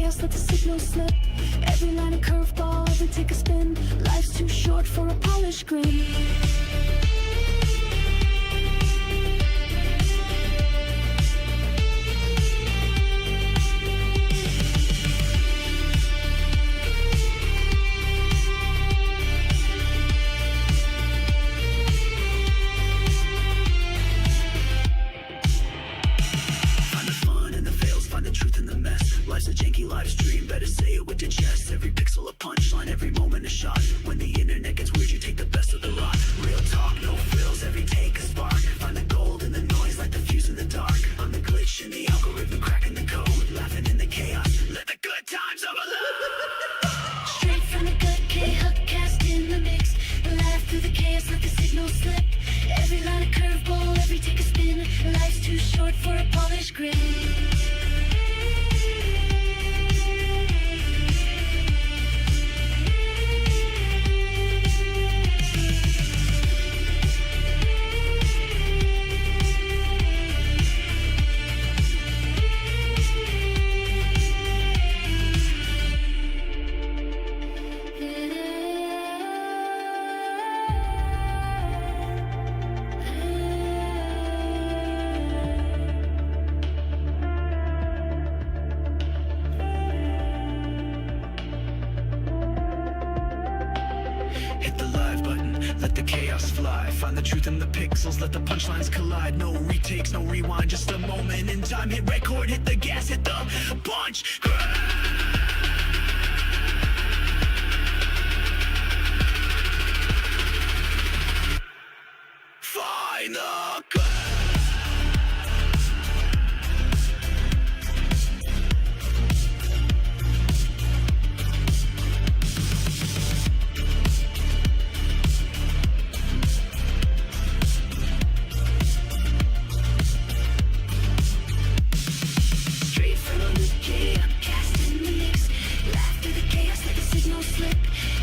chaos, let the signal slip. Every line a curveball, every take a spin. Life's too short for a polished grin. Life's a janky live stream, better say it with your chest. Every pixel a punchline, every moment a shot. When the internet gets weird, you take the best of the lot. Real talk, no frills, every take a spark. Find the gold in the noise, like the fuse in the dark. I'm the glitch in the algorithm, cracking the code. Laughing in the chaos, let the good times overload. Straight from the gut, Khuck cast in the mix. Laugh through the chaos, let the signal slip. Every line a curveball, every take a spin. Life's too short for a polished grin. Hit the live button, let the chaos fly. Find the truth in the pixels, let the punchlines collide. No retakes, no rewind, just a moment in time. Hit record, hit the gas, hit the punch. Find the gun.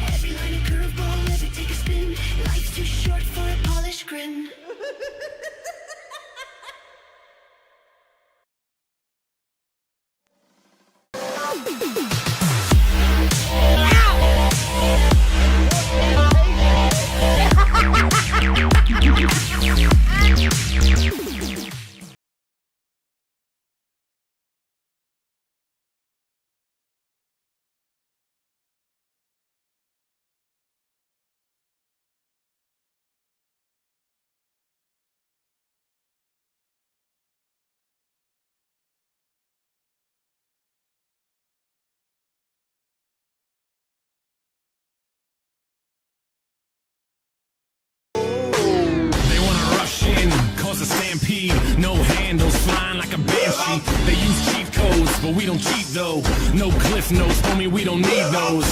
Every line a curveball, every take a spin. Life's too short for a polished grin. A stampede, no handles, flying like a banshee. They use cheat codes, but we don't cheat though. No cliff notes, homie, we don't need those.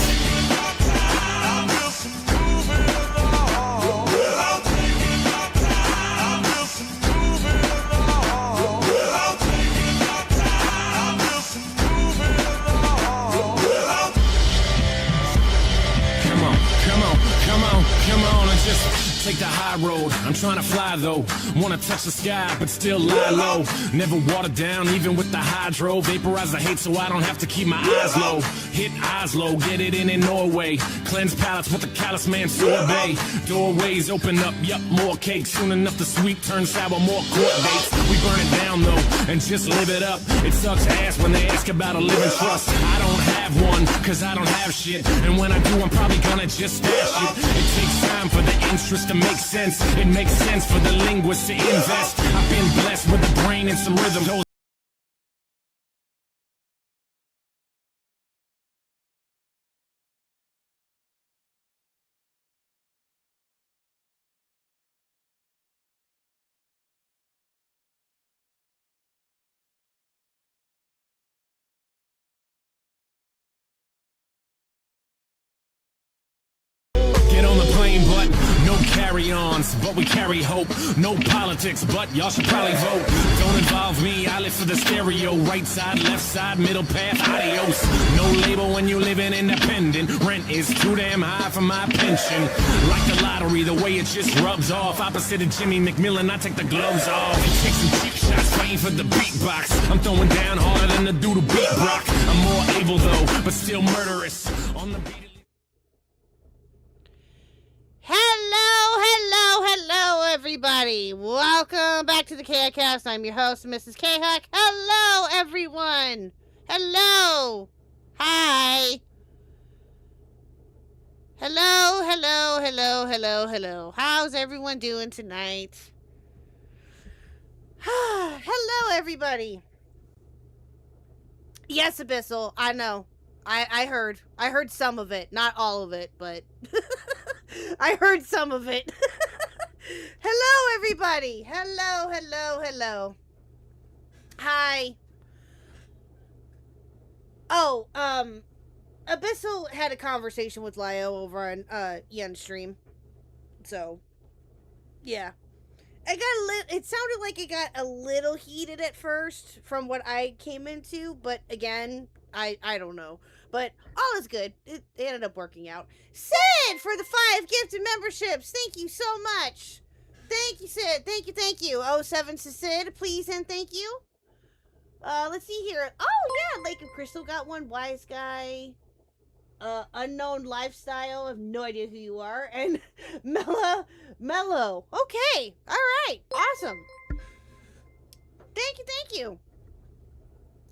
Come on, and just take the high road. I'm trying to fly though, wanna touch the sky but still lie low. Never water down even with the hydro. Vaporize the hate so I don't have to keep my eyes low. Hit Oslo, get it in Norway. Cleanse palates with the callous man sorbet. Doorways open up, yup, more cake. Soon enough the sweet turns sour, more court dates. We burn it down though, and just live it up. It sucks ass when they ask about a living trust. I don't have one, cause I don't have shit. And when I do, I'm probably gonna just stash it. It takes time for the interest to make sense. It makes sense for the linguist to invest. I've been blessed with a brain and some rhythm. Those but no carry-ons, but we carry hope. No politics, but y'all should probably vote. Don't involve me, I live for the stereo. Right side, left side, middle path, adios. No label when you living independent. Rent is too damn high for my pension. Like the lottery, the way it just rubs off. Opposite of Jimmy McMillan, I take the gloves off. Take some cheap shots, waiting for the beatbox. I'm throwing down harder than the dude who beat Brock. I'm more able though, but still murderous. On the beat. Hello, everybody. Welcome back to the Khuck. I'm your host, Mrs. Khuck. Hello, everyone. Hello. Hi. Hello. How's everyone doing tonight? Hello, everybody. Yes, Abyssal, I know. I heard some of it. Not all of it, but I heard some of it. Hello, everybody. Hello. Hi. Oh, Abyssal had a conversation with Lio over on Yen's stream. So, yeah. It sounded like it got a little heated at first from what I came into, but again, I don't know. But all is good. It ended up working out. Sid for the 5 gifted memberships. Thank you so much. Thank you, Sid. Thank you. 07 to Sid, please and thank you. Let's see here. Oh, yeah, Lake of Crystal got one. Wise Guy. Unknown Lifestyle. I have no idea who you are. And Mellow. Okay. All right. Awesome. Thank you.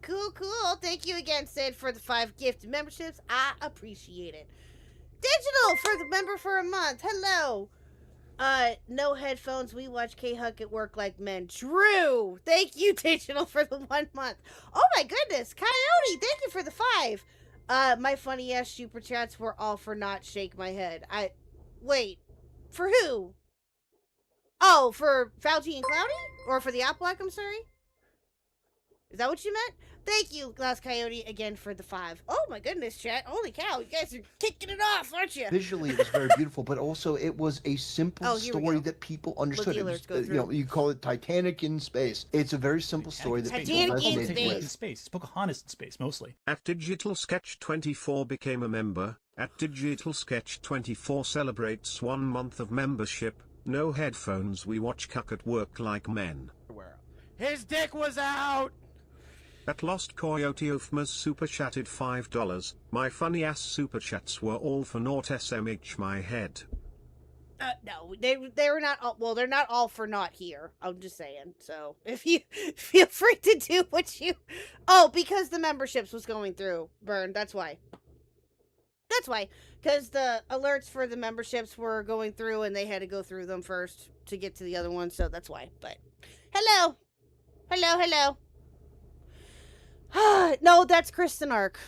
Cool. Thank you again, Sid, for the 5 gifted memberships. I appreciate it. Digital for the member for a month. Hello. No headphones. We watch Khuck at work like men. True. Thank you, Digital, for the 1 month. Oh my goodness. Coyote, thank you for the 5. My funny ass super chats were all for not shake my head. Wait. For who? Oh, for Fauci and Cloudy? Or for the Oplock, I'm sorry? Is that what you meant? Thank you, Glass Coyote, again for the 5. Oh my goodness, chat. Holy cow, you guys are kicking it off, aren't you? Visually, it was very beautiful, but also it was a simple story that people understood. It was, you call it Titanic in space. It's a very simple story that people resonated with. Space. It's Pocahontas in space, mostly. At Digital Sketch 24 became a member. At Digital Sketch 24 celebrates 1 month of membership. No headphones. We watch Khuck at work like men. His dick was out! At Lost Coyote Ofma's super chatted $5. My funny ass super chats were all for naught. SMH my head. No, they were not all, well, they're not all for not here. I'm just saying. So, if you feel free to do what you... Oh, because the memberships was going through, Burn. That's why. Because the alerts for the memberships were going through and they had to go through them first to get to the other ones, so that's why. But, hello. No, that's Kristen Ark.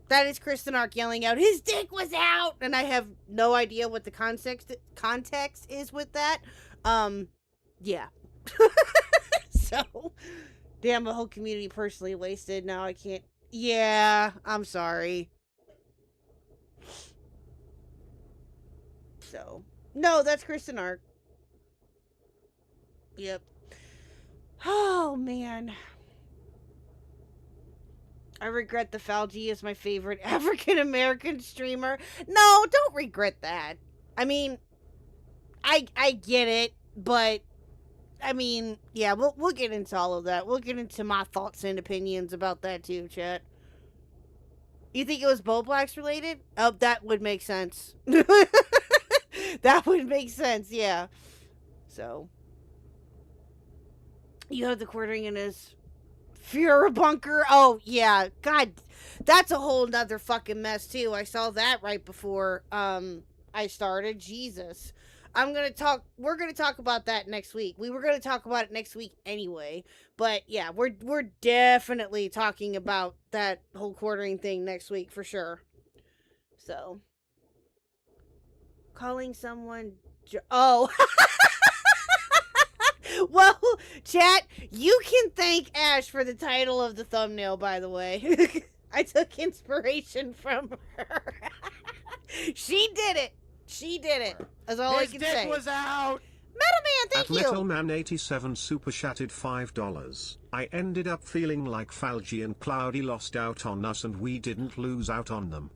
That is Kristen Ark yelling out, his dick was out! And I have no idea what the context is with that. Yeah. So, damn, the whole community personally wasted. Now I can't... Yeah, I'm sorry. So, no, that's Kristen Ark. Yep. Oh, man. I regret the Fauci is my favorite African-American streamer. No, don't regret that. I mean, I get it, but, I mean, yeah, we'll get into all of that. We'll get into my thoughts and opinions about that too, chat. You think it was Bo Blacks related? Oh, that would make sense. That would make sense, yeah. So, you have the quartering in his Fuhrer bunker. Oh, yeah. God, that's a whole nother fucking mess, too. I saw that right before I started. Jesus. We're gonna talk about that next week. We were gonna talk about it next week anyway. But, yeah, we're definitely talking about that whole quartering thing next week, for sure. So, calling someone... Oh... Well, chat, you can thank Ash for the title of the thumbnail, by the way. I took inspiration from her. She did it. She did it. That's all I can say. His dick was out. Metal Man, thank you. Metalman87 super chatted $5. I ended up feeling like Falgi and Cloudy lost out on us and we didn't lose out on them.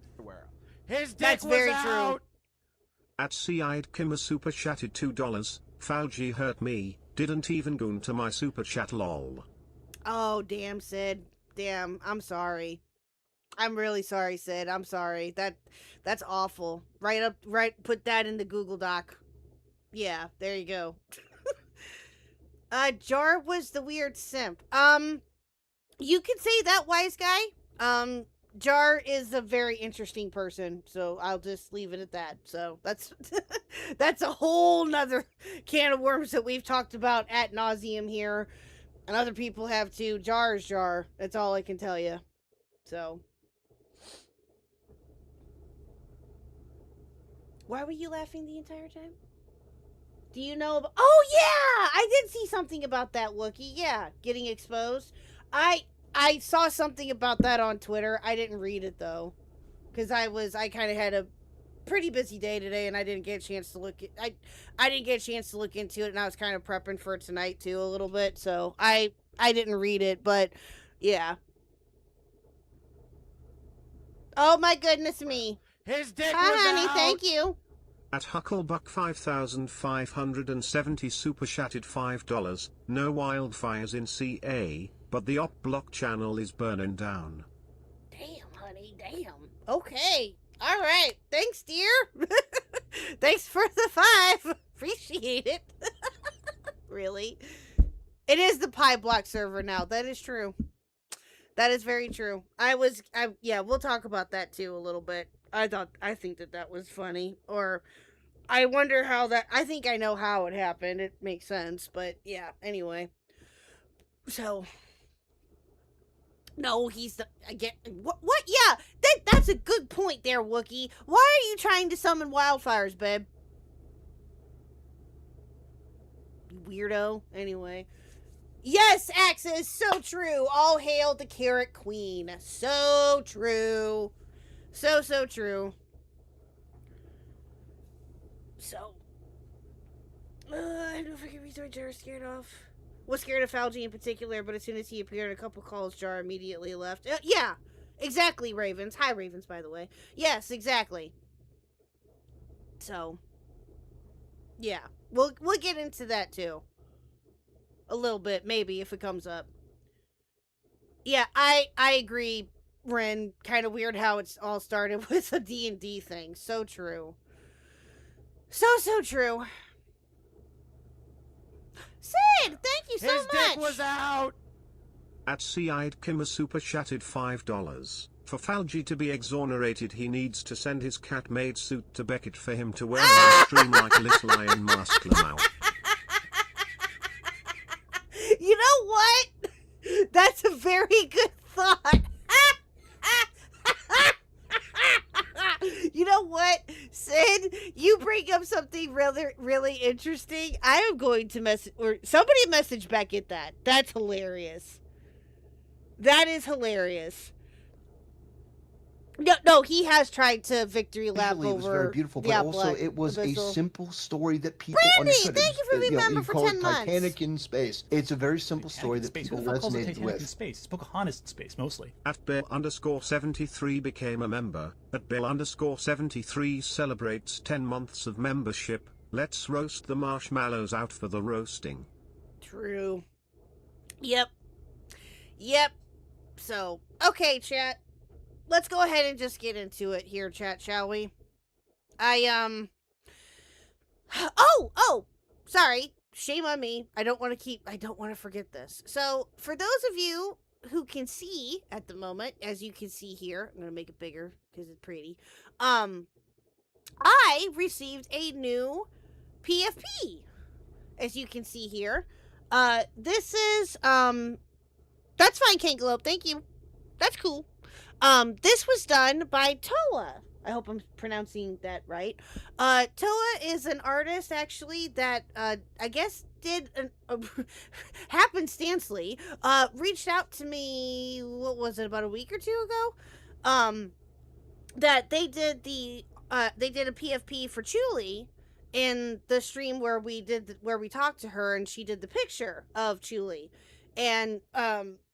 His dick That's was very out. True. At Sea-Eyed Kimmer super chatted $2. Falgi hurt me, didn't even go into my super chat lol. Oh, damn, Sid. Damn, I'm sorry. I'm really sorry, Sid. I'm sorry. That's awful. Put that in the Google Doc. Yeah, there you go. Jar was the weird simp. You could say that, wise guy. Jar is a very interesting person, so I'll just leave it at that. So that's that's a whole nother can of worms that we've talked about ad nauseum here, and other people have too. Jar is Jar. That's all I can tell you. So, why were you laughing the entire time? Do you know about... Oh, yeah! I did see something about that, Wookiee. Yeah, getting exposed. I saw something about that on Twitter. I didn't read it, though. Because I kind of had a pretty busy day today, and I didn't get a chance to look... I didn't get a chance to look into it, and I was kind of prepping for tonight, too, a little bit. So, I didn't read it, but, yeah. Oh, my goodness me. His dick Hi, was honey. out. Thank you. At Hucklebuck 5570 super chatted $5. No wildfires in CA, but the Oplock channel is burning down. Damn, honey, damn. Okay. All right. Thanks, dear. Thanks for the 5. Appreciate it. Really. It is the Pi Block server now. That is true. That is very true. Yeah, we'll talk about that too a little bit. I think that was funny. Or, I wonder how that... I think I know how it happened. It makes sense. But, yeah, anyway. So... No, he's the... Again... What? Yeah! That's a good point there, Wookiee. Why are you trying to summon wildfires, babe? Weirdo. Anyway. Yes, Axis! So true! All hail the Carrot Queen. So true. So true. So. I don't know if I can read Jar scared off. Was scared of Falgi in particular, but as soon as he appeared in a couple calls, Jar immediately left. Yeah, exactly, Ravens. Hi, Ravens, by the way. Yes, exactly. So. Yeah. We'll get into that, too. A little bit, maybe, if it comes up. Yeah, I agree, Ren. Kind of weird how it's all started with a D&D thing. So true. So true. Sid, thank you so much. His dick was out. At Sea-Eyed Kimmer super chatted $5. For Falgi to be exonerated, he needs to send his cat-made suit to Beckett for him to wear on stream like a little Iron Mask Lamau. You know what? That's a very good thought. You know what, Sid? You bring up something really interesting. I am going to somebody message Beckett that. That's hilarious. That is hilarious. No, he has tried to victory lap over. It was very beautiful, but also it was a simple story that people Brandy, understood. Thank you for being a member for 10 months. Titanic in space. It's a very simple story that people resonated with. In space? It's Pocahontas in space, mostly. At Bill_73 became a member. At Bill_73 celebrates 10 months of membership. Let's roast the marshmallows out for the roasting. True. Yep. So, okay, chat. Let's go ahead and just get into it here, chat, shall we? Oh, sorry. Shame on me. I don't want to forget this. So, for those of you who can see at the moment, as you can see here, I'm going to make it bigger because it's pretty. I received a new PFP, as you can see here. This is, that's fine, Kangalop. Thank you. That's cool. This was done by Toa. I hope I'm pronouncing that right. Toa is an artist, actually, that, I guess did happenstancely, reached out to me, what was it, about a week or two ago? That they did the they did a PFP for Chuli in the stream where we talked to her, and she did the picture of Chuli, and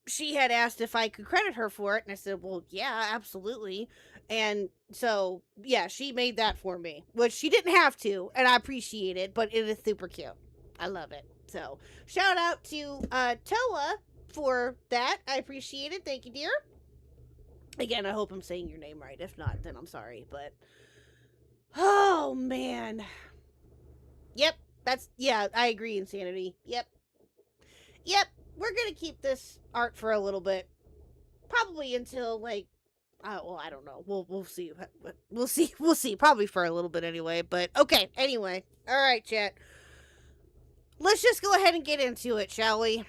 she had asked if I could credit her for it, and I said, well, yeah, absolutely. And so, yeah, she made that for me, which she didn't have to, and I appreciate it, but it is super cute. I love it. So, shout out to Toa for that. I appreciate it. Thank you, dear. Again, I hope I'm saying your name right. If not, then I'm sorry, but... Oh, man. Yep, I agree, Insanity. Yep, we're gonna keep this art for a little bit. Probably until, like, well, I don't know. We'll see. We'll see. Probably for a little bit anyway, but okay, anyway. Alright, chat. Let's just go ahead and get into it, shall we?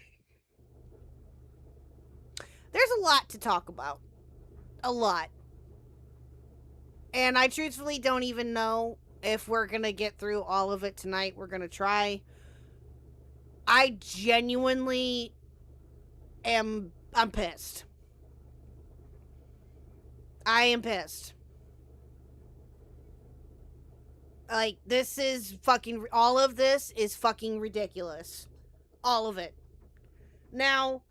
There's a lot to talk about. A lot. And I truthfully don't even know if we're gonna get through all of it tonight. We're gonna try. I genuinely I'm pissed. I am pissed. Like, this is fucking, all of this is fucking ridiculous. All of it. Now,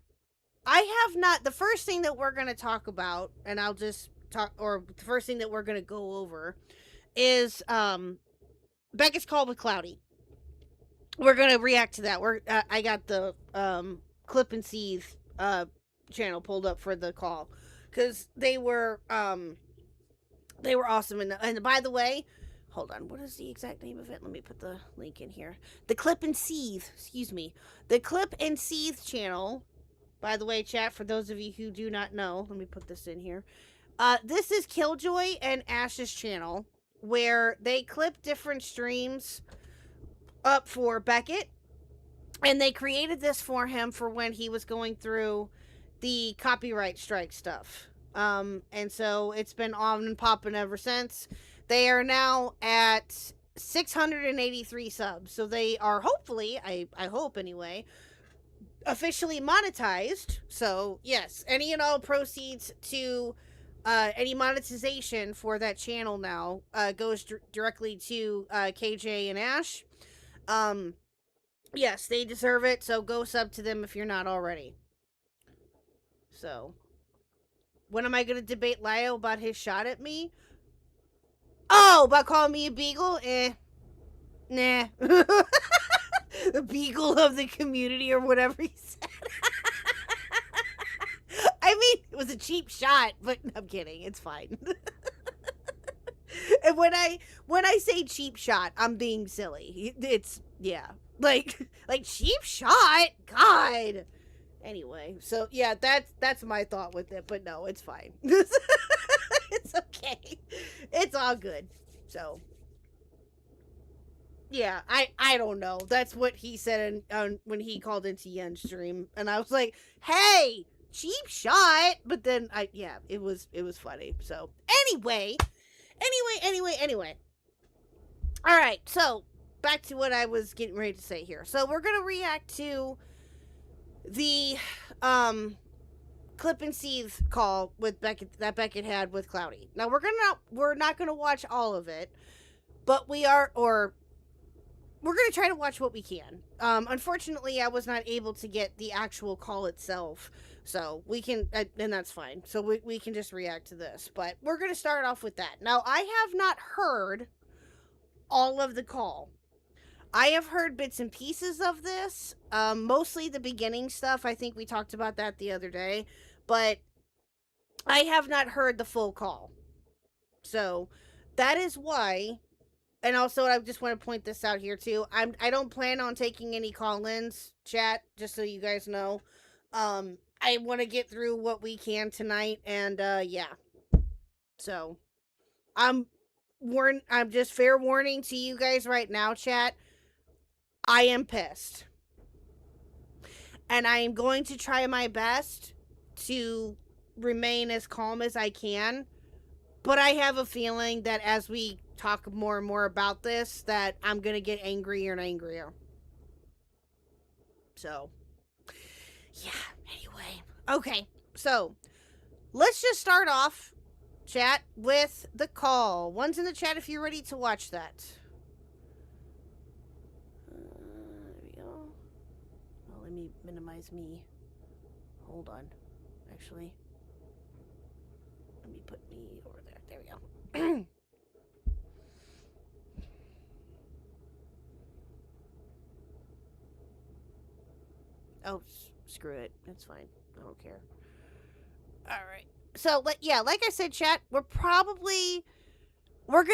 I have not, the first thing that we're gonna talk about, and I'll just talk, or the first thing that we're gonna go over is, Beckett's Call with Cloudy. We're gonna react to that. I got the, Clip and Seethe, channel pulled up for the call. Because they were awesome. And by the way, hold on, what is the exact name of it? Let me put the link in here. The Clip and Seethe, excuse me. The Clip and Seethe channel, by the way, chat, for those of you who do not know, let me put this in here. This is Killjoy and Ash's channel, where they clip different streams up for Beckett. And they created this for him for when he was going through the copyright strike stuff. And so it's been on and popping ever since. They are now at 683 subs. So they are hopefully, I hope anyway, officially monetized. So yes, any and all proceeds to any monetization for that channel now goes directly to KJ and Ash. Yes, they deserve it. So go sub to them if you're not already. So, when am I going to debate Lio about his shot at me? Oh, about calling me a beagle? Nah. The beagle of the community or whatever he said. I mean, it was a cheap shot, but I'm kidding. It's fine. And when I say cheap shot, I'm being silly. It's, yeah. Like cheap shot? God. Anyway, so yeah, that's my thought with it, but no, it's fine. It's okay. It's all good. So, yeah, I don't know. That's what he said when he called into Yen's stream, and I was like, hey, cheap shot. But then it was funny. So anyway. All right, so back to what I was getting ready to say here. So we're gonna react to the Clip and Seethe call with Beckett that Beckett had with Cloudy. Now we're not gonna watch all of it, but we're gonna try to watch what we can. Unfortunately, I was not able to get the actual call itself, so we can, and that's fine. So we can just react to this, but we're gonna start off with that. Now I have not heard all of the call. I have heard bits and pieces of this, mostly the beginning stuff. I think we talked about that the other day, but I have not heard the full call. So that is why, and also I just want to point this out here too. I don't plan on taking any call-ins, chat, just so you guys know. I want to get through what we can tonight, and yeah. So I'm just fair warning to you guys right now, chat. I am pissed. And I am going to try my best to remain as calm as I can. But I have a feeling that as we talk more and more about this, that I'm going to get angrier and angrier. So, yeah, anyway. Okay, so let's just start off, chat, with the call. One's in the chat if you're ready to watch that. There we go. Well, let me minimize me. Hold on. Actually, let me put me over there. There we go. Oh, screw it. It's fine. I don't care. All right. So, yeah, like I said, chat, we're going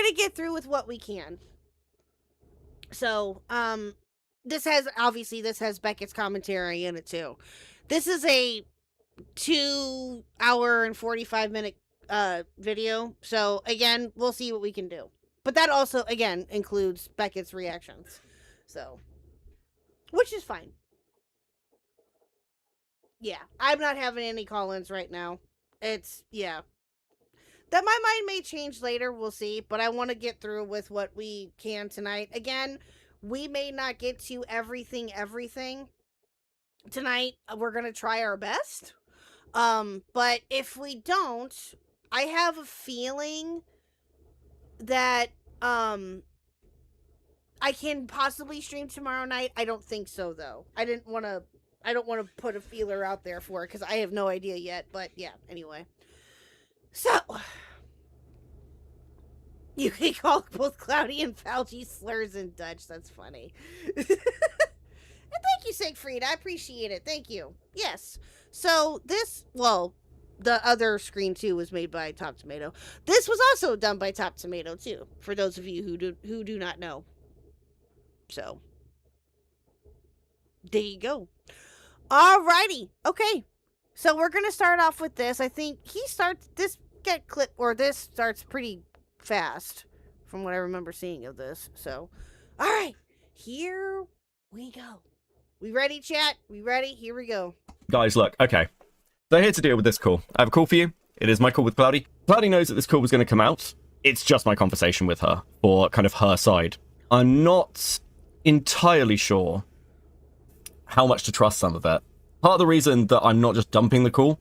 to get through with what we can. So, this has Beckett's commentary in it too. This is a 2 hour and 45 minute video. So, again, we'll see what we can do. But that also, again, includes Beckett's reactions. So, which is fine. Yeah, I'm not having any call-ins right now. Yeah. That my mind may change later, we'll see. But I want to get through with what we can tonight. Again, we may not get to everything tonight. We're going to try our best. But if we don't, I have a feeling that I can possibly stream tomorrow night. I don't think so, though. I don't want to put a feeler out there for it because I have no idea yet. But yeah, anyway. So, you can call both Cloudy and Fauci slurs in Dutch. That's funny. And thank you, Siegfried. I appreciate it. Thank you. Yes. So the other screen too was made by Top Tomato. This was also done by Top Tomato too, for those of you who do not know. So, there you go. Alrighty. Okay. So we're going to start off with this. I think this starts pretty fast from what I remember seeing of this. So, alright. Here we go. We ready, chat? We ready? Here we go. Guys, look. Okay. So here to deal with this call. I have a call for you. It is my call with Cloudy. Cloudy knows that this call was going to come out. It's just my conversation with her for kind of her side. I'm not entirely sure how much to trust some of it. Part of the reason that I'm not just dumping the call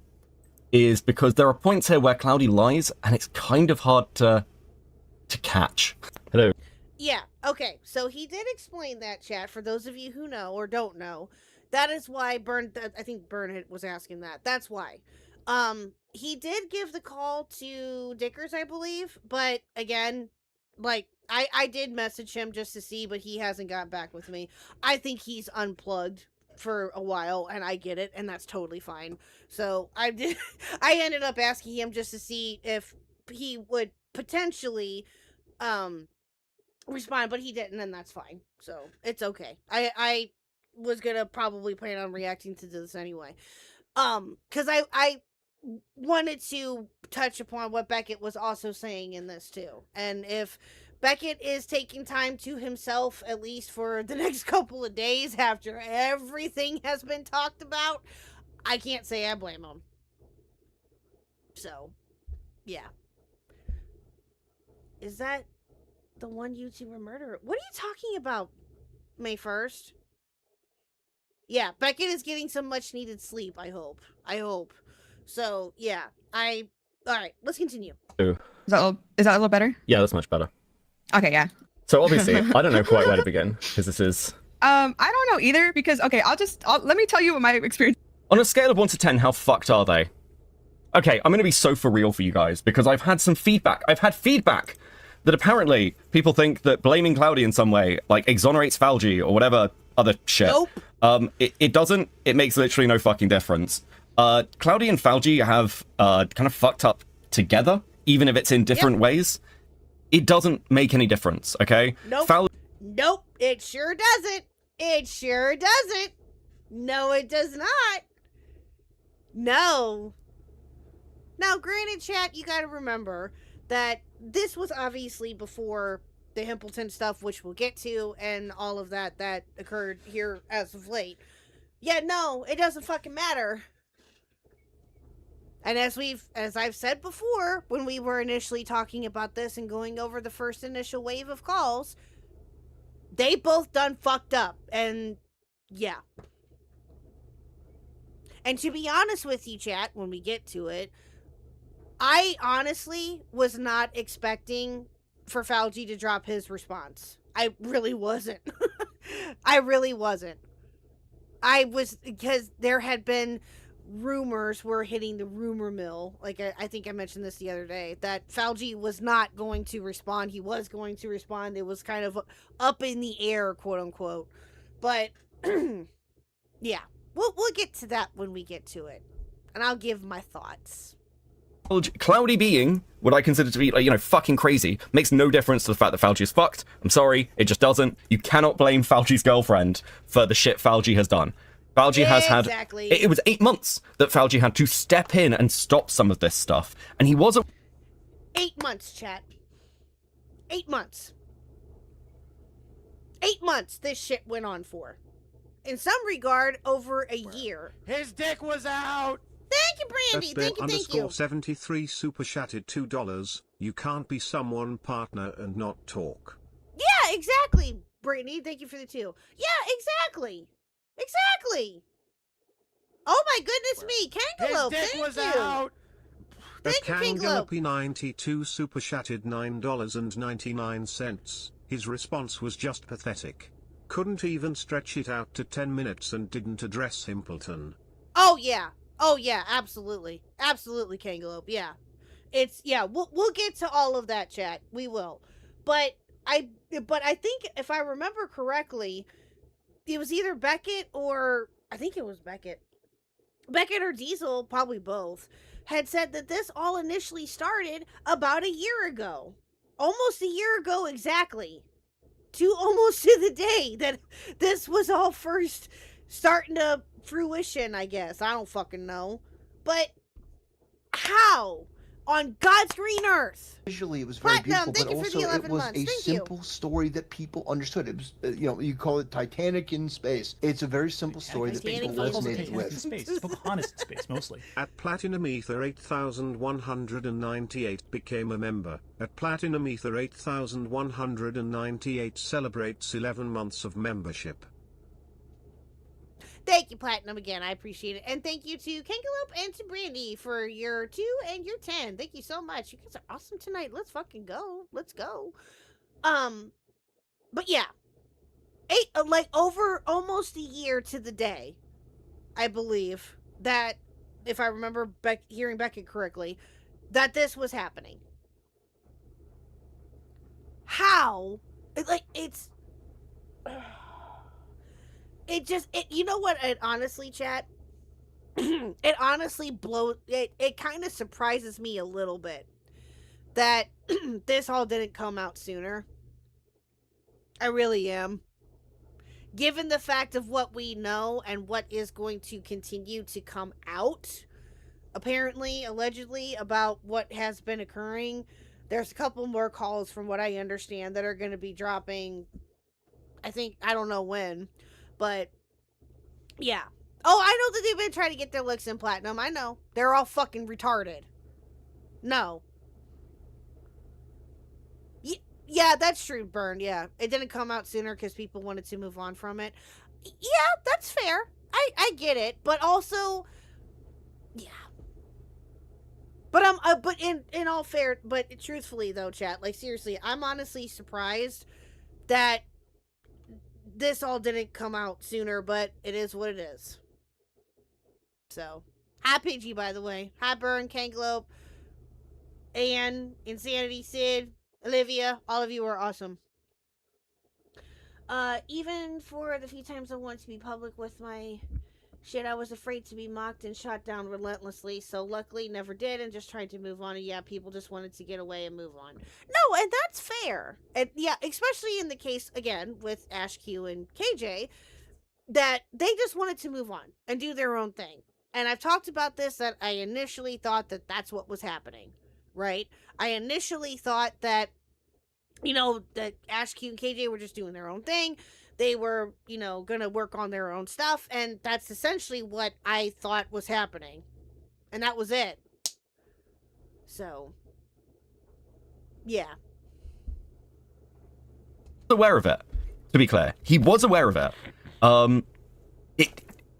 is because there are points here where Cloudy lies, and it's kind of hard to catch. Hello. Yeah, okay. So he did explain that, chat, for those of you who know or don't know. That is why I think Bern was asking that. That's why. He did give the call to Dickers, I believe, but again, like, I did message him just to see, but he hasn't gotten back with me. I think he's unplugged for a while, and I get it, and that's totally fine. So I ended up asking him just to see if he would potentially respond, but he didn't, and that's fine. So it's okay. I was gonna probably plan on reacting to this anyway. Because I wanted to touch upon what Beckett was also saying in this too. And if Beckett is taking time to himself, at least for the next couple of days after everything has been talked about, I can't say I blame him. So, yeah. Is that the one YouTuber murderer? What are you talking about, May 1st? Yeah, Beckett is getting some much needed sleep, I hope. So, yeah. Alright, let's continue. Ooh. Is that a little better? Yeah, that's much better. Okay, yeah. So obviously, I don't know quite where to begin, because this is... I don't know either, because, okay, let me tell you what my experience... On a scale of 1 to 10, how fucked are they? Okay, I'm gonna be so for real for you guys, because I've had some feedback. I've had feedback that apparently people think that blaming Cloudy in some way, like, exonerates Falgi or whatever other shit. Nope. It doesn't. It makes literally no fucking difference. Cloudy and Falgi have kind of fucked up together, even if it's in different ways. It doesn't make any difference, okay? Nope. Nope, it sure doesn't. It sure doesn't. No, it does not. No. Now, granted, chat, you gotta remember that this was obviously before the Himpleton stuff, which we'll get to, and all of that occurred here as of late. Yeah, no, it doesn't fucking matter. And as I've said before, when we were initially talking about this and going over the first initial wave of calls, they both done fucked up. And yeah. And to be honest with you, chat, when we get to it, I honestly was not expecting for Fauci to drop his response. I really wasn't. I really wasn't. I was, because there had been rumors were hitting the rumor mill. Like, I think I mentioned this the other day, that Fauci was not going to respond. He was going to respond. It was kind of up in the air, quote unquote. But, yeah, we'll get to that when we get to it. And I'll give my thoughts. Cloudy being what I consider to be, like, you know, fucking crazy makes no difference to the fact that Fauci is fucked. I'm sorry, it just doesn't. You cannot blame Fauci's girlfriend for the shit Fauci has done. Fauci has had... It was 8 months that Fauci had to step in and stop some of this stuff. And he wasn't... 8 months, chat. 8 months. 8 months this shit went on for. In some regard, over a year. His dick was out! Thank you, Brandy. Thank you. 73 super chatted $2. You can't be someone partner and not talk. Yeah, exactly, Brittany. Thank you for the 2. Yeah, exactly. Exactly. Oh my goodness me, Kangaloo. His dick was out! Thank you, Kangaloo. Kangaloo92 super chatted $9.99. His response was just pathetic. Couldn't even stretch it out to 10 minutes and didn't address Himpleton. Oh yeah, absolutely, Kangaloo. Yeah, it's We'll get to all of that, chat. We will, but I think if I remember correctly, it was either Beckett or Beckett or Diesel, probably both, had said that this all initially started about a year ago, almost a year ago exactly, almost to the day that this was all first starting to fruition, I guess. I don't fucking know. But how? On God's green earth. Visually, it was very beautiful, but also it was a Thank simple story that people understood. It was, you call it Titanic in space. It's a very simple story that people resonated with. Space, Pocahontas in space, mostly. At Platinum Ether 8198 became a member. At Platinum Ether 8198 celebrates 11 months of membership. Thank you, Platinum, again. I appreciate it. And thank you to Kangaloo and to Brandy for your 2 and your 10. Thank you so much. You guys are awesome tonight. Let's fucking go. Let's go. But yeah. Over almost a year to the day, I believe, that, if I remember hearing Beckett correctly, that this was happening. How? You know what, it honestly, chat, it honestly it kind of surprises me a little bit that this all didn't come out sooner. I really am. Given the fact of what we know and what is going to continue to come out, apparently, allegedly, about what has been occurring, there's a couple more calls from what I understand that are going to be dropping, I don't know when. But, yeah. Oh, I know that they've been trying to get their licks in Platinum. I know. They're all fucking retarded. No. Yeah, that's true, Burn. Yeah. It didn't come out sooner because people wanted to move on from it. Yeah, that's fair. I get it. But also, yeah. But but in all fair, but truthfully though, chat, like seriously, I'm honestly surprised that this all didn't come out sooner, but it is what it is. So, hi PG, by the way. Hi Burn, Kanglope, Anne, Insanity, Sid, Olivia. All of you are awesome. Even for the few times I wanted to be public with my shit, I was afraid to be mocked and shot down relentlessly, so luckily never did and just tried to move on. And yeah, people just wanted to get away and move on. No, and that's fair. And yeah, especially in the case, again, with Ash Q and KJ, that they just wanted to move on and do their own thing. And I've talked about this, that I initially thought that that's what was happening, right? I initially thought that, that Ash Q and KJ were just doing their own thing. They were, gonna work on their own stuff, and that's essentially what I thought was happening. And that was it. So, yeah. Aware of it, to be clear. He was aware of it.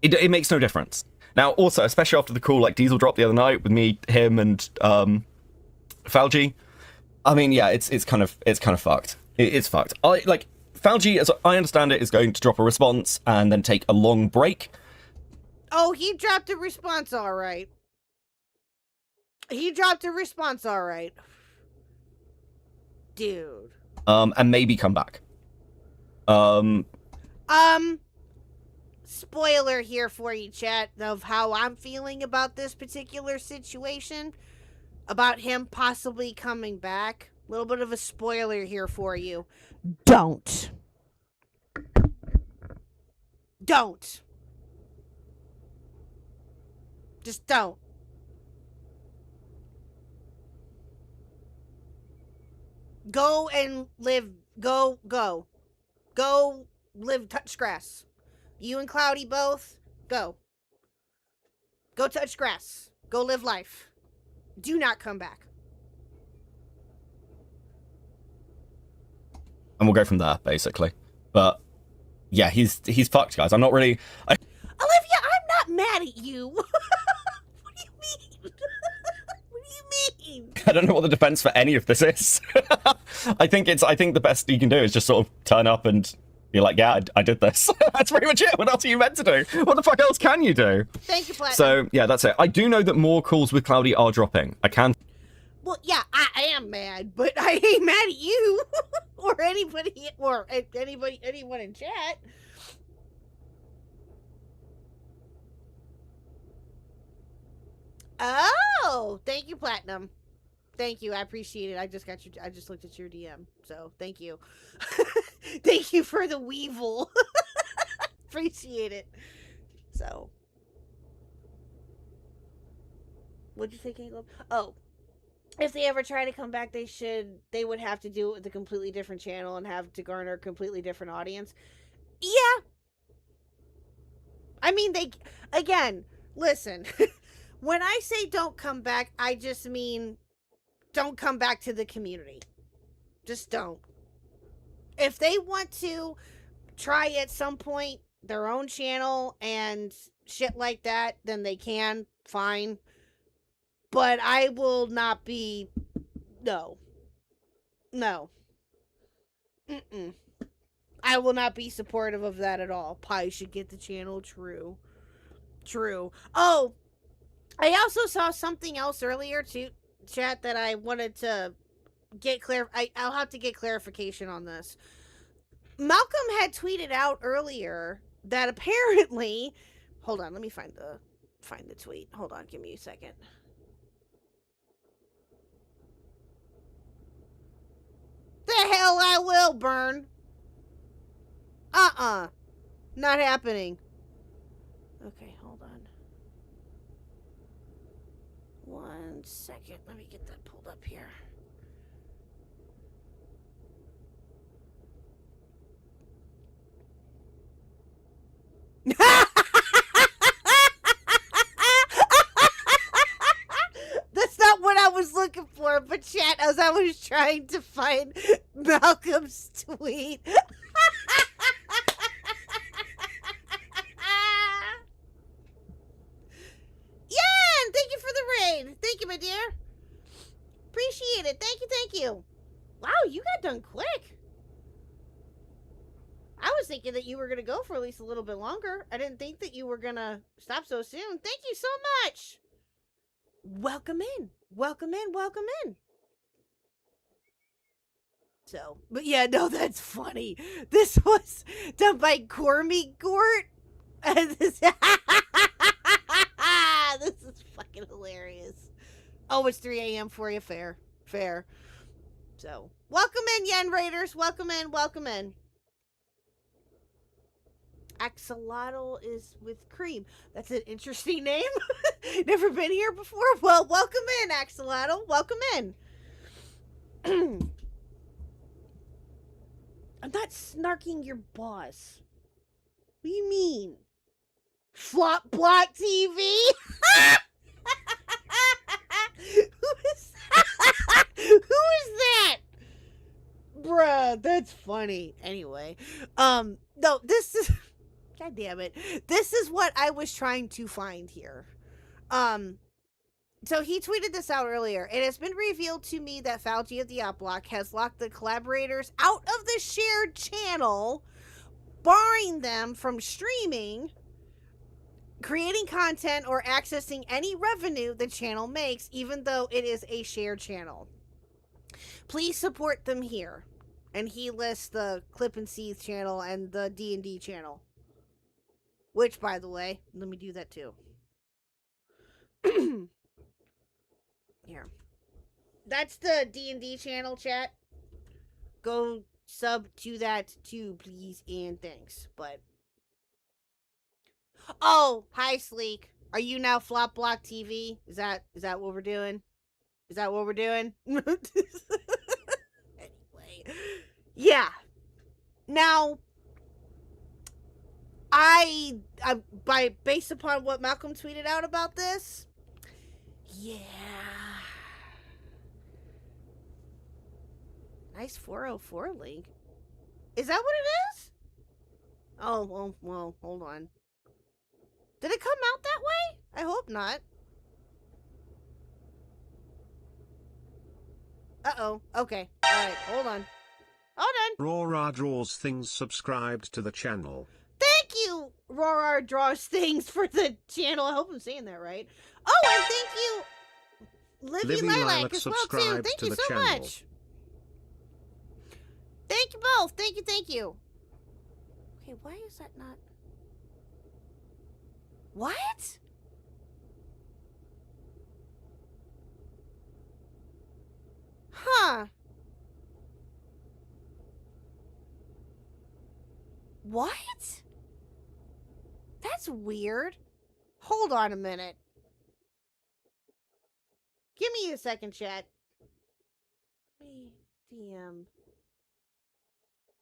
It makes no difference. Now, also, especially after the cool like Diesel drop the other night with me, him, and Falgi. I mean, yeah, it's kind of fucked. It's fucked. Falgi, as I understand it, is going to drop a response and then take a long break. Oh, he dropped a response, all right. Dude. And maybe come back. Spoiler here for you, chat, of how I'm feeling about this particular situation. About him possibly coming back. A little bit of a spoiler here for you. Don't. Just don't. Go and live. Go live, touch grass. You and Cloudy both, go. Go touch grass. Go live life. Do not come back. And we'll go from there, basically. But yeah, he's fucked, guys. I'm not really. Olivia, I'm not mad at you. What do you mean? What do you mean? I don't know what the defense for any of this is. I think the best you can do is just sort of turn up and be like, yeah, I did this. That's pretty much it. What else are you meant to do? What the fuck else can you do? Thank you, Platinum. So yeah, that's it. I do know that more calls with Cloudy are dropping. I can. Well, yeah, I am mad, but I ain't mad at you or anyone in chat. Oh, thank you, Platinum. Thank you. I appreciate it. I just looked at your DM, so thank you. Thank you for the weevil. Appreciate it. So, what'd you say, Caleb? Oh, if they ever try to come back, they would have to do it with a completely different channel and have to garner a completely different audience. Yeah. I mean, listen, when I say don't come back, I just mean don't come back to the community. Just don't. If they want to try at some point their own channel and shit like that, then they can. Fine. But I will not be... No. I will not be supportive of that at all. Pi should get the channel. True. Oh, I also saw something else earlier, too, chat, that I wanted to get I'll have to get clarification on this. Malcolm had tweeted out earlier that apparently... Hold on, let me find the tweet. Hold on, give me a second. The hell I will, Burn. Not happening. Okay, hold on. 1 second. Let me get that pulled up here. That's not what I was looking for, but chat, as I was trying to find Malcolm's tweet. Yeah, thank you for the raid. Thank you, my dear. Appreciate it. Thank you. Wow, you got done quick. I was thinking that you were going to go for at least a little bit longer. I didn't think that you were going to stop so soon. Thank you so much. Welcome in. So, but yeah, no, that's funny. This was done by Gormy Gort. This is fucking hilarious. Oh, it's 3 a.m. for you. Fair. So, welcome in, Yen Raiders. Welcome in. Axolotl is with cream. That's an interesting name. Never been here before. Well, welcome in, Axolotl. Welcome in. I'm not snarking your boss. What do you mean? Flop Block TV? Who is that? Bruh, that's funny. Anyway, no, this is... God damn it. This is what I was trying to find here. So he tweeted this out earlier. It has been revealed to me that Fauci of the Oplock has locked the collaborators out of the shared channel, barring them from streaming, creating content, or accessing any revenue the channel makes, even though it is a shared channel. Please support them here. And he lists the Clip and Seethe channel and the D&D channel. Which, by the way, let me do that too. Here. That's the D&D channel, chat. Go sub to that too, please, and thanks. But oh, hi Sleek. Are you now Flop Block TV? Is that what we're doing? Is that what we're doing? Anyway. Yeah. Now based upon what Malcolm tweeted out about this, yeah. Nice 404 link. Is that what it is? Oh, well, hold on. Did it come out that way? I hope not. Uh-oh. Okay. Alright, hold on. Rora Draws Things subscribed to the channel. Thank you, Rora Draws Things, for the channel. I hope I'm saying that right. Oh, and thank you, Livy Lilac as well, too. Thank you so much. Thank you both. Thank you. Okay, why is that not... What? Huh. What? That's weird. Hold on a minute. Give me a second, chat. Let me DM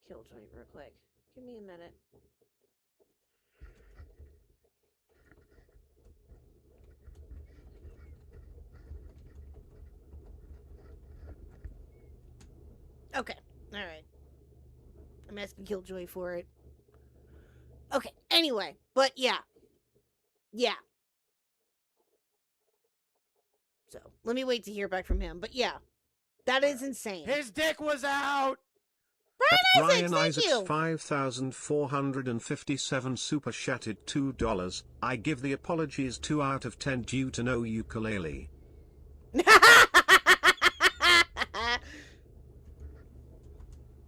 Killjoy real quick. Give me a minute. Okay. Alright. I'm asking Killjoy for it. Okay. Anyway. But yeah. Yeah. So, let me wait to hear back from him. But yeah. That is insane. His dick was out! Brian Isaacs 5,457 super chatted $2. I give the apologies 2 out of 10 due to no ukulele.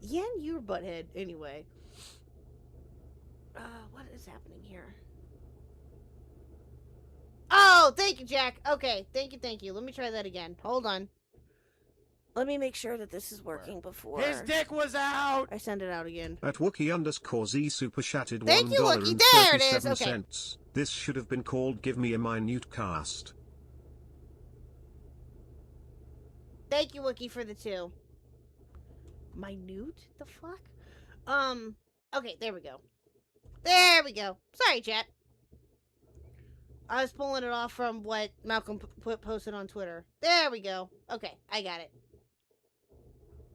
Yeah, and you're butthead. Anyway. What is happening here? Oh, thank you, Jack. Okay, thank you. Let me try that again. Hold on. Let me make sure that this is working before. His dick was out! I send it out again. At Wookie_Z super chatted Thank you, Wookie. There it is. Okay. This should have been called Give Me a Minute Cast. Thank you, Wookie, for the 2. Minute? The fuck? Okay, there we go. Sorry, chat. I was pulling it off from what Malcolm posted on Twitter. There we go. Okay, I got it.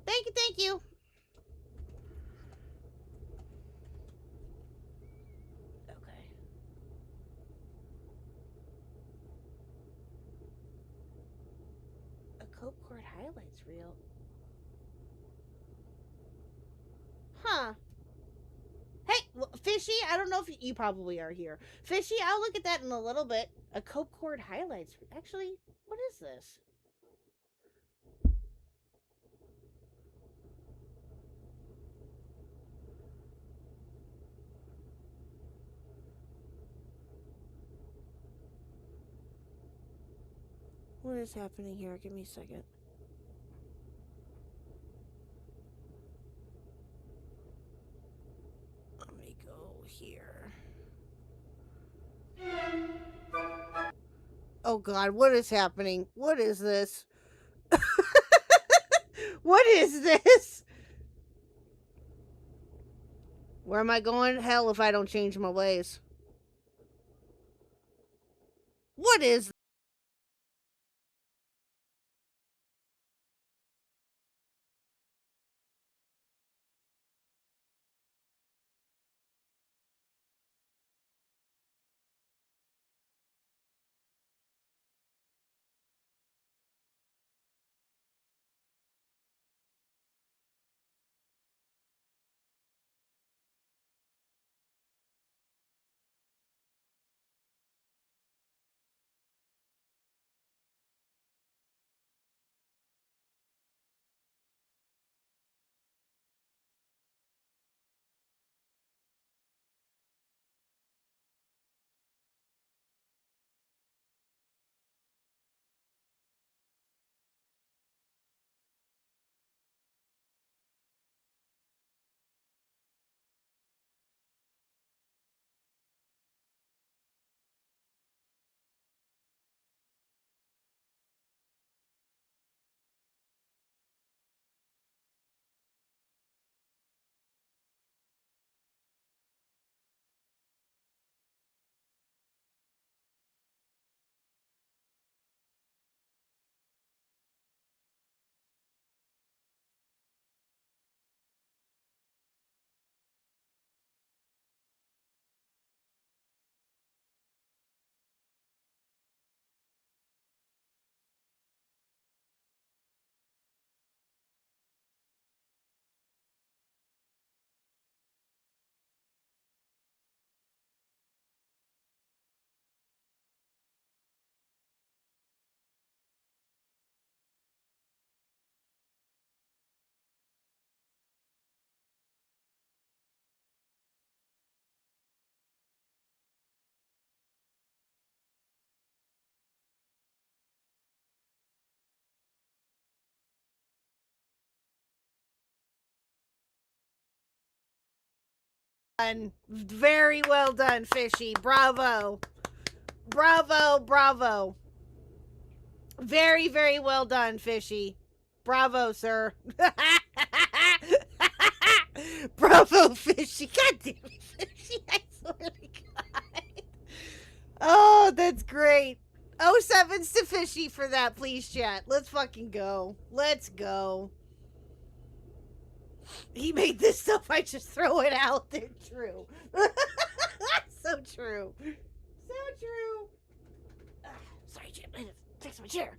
Thank you. Okay. A Cope Court highlights reel. Huh. Hey, Fishy, I don't know if you probably are here. Fishy, I'll look at that in a little bit. A Cope Court highlights. Actually, what is this? What is happening here? Give me a second. Let me go here. Oh God, what is happening? What is this? What is this? Where am I going? Hell if I don't change my ways. What is Very well done, Fishy. Bravo. Bravo, bravo. Very, very well done, Fishy. Bravo, sir. Bravo, Fishy. God damn it, Fishy. I swear to God. Oh, that's great. 07s to Fishy for that, please, chat. Let's fucking go. Let's go. He made this stuff, I just throw it out there. True. So true. So true. Sorry, Jim. I had to fix my chair.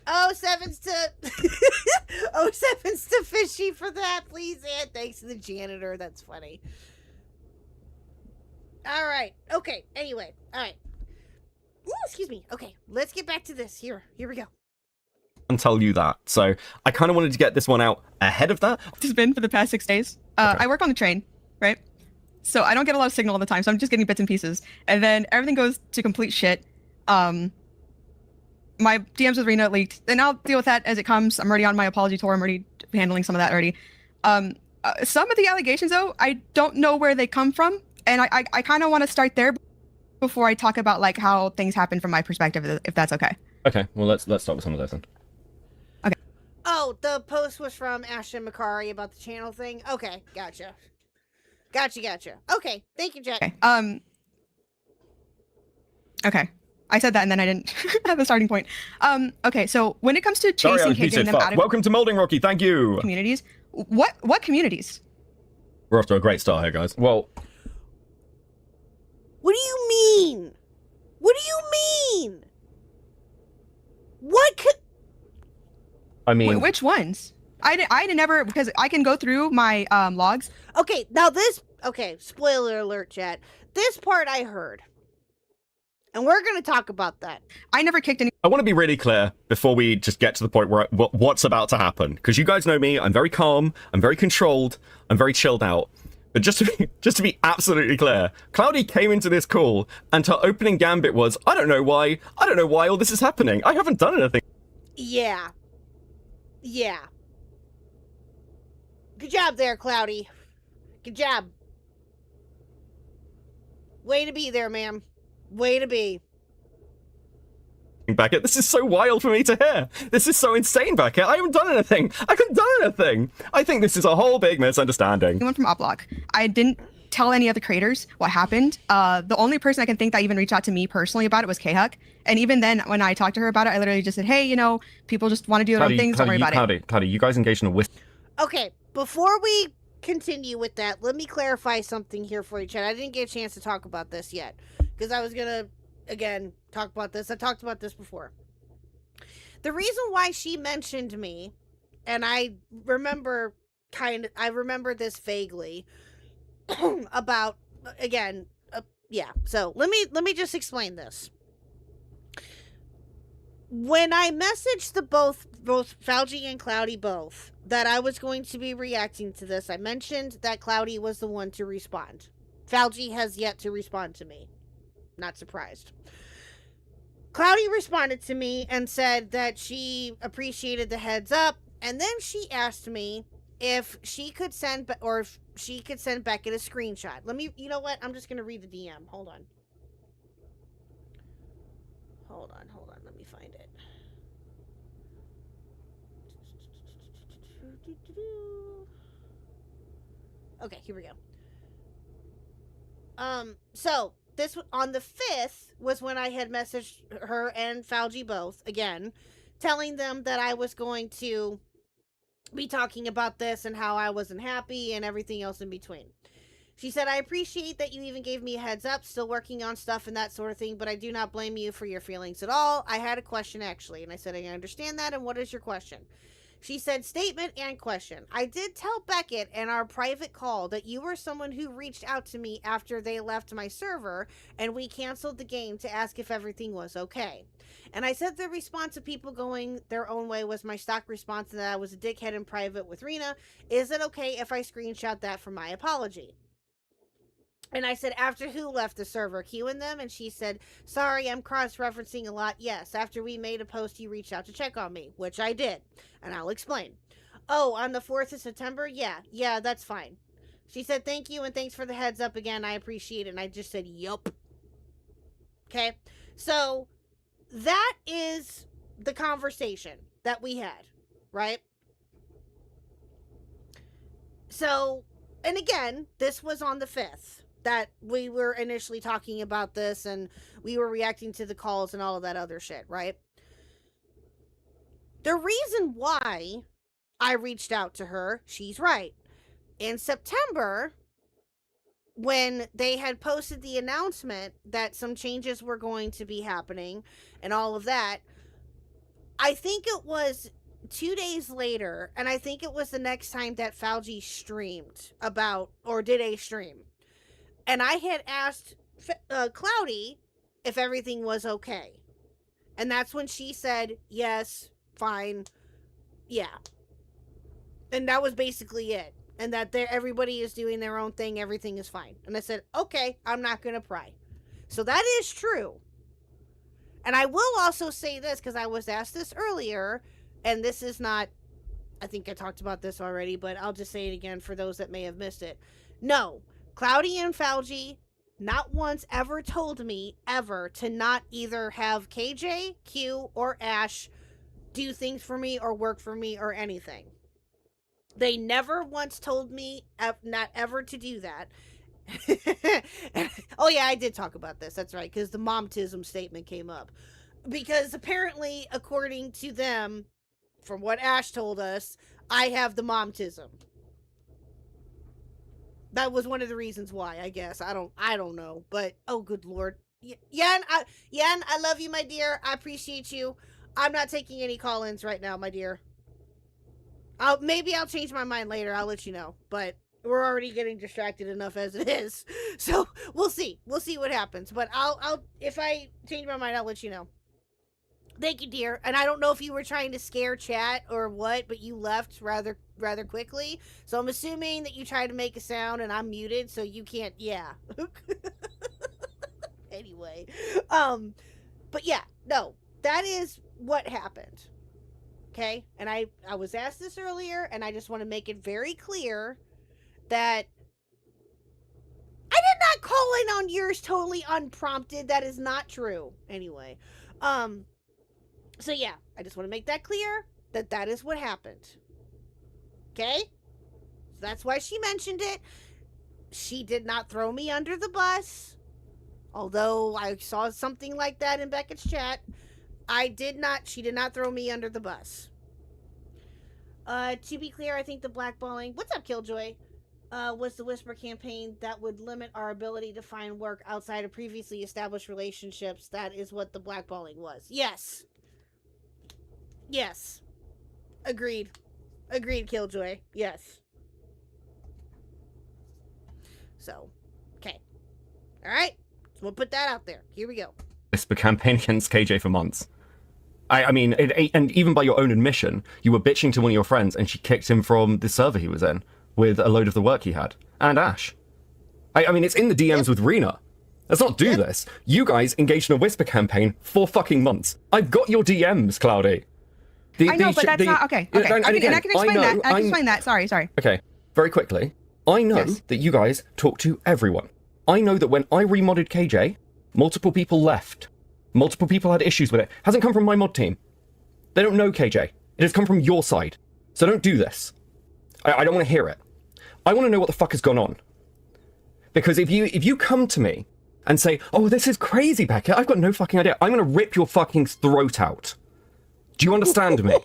07s to 07s to Fishy for that, please, and thanks to the janitor. That's funny. All right. Okay. Anyway. All right. Ooh, excuse me. Okay. Let's get back to this. Here we go. And tell you that. So I kind of wanted to get this one out ahead of that. It's been for the past 6 days. I work on the train, right? So I don't get a lot of signal all the time. So I'm just getting bits and pieces. And then everything goes to complete shit. My DMs with Rena leaked, and I'll deal with that as it comes. I'm already on my apology tour. I'm already handling some of that already. Some of the allegations, though, I don't know where they come from. And I kind of want to start there before I talk about like how things happen from my perspective, if that's okay. Okay, well, let's start with some of those then. Oh, the post was from Ashton Makari about the channel thing? Okay, gotcha. Gotcha. Okay, thank you, Jack. Okay, okay. I said that and then I didn't have a starting point. Okay, so when it comes to chasing kids and them out of Welcome to Molding Rocky, thank you! Communities, what communities? We're off to a great start here, guys. Well... What do you mean? What do you mean? What could... I mean... Wait, which ones? I never, because I can go through my logs. Okay, now this... Okay, spoiler alert, chat. This part I heard. And we're going to talk about that. I never kicked any... I want to be really clear before we just get to the point where what's about to happen. Because you guys know me, I'm very calm, I'm very controlled, I'm very chilled out. But just to be absolutely clear, Cloudy came into this call and her opening gambit was, I don't know why all this is happening. I haven't done anything. Yeah. Good job there, Cloudy. Good job. Way to be there, ma'am. Way to be. Beckett, this is so wild for me to hear. This is so insane, Beckett. I haven't done anything. I haven't done anything. I think this is a whole big misunderstanding. Anyone from Oplock. I didn't tell any other creators what happened. The only person I can think that even reached out to me personally about it was Khuck. And even then, when I talked to her about it, I literally just said, hey, you know, people just want to do their own things. Don't worry about it. Cloudy, you guys engaged in a whiff. Okay, before we continue with that, let me clarify something here for you, Chad. I didn't get a chance to talk about this yet. Because I was going to, again, talk about this. I talked about this before. The reason why she mentioned me, and I remember this vaguely, about, again, yeah. So let me just explain this. When I messaged the both Falgi and Cloudy both that I was going to be reacting to this, I mentioned that Cloudy was the one to respond. Falgi has yet to respond to me. Not surprised. Cloudy responded to me and said that she appreciated the heads up, and then she asked me if she could send Beckett a screenshot. You know what? I'm just gonna read the DM. Hold on. Let me find it. Okay, here we go. So this on the 5th was when I had messaged her and Falgi both again, telling them that I was going to be talking about this and how I wasn't happy and everything else in between. She said, I appreciate that you even gave me a heads up, still working on stuff and that sort of thing, but I do not blame you for your feelings at all. I had a question actually, and I said, I understand that, and what is your question? She said, statement and question. I did tell Beckett in our private call that you were someone who reached out to me after they left my server and we canceled the game to ask if everything was okay. And I said the response of people going their own way was my stock response and that I was a dickhead in private with Rena. Is it okay if I screenshot that for my apology? And I said, after who left the server? Q and them? And she said, sorry, I'm cross-referencing a lot. Yes, after we made a post, you reached out to check on me, which I did. And I'll explain. Oh, on the 4th of September? Yeah, that's fine. She said, thank you and thanks for the heads up again. I appreciate it. And I just said, yup. Okay. So that is the conversation that we had, right? So, and again, this was on the 5th that we were initially talking about this and we were reacting to the calls and all of that other shit, right? The reason why I reached out to her, she's right. In September, when they had posted the announcement that some changes were going to be happening and all of that, I think it was 2 days later, and I think it was the next time that Fauci streamed about, or did a stream. And I had asked Cloudy if everything was okay. And that's when she said, yes, fine, yeah. And that was basically it. And that everybody is doing their own thing, everything is fine. And I said, okay, I'm not going to pry. So that is true. And I will also say this, because I was asked this earlier, and this is not, I think I talked about this already, but I'll just say it again for those that may have missed it. No, Cloudy and Fauci not once ever told me ever to not either have KJ, Q, or Ash do things for me or work for me or anything. They never once told me not ever to do that. Oh yeah, I did talk about this. That's right, because the momtism statement came up. Because apparently, according to them, from what Ash told us, I have the momtism. That was one of the reasons why, I guess. I don't know. But, oh, good Lord. Yan, I love you, my dear. I appreciate you. I'm not taking any call-ins right now, my dear. Maybe I'll change my mind later. I'll let you know. But we're already getting distracted enough as it is. So, we'll see. We'll see what happens. But I'll if I change my mind, I'll let you know. Thank you, dear. And I don't know if you were trying to scare chat or what, but you left rather quickly. So I'm assuming that you tried to make a sound and I'm muted, so you can't, yeah. Anyway. But yeah, no. That is what happened. Okay? And I was asked this earlier, and I just want to make it very clear that I did not call in on yours totally unprompted. That is not true. Anyway. So yeah, I just want to make that clear that that is what happened. Okay? So that's why she mentioned it. She did not throw me under the bus. Although I saw something like that in Beckett's chat. She did not throw me under the bus. To be clear, I think the blackballing, what's up, Killjoy? Was the Whisper campaign that would limit our ability to find work outside of previously established relationships. That is what the blackballing was. Yes. Yes. Agreed. Agreed, Killjoy. Yes. So, okay. Alright. So we'll put that out there. Here we go. Whisper campaign against KJ for months. I mean, and even by your own admission, you were bitching to one of your friends and she kicked him from the server he was in with a load of the work he had. And Ash. I mean, it's in the DMs with Rena. Let's not do this. You guys engaged in a Whisper campaign for fucking months. I've got your DMs, Cloudy. I know, but that's not... Okay. I can explain that. I can explain that. Sorry. Okay. Very quickly. I know that you guys talk to everyone. I know that when I remodded KJ, multiple people left. Multiple people had issues with it. Hasn't come from my mod team. They don't know KJ. It has come from your side. So don't do this. I don't want to hear it. I want to know what the fuck has gone on. Because if you come to me and say, oh, this is crazy, Beckett, I've got no fucking idea, I'm going to rip your fucking throat out. Do you understand me?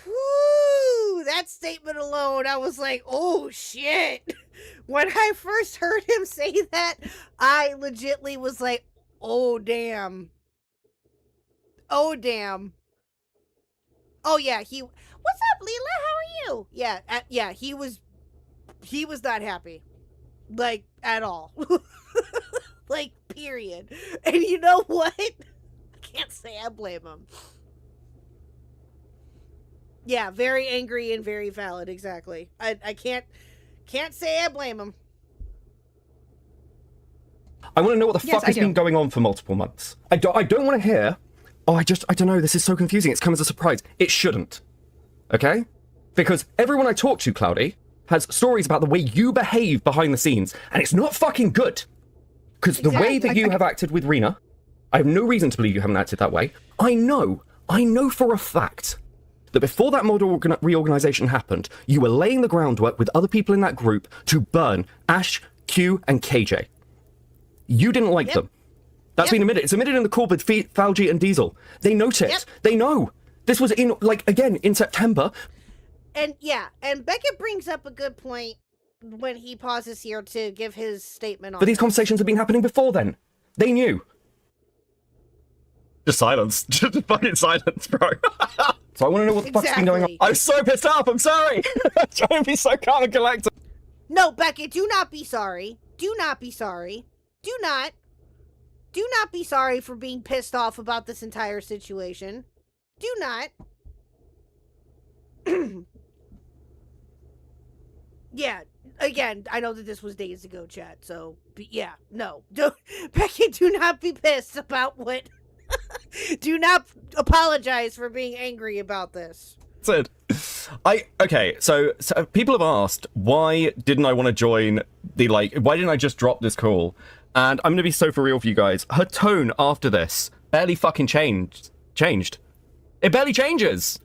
Whew, that statement alone, I was like, oh shit. When I first heard him say that, I legitly was like, oh damn. Oh damn. Oh yeah, what's up, Leela? How are you? Yeah, he was not happy. Like, at all. Like, period. And you know what? I can't say I blame him. Yeah, very angry and very valid, exactly. I can't say I blame him. I want to know what the fuck has been going on for multiple months. I don't want to hear, oh, I don't know, this is so confusing, it's come as a surprise. It shouldn't. okay? Because everyone I talk to, Cloudy, has stories about the way you behave behind the scenes, and it's not fucking good. Because the way that you have acted with Rena, I have no reason to believe you haven't acted that way. I know for a fact that before that model reorganization happened, you were laying the groundwork with other people in that group to burn Ash, Q, and KJ. You didn't like them. That's been admitted. It's admitted in the call with Falgi and Diesel. They note it. They know. This was in, like, again, in September. And and Beckett brings up a good point when he pauses here to give his statement on But these conversations have been happening before then. They knew. Just silence. Just fucking silence, bro. So I want to know what the fuck's been going on. I'm so pissed off. I'm sorry. I'm trying to be so calm and collected. No, Beckett, do not be sorry. Do not be sorry. Do not be sorry for being pissed off about this entire situation. Do not. Yeah, again, I know that this was days ago, chat, so, yeah, no. Beckett, do not be pissed about what... Do not apologize for being angry about this. That's it. Okay, so people have asked, why didn't I want to join the, like, why didn't I just drop this call? And I'm going to be so for real for you guys. Her tone after this barely fucking changed. It barely changes.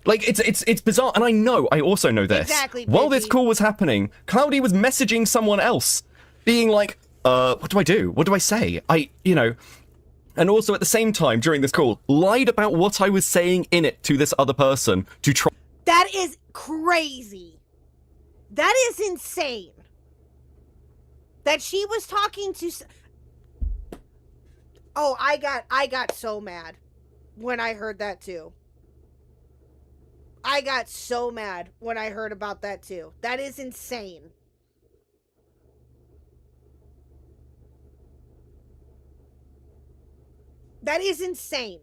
Like, it's bizarre. And I also know this. Exactly, while this call was happening, Cloudy was messaging someone else, being like, what do I do? What do I say? And also at the same time during this call, lied about what I was saying in it to this other person to try. That is crazy. That is insane. That she was talking to... Oh, I got so mad when I heard that too. I got so mad when I heard about that too. That is insane. That is insane.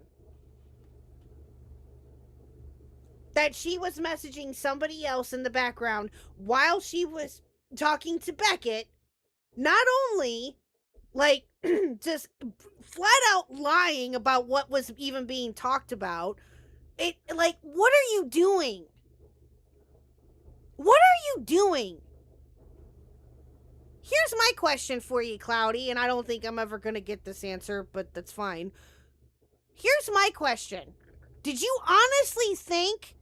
That she was messaging somebody else in the background while she was talking to Beckett. Not only, like, just flat out lying about what was even being talked about. Like, what are you doing? What are you doing? Here's my question for you, Cloudy, and I don't think I'm ever going to get this answer, but that's fine. Here's my question. Did you honestly think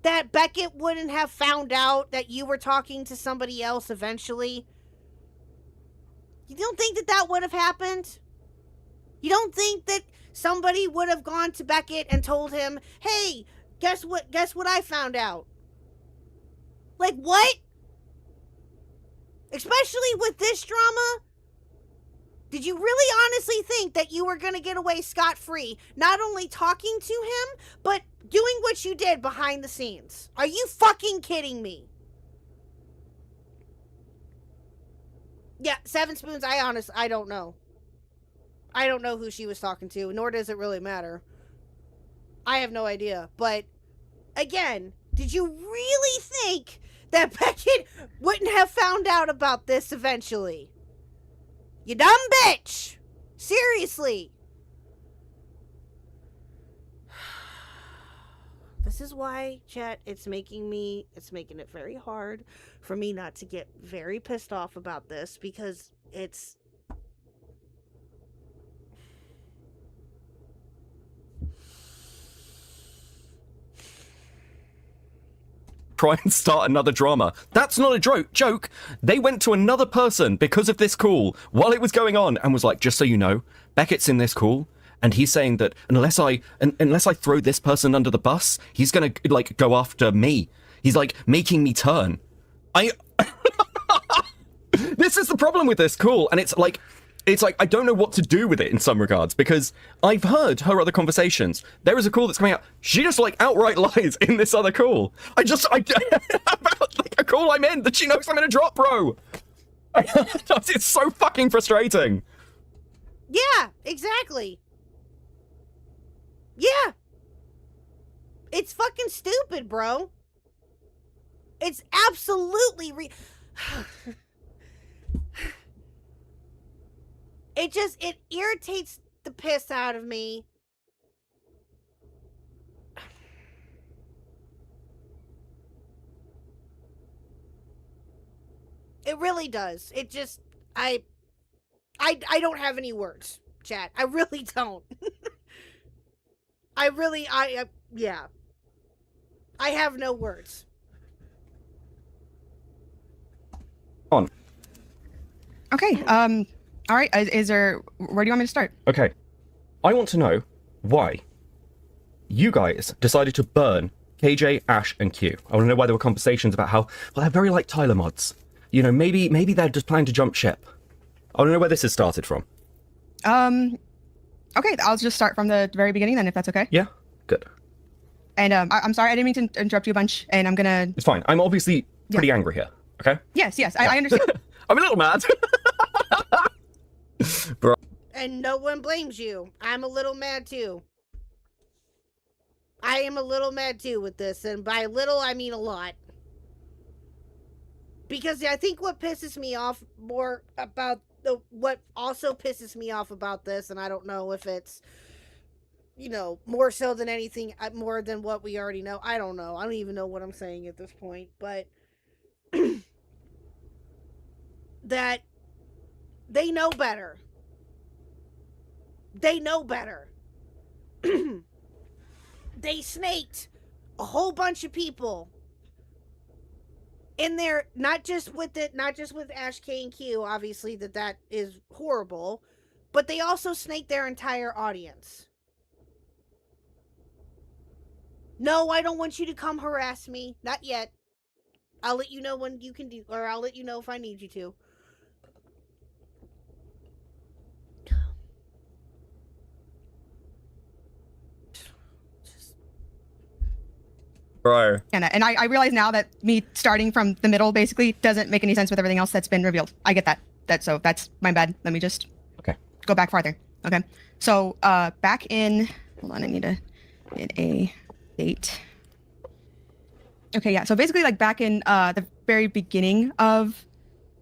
that Beckett wouldn't have found out that you were talking to somebody else eventually? You don't think that that would have happened? You don't think that somebody would have gone to Beckett and told him, hey, guess what I found out? Like, what? Especially with this drama? Did you really honestly think that you were going to get away scot-free, not only talking to him, but doing what you did behind the scenes? Are you fucking kidding me? Yeah, Seven Spoons, I don't know. I don't know who she was talking to, nor does it really matter. I have no idea. But, again, did you really think that Beckett wouldn't have found out about this eventually? You dumb bitch! Seriously. This is why, chat, it's making it very hard for me not to get very pissed off about this, because it's... Try and start another drama. That's not a joke. They went to another person because of this call while it was going on and was like, just so you know, Beckett's in this call and he's saying that unless I throw this person under the bus, he's gonna like go after me. He's like making me turn. This is the problem with this call, and it's like I don't know what to do with it in some regards, because I've heard her other conversations. There is a call that's coming out. She just like outright lies in this other call. About like a call I'm in that she knows I'm gonna drop, bro. It's so fucking frustrating. Yeah, exactly. Yeah. It's fucking stupid, bro. It's absolutely It irritates the piss out of me. It really does. It just, I don't have any words, chat. I really don't. Yeah. I have no words. On. Okay, all right, where do you want me to start? Okay. I want to know why you guys decided to burn KJ, Ash, and Q. I want to know why there were conversations about how, well, they're very like Tyler mods. You know, maybe they're just planning to jump ship. I want to know where this has started from. Okay, I'll just start from the very beginning then, if that's okay. Yeah, good. And I'm sorry, I didn't mean to interrupt you a bunch, and I'm gonna... It's fine. I'm obviously pretty angry here, okay? Yes, I understand. I'm a little mad. Bro. And no one blames you. I'm a little mad too. I am a little mad too with this, and by little I mean a lot. Because I think what pisses me off more about what also pisses me off about this, and I don't know if it's, you know, more so than anything, more than what we already know. I don't know. I don't even know what I'm saying at this point, but that they know better. They know better. They snaked a whole bunch of people in there, not just with Ash, K, and Q, obviously that is horrible, but they also snaked their entire audience. No, I don't want you to come harass me. Not yet. I'll let you know when you can do, or I'll let you know if I need you to. Bro. And I realize now that me starting from the middle basically doesn't make any sense with everything else that's been revealed. I get that. So that's my bad. Let me just go back farther. Okay. So back in, hold on, I need to get a date. Okay, yeah. So basically, like back in the very beginning of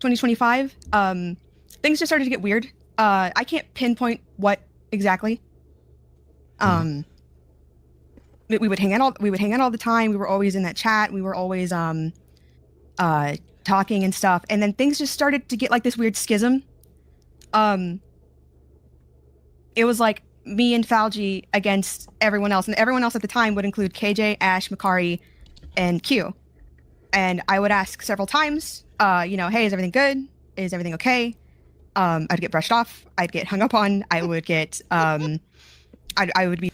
2025, things just started to get weird. I can't pinpoint what exactly. We would hang out all the time. We were always in that chat. We were always talking and stuff. And then things just started to get like this weird schism. It was like me and Falgi against everyone else, and everyone else at the time would include KJ, Ash, Makari, and Q. And I would ask several times, you know, hey, is everything good? Is everything okay? I'd get brushed off. I'd get hung up on. I would get, I would be.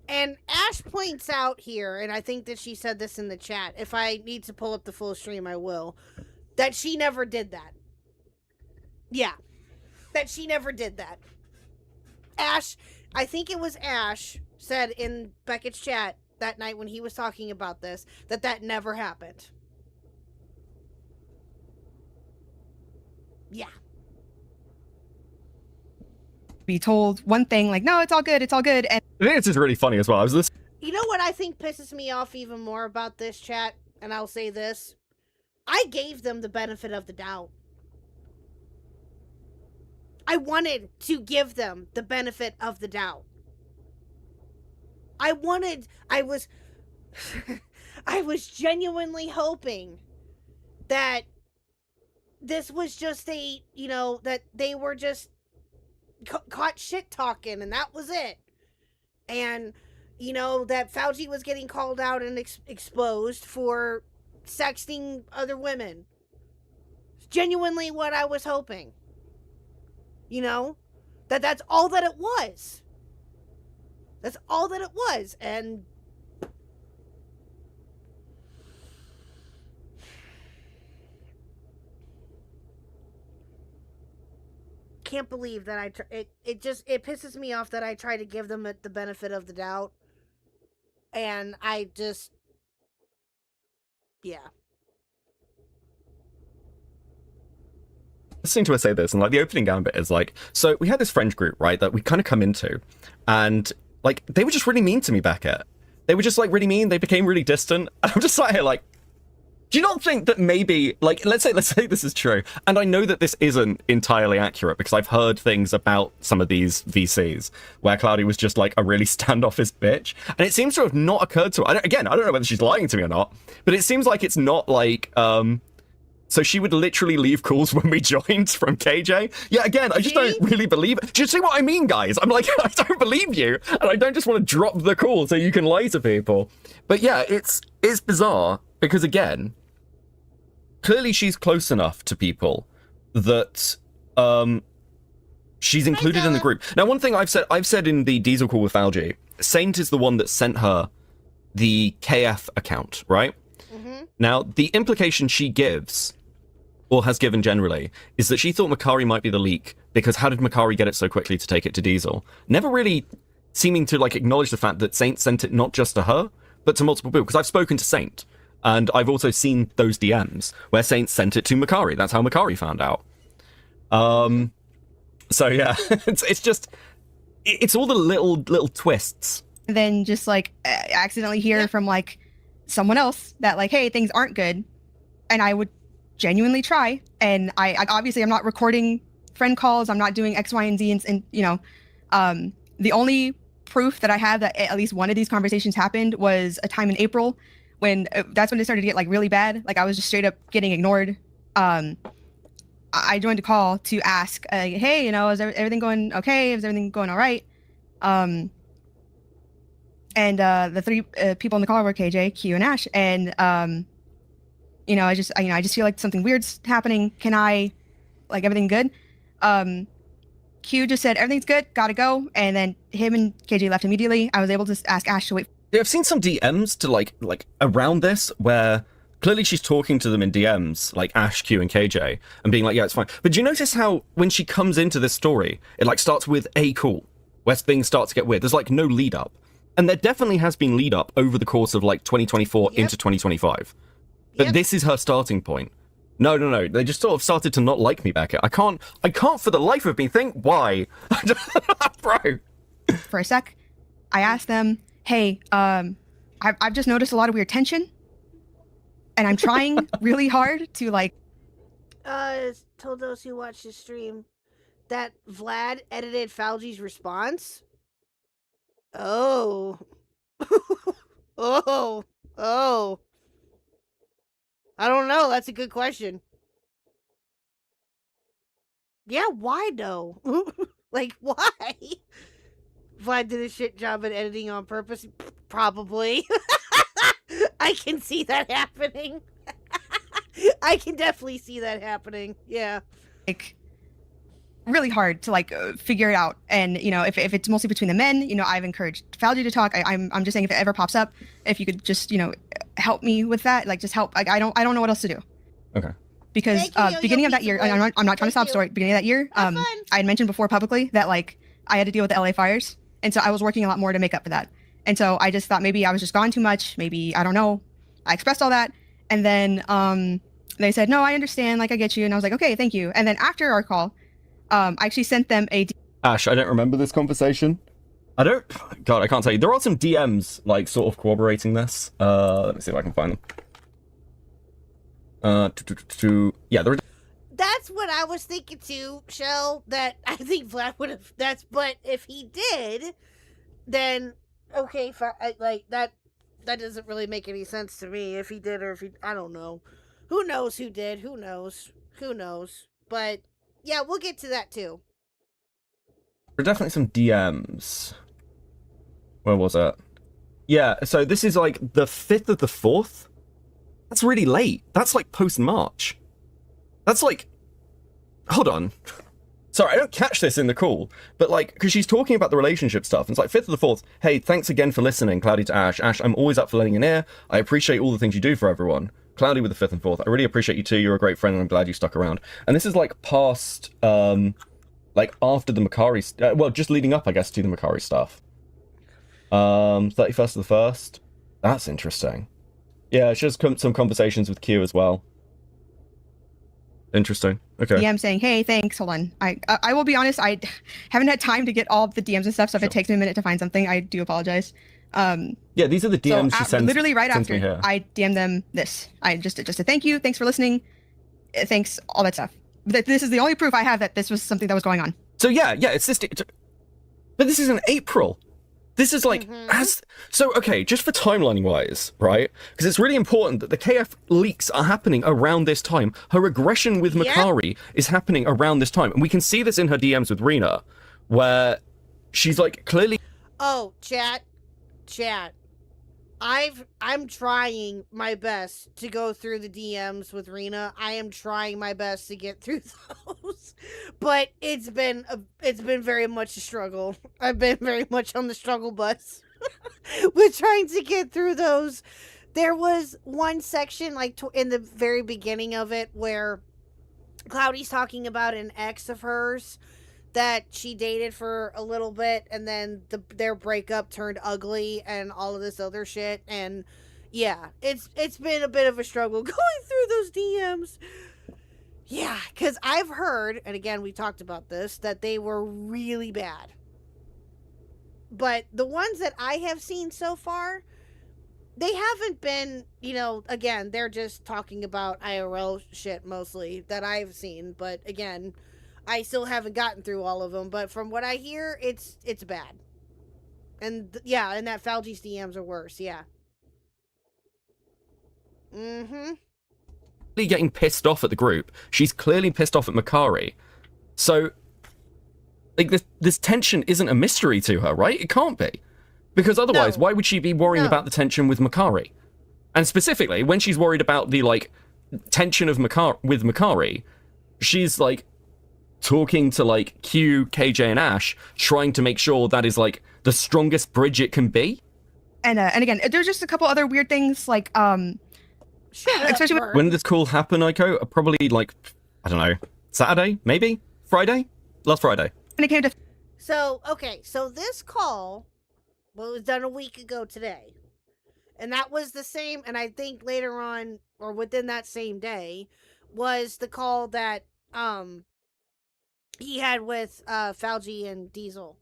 And Ash points out here, and I think that she said this in the chat, if I need to pull up the full stream, I will, that she never did that. Yeah, that she never did that. Ash, I think it was Ash, said in Beckett's chat that night when he was talking about this, that never happened. Yeah. Be told one thing, like, no, it's all good, and I think it's just really funny as well. I was listening. You know what I think pisses me off even more about this chat, and I'll say this, I gave them the benefit of the doubt. I wanted to give them the benefit of the doubt. I was genuinely hoping that this was just a, you know, that they were just caught shit talking and that was it. And, you know, that Fauci was getting called out and exposed for sexting other women. It's genuinely what I was hoping. You know, that's all that it was. That's all that it was. And can't believe that it pisses me off that I try to give them the benefit of the doubt. And I just, yeah. Listening to her say this, and like the opening gambit is like, so we had this friend group, right, that we kind of come into, and like they were just really mean to me, Beckett. They were just like really mean. They became really distant, and I'm just sat here like, do you not think that maybe, like, let's say this is true, and I know that this isn't entirely accurate because I've heard things about some of these VCs where Cloudy was just like a really standoffish bitch, and it seems to have not occurred to her. I don't know whether she's lying to me or not, but it seems like it's not like So she would literally leave calls when we joined from KJ. Yeah, again, I just don't really believe it. Do you see what I mean, guys? I'm like, I don't believe you, and I don't just want to drop the call so you can lie to people. But yeah, it's bizarre because, again, clearly she's close enough to people that she's included in the group. Now, one thing I've said in the Diesel call with Algie, Saint is the one that sent her the KF account, right? Mm-hmm. Now, the implication she gives, or has given generally, is that she thought Makari might be the leak, because how did Makari get it so quickly to take it to Diesel? Never really seeming to, like, acknowledge the fact that Saint sent it not just to her, but to multiple people, because I've spoken to Saint, and I've also seen those DMs where Saint sent it to Makari. That's how Makari found out. So yeah, it's all the little twists. And then just, like, accidentally hear from, like, someone else that, like, hey, things aren't good, and I would genuinely try, and I obviously I'm not recording friend calls, I'm not doing X, Y, and Z, and you know, the only proof that I have that at least one of these conversations happened was a time in April when that's when it started to get, like, really bad. Like, I was just straight up getting ignored. I joined a call to ask, hey, you know, is everything going okay? Is everything going all right? And the three people in the call were KJ, Q, and Ash, and you know, I just feel like something weird's happening. Can I, like, everything good? Q just said, everything's good, gotta go. And then him and KJ left immediately. I was able to ask Ash to wait. Yeah, I've seen some DMs to, like around this where clearly she's talking to them in DMs, like Ash, Q, and KJ, and being like, yeah, it's fine. But do you notice how when she comes into this story, it, like, starts with a call, where things start to get weird? There's, like, no lead up. And there definitely has been lead up over the course of, like, 2024 into 2025. But this is her starting point. No. They just sort of started to not like me back. I can't for the life of me think why. Bro. For a sec, I asked them, hey, I've just noticed a lot of weird tension. And I'm trying really hard to, like... Told those who watched the stream that Vlad edited Falgi's response. Oh. Oh. I don't know. That's a good question. Yeah, why though? Like, why? Vlad did a shit job at editing on purpose? Probably. I can see that happening. I can definitely see that happening. Yeah. Like, really hard to, like, figure it out. And, you know, if it's mostly between the men, you know, I've encouraged Falgi to talk. I'm just saying, if it ever pops up, if you could just, you know, help me with that, like, just help. Like, I don't know what else to do. Okay. Because beginning of that year, I'm not trying to stop story. Beginning of that year, I had mentioned before publicly that, like, I had to deal with the LA fires, and so I was working a lot more to make up for that. And so I just thought maybe I was just gone too much. Maybe, I don't know. I expressed all that, and then they said, no, I understand. Like, I get you. And I was like, okay, thank you. And then after our call, I actually sent them a... Ash, I don't remember this conversation. God, I can't tell you. There are some DMs, like, sort of corroborating this. Let me see if I can find them. Yeah, there are... That's what I was thinking too, Shell, that I think Vlad would have... But if he did, then... Okay, like, that doesn't really make any sense to me. If he did or if he... I don't know. Who knows who did? Who knows? But... yeah, we'll get to that too. There are definitely some DMs. Where was it? Yeah, so this is like the 5th of the 4th? That's really late. That's like post-March. That's like... Hold on. Sorry, I don't catch this in the call, but like, because she's talking about the relationship stuff, and it's like 5th of the 4th, hey, thanks again for listening, Cloudy to Ash. Ash, I'm always up for lending an ear. I appreciate all the things you do for everyone. Cloudy with the 5th and 4th. I really appreciate you too. You're a great friend, and I'm glad you stuck around. And this is like past, like after the Makari, well, just leading up, I guess, to the Makari stuff. 31st of the 1st. That's interesting. Yeah, she has some conversations with Q as well. Interesting. Okay. DM saying, hey, thanks. Hold on. I will be honest, I haven't had time to get all the DMs and stuff, so if it takes me a minute to find something, I do apologize. Yeah, these are the DMs she sends. Literally right after, I DM'd them this. I just a thank you, thanks for listening, thanks, all that stuff. This is the only proof I have that this was something that was going on. So yeah, it's this. But this is in April. This is like, okay, just for timelining wise, right? Because it's really important that the KF leaks are happening around this time. Her aggression with Makari is happening around this time. And we can see this in her DMs with Rena, where she's like clearly... Oh, chat. I'm trying my best to go through the DMs with Rena. I am trying my best to get through those, but it's been very much a struggle. I've been very much on the struggle bus with trying to get through those. There was one section like in the very beginning of it where Cloudy's talking about an ex of hers that she dated for a little bit, and then their breakup turned ugly and all of this other shit. And yeah, it's been a bit of a struggle going through those DMs. Yeah, because I've heard, and again, we talked about this, that they were really bad. But the ones that I have seen so far, they haven't been, again, they're just talking about IRL shit mostly that I've seen. But again, I still haven't gotten through all of them, but from what I hear, it's bad. And and that Falgi's DMs are worse, getting pissed off at the group. She's clearly pissed off at Makari. So, like, this tension isn't a mystery to her, right? It can't be. Because otherwise, why would she be worrying about the tension with Makari? And specifically, when she's worried about the, like, tension of with Makari, she's, like, talking to like Q, KJ, and Ash, trying to make sure that is like the strongest bridge it can be. And again, there's just a couple other weird things like especially when did this call happen, Aiko? Probably like, I don't know, Saturday, maybe Friday, last Friday. And it came to so this call was done a week ago today, and that was the same. And I think later on or within that same day was the call that he had with Falgi and Diesel.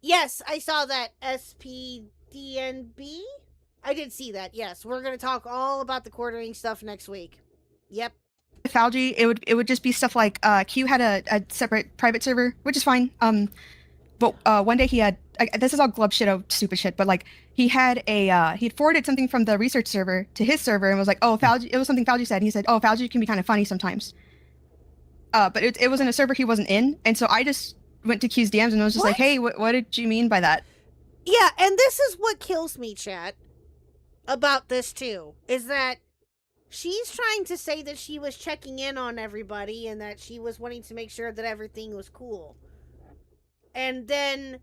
Yes, I saw that. SPDNB? I did see that, yes. We're going to talk all about the quartering stuff next week. Yep. Falgi, it would just be stuff like Q had a separate private server, which is fine. But one day he had, this is all glub shit, stupid shit, but like he had he'd forwarded something from the research server to his server and was like, oh, Falgi, it was something Falgi said. And he said, oh, Falgi can be kind of funny sometimes. But it was in a server he wasn't in, and so I just went to Q's DMs and I was just like, hey, what did you mean by that? Yeah, and this is what kills me, chat, about this too, is that she's trying to say that she was checking in on everybody and that she was wanting to make sure that everything was cool. And then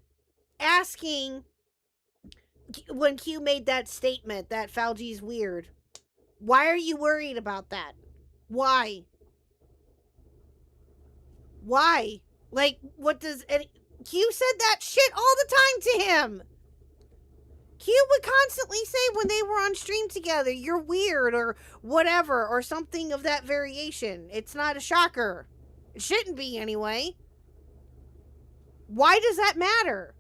asking, when Q made that statement that Falgi's weird, why are you worried about that? Why? Why? Like, what does... Q said that shit all the time to him. Q would constantly say when they were on stream together, you're weird or whatever, or something of that variation. It's not a shocker. It shouldn't be anyway. Why does that matter?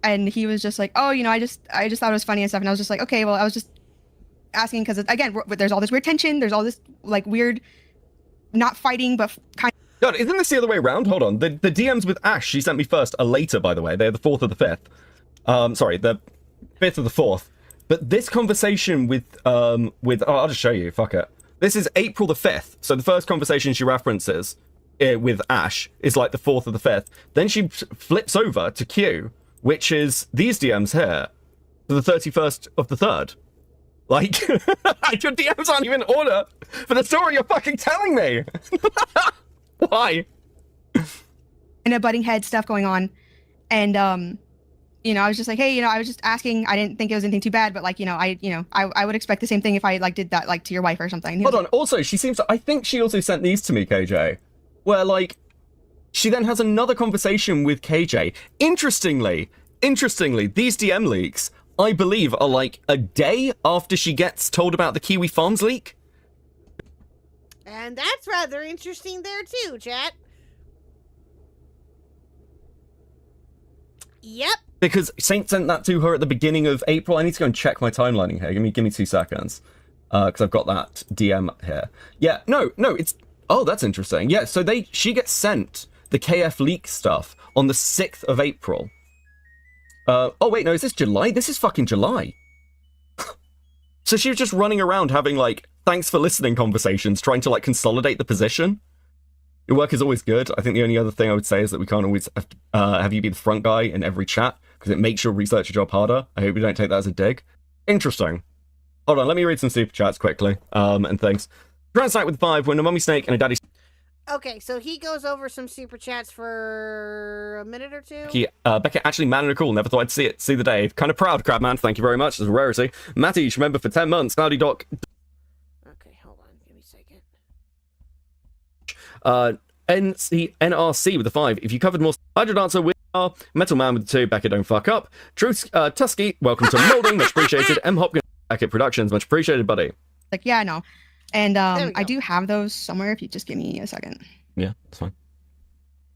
And he was just like, oh, I just thought it was funny and stuff. And I was just like, okay, well, I was just asking because, again, there's all this weird tension. There's all this, like, weird not fighting, but kind of... God, isn't this the other way around? Hold on. The DMs with Ash she sent me first are later, by the way. They're the 4th or the 5th. Sorry, the 5th or the 4th. But this conversation with oh, I'll just show you. Fuck it. This is April the 5th. So the first conversation she references with Ash is like the 4th or the 5th. Then she flips over to Q, which is these DMs here, to the 31st of the 3rd. Like, your DMs aren't even in order for the story you're fucking telling me. Why? And a butting head stuff going on. And, I was just like, hey, I was just asking. I didn't think it was anything too bad, but like, I would expect the same thing if I like did that like to your wife or something. Hold on. Also, she seems to, I think she also sent these to me, KJ, where like, she then has another conversation with KJ. Interestingly, these DM leaks, I believe, are like a day after she gets told about the Kiwi Farms leak. And that's rather interesting there too, chat. Yep. Because Saint sent that to her at the beginning of April. I need to go and check my timelining here. Give me 2 seconds. Because I've got that DM here. Yeah, no, it's Oh, that's interesting. Yeah, so she gets sent the KF leak stuff on the 6th of April. Oh, wait, no, is this July? This is fucking July. So she was just running around having, like, thanks for listening conversations, trying to, like, consolidate the position. Your work is always good. I think the only other thing I would say is that we can't always have you be the front guy in every chat, because it makes your researcher job harder. I hope you don't take that as a dig. Interesting. Hold on, let me read some super chats quickly, and things. Translate with 5, when a mummy snake and a daddy... Okay, so he goes over some super chats for a minute or two. Beckett actually managed a call. Never thought I'd see the day. Kind of proud, Crabman. Thank you very much. It's a rarity. Matty, member for 10 months. Cloudy Doc. Okay, hold on. Give me a second. NRC with a 5. If you covered more... Hydro Dancer with Metal Man with 2. Beckett, don't fuck up. Tusky, welcome to Molding. Much appreciated. M. Hopkins, Beckett Productions. Much appreciated, buddy. Like, yeah, I know. And I do have those somewhere if you just give me a second. Yeah, that's fine.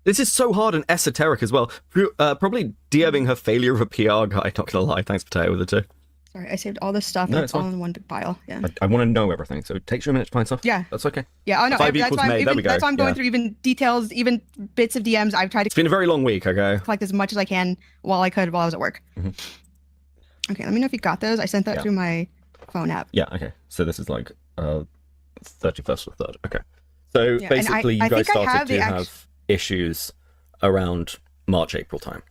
This is so hard and esoteric as well. Probably DMing her failure of a PR guy, not gonna lie. Thanks, Potato, with the 2. Sorry, I saved all this stuff and it's all in one big pile. Yeah. I want to know everything, so it takes you a minute to find stuff. Yeah. That's okay. Yeah, I know. 5 equals May, there we go. That's why I'm going through even details, even bits of DMs. I've tried to It's been a very long week, okay? collect as much as I can while I was at work. Mm-hmm. Okay, let me know if you got those. I sent that through my phone app. Yeah, okay. So this is like 31st or 3rd. Okay. So basically, you guys started to have issues around March, April time.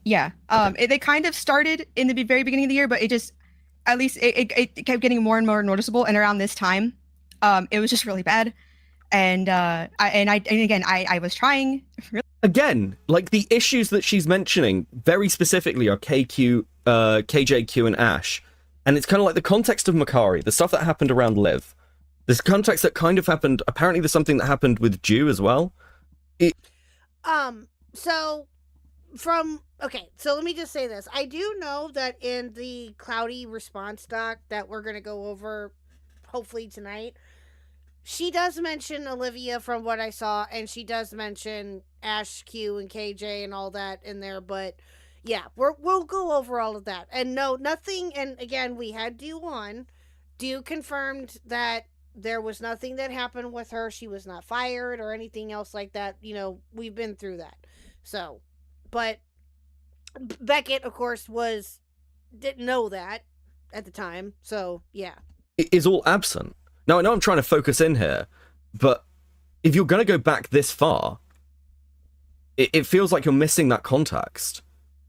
Yeah. They kind of started in the very beginning of the year, but it just, at least it kept getting more and more noticeable. And around this time, it was just really bad. And I was trying. Again, like the issues that she's mentioning very specifically are KQ, KJQ, and Ash. And it's kind of like the context of Makari, the stuff that happened around Liv. This context that kind of happened, apparently there's something that happened with Jew as well. So let me just say this. I do know that in the Cloudy response doc that we're going to go over hopefully tonight, she does mention Olivia from what I saw, and she does mention Ash, Q, and KJ and all that in there, but yeah, we'll go over all of that. And no, nothing, and again, we had Dew on. Dew confirmed that there was nothing that happened with her. She was not fired or anything else like that. You know, we've been through that. So, but Beckett, of course, didn't know that at the time. So, yeah. It is all absent. Now, I know I'm trying to focus in here, but if you're going to go back this far, it feels like you're missing that context.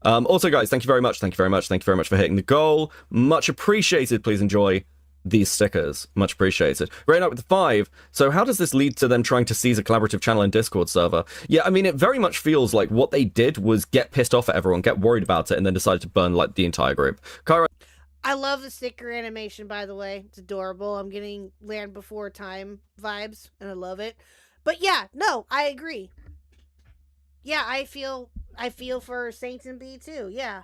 Also, guys, thank you very much. Thank you very much. Thank you very much for hitting the goal. Much appreciated. Please enjoy these stickers. Much appreciated. Right up with the 5. So how does this lead to them trying to seize a collaborative channel and Discord server? Yeah, I mean, it very much feels like what they did was get pissed off at everyone, get worried about it, and then decided to burn like the entire group. Kyra, I love the sticker animation, by the way. It's adorable. I'm getting Land Before Time vibes, and I love it. But yeah, no, I agree. Yeah, I feel for Saints and B too. Yeah.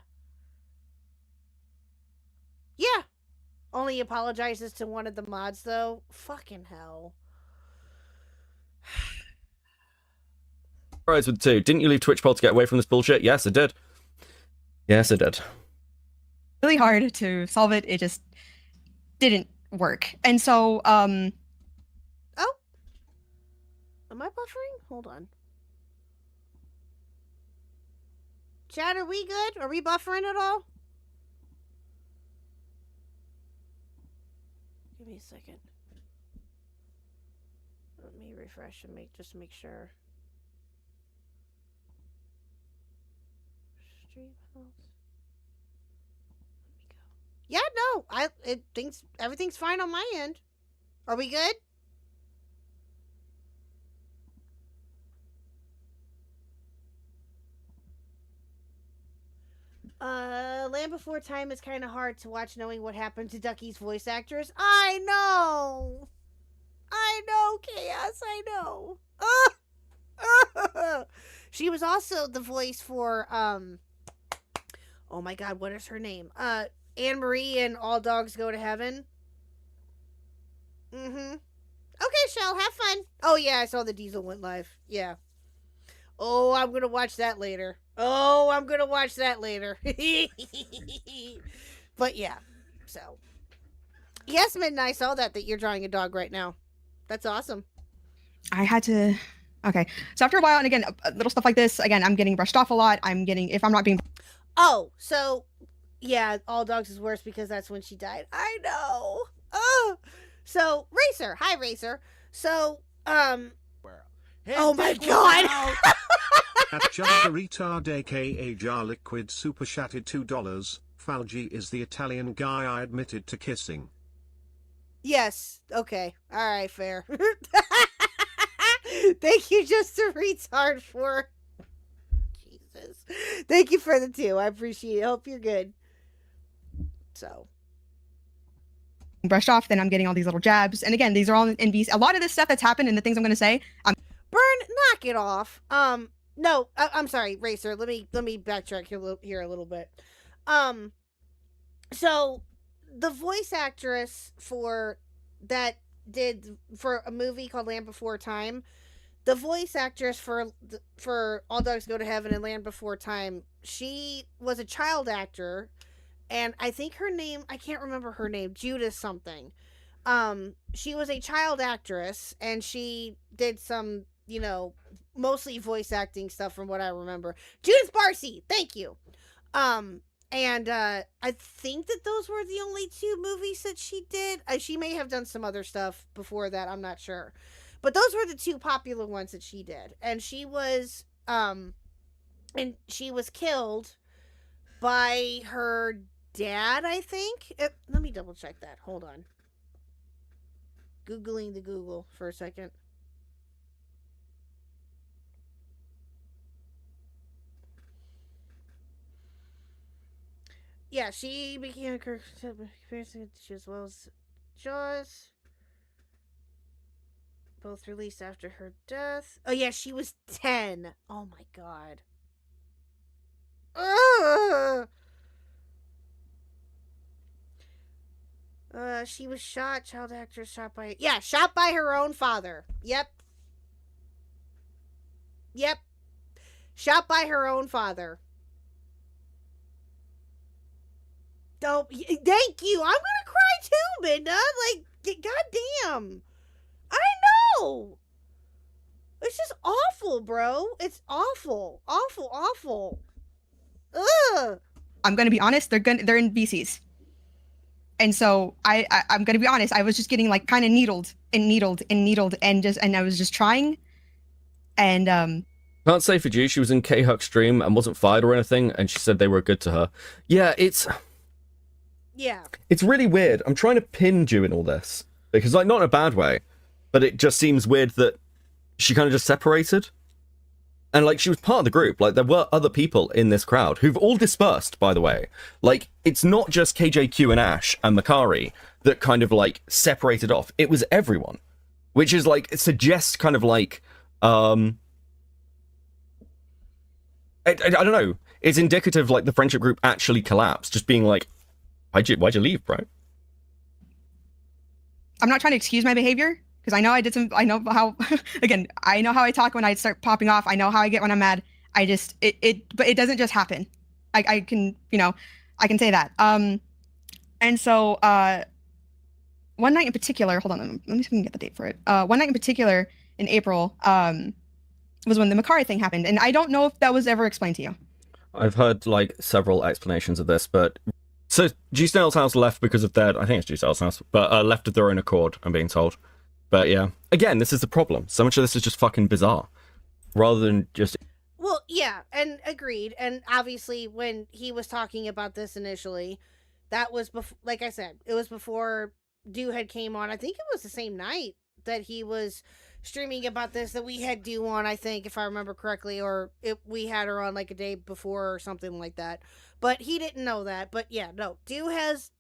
Yeah. Only apologizes to one of the mods, though. Fucking hell. Rise with 2. Didn't you leave Twitch Poll to get away from this bullshit? Yes, I did. Yes, I did. Really hard to solve it. It just didn't work. And so, Oh. Am I buffering? Hold on. Chat, are we good? Are we buffering at all? Give me a second. Let me refresh and make sure. Stream house. Let me go. Yeah, no, everything's fine on my end. Are we good? Land Before Time is kind of hard to watch knowing what happened to Ducky's voice actors. I know, Chaos, I know. She was also the voice for, oh my god, what is her name? Anne-Marie in All Dogs Go to Heaven. Okay, Shell, have fun. Oh yeah, I saw the Diesel went live. Yeah. Oh, I'm gonna watch that later. But yeah, so. Yes, Midnight, I saw that you're drawing a dog right now. That's awesome. I had to. Okay, so after a while, and again, little stuff like this. Again, I'm getting brushed off a lot. I'm getting, if I'm not being. Oh, so yeah, All Dogs is worse because that's when she died. I know. Oh, so Racer, hi Racer. So oh my god. At Just a Retard aka Jar Liquid Super Chatted $2. Falgi is the Italian guy I admitted to kissing. Yes. Okay. All right. Fair. Thank you, Just a Retard, for. Jesus. Thank you for the 2. I appreciate it. Hope you're good. So. Brushed off, then I'm getting all these little jabs. And again, these are all in VC. A lot of this stuff that's happened and the things I'm going to say. Burn, knock it off. No, I'm sorry, Racer. Let me backtrack here a little bit. So the voice actress for that did for a movie called Land Before Time, the voice actress for All Dogs Go to Heaven and Land Before Time, she was a child actor, and I think her name, I can't remember her name, Judith something. She was a child actress, and she did some, mostly voice acting stuff from what I remember. Judith Barcy, thank you. And I think that those were the only 2 movies that she did. She may have done some other stuff before that, I'm not sure. But those were the 2 popular ones that she did. And she was killed by her dad, I think. Let me double check that. Hold on. Googling the Google for a second. Yeah, she became a comparison as well as Jaws. Both released after her death. Oh yeah, she was 10. Oh my god. She was shot. Child actress shot by. Yeah, shot by her own father. Yep. Shot by her own father. Oh, thank you. I'm gonna cry too, Midna. Like, goddamn. I know. It's just awful, bro. It's awful. Awful. Ugh. I'm gonna be honest. They're in VCs, and so I'm gonna be honest. I was just getting like kind of needled, and I was just trying, and Can't say for G. She was in Khuck's stream and wasn't fired or anything, and she said they were good to her. Yeah, it's really weird. I'm trying to pin you in all this because, like, not in a bad way, but it just seems weird that she kind of just separated. And, like, she was part of the group. Like, there were other people in this crowd who've all dispersed, by the way. Like, it's not just KJQ and Ash and Makari that kind of, like, separated off. It was everyone. Which is, like, it suggests kind of, like, I don't know. It's indicative, like, the friendship group actually collapsed. Just being like, why'd you leave, bro? I'm not trying to excuse my behavior, because I know I know how, again, I know how I talk when I start popping off. I know how I get when I'm mad. But it doesn't just happen. I can say that. And so, one night in particular, hold on, let me see if I can get the date for it. One night in particular in April, was when the Makari thing happened. And I don't know if that was ever explained to you. I've heard, like, several explanations of this, but... So, G-Snail's house left because of their... I think it's G-Snail's house, but left of their own accord, I'm being told. But, yeah. Again, this is the problem. So much of this is just fucking bizarre. Rather than just... Well, yeah, and agreed. And obviously, when he was talking about this initially, that was before... Like I said, it was before Do had came on. I think it was the same night that he was streaming about this that we had Do on, I think, if I remember correctly, or we had her on like a day before or something like that. But he didn't know that. But yeah, no, Do has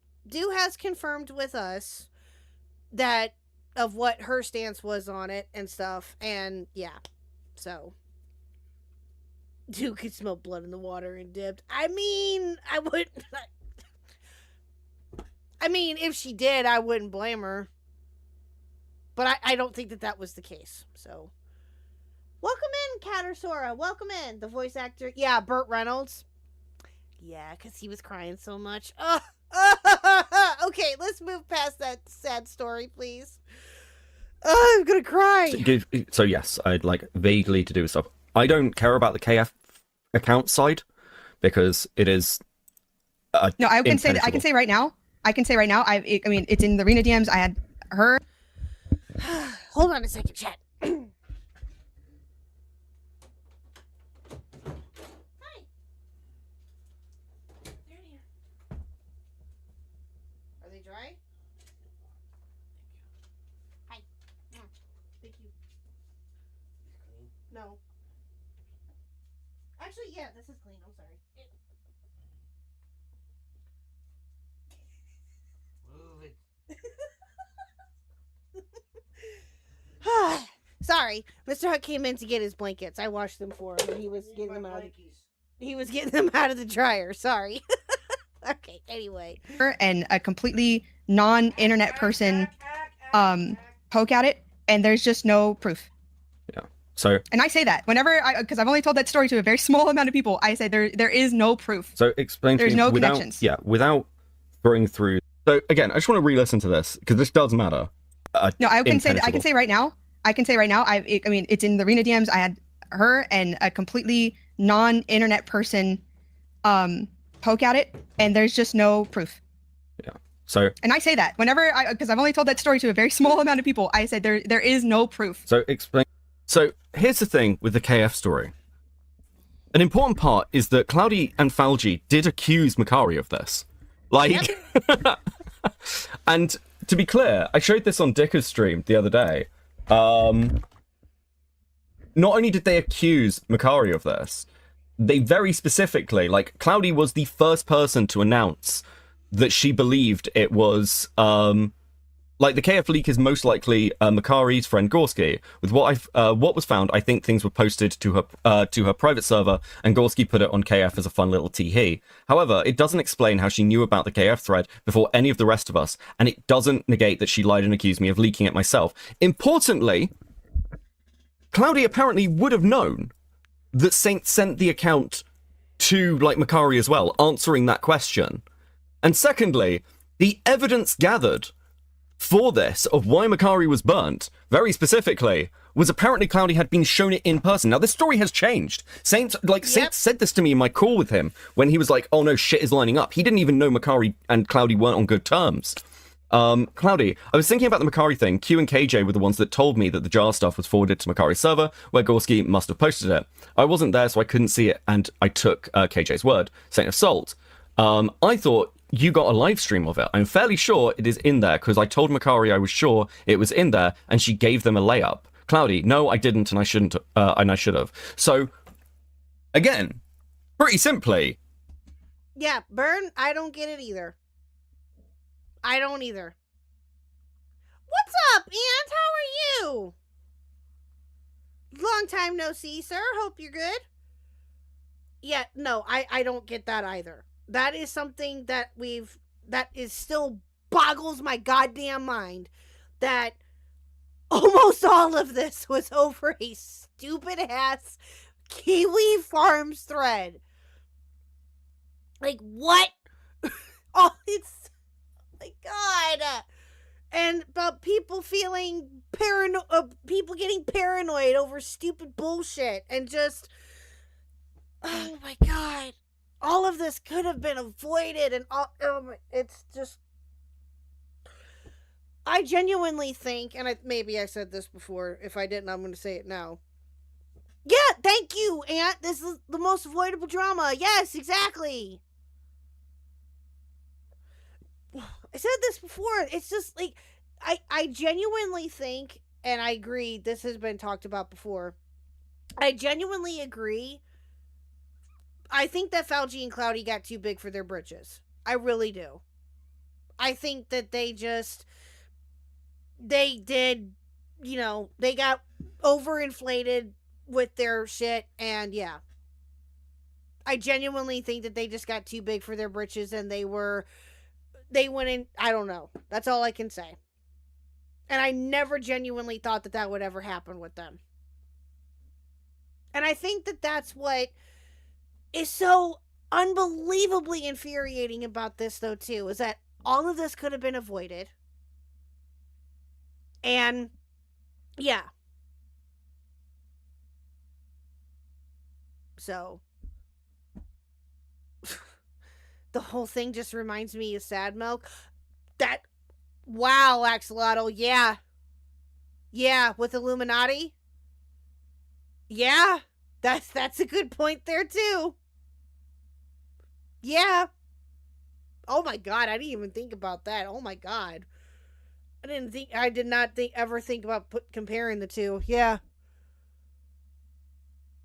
confirmed with us that of what her stance was on it and stuff. And yeah, so Do could smell blood in the water and dipped. I mean, I wouldn't. I mean, if she did, I wouldn't blame her. But I don't think that was the case. So, welcome in, Catarsora. Welcome in. The voice actor. Yeah, Burt Reynolds. Yeah, because he was crying so much. Okay, let's move past that sad story, please. Oh, I'm gonna cry. So yes, I'd like vaguely to do with stuff. I don't care about the KF account side because it is. No, I can say that. I can say right now. I mean, it's in the arena DMs. I had her. Hold on a second, chat. Hi. They're in here. Are they dry? Hi. Thank you. No. Actually, yeah, this is clean. I'm sorry. Move it. Sorry, Mr. Huck came in to get his blankets. I washed them for him, and he was getting them out. He was getting them out of the dryer. Sorry. Okay. Anyway, and a completely non-internet person poke at it, and there's just no proof. Yeah. So. And I say that whenever because I've only told that story to a very small amount of people. I say there is no proof. So explain. There's to me no without, connections. Yeah, without going through. So again, I just want to re-listen to this because this does matter. No, I can say right now. I mean, it's in the arena DMs. I had her and a completely non-internet person poke at it, and there's just no proof. Yeah. So. And I say that whenever because I've only told that story to a very small amount of people. I said there is no proof. So explain. So here's the thing with the KF story. An important part is that Cloudy and Falgi did accuse Makari of this. Like, and to be clear, I showed this on Dicker's stream the other day. Not only did they accuse Makari of this, they very specifically, like, Cloudy was the first person to announce that she believed it was, like, the KF leak is most likely Makari's friend Gorski. With what was found, I think things were posted to her private server, and Gorski put it on KF as a fun little tee-hee. However, it doesn't explain how she knew about the KF thread before any of the rest of us, and it doesn't negate that she lied and accused me of leaking it myself. Importantly, Cloudy apparently would have known that Saint sent the account to, like, Makari as well, answering that question. And secondly, the evidence gathered for this, of why Makari was burnt, very specifically, was apparently Cloudy had been shown it in person. Now, this story has changed. Saint said this to me in my call with him, when he was like, oh no, shit is lining up. He didn't even know Makari and Cloudy weren't on good terms. Cloudy, I was thinking about the Makari thing. Q and KJ were the ones that told me that the jar stuff was forwarded to Makari's server, where Gorski must have posted it. I wasn't there, so I couldn't see it, and I took KJ's word. Saint of Salt. I thought you got a live stream of it. I'm fairly sure it is in there, because I told Makari I was sure it was in there, and she gave them a layup. Cloudy, no, I didn't, and I shouldn't, and I should have. So, again, pretty simply. Yeah, Burn, I don't get it either. I don't either. What's up, Aunt? How are you? Long time no see, sir. Hope you're good. Yeah, no, I don't get that either. That is something that is still boggles my goddamn mind, that almost all of this was over a stupid ass Kiwi Farms thread. Like, what? Oh, it's, my God. And about people feeling people getting paranoid over stupid bullshit, and just, oh my God. All of this could have been avoided, and it's just, I genuinely think, and maybe I said this before. If I didn't, I'm going to say it now. Yeah, thank you, Aunt. This is the most avoidable drama. Yes, exactly. I said this before. It's just like, I genuinely think, and I agree, this has been talked about before. I genuinely agree. I think that Falgi and Cloudy got too big for their britches. I really do. I think that they did, they got overinflated with their shit, and yeah. I genuinely think that they just got too big for their britches, and they went in, I don't know. That's all I can say. And I never genuinely thought that would ever happen with them. And I think that that's what is so unbelievably infuriating about this, though, too, is that all of this could have been avoided. And Yeah. So the whole thing just reminds me of Sad Milk. That, wow, Axolotl, yeah. Yeah, with Illuminati. Yeah, that's a good point there too. Yeah. Oh my god, I didn't even think about that. Oh my god. I did not ever think about comparing the two. Yeah.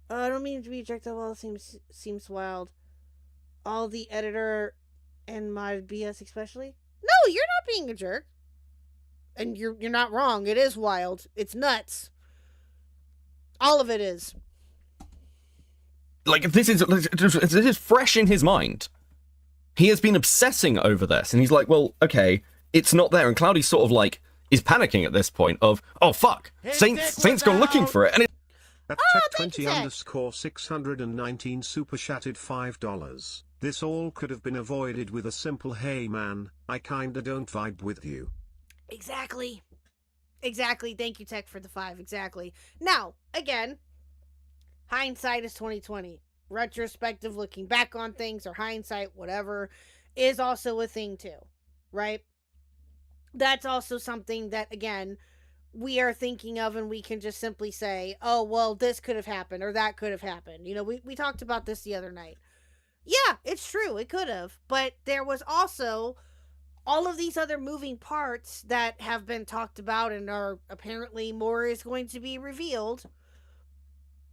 I don't mean to be jerked up. All seems wild. All the editor and my BS especially. No, you're not being a jerk. And you're not wrong. It is wild. It's nuts. All of it is. Like, this is fresh in his mind. He has been obsessing over this, and he's like, well, okay, it's not there. And Cloudy sort of like is panicking at this point of, oh fuck, Saint's gone looking for it, and At Tech20_619 super chatted $5. This all could have been avoided with a simple "Hey man, I kinda don't vibe with you." Exactly. Thank you, Tech, for the 5. Exactly. Now, again, hindsight is 2020. Retrospective, looking back on things, or hindsight, whatever, is also a thing too, right? That's also something that, again, we are thinking of, and we can just simply say, oh, well, this could have happened, or that could have happened. You know, we talked about this the other night. Yeah, it's true, it could have. But there was also all of these other moving parts that have been talked about, and are apparently more is going to be revealed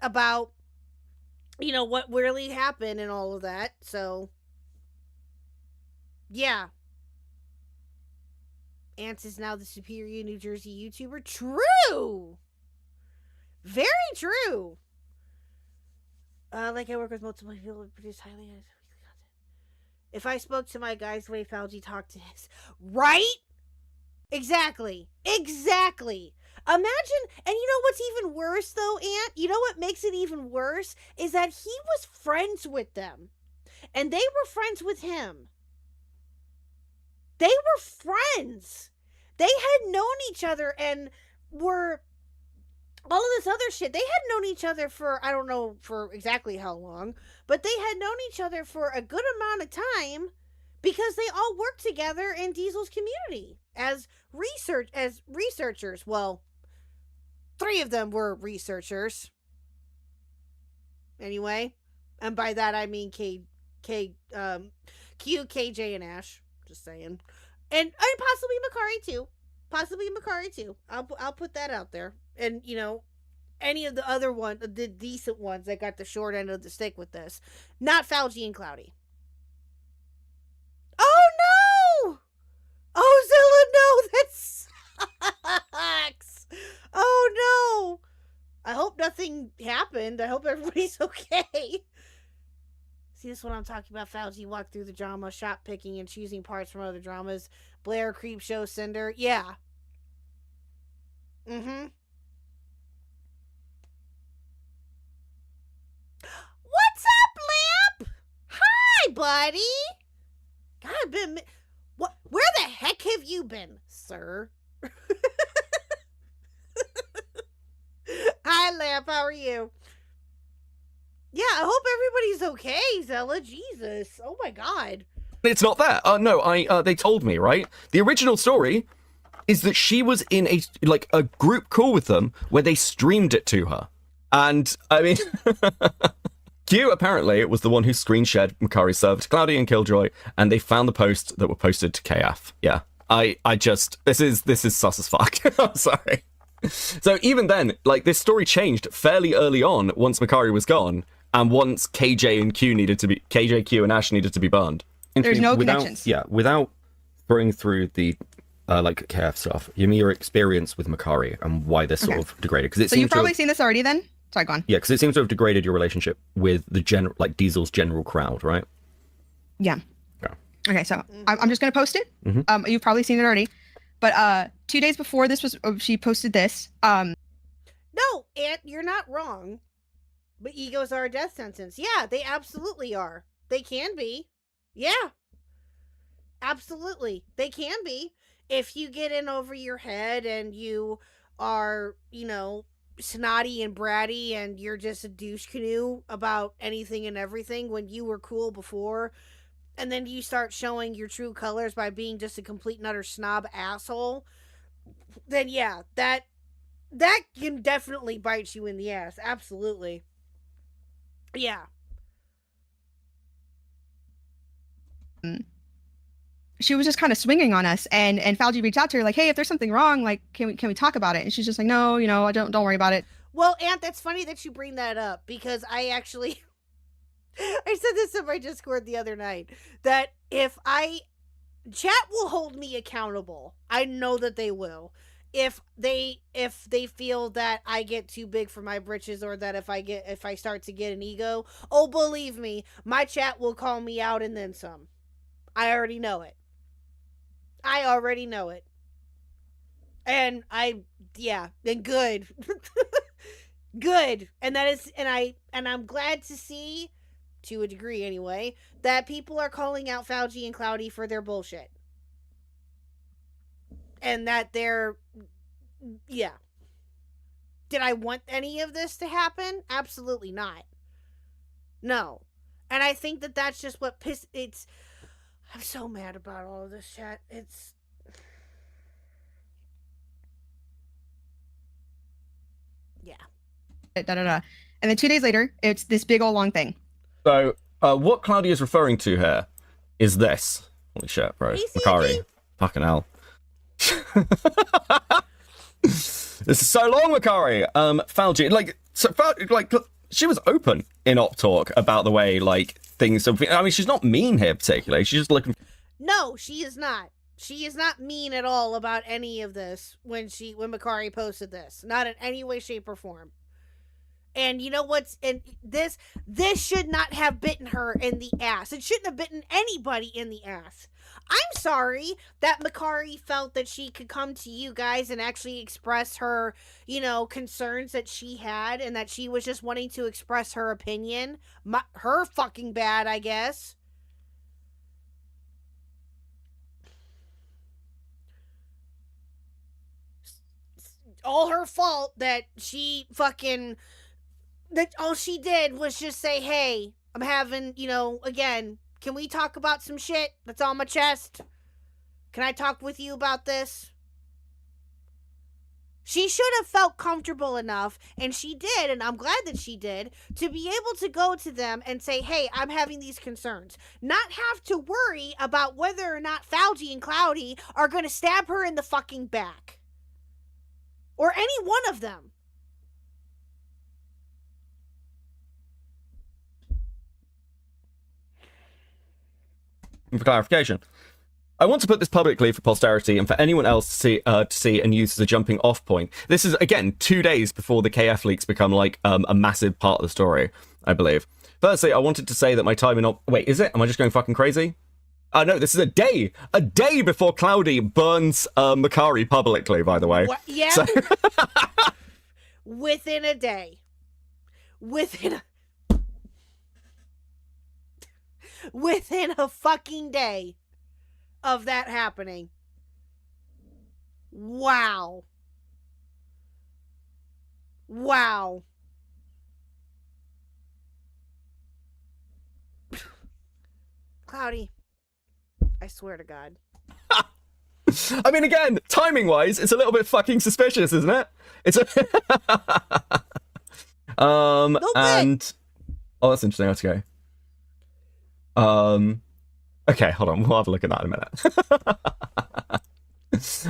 about, you know, what really happened and all of that. So, yeah. Ants is now the superior New Jersey YouTuber. True! Very true! Like I work with multiple people to produce highly content. If I spoke to my guys the way Fauci talked to his... Right? Exactly. Imagine, and you know what's even worse though, Ant? You know what makes it even worse? Is that he was friends with them. And they were friends with him. They were friends. They had known each other and were all of this other shit. They had known each other for, I don't know for exactly how long, but they had known each other for a good amount of time because they all worked together in Diesel's community as researchers. Well, 3 of them were researchers. Anyway, and by that I mean Q, KJ, and Ash. Just saying. And possibly Makari too. I'll put that out there. And, you know, any of the other the decent ones that got the short end of the stick with this. Not Fauci and Cloudy. Oh no! Oh, Zilla, no, that sucks. Oh no! I hope nothing happened. I hope everybody's okay. See, this is what I'm talking about. Fauci walked through the drama, shop picking and choosing parts from other dramas. Blair, creep show, Cinder. Yeah. Mm-hmm. What's up, Lamp? Hi, buddy. God, I've been... What? Where the heck have you been, sir? Hi, Lamp. How are you? Yeah, I hope everybody's okay, Zella. Jesus. Oh my god. it's not there. No, they told me, right? The original story is that she was in a group call with them where they streamed it to her. And, I mean... Q, apparently, was the one who screen shared Makari's server to Cloudy and Killjoy, and they found the posts that were posted to KF. Yeah. This is sus as fuck. I'm sorry. So even then, this story changed fairly early on once Makari was gone, and once KJ, Q, and Ash needed to be burned. There's no connections. Yeah, without throwing through the KF stuff, give me your experience with Makari and why this sort of degraded. So you've probably seen this already then? Sorry, go on. Yeah, because it seems to have degraded your relationship with the Diesel's general crowd, right? Yeah. Okay, so I'm just going to post it. Mm-hmm. You've probably seen it already. But 2 days before she posted this. No, Aunt, you're not wrong. But egos are a death sentence. Yeah, they absolutely are. They can be. Yeah. Absolutely. They can be. If you get in over your head and you are, snotty and bratty and you're just a douche canoe about anything and everything when you were cool before, and then you start showing your true colors by being just a complete and utter snob asshole, then yeah, that can definitely bite you in the ass. Absolutely. Yeah. She was just kind of swinging on us, and Falgi reached out to her like, hey, if there's something wrong, like, can we talk about it? And she's just like, no, I don't worry about it. Well, Aunt, that's funny that you bring that up, because I actually I said this in my Discord the other night, that if chat will hold me accountable. I know that they will. If they feel that I get too big for my britches, or that if I start to get an ego, oh, believe me, my chat will call me out and then some. I already know it. And then good. Good. And I'm glad to see, to a degree anyway, that people are calling out Falgi and Cloudy for their bullshit. And that they're, yeah. Did I want any of this to happen? Absolutely not. No. And I think that that's just what I'm so mad about all of this, chat. Yeah. And then 2 days later, it's this big old long thing. So, what Cloudy is referring to here is this. Holy shit, bro. Makari. Fucking hell. This is so long, Makari. Falgi, she was open in Op Talk about the way, things. I mean, she's not mean here particularly. She's just looking. No, she is not. She is not mean at all about any of this when Makari posted this. Not in any way, shape, or form. And you know what's in this? This should not have bitten her in the ass. It shouldn't have bitten anybody in the ass. I'm sorry that Makari felt that she could come to you guys and actually express her, concerns that she had, and that she was just wanting to express her opinion. Her fucking bad, I guess. All her fault that she fucking... That all she did was just say, hey, I'm having, again, can we talk about some shit that's on my chest? Can I talk with you about this? She should have felt comfortable enough, and she did, and I'm glad that she did, to be able to go to them and say, hey, I'm having these concerns. Not have to worry about whether or not Falgi and Cloudy are going to stab her in the fucking back. Or any one of them. For clarification, I want to put this publicly for posterity and for anyone else to see and use as a jumping off point. This is, again, 2 days before the KF leaks become a massive part of the story, I believe. Firstly, I wanted to say that my time in wait, is it? Am I just going fucking crazy? No, this is a day before Cloudy burns Makari publicly, by the way. What? Yeah. So... Within a day. Within a fucking day of that happening. Wow. Cloudy, I swear to God. I mean, again, timing-wise, it's a little bit fucking suspicious, isn't it? It's a... and... Oh, that's interesting. Let's go. Okay, hold on. We'll have a look at that in a minute.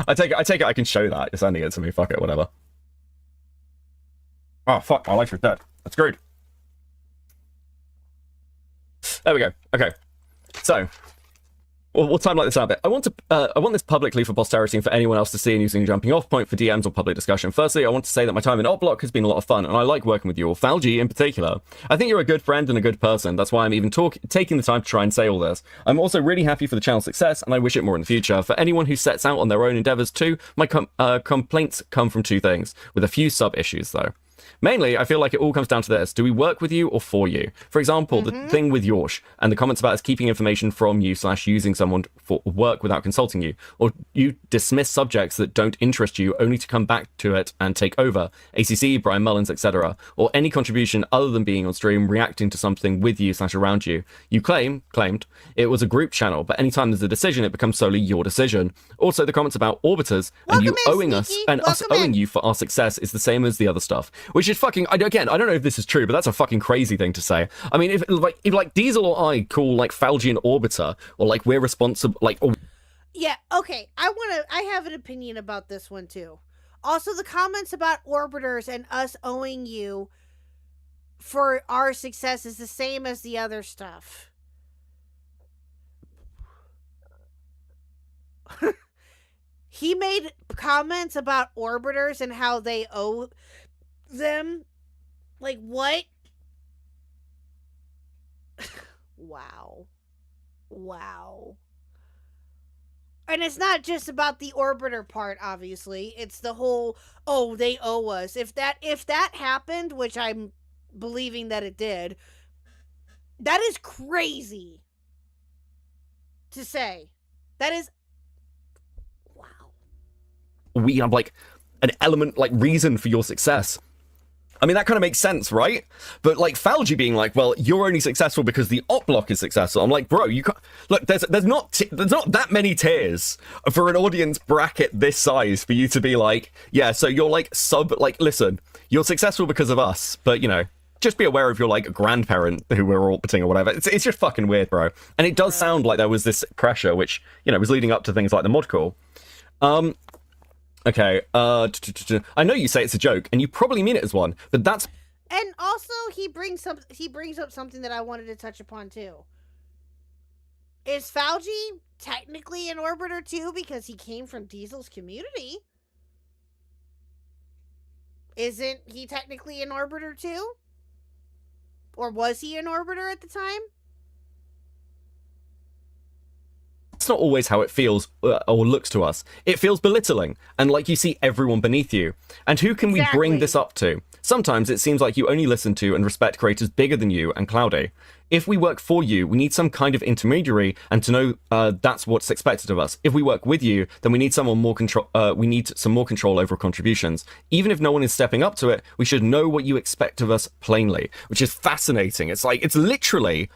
I take it I can show that. You're sending it to me. Fuck it, whatever. Oh, fuck. My lights are dead. That's great. There we go. Okay. So... We'll time like this out a bit. I want this publicly for posterity and for anyone else to see and using a jumping off point for DMs or public discussion. Firstly, I want to say that my time in Oplock has been a lot of fun, and I like working with you all, Falgi in particular. I think you're a good friend and a good person. That's why I'm even taking the time to try and say all this. I'm also really happy for the channel's success, and I wish it more in the future. For anyone who sets out on their own endeavors too, my complaints come from two things, with a few sub-issues though. Mainly, I feel like it all comes down to this. Do we work with you or for you? For example, the thing with Yorsh and the comments about us keeping information from you / using someone for work without consulting you, or you dismiss subjects that don't interest you only to come back to it and take over, ACC, Brian Mullins, etc., or any contribution other than being on stream, reacting to something with you / around you. You claimed it was a group channel, but anytime there's a decision, it becomes solely your decision. Also, the comments about orbiters and you owing us and us owing you for our success is the same as the other stuff, which is fucking, again, I don't know if this is true, but that's a fucking crazy thing to say. I mean, if Diesel or I call like Falgi an orbiter, or like we're responsible, like, or... Yeah, okay, I have an opinion about this one too. Also, the comments about orbiters and us owing you for our success is the same as the other stuff. He made comments about orbiters and how they owe them. Like, what? Wow. And it's not just about the orbiter part, obviously. It's the whole, oh, they owe us. If that happened, which I'm believing that it did, that is crazy to say. That is, wow. We have like an element, like reason for your success. I mean, that kind of makes sense, right? But like Falgi being like, well, you're only successful because the Oplock is successful. I'm like, bro, you can't look. There's not that many tiers for an audience bracket this size for you to be like, yeah. So you're like listen, you're successful because of us, but you know, just be aware of your like grandparent who we're orbiting or whatever. It's just fucking weird, bro. And it does sound like there was this pressure, which you know was leading up to things like the mod call. Okay, I know you say it's a joke, and you probably mean it as one, but that's... And also, he brings up something that I wanted to touch upon, too. Is Falgi technically an orbiter, too, because he came from Diesel's community? Isn't he technically an orbiter, too? Or was he an orbiter at the time? That's not always how it feels or looks to us. It feels belittling, and like you see everyone beneath you. And who can we bring this up to? Sometimes it seems like you only listen to and respect creators bigger than you and Cloudy. If we work for you, we need some kind of intermediary, and to know that's what's expected of us. If we work with you, then we need someone more control. We need some more control over contributions. Even if no one is stepping up to it, we should know what you expect of us plainly, which is fascinating. It's like, it's literally,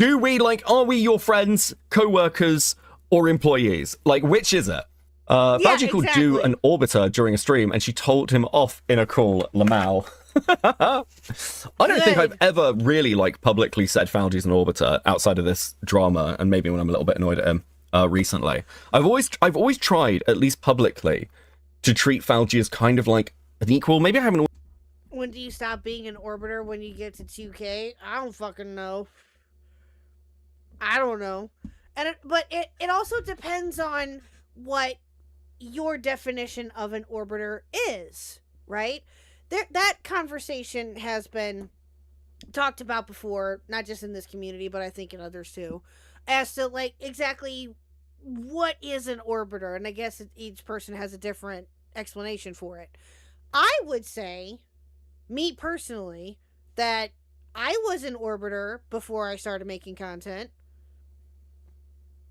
are we your friends, co-workers, or employees? Like, which is it? Falgi called Do an orbiter during a stream, and she told him off in a call, Lamau. I don't think I've ever really like publicly said Falgi's an orbiter outside of this drama, and maybe when I'm a little bit annoyed at him recently. I've always tried, at least publicly, to treat Falgi as kind of like an equal. Maybe I haven't. When do you stop being an orbiter? When you get to 2K? I don't fucking know. I don't know. But it also depends on what your definition of an orbiter is, right? That conversation has been talked about before, not just in this community, but I think in others too, as to like exactly what is an orbiter, and I guess each person has a different explanation for it. I would say, me personally, that I was an orbiter before I started making content.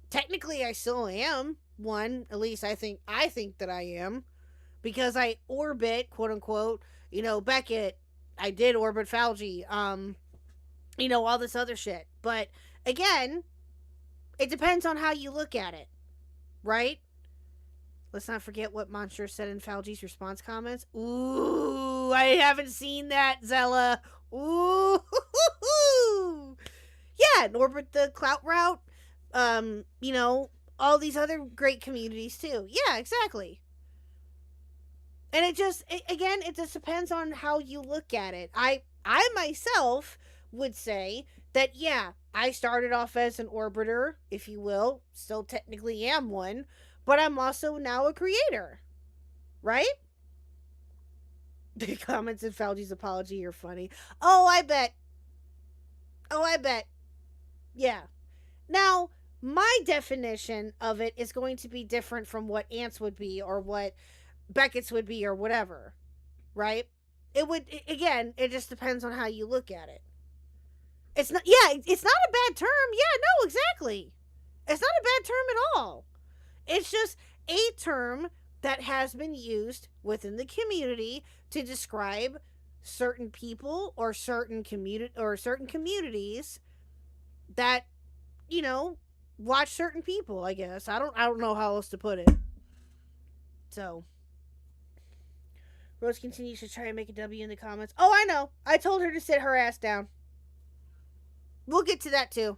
Technically, I still am one. At least I think that I am, because I orbit, quote unquote. You know, Beckett. I did orbit Falgi. You know, all this other shit. But again, it depends on how you look at it, right? Let's not forget what Monster said in Falgi's response comments. Ooh, I haven't seen that, Zella. Ooh, yeah, orbit the Clout route. You know, all these other great communities too. Yeah, exactly. And it just depends on how you look at it. I myself would say that, yeah, I started off as an orbiter, if you will, still technically am one, but I'm also now a creator, right? The comments in Falgi's apology are funny. Oh, I bet. Yeah. Now, my definition of it is going to be different from what Ant's would be, or what Beckett's would be, or whatever, right? It just depends on how you look at it. It's not a bad term. Yeah, no, exactly. It's not a bad term at all. It's just a term that has been used within the community to describe certain people or certain communities that, watch certain people, I guess. I don't know how else to put it. So Rose continues to try and make a W in the comments. Oh, I know. I told her to sit her ass down. We'll get to that too.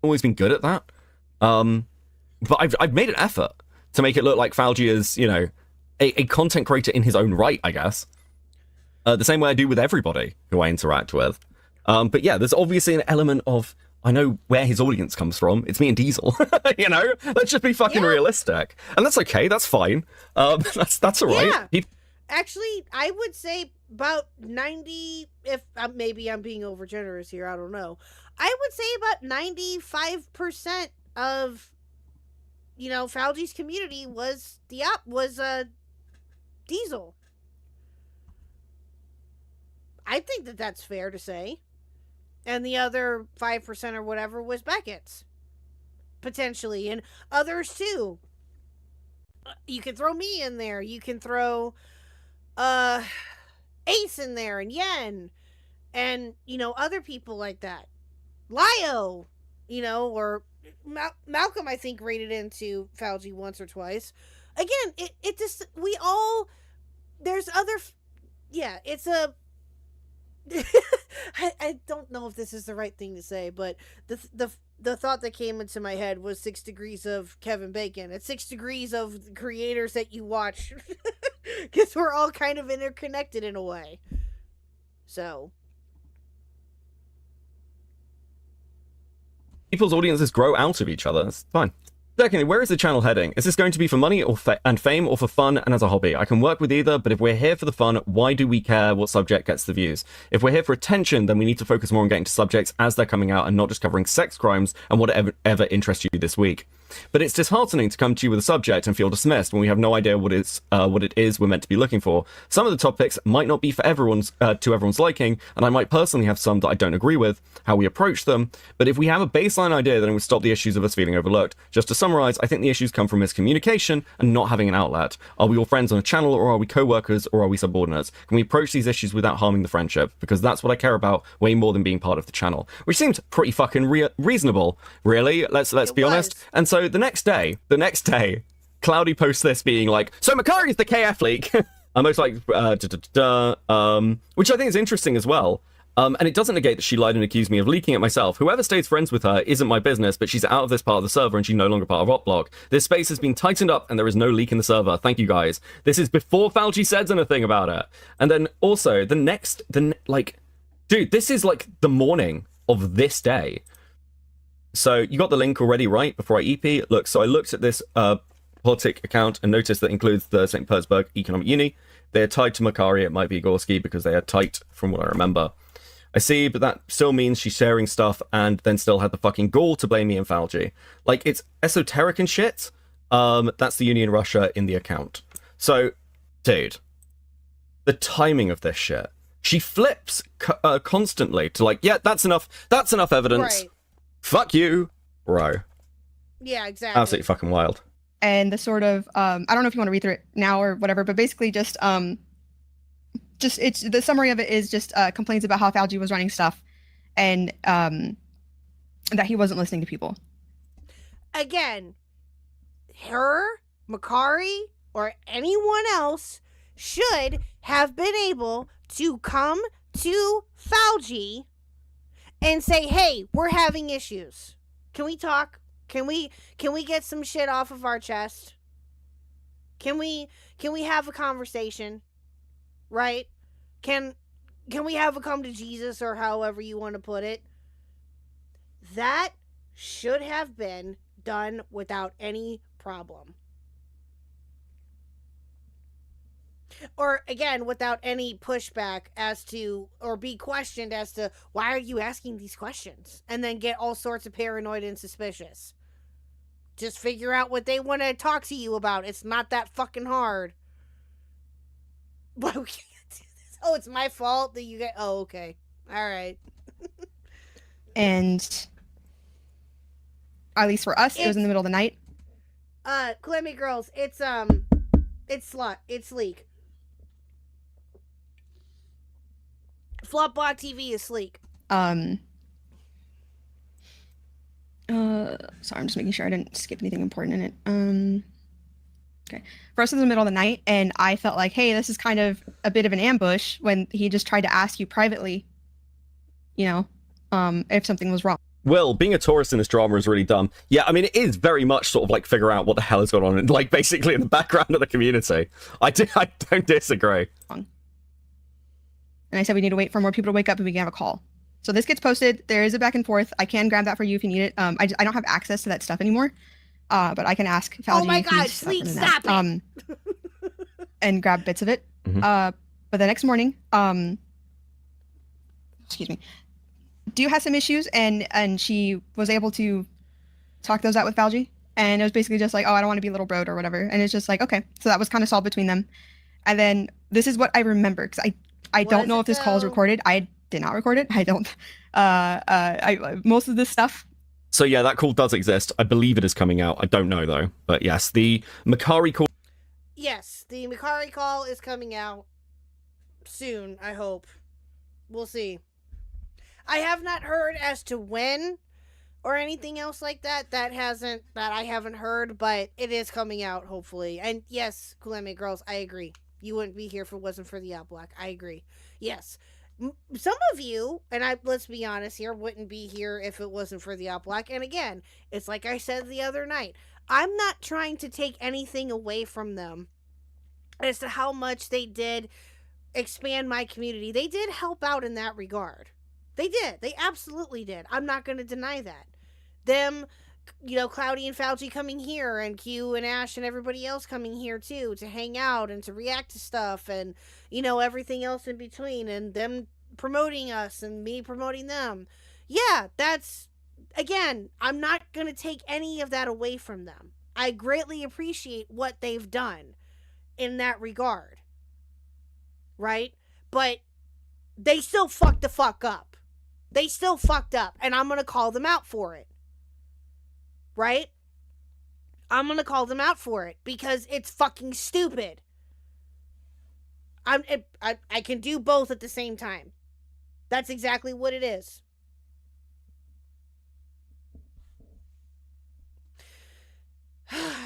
Always been good at that. But I've made an effort to make it look like Falgi is, a content creator in his own right, I guess. The same way I do with everybody who I interact with. But yeah, there's obviously an element of, I know where his audience comes from. It's me and Diesel. Let's just be fucking realistic. And that's okay, that's fine. That's all right. Yeah. Actually, I would say about 90, if maybe I'm being over generous here, I don't know. I would say about 95% of, Falgi's community was Diesel. I think that's fair to say. And the other 5% or whatever was Beckett's. Potentially. And others too. You can throw me in there. You can throw Ace in there and Yen. And, other people like that. Lio, or Malcolm, I think, rated into Falgi once or twice. Again, it just, there's other, it's a, I don't know if this is the right thing to say, but the thought that came into my head was 6 degrees of Kevin Bacon. It's 6 degrees of creators that you watch. Because we're all kind of interconnected in a way. So. People's audiences grow out of each other. That's fine. Secondly, where is the channel heading? Is this going to be for money and fame, or for fun and as a hobby? I can work with either, but if we're here for the fun, why do we care what subject gets the views? If we're here for attention, then we need to focus more on getting to subjects as they're coming out and not just covering sex crimes and whatever interests you this week. But it's disheartening to come to you with a subject and feel dismissed when we have no idea what it is we're meant to be looking for. Some of the topics might not be for everyone's liking, and I might personally have some that I don't agree with how we approach them. But if we have a baseline idea, then it would stop the issues of us feeling overlooked. Just to summarize, I think the issues come from miscommunication and not having an outlet. Are we all friends on a channel, or are we co-workers, or are we subordinates? Can we approach these issues without harming the friendship? Because that's what I care about way more than being part of the channel. Which seems pretty fucking reasonable, really. Let's be honest. And so the next day, Cloudy posts this being like, so Makari's the KF leak. I'm most like, which I think is interesting as well. And it doesn't negate that she lied and accused me of leaking it myself. Whoever stays friends with her isn't my business, but she's out of this part of the server and she's no longer part of Oplock. This space has been tightened up and there is no leak in the server. Thank you guys. This is before Falgi says anything about it. And then also dude, this is like the morning of this day. So you got the link already, right? Before I EP. Look, so I looked at this Politic account and noticed that includes the St. Petersburg Economic Uni. They are tied to Makari. It might be Gorski because they are tight from what I remember. I see, but that still means she's sharing stuff and then still had the fucking gall to blame me and Falgi. Like, it's esoteric and shit. That's the Uni in Russia in the account. So, dude, the timing of this shit. She flips constantly to like, yeah, that's enough evidence. Right. Fuck you, bro. Yeah, exactly. Absolutely fucking wild. And the sort of, I don't know if you want to read through it now or whatever, but basically just it's the summary of it is just complaints about how Falgi was running stuff and that he wasn't listening to people. Again, her, Makari, or anyone else should have been able to come to Falgi and say, hey, we're having issues. Can we talk? Can we get some shit off of our chest? Can we have a conversation? Right? Can we have a come to Jesus, or however you want to put it? That should have been done without any problem. Or, again, without any pushback as to, or be questioned as to, why are you asking these questions? And then get all sorts of paranoid and suspicious. Just figure out what they want to talk to you about. It's not that fucking hard. Why we can't do this? Oh, it's my fault that you get. Oh, okay. All right. And at least for us, it was in the middle of the night. Clemmy girls, it's sleek. Flopblock TV is sleek. Sorry, I'm just making sure I didn't skip anything important in it. Okay. For us, it was in the middle of the night, and I felt like, hey, this is kind of a bit of an ambush when he just tried to ask you privately, if something was wrong. Well, being a tourist in this drama is really dumb. Yeah, I mean, it is very much sort of like figure out what the hell is going on, like basically in the background of the community. I don't disagree. And I said we need to wait for more people to wake up and we can have a call. So this gets posted. There is a back and forth. I can grab that for you if you need it. I don't have access to that stuff anymore, but I can ask Falgi. Oh my God, sleep, stop it! And grab bits of it. Mm-hmm. But the next morning, excuse me, Dew has some issues, and she was able to talk those out with Falgi. And it was basically just like, oh, I don't want to be a little broed or whatever. And it's just like, okay. So that was kind of solved between them. And then this is what I remember, because I don't know if this call is recorded. I did not record it. I don't. Most of this stuff. So yeah, that call does exist. I believe it is coming out. I don't know though. But yes, the Makari call. Yes, the Makari call is coming out soon, I hope. We'll see. I have not heard as to when or anything else like that. That I haven't heard, but it is coming out, hopefully. And yes, Kuleme girls, I agree. You wouldn't be here if it wasn't for the Oplock. I agree. Yes. Some of you, and let's be honest here, wouldn't be here if it wasn't for the Oplock. And again, it's like I said the other night. I'm not trying to take anything away from them as to how much they did expand my community. They did help out in that regard. They did. They absolutely did. I'm not going to deny that. Them, Cloudy and Fauci coming here, and Q and Ash and everybody else coming here too to hang out and to react to stuff, and everything else in between, and them promoting us and me promoting them. Yeah, that's, again, I'm not going to take any of that away from them. I greatly appreciate what they've done in that regard. Right? But they still fucked the fuck up. They still fucked up, and I'm going to call them out for it. Right? I'm going to call them out for it because it's fucking stupid. I can do both at the same time. That's exactly what it is.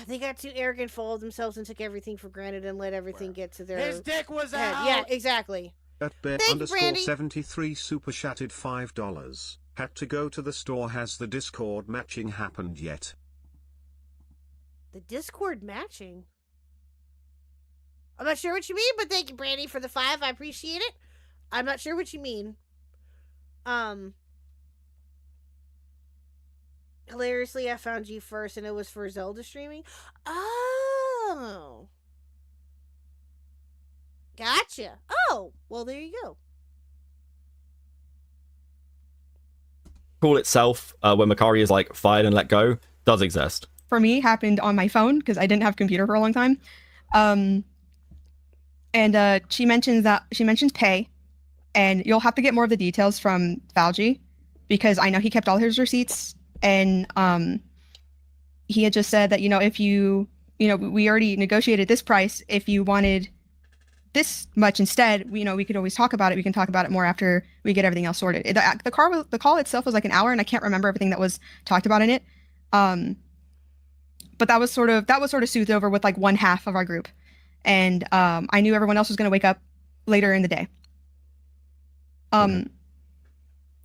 They got too arrogant, full of themselves, and took everything for granted and let everything get to their His dick was head. out. Yeah, exactly. At bear Thank you, Brandy. 73 super chatted $5. Had to go to the store. Has the Discord matching happened yet? The Discord matching? I'm not sure what you mean, but thank you, Brandy, for the 5. I appreciate it. I'm not sure what you mean. Hilariously, I found you first, and it was for Zelda streaming. Oh. Gotcha. Oh, well, there you go. Call itself, when Makari is like fired and let go, does exist. For me, happened on my phone because I didn't have a computer for a long time. And she mentions pay, and you'll have to get more of the details from Falgi because I know he kept all his receipts, and he had just said that if we already negotiated this price. If you wanted this much instead, we could always talk about it. We can talk about it more after we get everything else sorted. The call itself was like an hour, and I can't remember everything that was talked about in it. But that was sort of soothed over with like one half of our group, and I knew everyone else was going to wake up later in the day.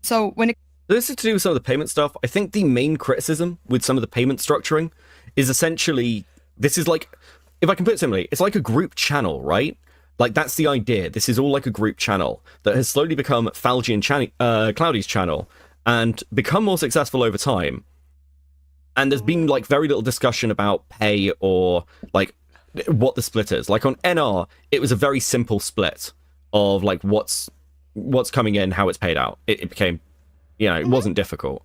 So when this is to do with some of the payment stuff, I think the main criticism with some of the payment structuring is essentially this is like, if I can put it simply, it's like a group channel, right? Like, that's the idea. This is all like a group channel that has slowly become Falgi and Cloudy's channel and become more successful over time. And there's been, like, very little discussion about pay or, like, what the split is. Like, on NR, it was a very simple split of, like, what's coming in, how it's paid out. It became, it wasn't difficult.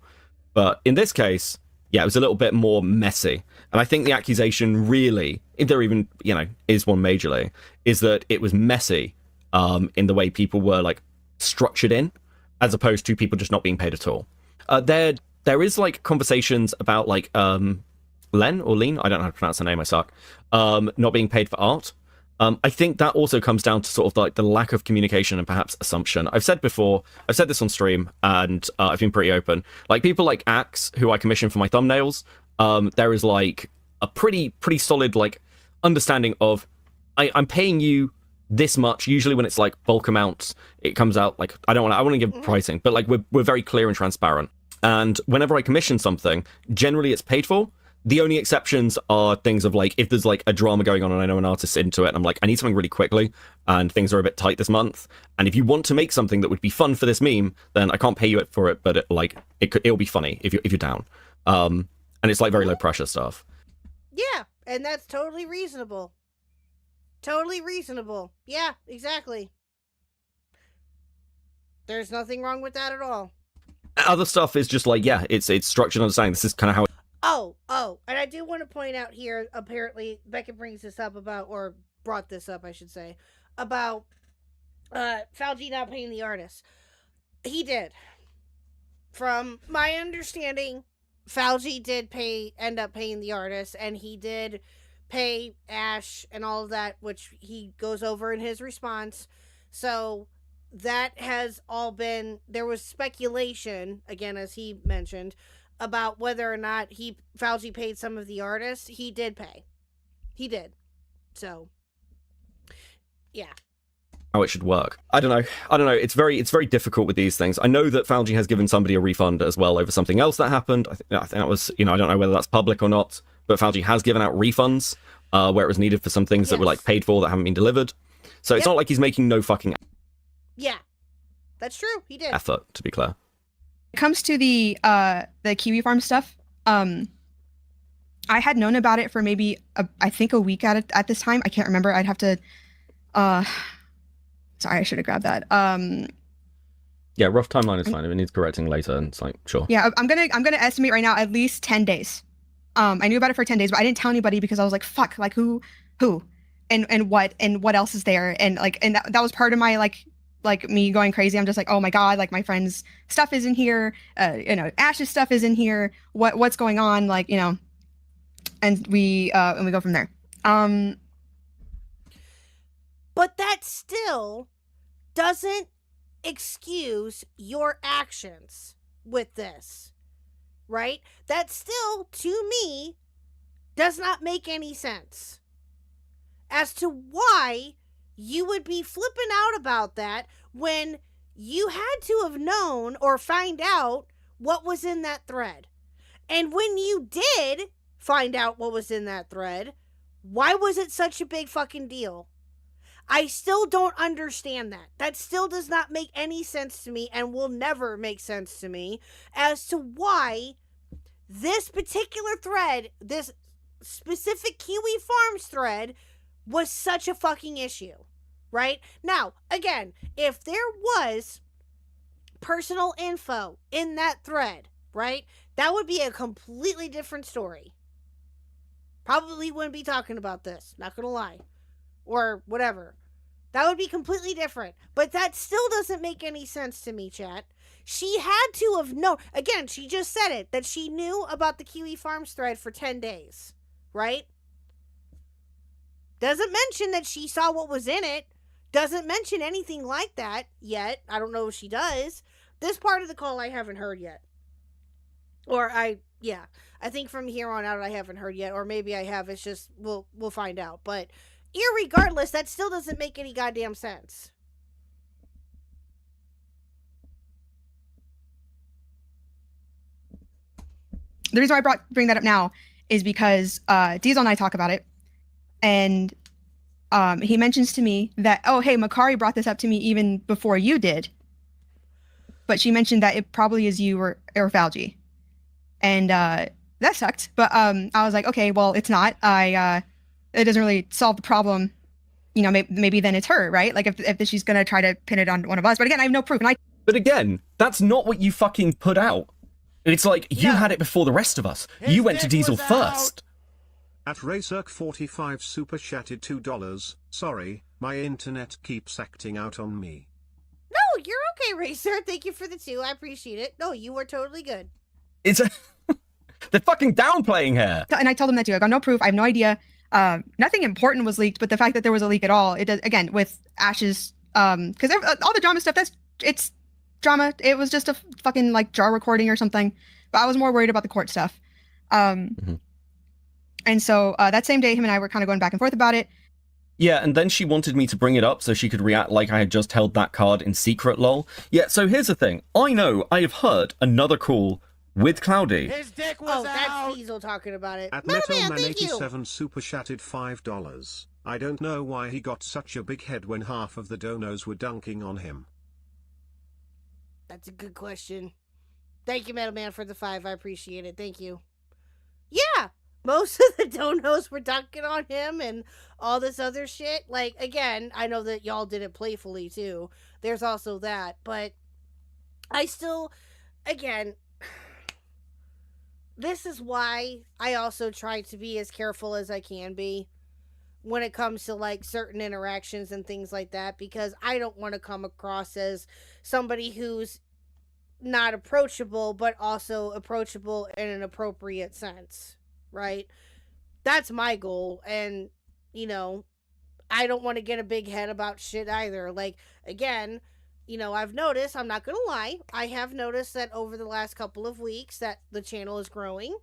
But in this case, yeah, it was a little bit more messy. And I think the accusation really, if there even, is one majorly, is that it was messy in the way people were like structured in, as opposed to people just not being paid at all. There is like conversations about like Len or Lean, I don't know how to pronounce the name, I suck, not being paid for art. I think that also comes down to sort of like the lack of communication and perhaps assumption. I've said before, I've said this on stream, and I've been pretty open. Like people like Axe, who I commission for my thumbnails, there is like a pretty solid like understanding of I'm paying you this much. Usually when it's like bulk amounts, it comes out like I want to give pricing, but like we're very clear and transparent. And whenever I commission something, generally it's paid for. The only exceptions are things of like, if there's like a drama going on and I know an artist's into it and I'm like, I need something really quickly and things are a bit tight this month. And if you want to make something that would be fun for this meme, then I can't pay you for it, but it'll be funny if you're down. And it's like very low pressure stuff. Yeah, and that's totally reasonable. Totally reasonable. Yeah, exactly. There's nothing wrong with that at all. Other stuff is just like, yeah, it's structured understanding. This is kind of how And I do want to point out here, apparently, Becca brings this up about, or brought this up, I should say, about Falgi not paying the artist. He did. From my understanding, Falgi did end up paying the artist, and he did pay Ash and all of that, which he goes over in his response. So that has all been, there was speculation, again, as he mentioned, about whether or not Falgi paid some of the artists. He did pay. He did. So, yeah. How it should work. I don't know. It's very difficult with these things. I know that Falgi has given somebody a refund as well over something else that happened. I think that was, I don't know whether that's public or not, but Falgi has given out refunds where it was needed for some things that were like paid for that haven't been delivered. So it's not like he's making no fucking that's true. He did. Effort, to be clear. When it comes to the Kiwi Farm stuff, I had known about it for maybe I think a week at this time. I can't remember. I'd have to sorry, I should have grabbed that. Yeah, rough timeline is fine. If it needs correcting later, and it's like, sure. Yeah, I'm gonna estimate right now at least 10 days. I knew about it for 10 days, but I didn't tell anybody because I was like, fuck, like who and what else is there? And that was part of my like me going crazy. I'm just like, oh my god, like my friend's stuff is in here, Ash's stuff is in here. What's going on? Like, and we go from there. But that still doesn't excuse your actions with this, right? That still, to me, does not make any sense as to why you would be flipping out about that when you had to have known or find out what was in that thread. And when you did find out what was in that thread, why was it such a big fucking deal? I still don't understand that. That still does not make any sense to me and will never make sense to me as to why this particular thread, this specific Kiwi Farms thread, was such a fucking issue, right? Now, again, if there was personal info in that thread, right, that would be a completely different story. Probably wouldn't be talking about this, not gonna lie. Or whatever. That would be completely different. But that still doesn't make any sense to me, chat. She had to have known. Again, she just said it. That she knew about the Kiwi Farms thread for 10 days. Right? Doesn't mention that she saw what was in it. Doesn't mention anything like that yet. I don't know if she does. This part of the call I haven't heard yet. I think from here on out I haven't heard yet. Or maybe I have. It's just, we'll find out. But irregardless, that still doesn't make any goddamn sense. The reason why I bring that up now is because Diesel and I talk about it, and he mentions to me that, oh, hey, Makari brought this up to me even before you did, but she mentioned that it probably is you or Falgi, and that sucked. But I was like, okay, well, it's not. It doesn't really solve the problem. Maybe then it's her, right? Like if she's gonna try to pin it on one of us. But again, I have no proof. But again, that's not what you fucking put out. It's like, you had it before the rest of us. You went to Diesel first. At Raycirc45 super chatted $2. Sorry, my internet keeps acting out on me. No, you're okay, Racer. Thank you for the 2. I appreciate it. No, you were totally good. It's they're fucking downplaying her. And I told them that too. I got no proof. I have no idea. Nothing important was leaked, but the fact that there was a leak at all, it does, again, with Ash's, because all the drama stuff, it's drama. It was just a fucking like jar recording or something. But I was more worried about the court stuff. And so that same day, him and I were kind of going back and forth about it. Yeah, and then she wanted me to bring it up so she could react like I had just held that card in secret, lol. Yeah, so here's the thing. I know I have heard another call with Cloudy. His dick was out. That's Diesel talking about it. At Metalman87 super chatted $5. I don't know why he got such a big head when half of the donos were dunking on him. That's a good question. Thank you, Metalman, for the 5. I appreciate it. Thank you. Yeah, most of the donos were dunking on him and all this other shit. Like, again, I know that y'all did it playfully, too. There's also that. But I still, again, this is why I also try to be as careful as I can be when it comes to, like, certain interactions and things like that. Because I don't want to come across as somebody who's not approachable, but also approachable in an appropriate sense, right? That's my goal. And, you know, I don't want to get a big head about shit either. Like, again, you know, I've noticed, I'm not gonna lie, I have noticed that over the last couple of weeks that the channel is growing.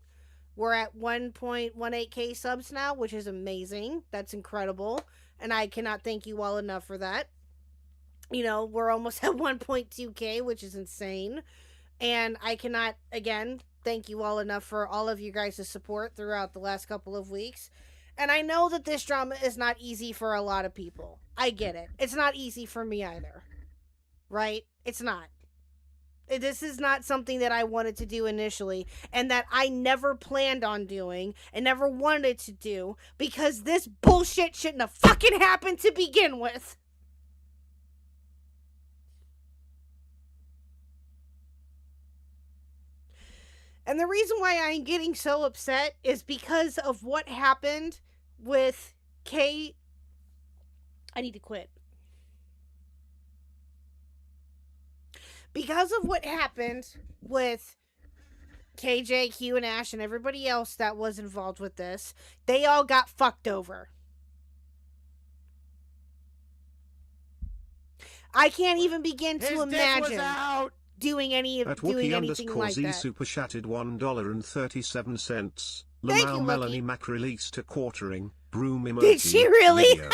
We're at 1.18k subs now, which is amazing. That's incredible. And I cannot thank you all enough for that. You know, we're almost at 1.2k, which is insane. And I cannot, again, thank you all enough for all of you guys' support throughout the last couple of weeks. And I know that this drama is not easy for a lot of people. I get it. It's not easy for me either. Right? It's not. This is not something that I wanted to do initially, and that I never planned on doing and never wanted to do, because this bullshit shouldn't have fucking happened to begin with. And the reason why I'm getting so upset is because of what happened with I need to quit. Because of what happened with KJ, Q, and Ash, and everybody else that was involved with this, they all got fucked over. I can't even begin to imagine doing anything like that. Super chatted $1.37. Thank Lamau you, Melanie Mac released a quartering broom emoji. Did she really? Video.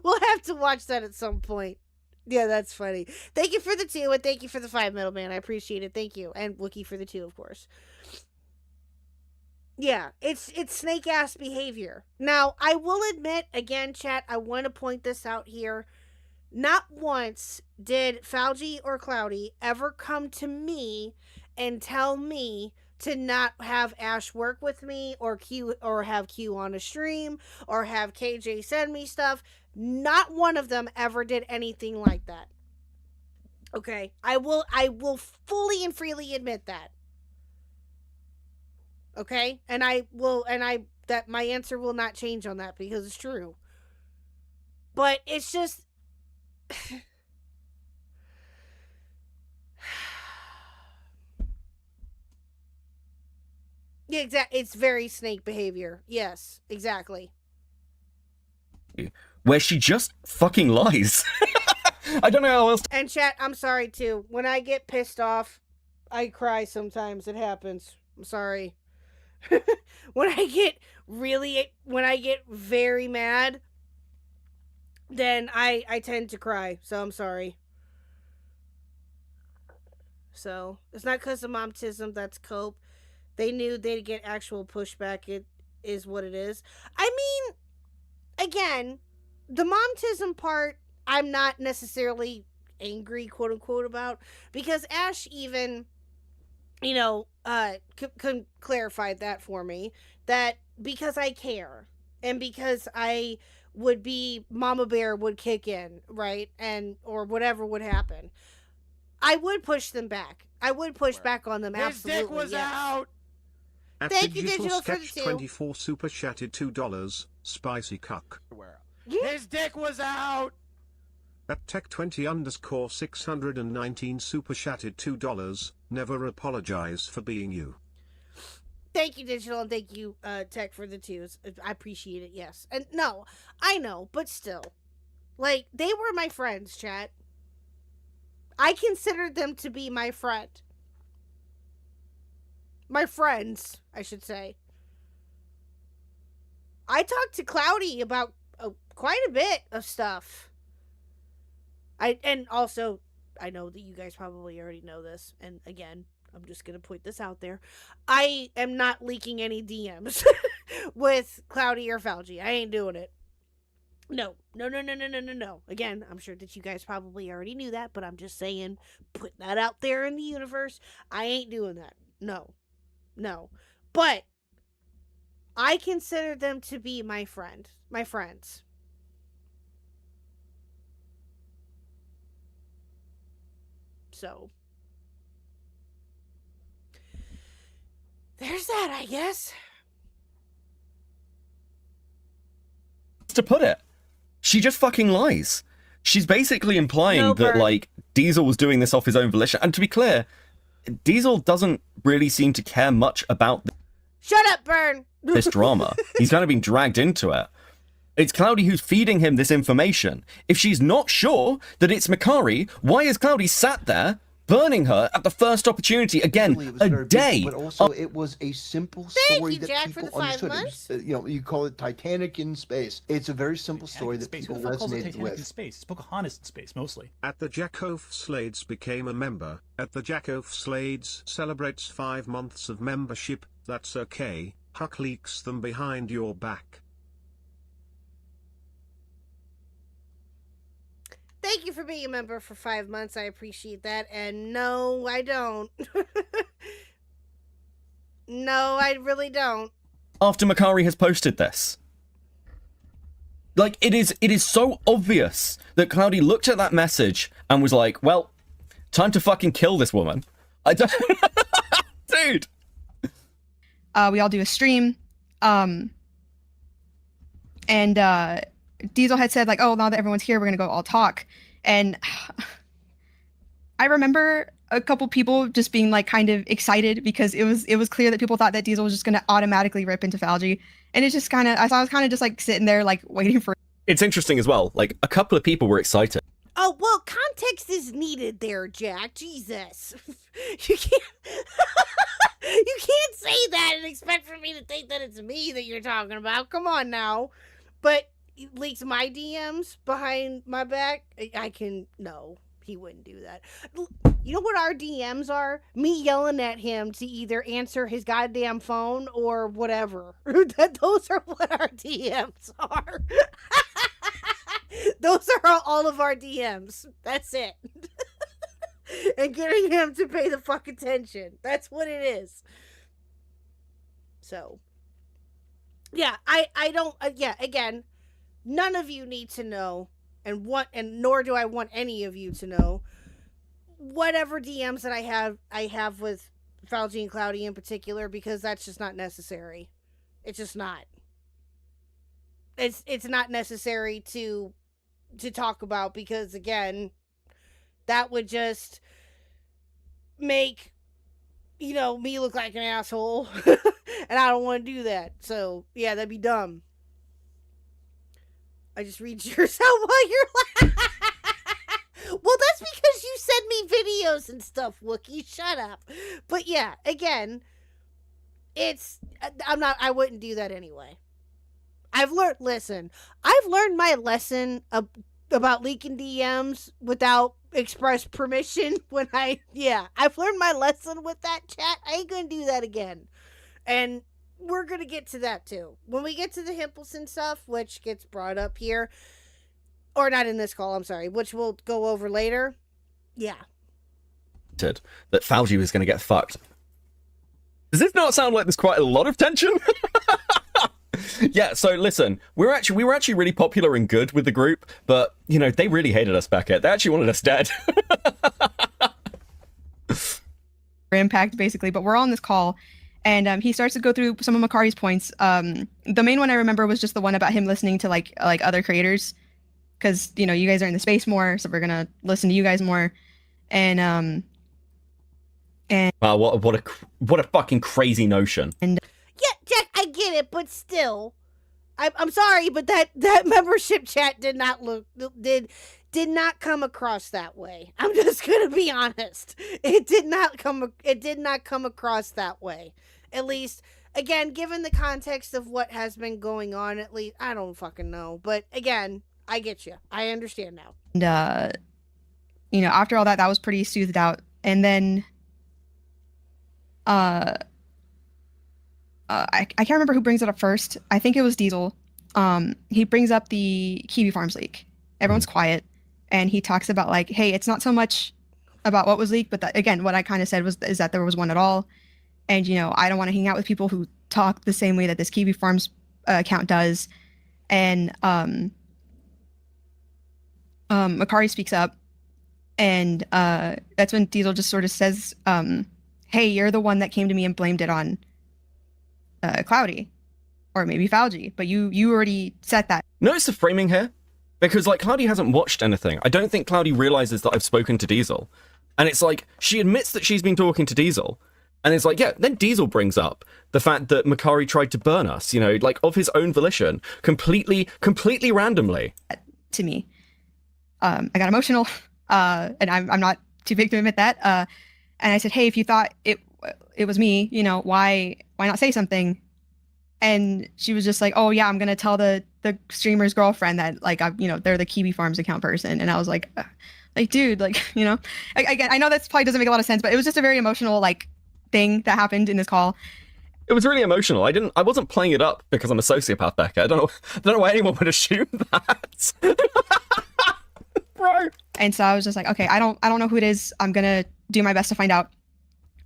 We'll have to watch that at some point. Yeah, that's funny. Thank you for the 2, and thank you for the 5, Middleman. I appreciate it. Thank you. And Wookie for the 2, of course. Yeah, it's snake-ass behavior. Now, I will admit, again, chat, I want to point this out here. Not once did Falgi or Cloudy ever come to me and tell me to not have Ash work with me, or have Q on a stream, or have KJ send me stuff. Not one of them ever did anything like that. Okay, I will fully and freely admit that. Okay, and that my answer will not change on that, because it's true. But it's just yeah, exactly. It's very snake behavior. Yes, exactly. Where she just fucking lies. I don't know how else. And chat, I'm sorry too. When I get pissed off, I cry sometimes. It happens. I'm sorry. when I get very mad, then I tend to cry. So I'm sorry. So it's not because of momtism. That's cope. They knew they'd get actual pushback. It is what it is. I mean, again, the momtism part, I'm not necessarily angry, quote unquote, about, because Ash even, you know, clarified that for me, that because I care and because I would be, Mama Bear would kick in, right, and or whatever would happen, I would push them back. I would push back on them. Absolutely. His dick was yes. out. At Thank you, Digital Digital, for the Sketch two. 24 super chatted $2. Spicy Khuck. His dick was out. At Tech20_619 super chatted $2. Never apologize for being you. Thank you, Digital, and thank you, Tech, for the twos. I appreciate it, yes. And no, I know, but still. Like, they were my friends, chat. I considered them to be my friend. My friends, I should say. I talked to Cloudy about quite a bit of stuff. And also, I know that you guys probably already know this, and again, I'm just going to point this out there. I am not leaking any DMs with Cloudy or Falgi. I ain't doing it. No. Again, I'm sure that you guys probably already knew that, but I'm just saying, put that out there in the universe. I ain't doing that. No. But I consider them to be my friends. So there's that, I guess. To put it, she just fucking lies. She's basically implying that, like, Diesel was doing this off his own volition. And to be clear, Diesel doesn't really seem to care much about Shut up, Burn! this drama. He's kind of been dragged into it. It's Cloudy who's feeding him this information. If she's not sure that it's Mikari, why is Cloudy sat there burning her at the first opportunity again a day? But also, it was a simple story that Jack, people for the 5 understood. months. It was, you call it Titanic in space. It's a very simple story that space. people Who the fuck calls it resonated Titanic in with. space? It's Pocahontas in space, mostly. At the Jackof Slades became a member. At the Jackof Slades celebrates 5 months of membership. That's okay. Khuck leaks them behind your back. Thank you for being a member for 5 months. I appreciate that. And no, I don't. No, I really don't. After Mikari has posted this. Like, it is so obvious that Cloudy looked at that message and was like, well, time to fucking kill this woman. I don't... Dude! We all do a stream. And Diesel had said, like, oh, now that everyone's here, we're going to go all talk. And I remember a couple people just being, like, kind of excited because it was clear that people thought that Diesel was just going to automatically rip into Falgi. And it's just kind of, I was kind of just, like, sitting there, like, waiting for... It's interesting as well. Like, a couple of people were excited. Oh, well, context is needed there, Jack. Jesus. You can't... You can't say that and expect for me to think that it's me that you're talking about. Come on now. But leaks my DMs behind my back? I can... No, he wouldn't do that. You know what our DMs are? Me yelling at him to either answer his goddamn phone or whatever. Those are what our DMs are. Those are all of our DMs. That's it. And getting him to pay the fuck attention. That's what it is. So, yeah, I don't, yeah, again, none of you need to know, and nor do I want any of you to know, whatever DMs that I have with Falgi and Cloudy in particular, because that's just not necessary. It's just not. It's not necessary to talk about, because again, that would just make, me look like an asshole. And I don't want to do that. So, yeah, that'd be dumb. I just read yours out while you're laughing. Well, that's because you send me videos and stuff, Wookie. Shut up. But yeah, again, I wouldn't do that anyway. I've learned my lesson about leaking DMs without express permission I've learned my lesson with that, chat. I ain't gonna do that again. And we're gonna get to that too. When we get to the Himpleson stuff, which gets brought up here, or not in this call, I'm sorry, which we'll go over later. Yeah. That Falgi was gonna get fucked. Does this not sound like there's quite a lot of tension? Yeah, so listen, we were actually really popular and good with the group, but they really hated us back at. They actually wanted us dead. impact basically, but we're all on this call, and he starts to go through some of Makari's points. The main one I remember was just the one about him listening to like other creators, because you know you guys are in the space more, so we're gonna listen to you guys more, and wow, what a fucking crazy notion. And yeah, Jack, I get it, but still, I'm sorry, but that membership chat did not come across that way. I'm just gonna be honest. It did not come across that way. At least, again, given the context of what has been going on, at least I don't fucking know. But again, I get you. I understand now. And you know, after all that was pretty soothed out. And then I can't remember who brings it up first. I think it was Diesel. He brings up the Kiwi Farms leak. Everyone's quiet. And he talks about like, hey, it's not so much about what was leaked, but that, again, what I kind of said is that there was one at all. And, you know, I don't want to hang out with people who talk the same way that this Kiwi Farms account does. And Makari speaks up. And that's when Diesel just sort of says, hey, you're the one that came to me and blamed it on Cloudy. Or maybe Falgi. But you already said that. Notice the framing here? Because, like, Cloudy hasn't watched anything. I don't think Cloudy realizes that I've spoken to Diesel. And it's like, she admits that she's been talking to Diesel. And it's like, yeah, then Diesel brings up the fact that Makari tried to burn us, you know, like, of his own volition, completely randomly. To me. I got emotional, and I'm not too big to admit that. And I said, hey, if you thought it was me, you know, why not say something? And she was just like, oh, yeah, I'm going to tell the streamer's girlfriend that, like, they're the Kiwi Farms account person. And I was like, dude, like, you know, again, I know that probably doesn't make a lot of sense, but it was just a very emotional, like, thing that happened in this call. It was really emotional. I wasn't playing it up because I'm a sociopath, Becca. I don't know why anyone would assume that. Bro. And so I was just like, okay, I don't know who it is. I'm going to do my best to find out.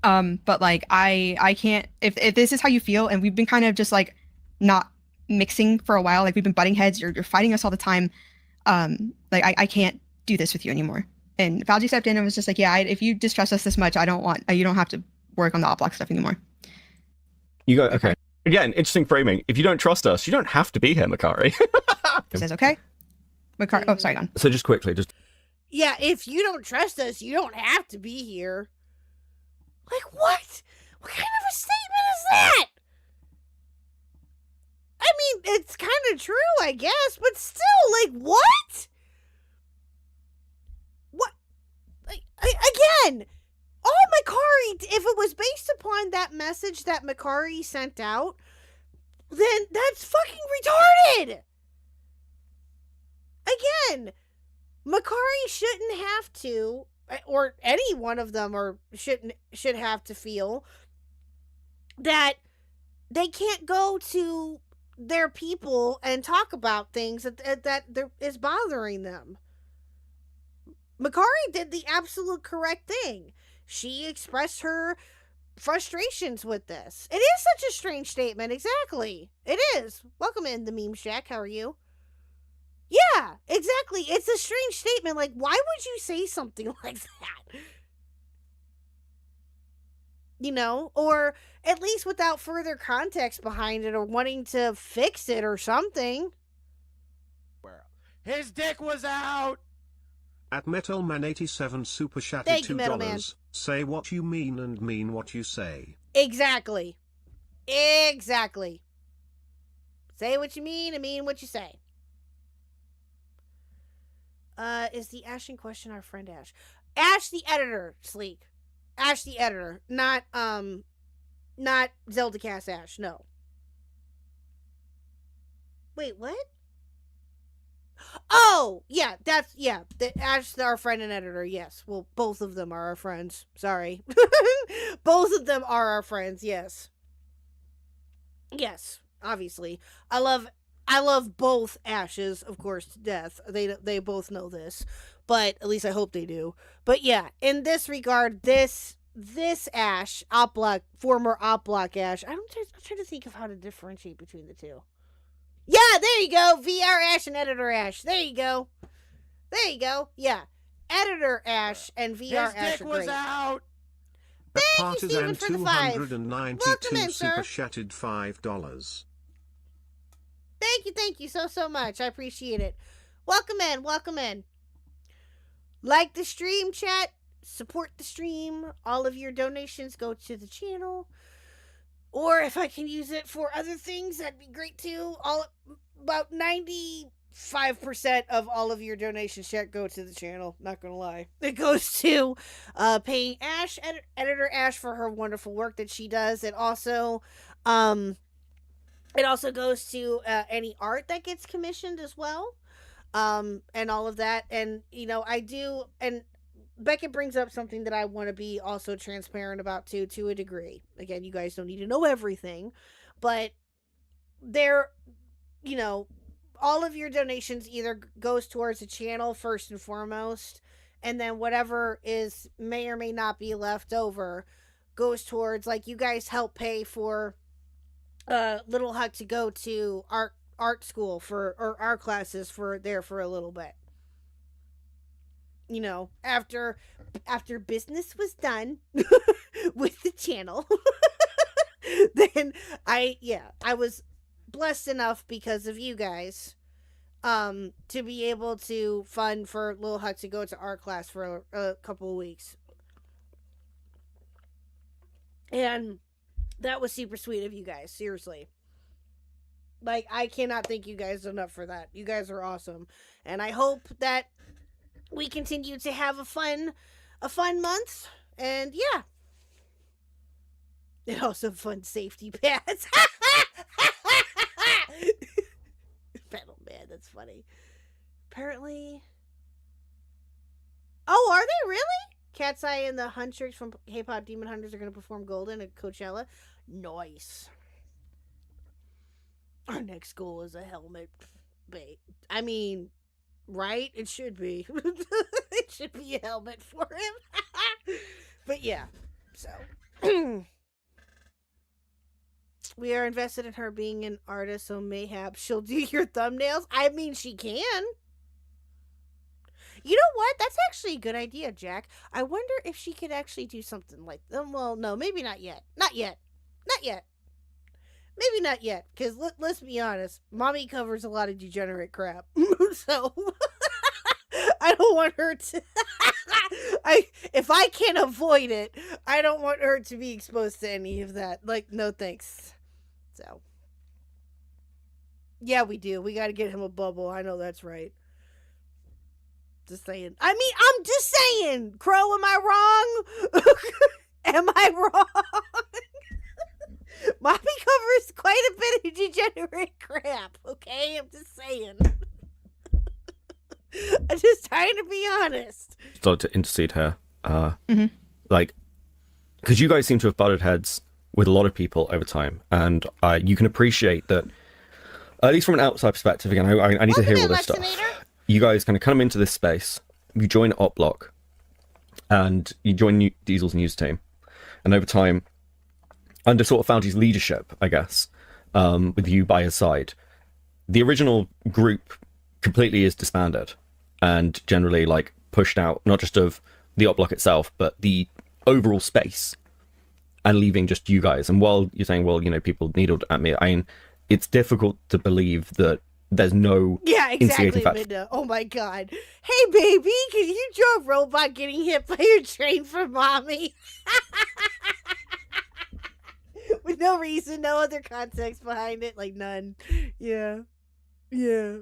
But like, I can't, if this is how you feel, and we've been kind of just like not mixing for a while, like we've been butting heads, you're fighting us all the time. Like I can't do this with you anymore. And Falgi stepped in and was just like, yeah, if you distrust us this much, you don't have to work on the Oplock stuff anymore. You go, okay. Again, interesting framing. If you don't trust us, you don't have to be here, Makari. He says, okay. Makari, oh, sorry, Don. So just quickly, yeah, if you don't trust us, you don't have to be here. Like, what? What kind of a statement is that? I mean, it's kind of true, I guess, but still, like, what? What? Like, again, all Makari, if it was based upon that message that Makari sent out, then that's fucking retarded. Again, Makari shouldn't have to, or any one of them should have to feel that they can't go to their people and talk about things that is bothering them. Makari did the absolute correct thing. She expressed her frustrations with this. It is such a strange statement. Exactly. It is. Welcome in the Meme Shack. How are you? Yeah, exactly. It's a strange statement. Like, why would you say something like that? You know, or at least without further context behind it, or wanting to fix it or something. His dick was out! At Metalman87 super chatted Thank you, $2. Metalman. Say what you mean and mean what you say. Exactly. Exactly. Say what you mean and mean what you say. Is the Ash in question our friend Ash? Ash the editor, Sleek. Ash the editor, not Zeldacast Ash, no. Wait, what? Oh, yeah, Ash, our friend and editor, yes. Well, both of them are our friends. Sorry. Both of them are our friends, yes. Yes, obviously. I love both Ashes, of course, to death. They both know this, but at least I hope they do. But yeah, in this regard, this Ash, Oplock, former Oplock Ash, I'm trying to think of how to differentiate between the two. Yeah, there you go. VR Ash and Editor Ash. There you go. Yeah. Editor Ash and VR Ash are great. His dick was out! Thank you, Steven, for the 5. 292 Welcome in, super sir. chatted $5. Thank you so much. I appreciate it. Welcome in. Like the stream, chat. Support the stream. All of your donations go to the channel. Or if I can use it for other things, that'd be great too. About 95% of all of your donations, chat, go to the channel. Not gonna lie. It goes to paying Ash, editor Ash, for her wonderful work that she does. It also goes to any art that gets commissioned as well. And all of that. And, I do, and Beckett brings up something that I want to be also transparent about too, to a degree. Again, you guys don't need to know everything, but all of your donations either goes towards the channel first and foremost, and then whatever may or may not be left over goes towards, like, you guys help pay for Little Khuck to go to art school or art classes for a little bit. After business was done with the channel, then I was blessed enough because of you guys to be able to fund for Little Khuck to go to art class for a couple of weeks. And that was super sweet of you guys, seriously. Like, I cannot thank you guys enough for that. You guys are awesome. And I hope that we continue to have a fun month. And yeah. And also fun safety pads. Oh man, that's funny. Apparently. Oh, are they really? Cat's Eye and the Hunters from K-Pop Demon Hunters are going to perform Golden at Coachella. Nice. Our next goal is a helmet. I mean, right? It should be. It should be a helmet for him. But yeah, so. We are invested in her being an artist, so mayhap she'll do your thumbnails. I mean, she can. You know what? That's actually a good idea, Jack. I wonder if she could actually do something like them. Well, no, maybe not yet. Not yet. Maybe not yet, because let's be honest, Mommy covers a lot of degenerate crap. So, I don't want her to... if I can't avoid it, I don't want her to be exposed to any of that. Like, no thanks. So, yeah, we do. We got to get him a bubble. I know that's right. Just saying. I mean, I'm just saying. Crow, am I wrong? Am I wrong? Mommy covers quite a bit of degenerate crap, okay? I'm just saying. I'm just trying to be honest. So to intercede here, like, because you guys seem to have butted heads with a lot of people over time, and you can appreciate that, at least from an outside perspective, again, I need to hear all this stuff. You guys kind of come into this space, you join Oplock, and you join Diesel's news team, and over time, under sort of Foundry's leadership, I guess, with you by his side, the original group completely is disbanded and generally like pushed out, not just of the Oplock itself, but the overall space, and leaving just you guys. And while you're saying, well, people needled at me, I mean, it's difficult to believe that there's no exactly, Minda. Oh my god. Hey baby, can you draw a robot getting hit by your train for Mommy? With no reason, no other context behind it, like none. Yeah. Yeah.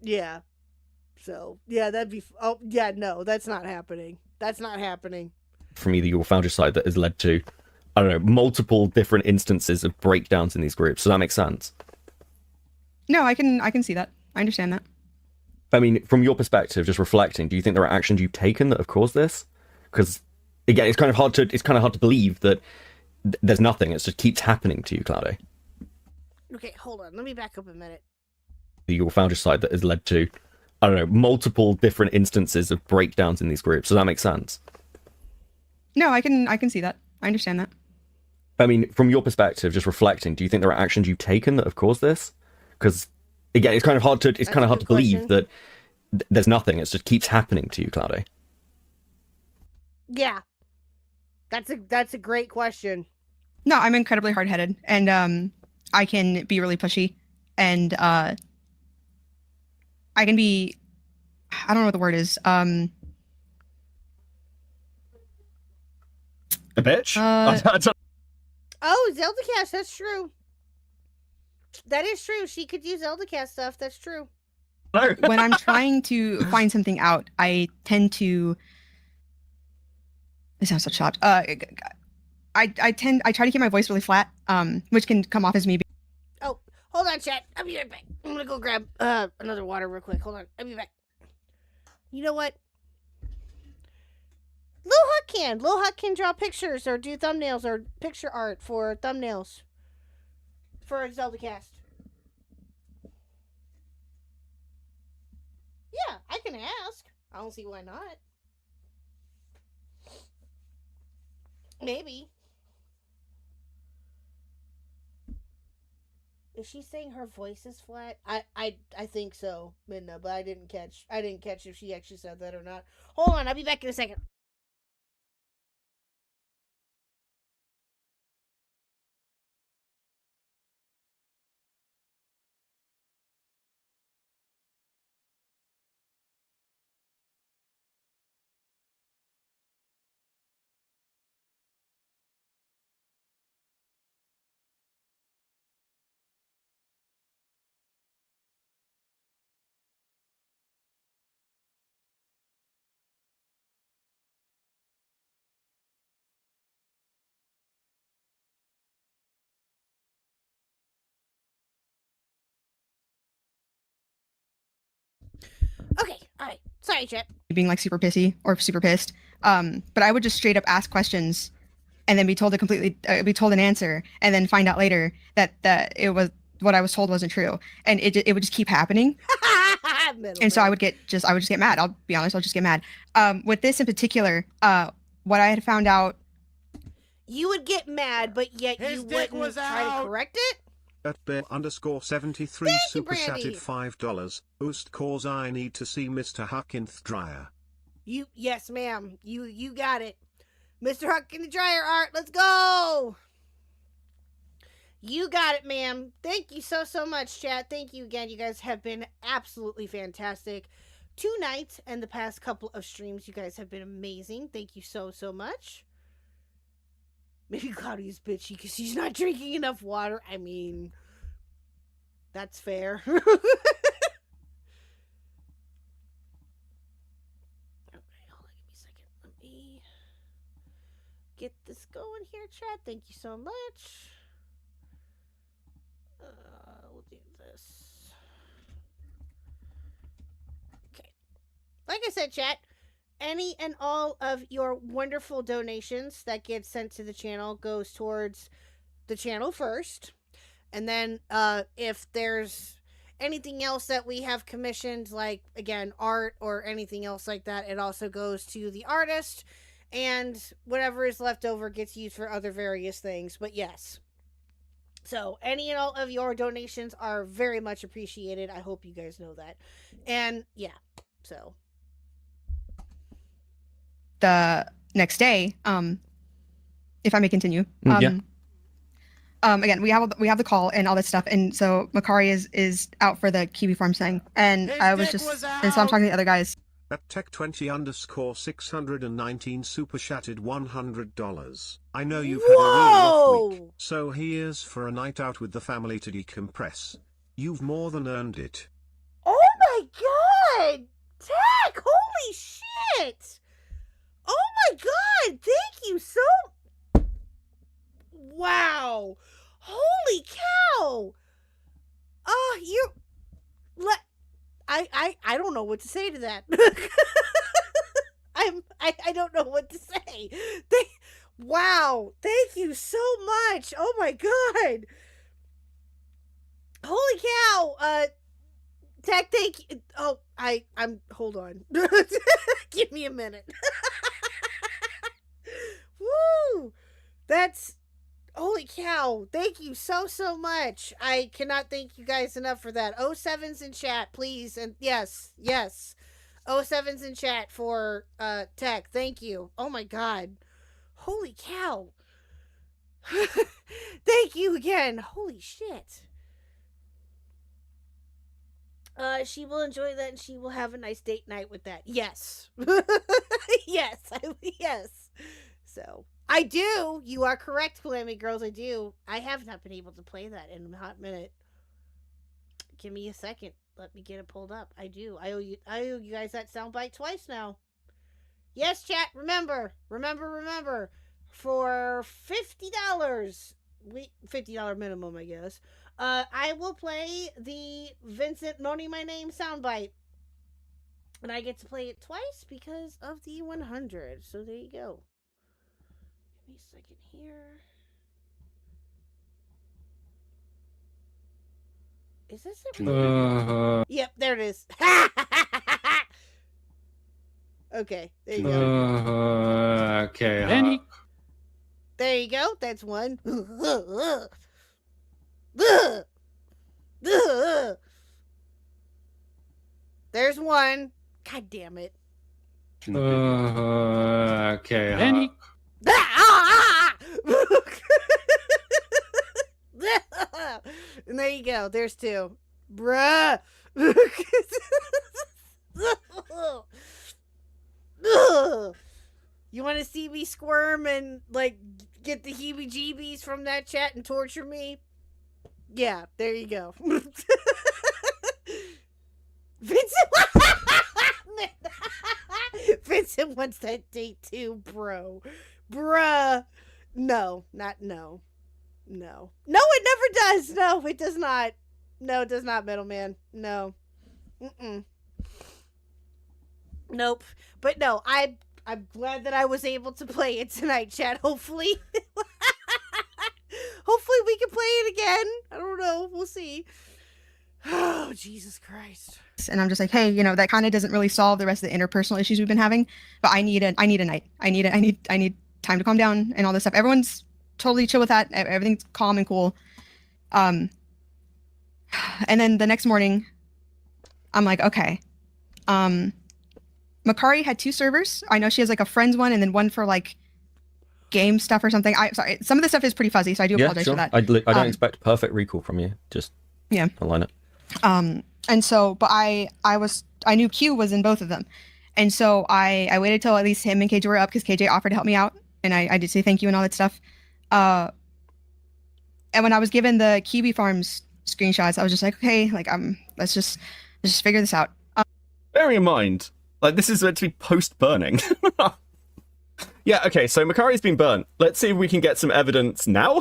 Yeah. So, yeah, that'd be... Oh, yeah, no, that's not happening. That's not happening. From either your Foundry side that has led to, I don't know, multiple different instances of breakdowns in these groups. Does that make sense? No, I can see that. I understand that. I mean, from your perspective, just reflecting, do you think there are actions you've taken that have caused this? Because... again, it's kind of hard to believe that there's nothing. It just keeps happening to you, Cloudy. Okay, hold on. Let me back up a minute. Your Foundry side that has led to, I don't know, multiple different instances of breakdowns in these groups. Does that make sense? No, I can see that. I understand that. I mean, from your perspective, just reflecting, do you think there are actions you've taken that have caused this? Because again, it's kind of hard to believe that there's nothing. It just keeps happening to you, Cloudy. Yeah. That's a great question. No, I'm incredibly hard-headed, and I can be really pushy, and I can be, I don't know what the word is. A bitch? Oh, Zeldacast, that's true. That is true. She could use Zeldacast stuff. That's true. No. When I'm trying to find something out, I tend to. This sounds so chopped. I try to keep my voice really flat, which can come off as me. Oh, hold on, chat. I'll be right back. I'm gonna go grab another water real quick. Hold on. I'll be back. You know what? Lil Huck can draw pictures or do thumbnails or picture art for thumbnails for Zeldacast. Yeah, I can ask. I don't see why not. Maybe. Is she saying her voice is flat? I think so, Midna, but I didn't catch if she actually said that or not. Hold on, I'll be back in a second. Okay, alright. Sorry, chat. Being like super pissy or super pissed. But I would just straight up ask questions and then be told an answer and then find out later that it was what I was told wasn't true. And it would just keep happening. And so I would get mad. I'll be honest, I'll just get mad. With this in particular, what I had found out. You would get mad, but yet you wouldn't try to correct it? At bear_73 super chatted $5. Oost cause I need to see Mr. Huck in the dryer. Yes, ma'am. You got it. Mr. Huck in the dryer art. Let's go. You got it, ma'am. Thank you so much, chat. Thank you again. You guys have been absolutely fantastic. 2 nights and the past couple of streams, you guys have been amazing. Thank you so much. Maybe Cloudy's bitchy because she's not drinking enough water. I mean, that's fair. Okay, hold on, give me a second. Let me get this going here, chat. Thank you so much. We'll do this. Okay. Like I said, chat, any and all of your wonderful donations that get sent to the channel goes towards the channel first. And then if there's anything else that we have commissioned, like, again, art or anything else like that, it also goes to the artist. And whatever is left over gets used for other various things. But yes. So any and all of your donations are very much appreciated. I hope you guys know that. And yeah, so... The next day, if I may continue. Yeah. Again, we have the call and all that stuff, and so Makari is out for the Kiwi Farms thing, and I was just, and so I'm talking to the other guys. At Tech20_619 super chatted $100. I know you've had a really rough week, so here's for a night out with the family to decompress. You've more than earned it. Oh my god! Tech! Holy shit! Oh my god! Thank you so... Wow! Holy cow! You... I don't know what to say to that. I don't know what to say. Wow! Thank you so much! Oh my god! Holy cow! Tech, thank you. Oh, I'm... Hold on. Give me a minute. Woo! That's... Holy cow. Thank you so much. I cannot thank you guys enough for that. 07's in chat, please. And yes. 07's in chat for tech. Thank you. Oh my god. Holy cow. Thank you again. Holy shit. She will enjoy that and she will have a nice date night with that. Yes. Yes. Yes. So, I do. You are correct, Calamity Girls. I do. I have not been able to play that in a hot minute. Give me a second. Let me get it pulled up. I do. I owe you guys that soundbite twice now. Yes, chat. Remember. For $50, $50 minimum, I guess. I will play the Vincent moaning my name soundbite. And I get to play it twice because of the 100. So there you go. Give me a second here. Is this it? Yep, there it is. Okay, there you go. Okay. There you go. That's one. There's one. God damn it. Okay. And there you go. There's two. Bruh. You want to see me squirm and, like, get the heebie-jeebies from that chat and torture me? Yeah, there you go. Vincent wants that date too, bro. Bruh. No, not no. No. No, it never does. No, it does not. No, it does not, middleman. No. Mm-mm. Nope. But no, I'm glad that I was able to play it tonight, chat. Hopefully. Hopefully we can play it again. I don't know. We'll see. Oh, Jesus Christ. And I'm just like, hey, that kind of doesn't really solve the rest of the interpersonal issues we've been having, but I need a night. I need time to calm down and all this stuff. Everyone's totally chill with that. Everything's calm and cool. And then the next morning, I'm like, okay. Makari had 2 servers. I know she has like a friends one and then one for like game stuff or something. Sorry, some of the stuff is pretty fuzzy, so I do apologize for that. I don't expect perfect recall from you. Just align it. And so, but I knew Q was in both of them. And so I waited till at least him and KJ were up because KJ offered to help me out. And I did say thank you and all that stuff. And when I was given the Kiwi Farms screenshots, I was just like, okay, like, let's just figure this out. Bearing in mind, like, this is meant to be post-burning. Yeah, okay, so Makari's been burnt. Let's see if we can get some evidence now.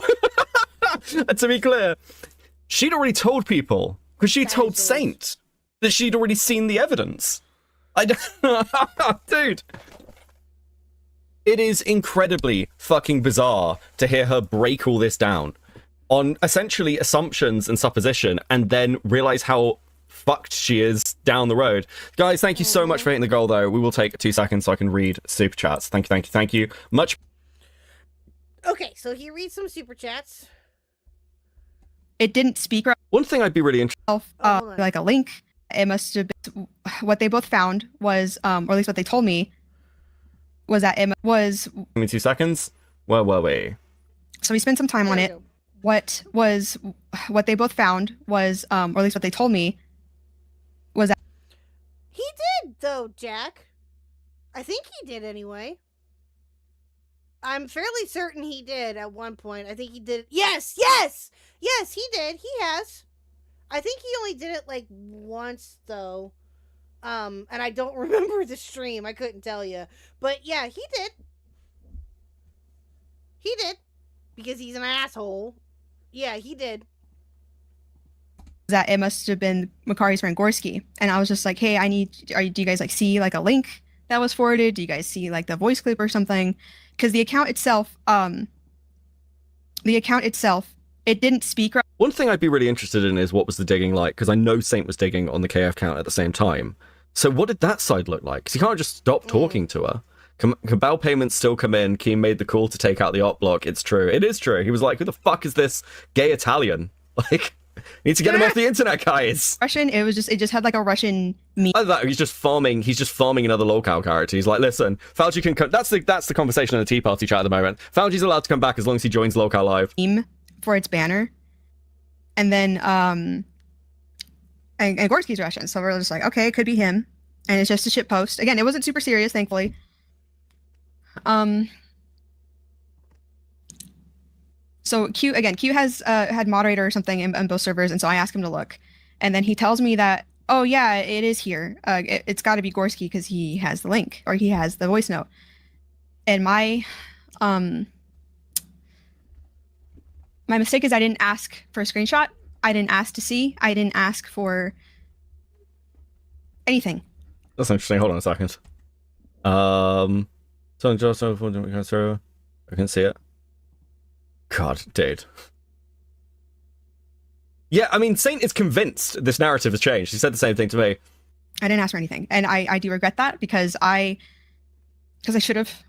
To be clear, she'd already told people, because she told Saint that she'd already seen the evidence. Dude. It is incredibly fucking bizarre to hear her break all this down on essentially assumptions and supposition and then realize how fucked she is down the road. Guys, thank you so much for hitting the goal, though. We will take 2 seconds so I can read super chats. Thank you. Much. Okay, so he reads some super chats. It didn't speak right. One thing I'd be really interested like a link. It must have been what they both found was, or at least what they told me, was that Emma was. Give me 2 seconds. Where were we? So we spent some time on it. What they both found was, or at least what they told me, was that he did though, Jack. I think he did anyway. I'm fairly certain he did at one point. I think he did. Yes, he did. He has. I think he only did it like once though. And I don't remember the stream. I couldn't tell you. But yeah, he did. He did. Because he's an asshole. Yeah, he did. That it must have been Makari's friend Gorski. And I was just like, hey, do you guys like see like a link that was forwarded? Do you guys see like the voice clip or something? Because the account itself, it didn't speak right. One thing I'd be really interested in is what was the digging like, because I know Saint was digging on the KF account at the same time. So what did that side look like? Because you can't just stop talking to her. Can bail payments still come in? Keem made the call to take out the Oplock. It's true. It is true. He was like, who the fuck is this gay Italian? Like, Need to get him off the internet, guys. Russian. It just had like a Russian meme. Either that, or he's just farming another locale character. He's like, listen, Fauci can come. That's the conversation in the Tea Party chat at the moment. Fauci's allowed to come back as long as he joins locale live. Meme for its banner, and then and Gorski's Russian, so we're just like, okay, it could be him, and it's just a shit post. Again, it wasn't super serious, thankfully. So Q has had moderator or something on both servers, and so I asked him to look, and then he tells me that, oh yeah, it is here. It's got to be Gorski because he has the link or he has the voice note. And my mistake is I didn't ask for a screenshot. I didn't ask to see. I didn't ask for anything. That's interesting. Hold on a second. I can see it. God, dude. Yeah, I mean, Saint is convinced this narrative has changed. He said the same thing to me. I didn't ask for anything, and I do regret that because I should have,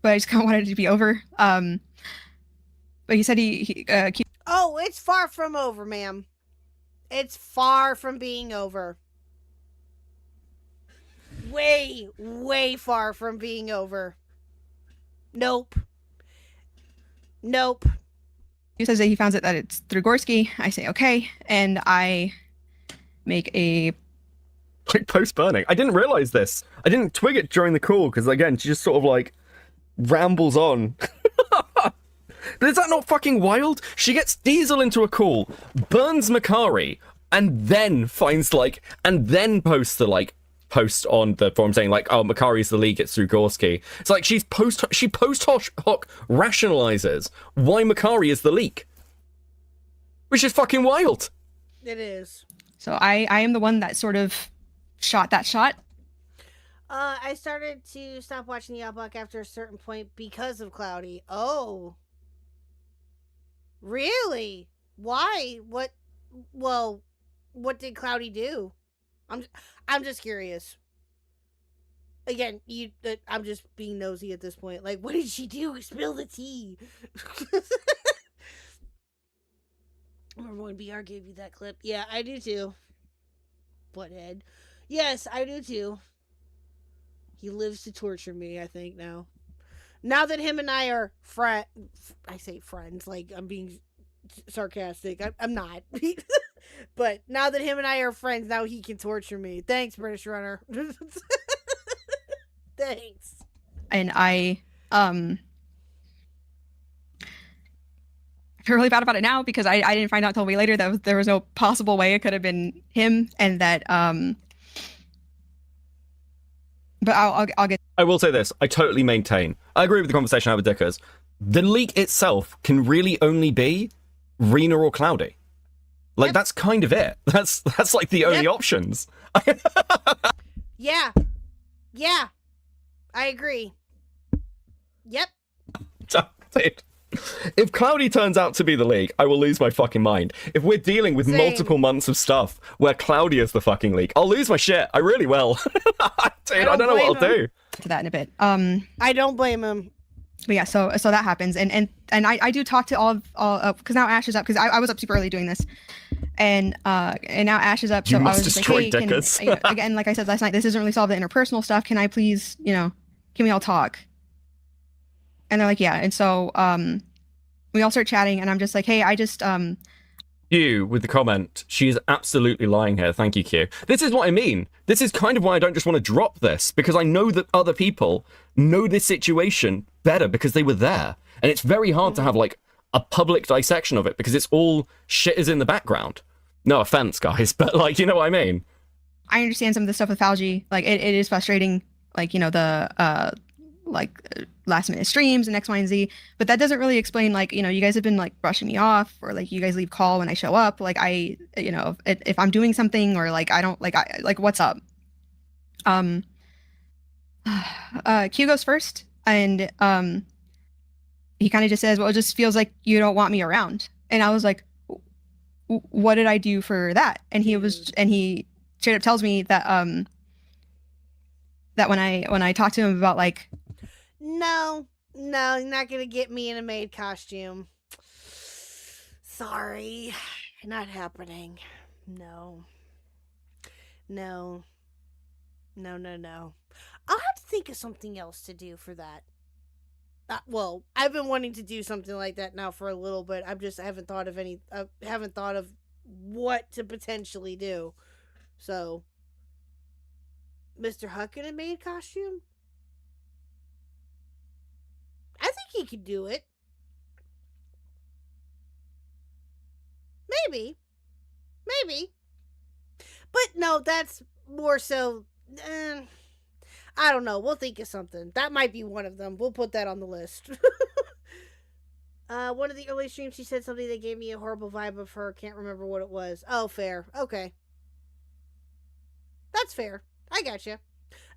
but I just kind of wanted it to be over. But he said Oh, it's far from over, ma'am. It's far from being over. Way, way far from being over. Nope. He says that he found it that it's through Gorski. I say okay, and I make a like post burning. I didn't realize this. I didn't twig it during the call because again, she just sort of like rambles on. But is that not fucking wild? She gets Diesel into a call, burns Makari, and then finds and then posts the post on the forum saying oh, Makari's the leak, it's through Gorski. It's like she post hoc rationalizes why Makari is the leak, which is fucking wild. It is. So I am the one that sort of shot that shot. I started to stop watching the Oplock after a certain point because of Cloudy. Oh. Really? Why? What? Well, what did Cloudy do? I'm just curious. Again, I'm just being nosy at this point. Like, what did she do? Spill the tea. Remember when BR gave you that clip? Yeah, I do too. Butthead. Yes, I do too. He lives to torture me, I think, now. Now that him and I are I say friends, like I'm being sarcastic. I'm not. But now that him and I are friends, now he can torture me. Thanks, British Runner. Thanks. And I feel really bad about it now because I didn't find out till way later that there was no possible way it could have been him, and that but I'll get. I will say this. I totally maintain. I agree with the conversation I had with Dickers. The leak itself can really only be Rena or Cloudy. Like, that's kind of it. That's like the only options. Yeah. I agree. Yep. Dude. If Cloudy turns out to be the leak, I will lose my fucking mind. If we're dealing with multiple months of stuff where Cloudy is the fucking leak, I'll lose my shit. I really will. Dude, I don't know what I'll do. To that in a bit. I don't blame him. But yeah, so that happens, and I do talk to all because now Ash is up because I was up super early doing this, and now Ash is up. So you must I was destroy like, hey, again, like I said last night, this doesn't really solve the interpersonal stuff. Can I please, can we all talk? And they're like, yeah. And so we all start chatting, and I'm just like, hey, I just Q with the comment, she is absolutely lying here. Thank you, Q. This is what I mean. This is kind of why I don't just want to drop this, because I know that other people know this situation better because they were there. And it's very hard to have a public dissection of it because it's all shit is in the background. No offense, guys, but you know what I mean? I understand some of the stuff with Falgi. It is frustrating, the last minute streams and X, Y, and Z, but that doesn't really explain you guys have been brushing me off, or you guys leave call when I show up, if I'm doing something, or I don't what's up. Q goes first, and he kind of just says, well, it just feels like you don't want me around. And I was like, what did I do for that? And he straight up tells me that that when I talked to him about No, you're not gonna get me in a maid costume. sorry. Not happening. No. No. No, no, no. I'll have to think of something else to do for that. Well, I've been wanting to do something like that now for a little bit. I haven't thought of what to potentially do. So, Mr. Huck in a maid costume? I think he could do it. Maybe. But no, that's more so. I don't know. We'll think of something. That might be one of them. We'll put that on the list. One of the early streams, she said something that gave me a horrible vibe of her. Can't remember what it was. Oh, fair. Okay. That's fair. I gotcha.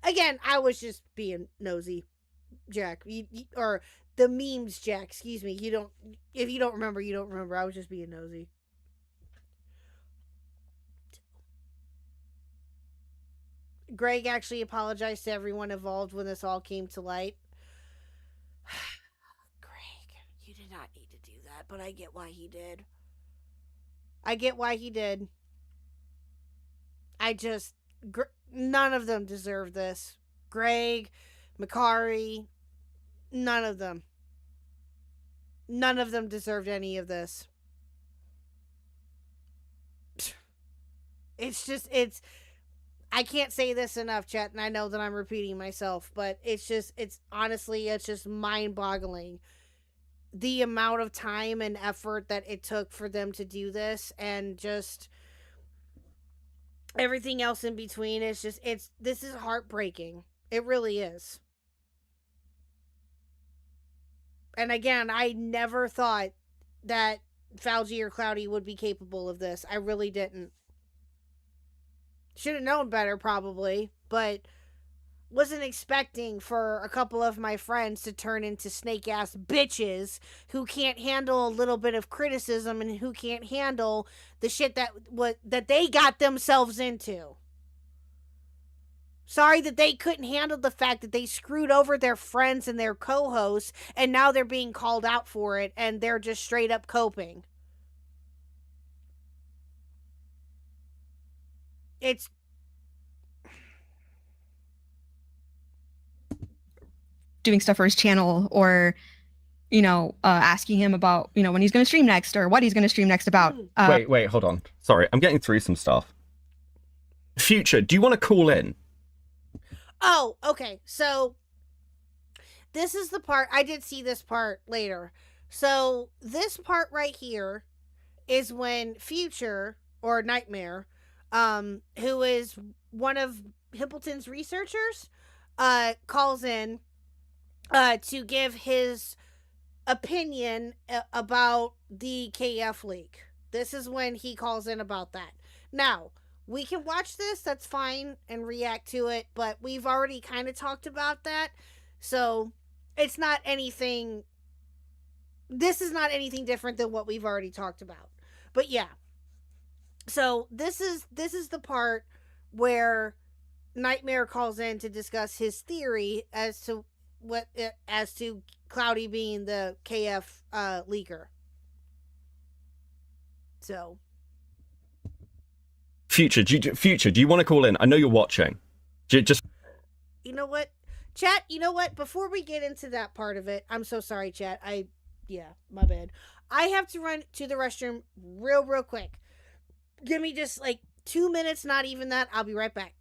Again, I was just being nosy, Jack. Or the memes, Jack. Excuse me. If you don't remember, you don't remember. I was just being nosy. Greg actually apologized to everyone involved when this all came to light. Greg, you did not need to do that, but I get why he did. None of them deserve this. Greg, Makari, none of them. None of them deserved any of this. I can't say this enough, chat, and I know that I'm repeating myself, but it's just mind-boggling. The amount of time and effort that it took for them to do this, and just everything else in between. This is heartbreaking. It really is. And again, I never thought that Falgi or Cloudy would be capable of this. I really didn't. Should have known better, probably, but wasn't expecting for a couple of my friends to turn into snake-ass bitches who can't handle a little bit of criticism and who can't handle the shit that they got themselves into. Sorry that they couldn't handle the fact that they screwed over their friends and their co-hosts, and now they're being called out for it, and they're just straight up coping. It's doing stuff for his channel, or asking him about when he's going to stream next or what he's going to stream next about. Wait, hold on. Sorry, I'm getting through some stuff. Future, do you want to call in? Oh, okay. So this is the part. I did see this part later. So this part right here is when Future, or Nightmare, who is one of Hippleton's researchers, calls in to give his opinion about the KF leak. This is when he calls in about that. Now, we can watch this, that's fine, and react to it, but we've already kind of talked about that, so it's not anything... This is not anything different than what we've already talked about. But yeah. So this is the part where Nightmare calls in to discuss his theory as to Cloudy being the KF leaker. So Future, do you want to call in? I know you're watching. Just you know what, chat? You know what? Before we get into that part of it, I'm so sorry, chat. My bad. I have to run to the restroom real quick. Give me just like 2 minutes, not even that. I'll be right back.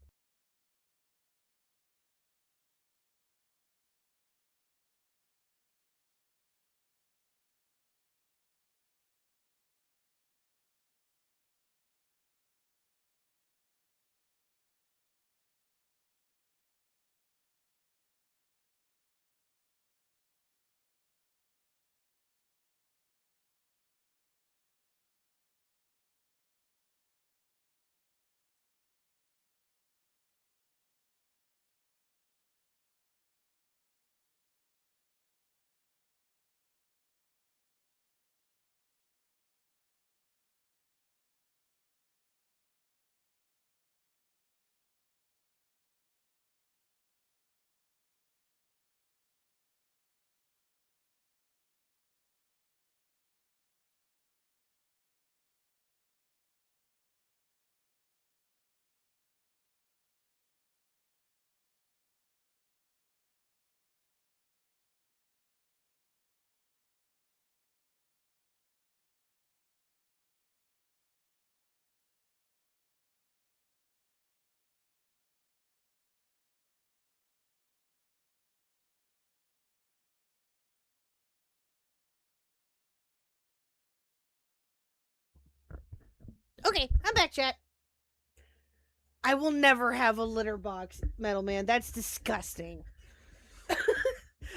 Okay, I'm back, chat. I will never have a litter box, Metal Man. That's disgusting.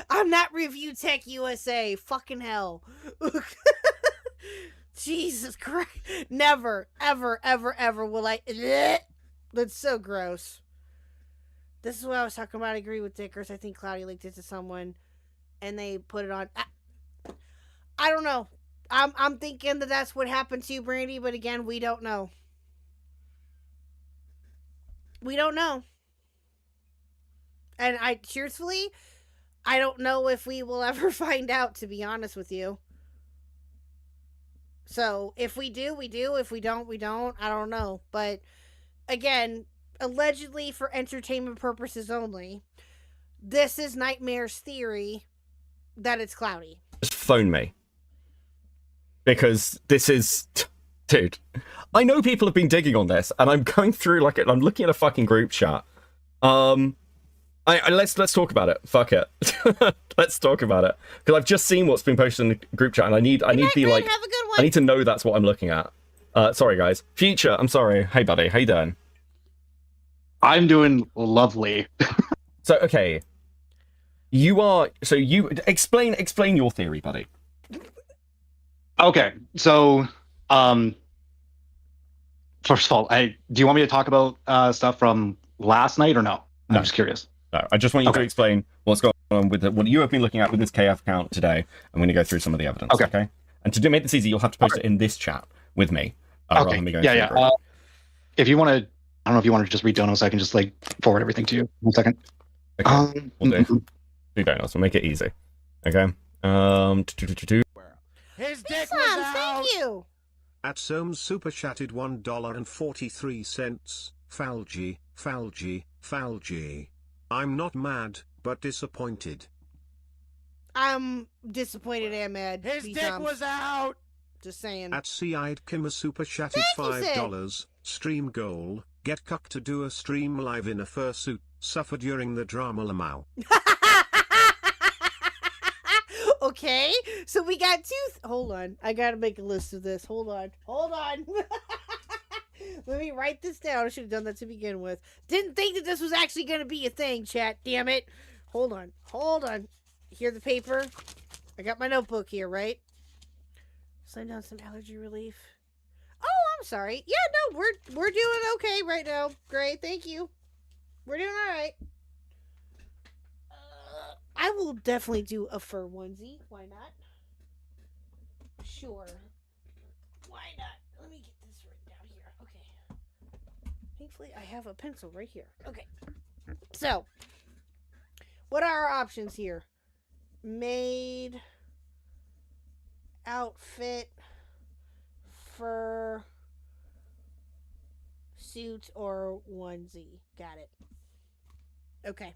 I'm not Review Tech USA. Fucking hell. Jesus Christ. Never, ever, ever, ever will I. That's so gross. This is what I was talking about. I agree with Dickers. I think Cloudy linked it to someone and they put it on. I don't know. I'm thinking that that's what happened to you, Brandy, but again, we don't know. We don't know. And truthfully, I don't know if we will ever find out, to be honest with you. So, if we do, we do. If we don't, we don't. I don't know. But, again, allegedly for entertainment purposes only, this is Nightmare's theory that it's Cloudy. Just phone me. Because this is... Dude, I know people have been digging on this, and I'm going through, like, I'm looking at a fucking group chat. Let's talk about it. Fuck it. Let's talk about it. Because I've just seen what's been posted in the group chat, and I need to be like... Have a good one. I need to know that's what I'm looking at. Sorry, guys. Future, I'm sorry. Hey, buddy. How you doing? I'm doing lovely. So, okay. You explain your theory, buddy. Okay, so, first of all, do you want me to talk about stuff from last night or no? I'm just curious. No, I just want you to explain what's going on with what you have been looking at with this KF account today. I'm going to go through some of the evidence. Okay? And to make this easy, you'll have to post it in this chat with me. Rather than me going through the group. If you want to, I don't know if you want to just read donos, so I can just like forward everything to you. 1 second. Okay, we'll do donos. We'll make it easy. Okay. His dick was out. Thank you. At Soames super chatted $1.43. Falgy. I'm not mad, but disappointed. I'm disappointed and mad. His dick was out. Just saying. At Sea-Eyed Kim a super chatted $5. Stream goal. Get Khuck to do a stream live in a fursuit. Suffer during the drama Lamau. Okay, so we got hold on. I gotta make a list of this. Hold on. Let me write this down. I should have done that to begin with. Didn't think that this was actually gonna be a thing, chat. Damn it. Hold on. Here, the paper. I got my notebook here, right? Slide down some allergy relief. Oh, I'm sorry. Yeah, no, we're doing okay right now. Great, thank you. We're doing all right. I will definitely do a fur onesie. Why not? Sure. Why not? Let me get this written down here. Okay. Thankfully, I have a pencil right here. Okay. So, what are our options here? Maid, outfit, fur, suit, or onesie. Got it. Okay.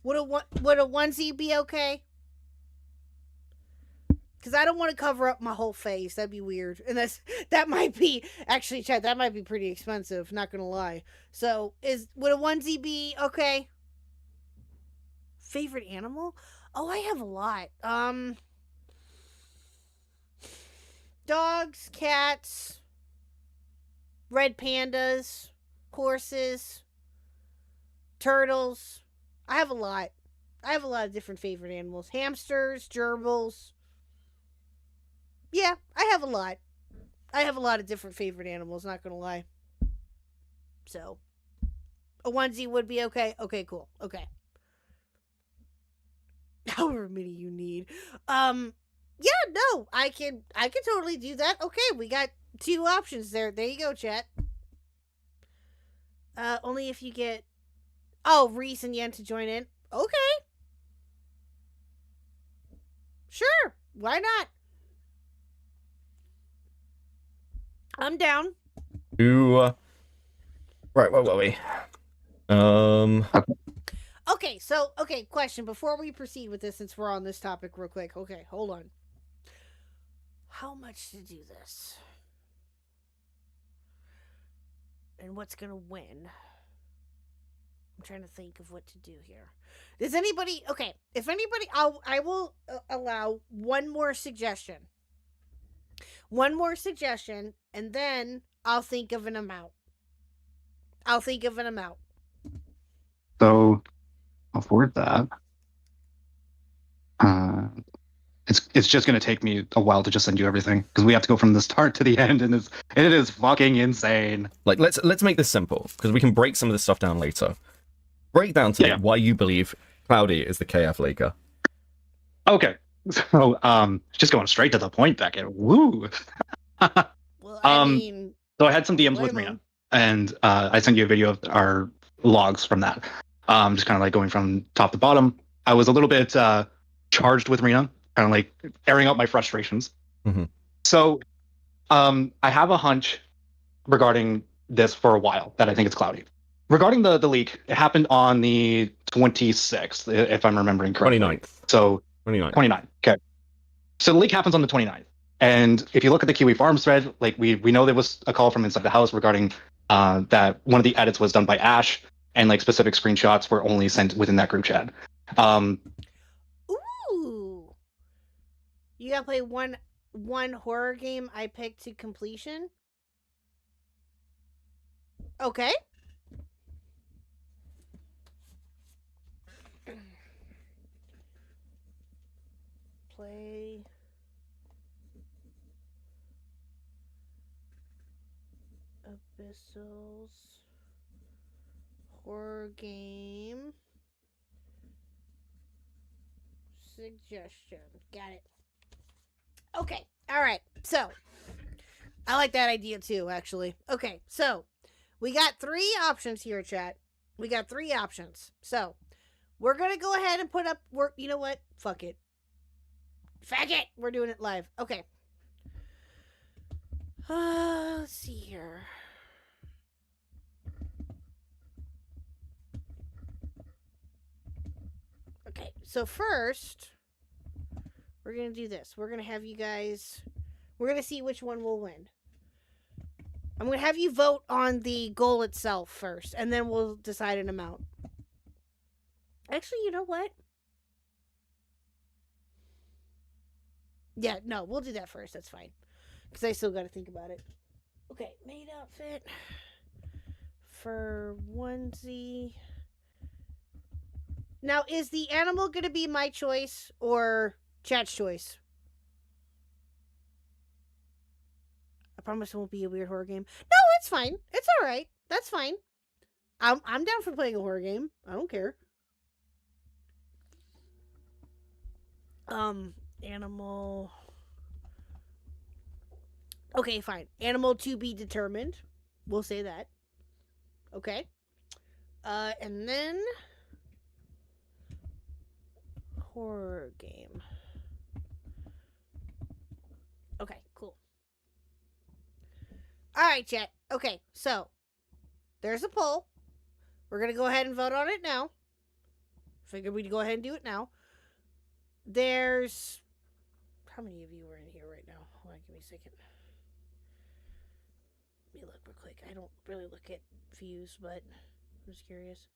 Would a onesie be okay? Because I don't want to cover up my whole face. That'd be weird. And that might be, actually, Chad, that might be pretty expensive. Not going to lie. So, would a onesie be okay? Favorite animal? Oh, I have a lot. Dogs, cats, red pandas, horses, turtles. I have a lot. I have a lot of different favorite animals. Hamsters, gerbils. Yeah, I have a lot. I have a lot of different favorite animals, not gonna lie. So, a onesie would be okay? Okay, cool. Okay. However many you need. Yeah, no, I can totally do that. Okay, we got 2 options there. There you go, chat. Only if you get... Oh, Reese and Yen to join in. Okay. Sure. Why not? I'm down. Right, where were we? Okay, question. Before we proceed with this, since we're on this topic real quick. Okay, hold on. How much to do this? And what's gonna win? I'm trying to think of what to do here. Does anybody... Okay, if anybody... I will allow one more suggestion. One more suggestion, and then I'll think of an amount. So I'll forward that. It's just gonna take me a while to just send you everything because we have to go from the start to the end, and it is fucking insane. Like let's make this simple because we can break some of this stuff down later. Break down to me why you believe Cloudy is the KF leaker. Okay, so just going straight to the point, Beckett. Woo. Well, I mean, so I had some DMs with Rena, and I sent you a video of our logs from that. Just kind of like going from top to bottom. I was a little bit charged with Rena, kind of like airing out my frustrations. Mm-hmm. So I have a hunch regarding this for a while that I think it's Cloudy. Regarding the leak, it happened on the 26th, if I'm remembering correctly. 29th. So 29th. Okay. So the leak happens on the 29th. And if you look at the Kiwi Farms thread, like we know there was a call from inside the house regarding that one of the edits was done by Ash, and like specific screenshots were only sent within that group chat. Ooh. You gotta play one horror game I picked to completion? Okay. Play Abyssal's horror game suggestion. Got it. Okay. All right. So I like that idea too, actually. Okay. So we got 3 options here, chat. We got 3 options. So we're going to go ahead and put up work. You know what? Fuck it. We're doing it live. Okay. Let's see here. Okay, so first, we're going to do this. We're going to have you guys, we're going to see which one will win. I'm going to have you vote on the goal itself first, and then we'll decide an amount. Actually, you know what? Yeah, no, we'll do that first. That's fine. Because I still got to think about it. Okay, maid outfit for onesie. Now, is the animal going to be my choice or chat's choice? I promise it won't be a weird horror game. No, it's fine. It's all right. That's fine. I'm down for playing a horror game. I don't care. Animal. Okay, fine. Animal to be determined. We'll say that. Okay. And then horror game. Okay, cool. All right, chat. Okay, so there's a poll. We're going to go ahead and vote on it now. Figured we'd go ahead and do it now. There's... How many of you are in here right now? Hold on, give me a second. Let me look real quick. I don't really look at views, but I'm just curious.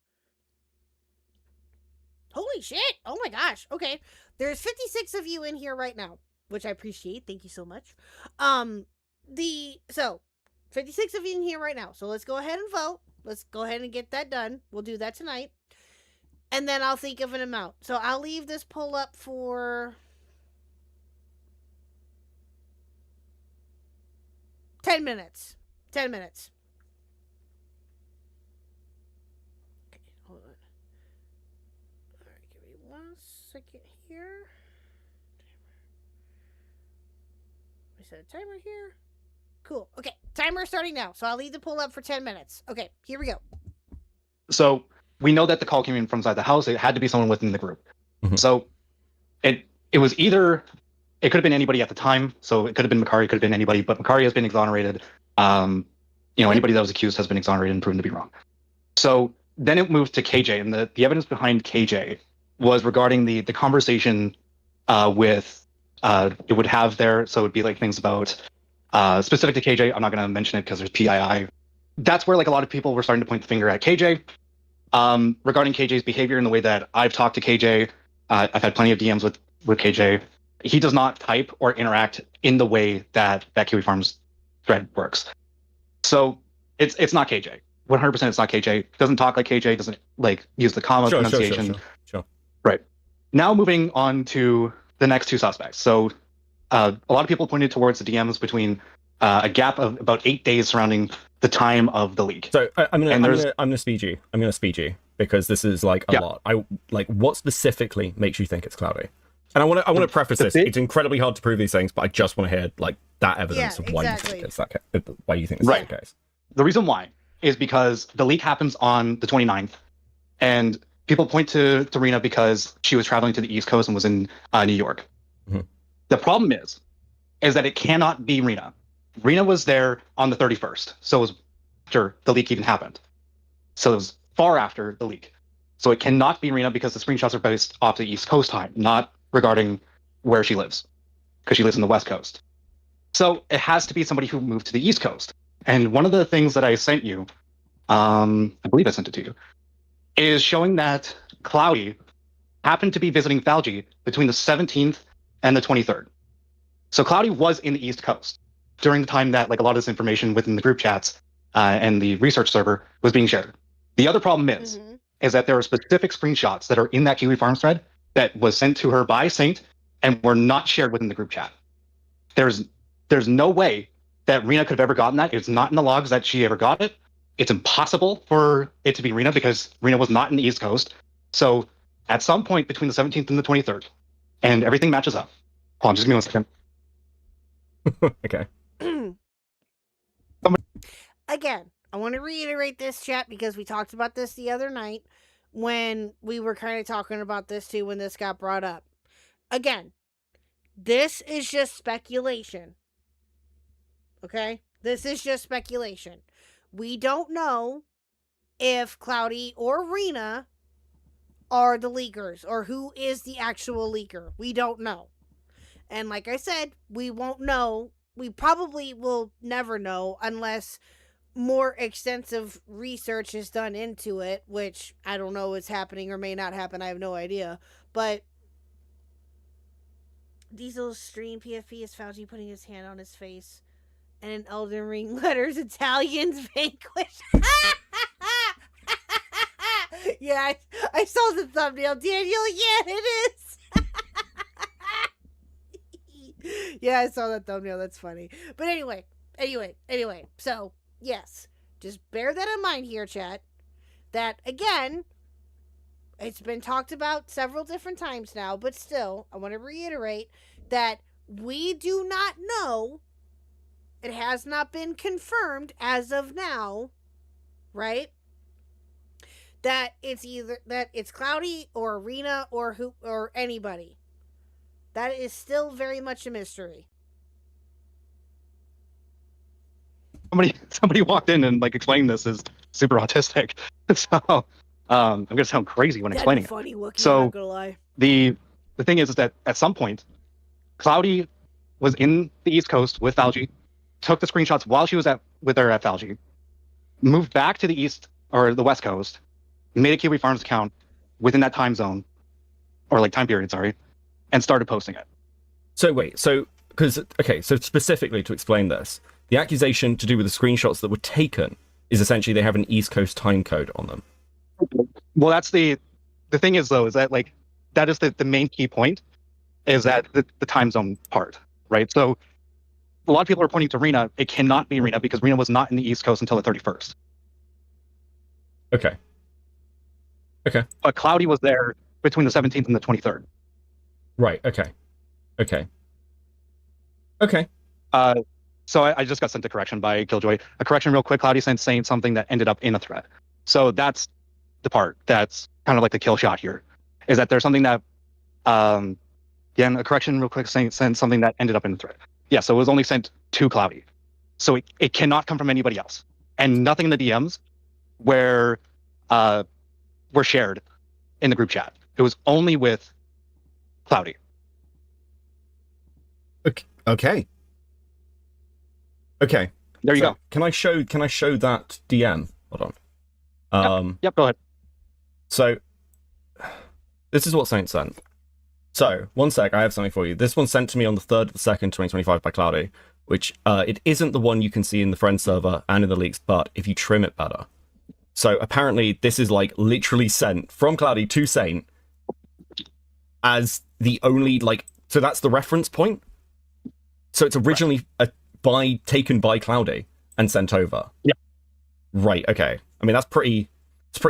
Holy shit! Oh my gosh. Okay. There's 56 of you in here right now, which I appreciate. Thank you so much. So 56 of you in here right now. So let's go ahead and vote. Let's go ahead and get that done. We'll do that tonight. And then I'll think of an amount. So I'll leave this poll up for 10 minutes. 10 minutes. Okay, hold on. Alright, give me 1 second here. I set a timer here. Cool. Okay, timer starting now. So I'll leave the poll up for 10 minutes. Okay, here we go. So we know that the call came in from inside the house. It had to be someone within the group. Mm-hmm. So it was either, it could have been anybody at the time. So it could have been Makari, could have been anybody, but Makari has been exonerated. Anybody that was accused has been exonerated and proven to be wrong. So then it moved to KJ, and the evidence behind KJ was regarding the conversation with it would have there. So it would be like things about specific to KJ. I'm not going to mention it because there's PII. That's where like a lot of people were starting to point the finger at KJ. Regarding KJ's behavior and the way that I've talked to KJ, I've had plenty of DMs with KJ. He does not type or interact in the way that Kiwi Farms thread works. So it's not KJ. 100% it's not KJ. Doesn't talk like KJ. Doesn't like use the comma pronunciation. Sure. Right. Now moving on to the next two suspects. So a lot of people pointed towards the DMs between a gap of about 8 days surrounding the time of the leak. So I'm gonna speed you. I'm gonna speed you because this is like a lot. I like what specifically makes you think it's cloudy? And I want to preface this. It's incredibly hard to prove these things, but I just want to hear like that evidence of why you think it's that why you think it's the case. The reason why is because the leak happens on the 29th, and people point to Rena because she was traveling to the East Coast and was in New York. Mm-hmm. The problem is that it cannot be Rena. Rena was there on the 31st, so it was after the leak even happened. So it was far after the leak. So it cannot be Rena because the screenshots are based off the East Coast time, not regarding where she lives, because she lives in the West Coast. So it has to be somebody who moved to the East Coast. And one of the things that I sent you, I believe I sent it to you, is showing that Cloudy happened to be visiting Falgi between the 17th and the 23rd. So Cloudy was in the East Coast during the time that like a lot of this information within the group chats and the research server was being shared. The other problem is that there are specific screenshots that are in that Kiwi Farms thread that was sent to her by Saint and were not shared within the group chat. There's no way that Rena could have ever gotten that. It's not in the logs that she ever got it. It's impossible for it to be Rena because Rena was not in the East Coast. So at some point between the 17th and the 23rd, and everything matches up. Hold on, just give me 1 second. Okay. Again, I want to reiterate this, chat, because we talked about this the other night when we were kind of talking about this too when this got brought up. Again, this is just speculation. Okay? This is just speculation. We don't know if Cloudy or Rena are the leakers or who is the actual leaker. We don't know. And like I said, we won't know. We probably will never know unless more extensive research is done into it, which I don't know is happening or may not happen. I have no idea. But Diesel's stream PFP is Fauci putting his hand on his face and in Elden Ring letters, Italians vanquish. Yeah, I saw the thumbnail, Daniel. Yeah, it is. Yeah, I saw that thumbnail. That's funny. But anyway. So, yes. Just bear that in mind here, chat. That, again, it's been talked about several different times now, but still, I want to reiterate that we do not know. It has not been confirmed as of now, right? That it's either that it's Cloudy or Arena or who or anybody. That is still very much a mystery. Somebody walked in and like explaining this is super autistic. So I'm gonna sound crazy when explaining funny, it. Wookie, So not gonna lie. the thing is that at some point, Cloudy was in the East Coast with Falgi, took the screenshots while she was with her at Falgi, moved back to the East or the West Coast, made a Kiwi Farms account within that time zone, or like time period, sorry, and started posting it. So wait, so specifically to explain this, the accusation to do with the screenshots that were taken is essentially they have an East Coast time code on them. Well, that's the thing is though, is that like that is the main key point, is that the time zone part, right? So a lot of people are pointing to Rena. It cannot be Rena because Rena was not in the East Coast until the 31st. Okay. But Cloudy was there between the 17th and the 23rd. Right. Okay. So I just got sent a correction by Killjoy. A correction real quick. Cloudy sent saying something that ended up in a thread. So that's the part that's kind of like the kill shot here, is that there's something that, again, a correction real quick, sent something that ended up in the thread. Yeah, so it was only sent to Cloudy. So it cannot come from anybody else. And nothing in the DMs were shared in the group chat. It was only with Cloudy. Okay. There you go. Can I show that DM? Hold on. Yep, go ahead. So this is what Saint sent. So, one sec, I have something for you. This one sent to me on the 3rd of the 2nd, 2025 by Cloudy, which it isn't the one you can see in the friend server and in the leaks, but if you trim it better. So apparently this is like literally sent from Cloudy to Saint as the only so that's the reference point. So it's originally taken by Cloudy and sent over. Yeah. Right. Okay. I mean, it's pretty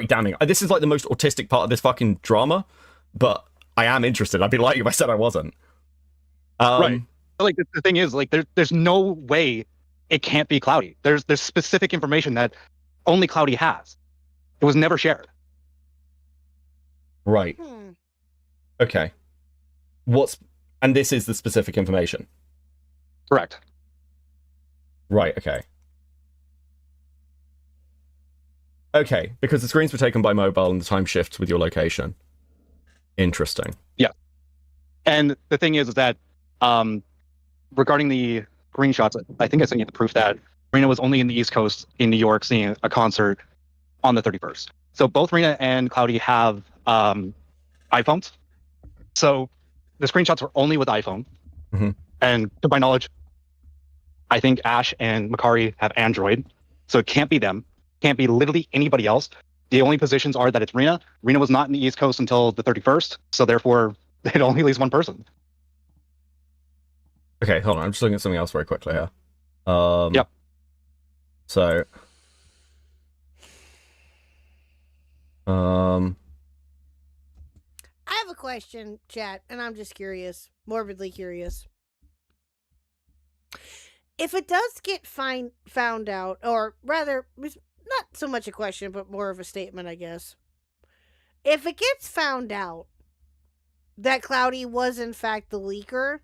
damning. This is like the most autistic part of this fucking drama, but I am interested. I'd be lying if I said I wasn't. Right. Like the thing is, like there's no way it can't be Cloudy. There's specific information that only Cloudy has. It was never shared. Right. Okay. And this is the specific information. Correct. Right. Okay. Okay, because the screens were taken by mobile and the time shifts with your location. Interesting. Yeah. And the thing is that regarding the screenshots, I think I sent you the proof that Rena was only in the East Coast in New York seeing a concert on the 31st. So both Rena and Cloudy have iPhones. So the screenshots were only with iPhone. Mm-hmm. And to my knowledge, I think Ash and Makari have Android. So it can't be them. Can't be literally anybody else. The only positions are that it's Rena. Rena was not in the East Coast until the 31st. So therefore, it only leaves one person. Okay, hold on. I'm just looking at something else very quickly here. Yep. So, I have a question, chat, and I'm just curious, morbidly curious. If it does get found out, or rather, not so much a question, but more of a statement, I guess. If it gets found out that Cloudy was in fact the leaker,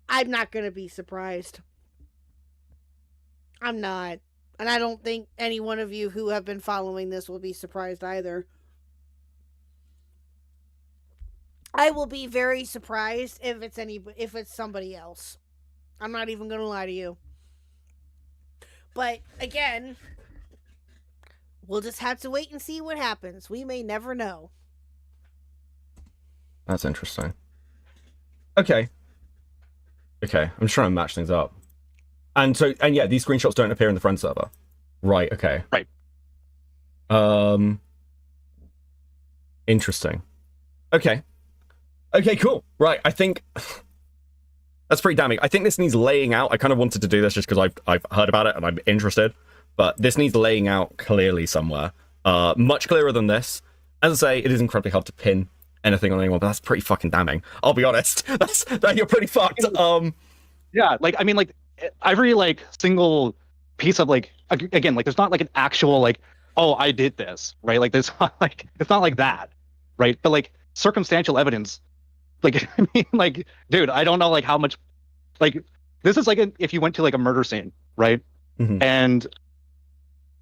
I'm not going to be surprised. I'm not. And I don't think any one of you who have been following this will be surprised either. I will be very surprised if it's somebody else. I'm not even going to lie to you. But again, we'll just have to wait and see what happens. We may never know. That's interesting. Okay. Okay, I'm just trying to match things up. And yeah, these screenshots don't appear in the friend server. Right, okay. Right. Interesting. Okay. Okay, cool. Right, I think that's pretty damning. I think this needs laying out. I kind of wanted to do this just because I've heard about it and I'm interested, but this needs laying out clearly somewhere. Much clearer than this. As I say, it is incredibly hard to pin anything on anyone, but that's pretty fucking damning. I'll be honest. You're pretty fucked. Yeah, like I mean, like every single piece of again, there's not an actual oh, I did this, right? Like there's not it's not like that, right? But circumstantial evidence, I mean, dude, I don't know how much, this is if you went to a murder scene, right? Mm-hmm. And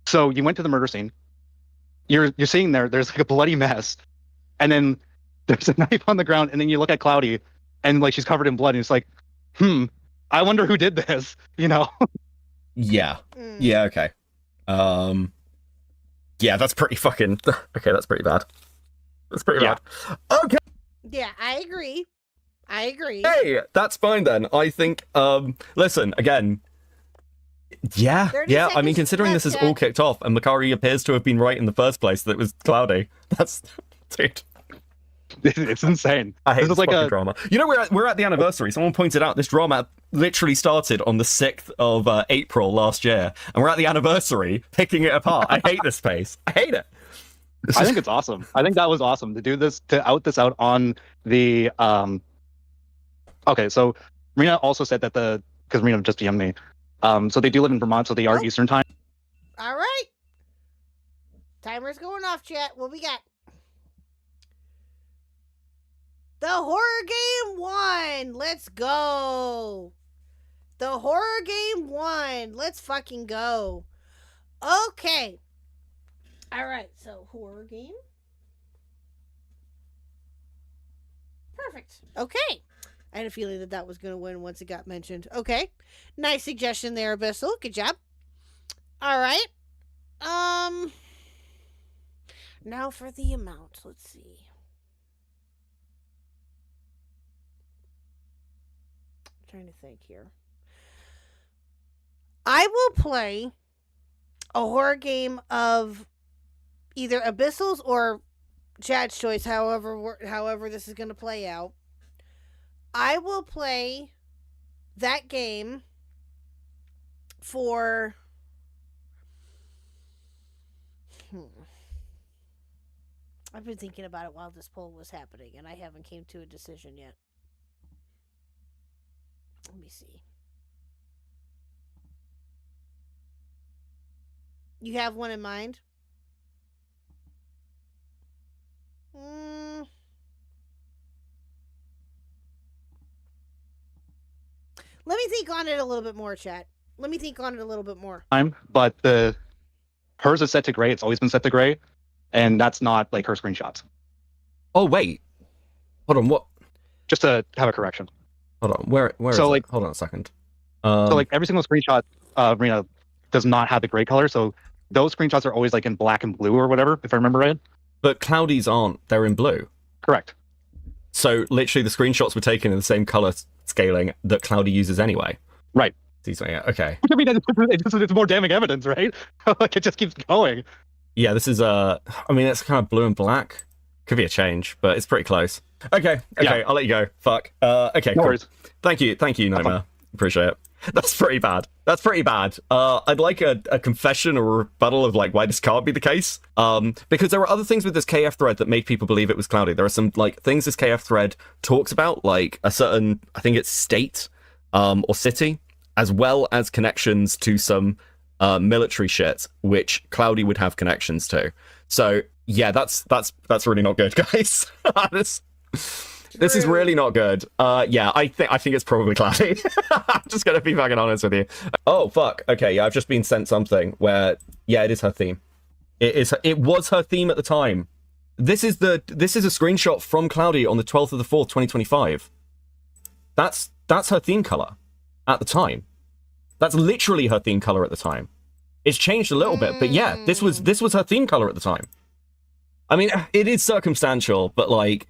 so you went to the murder scene, you're seeing there's a bloody mess, and then there's a knife on the ground, and then you look at Cloudy, and she's covered in blood, and it's I wonder who did this, you know? Yeah. Yeah, okay. Yeah, that's pretty fucking... Okay, that's pretty bad. That's pretty bad. Okay! Yeah, I agree. Hey, that's fine then. I think, listen, again... Yeah, I mean, considering this is all kicked off, and Makari appears to have been right in the first place that it was Cloudy, that's... Dude... It's insane. I hate this fucking drama. You know, we're at the anniversary. Someone pointed out this drama literally started on the 6th of April last year, and we're at the anniversary picking it apart. I hate this space. I hate it. I think it's awesome. I think that was awesome to do this, to out this out on the Okay, so Rena also said that because Rena just DM'd me. So they do live in Vermont, so they are Eastern time. All right. Timer's going off, chat. What we got? The horror game won. Let's go. The horror game won. Let's fucking go. Okay. All right. So horror game. Perfect. Okay. I had a feeling that was going to win once it got mentioned. Okay. Nice suggestion there, Abyssal. Good job. All right. Now for the amount. Let's see. Trying to think here. I will play a horror game of either Abyssals or Chad's choice, however this is going to play out. I will play that game for... I've been thinking about it while this poll was happening, and I haven't came to a decision yet. Let me see. You have one in mind? Let me think on it a little bit more, chat. Let me think on it a little bit more. But hers is set to gray. It's always been set to gray. And that's not like her screenshots. Oh, wait. Hold on, what? Just to have a correction. Hold on, where is so, like, it? Hold on a second. So like every single screenshot, Rena, does not have the gray color. So those screenshots are always like in black and blue or whatever, if I remember right. But Cloudy's aren't. They're in blue. Correct. So literally the screenshots were taken in the same color scaling that Cloudy uses anyway. Right. Yeah, okay. I mean, it's more damning evidence, right? Like, it just keeps going. Yeah, this is, I mean, it's kind of blue and black. Could be a change, but it's pretty close. Okay, yeah. I'll let you go. Fuck. Okay, no cool. worries. Thank you, Nightmare. Appreciate it. That's pretty bad. I'd like a confession or a rebuttal of like why this can't be the case. Because there are other things with this KF thread that make people believe it was Cloudy. There are some like things this KF thread talks about, like a certain, I think it's state, or city, as well as connections to some military shit, which Cloudy would have connections to. So yeah, that's really not good, guys. This is really not good. Yeah, I think it's probably Cloudy. I'm just gonna be fucking honest with you. Oh fuck. Okay, yeah, I've just been sent something where yeah, it is her theme. It was her theme at the time. This is a screenshot from Cloudy on the 12th of the 4th, 2025. That's her theme color at the time. That's literally her theme color at the time. It's changed a little bit, but yeah, this was her theme color at the time. I mean, it is circumstantial, but like,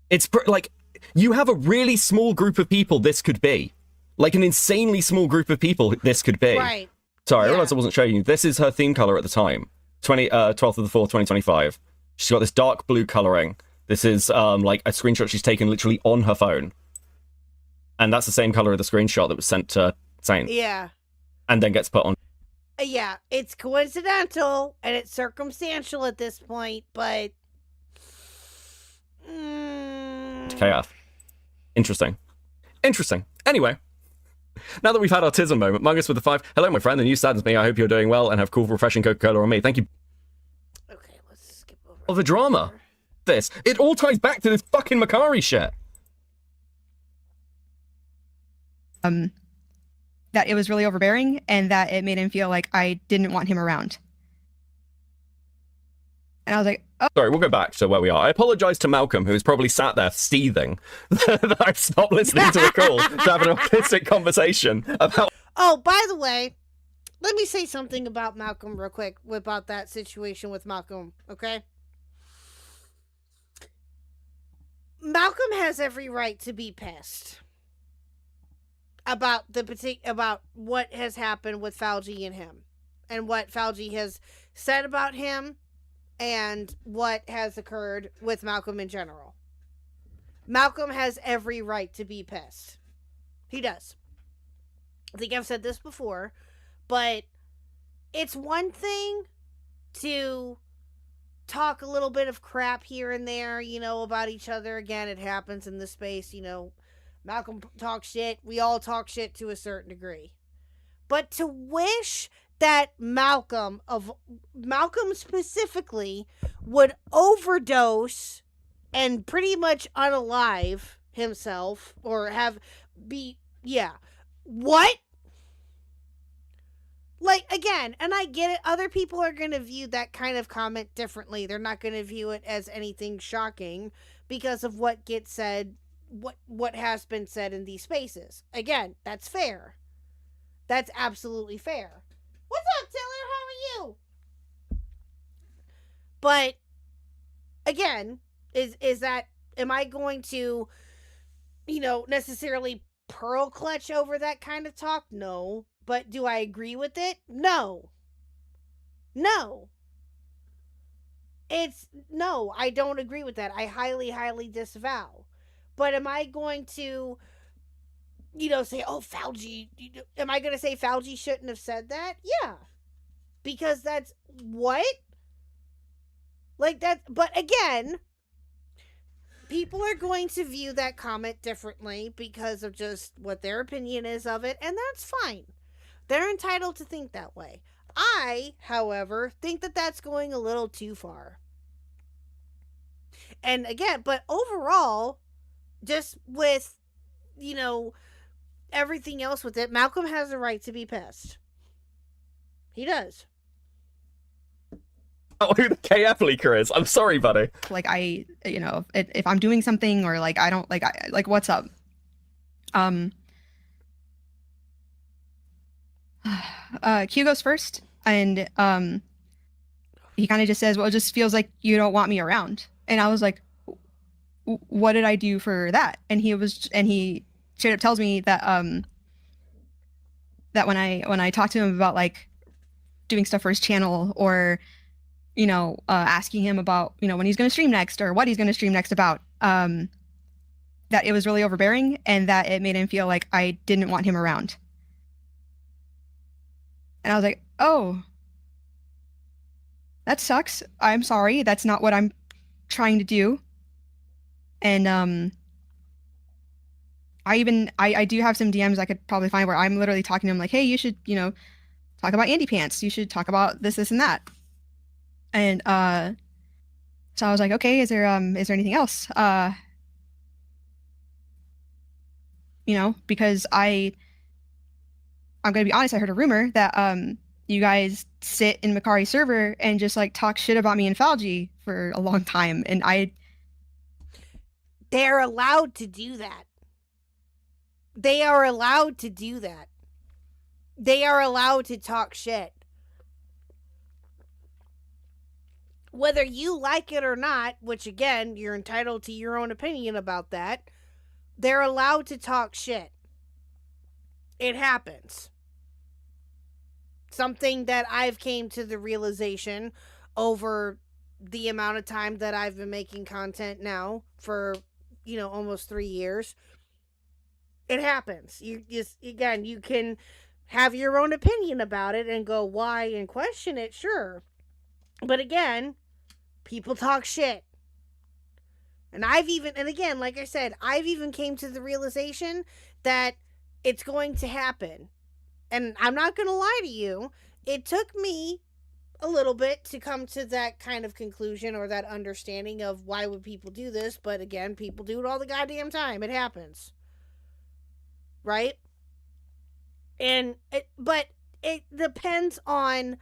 it's like, you have a really small group of people this could be. Like an insanely small group of people this could be. Right. Sorry, I realized I wasn't showing you. This is her theme color at the time. 12th of the 4th, 2025. She's got this dark blue coloring. This is like a screenshot she's taken literally on her phone. And that's the same color of the screenshot that was sent to Saint. Yeah. And then gets put on. Yeah, it's coincidental and it's circumstantial at this point, but... KF. Interesting. Anyway, now that we've had our tism moment, Mungus with the 5. Hello, my friend, the news saddens me. I hope you're doing well and have cool, refreshing Coca-Cola on me. Thank you. Okay, let's skip over. Oh, the drama. It all ties back to this fucking Makari shit. That it was really overbearing and that it made him feel like I didn't want him around. And I was like, oh. Sorry, we'll go back to where we are. I apologize to Malcolm, who's probably sat there seething that I've stopped listening to the call to have an autistic conversation about... Oh, by the way, let me say something about Malcolm real quick, about that situation with Malcolm, okay? Malcolm has every right to be pissed about about what has happened with Falgi and him, and what Falgi has said about him, and what has occurred with Malcolm in general. Malcolm has every right to be pissed. He does. I think I've said this before, but it's one thing to talk a little bit of crap here and there, you know, about each other. Again, it happens in this space, you know. Malcolm talks shit. We all talk shit to a certain degree. But to wish that Malcolm specifically would overdose and pretty much unalive himself or what? Like, again, and I get it, other people are going to view that kind of comment differently. They're not going to view it as anything shocking because of what gets said, what has been said in these spaces. Again, that's fair. That's absolutely fair. What's up, Taylor? How are you? But, again, is that, am I going to, you know, necessarily pearl clutch over that kind of talk? No. But do I agree with it? No. No. No, I don't agree with that. I highly, highly disavow. But am I going to, say, oh, Fauci, am I going to say Fauci shouldn't have said that? Yeah. Because that's what? Like that, but again, people are going to view that comment differently because of just what their opinion is of it, and that's fine. They're entitled to think that way. I, however, think that that's going a little too far. And again, but overall, just with, everything else with it, Malcolm has the right to be pissed. He does. Oh, who the KF leaker is. I'm sorry, buddy. Like, if I'm doing something or like, I don't like, what's up? Q goes first, and he kind of just says, well, it just feels like you don't want me around. And I was like, what did I do for that? And he straight up tells me that that when I talk to him about like doing stuff for his channel, or asking him about when he's going to stream next or what he's going to stream next about, that it was really overbearing and that it made him feel like I didn't want him around. And I was like, oh, that sucks. I'm sorry. That's not what I'm trying to do. And I do have some DMs I could probably find where I'm literally talking to him like, hey, you should, talk about Andy Pants. You should talk about this, and that. And so I was like, okay, is there anything else? Because I'm gonna be honest, I heard a rumor that you guys sit in Makari's server and just like talk shit about me and Falgi for a long time, and they're allowed to do that. They are allowed to do that. They are allowed to talk shit. Whether you like it or not, which again, you're entitled to your own opinion about that, they're allowed to talk shit. It happens. Something that I've came to the realization over the amount of time that I've been making content now for, almost 3 years. It happens. You can have your own opinion about it and go why and question it, sure. But again, people talk shit. And again, like I said, I've even came to the realization that it's going to happen. And I'm not going to lie to you. It took me a little bit to come to that kind of conclusion or that understanding of why would people do this. But again, people do it all the goddamn time. It happens. Right? But it depends on,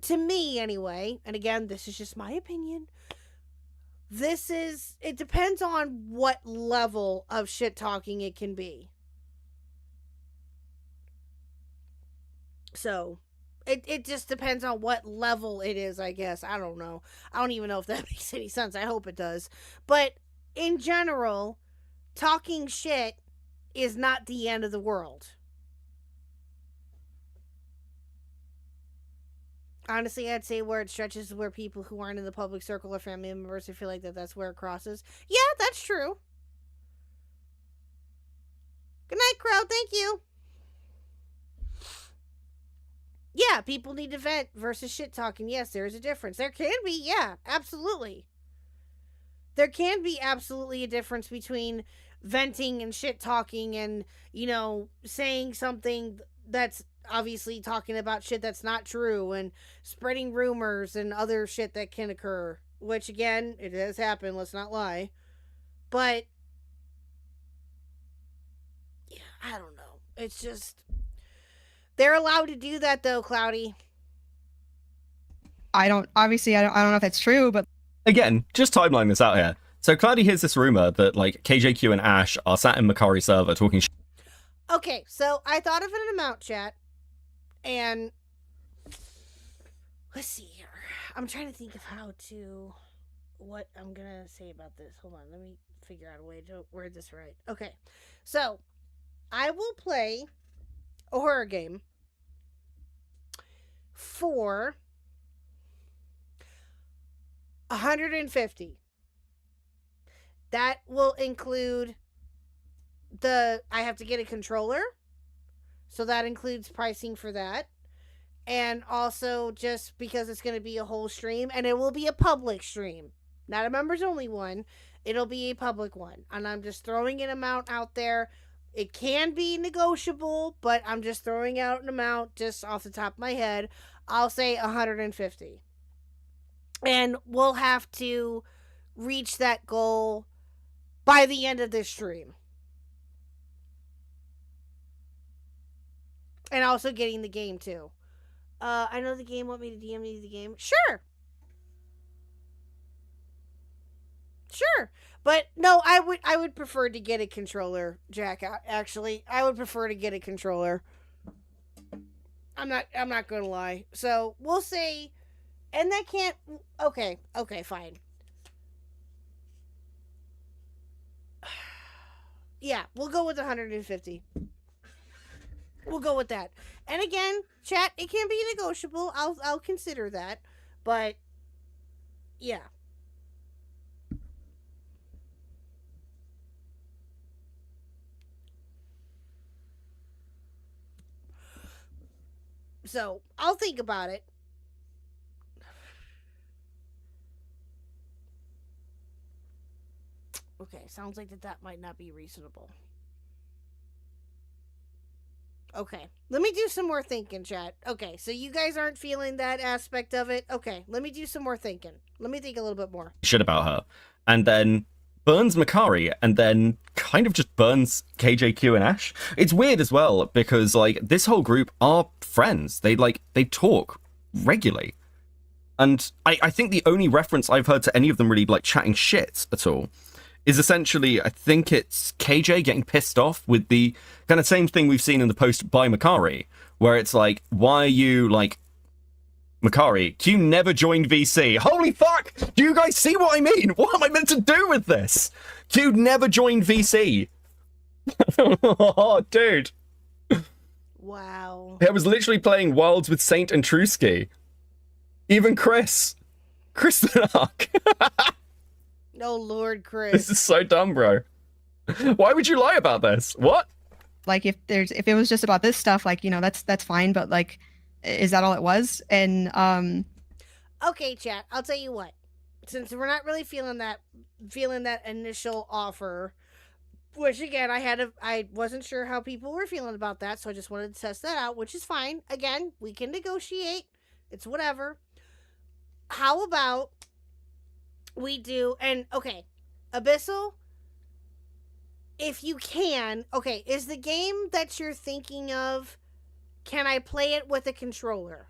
to me anyway, and again, this is just my opinion, it depends on what level of shit talking it can be. So, it just depends on what level it is, I guess. I don't know. I don't even know if that makes any sense. I hope it does. But, in general, talking shit is not the end of the world. Honestly, I'd say where it stretches where people who aren't in the public circle or family members who feel like that's where it crosses. Yeah, that's true. Good night, crowd. Thank you. Yeah, people need to vent versus shit talking. Yes, there is a difference. There can be, yeah, absolutely. There can be absolutely a difference between venting and shit talking and, saying something that's obviously talking about shit that's not true and spreading rumors and other shit that can occur, which again, it has happened, let's not lie. But yeah, I don't know. It's just, they're allowed to do that though, Cloudy. I don't know if that's true, but again, just timeline this out here. So Cloudy hears this rumor that like KJQ and Ash are sat in Makari's server talking shit. Okay, so I thought of an amount, chat. And let's see here. I'm trying to think of what I'm gonna say about this. Hold on, let me figure out a way to word this right. Okay, so I will play a horror game for $150. That will include I have to get a controller, so that includes pricing for that. And also, just because it's going to be a whole stream, and it will be a public stream, not a members only one. It'll be a public one. And I'm just throwing an amount out there. It can be negotiable, but I'm just throwing out an amount just off the top of my head. I'll say $150. And we'll have to reach that goal by the end of this stream. And also getting the game too. I know the game want me to DM you the game. Sure. But no, I would prefer to get a controller, Jack. Actually, I would prefer to get a controller. I'm not gonna lie. So we'll say, and that can't. Okay, fine. Yeah, we'll go with 150. We'll go with that. And again, chat, it can be negotiable. I'll consider that. But yeah. So, I'll think about it. Okay, sounds like that might not be reasonable. Okay, let me do some more thinking, chat. Okay, so you guys aren't feeling that aspect of it. Okay, let me do some more thinking. Let me think a little bit more. Shit about her. And then burns Makari, and then kind of just burns KJQ and Ash. It's weird as well, because, like, this whole group are friends. They talk regularly. And I think the only reference I've heard to any of them really, like, chatting shit at all is essentially, I think it's KJ getting pissed off with the kind of same thing we've seen in the post by Makari, where it's like, why are you, like, Makari, Q never joined VC. Holy fuck! Do you guys see what I mean? What am I meant to do with this? Q never joined VC. Oh, dude. Wow. I was literally playing Wilds with Saint and Truski. Even Chris the Ark. Oh, Lord, Chris. This is so dumb, bro. Why would you lie about this? What? Like, if it was just about this stuff, like, you know, that's fine, but, like, is that all it was? And okay, chat, I'll tell you what. Since we're not really feeling that initial offer, which again, I wasn't sure how people were feeling about that, so I just wanted to test that out, which is fine. Again, we can negotiate. It's whatever. How about we do, and okay, Abyssal, if you can, okay, is the game that you're thinking of, can I play it with a controller?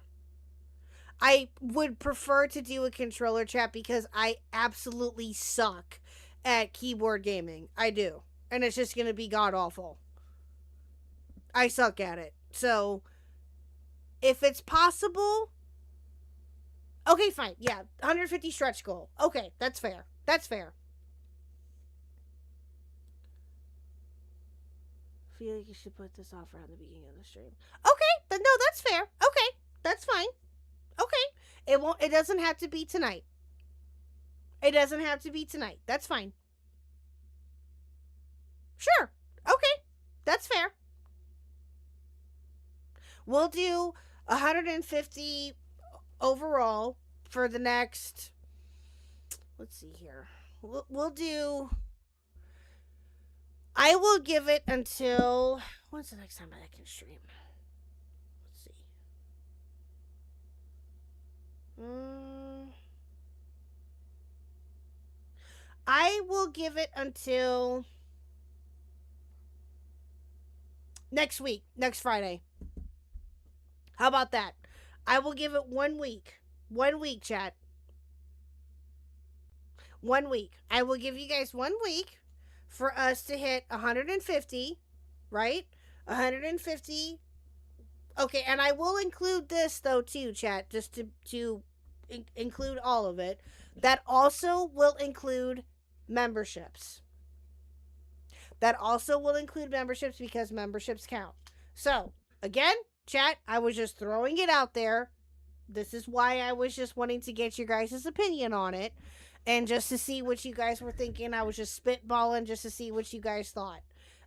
I would prefer to do a controller, chat, because I absolutely suck at keyboard gaming. I do. And it's just going to be god-awful. I suck at it. So, if it's possible, okay, fine. Yeah, 150 stretch goal. Okay, that's fair. That's fair. I feel like you should put this off around the beginning of the stream. Okay, no, that's fair. Okay, that's fine. Okay, it doesn't have to be tonight. It doesn't have to be tonight. That's fine. Sure. Okay, that's fair. We'll do 150 overall for the next, let's see here. We'll do, I will give it until, when's the next time I can stream? Let's see. I will give it until next week, next Friday. How about that? I will give it 1 week. 1 week, chat. 1 week. I will give you guys 1 week for us to hit 150, right? 150. Okay, and I will include this, though, too, chat, just to include all of it. That also will include memberships. That also will include memberships because memberships count. So, Again, chat, I was just throwing it out there. This is why I was just wanting to get your guys' opinion on it. And just to see what you guys were thinking. I was just spitballing just to see what you guys thought.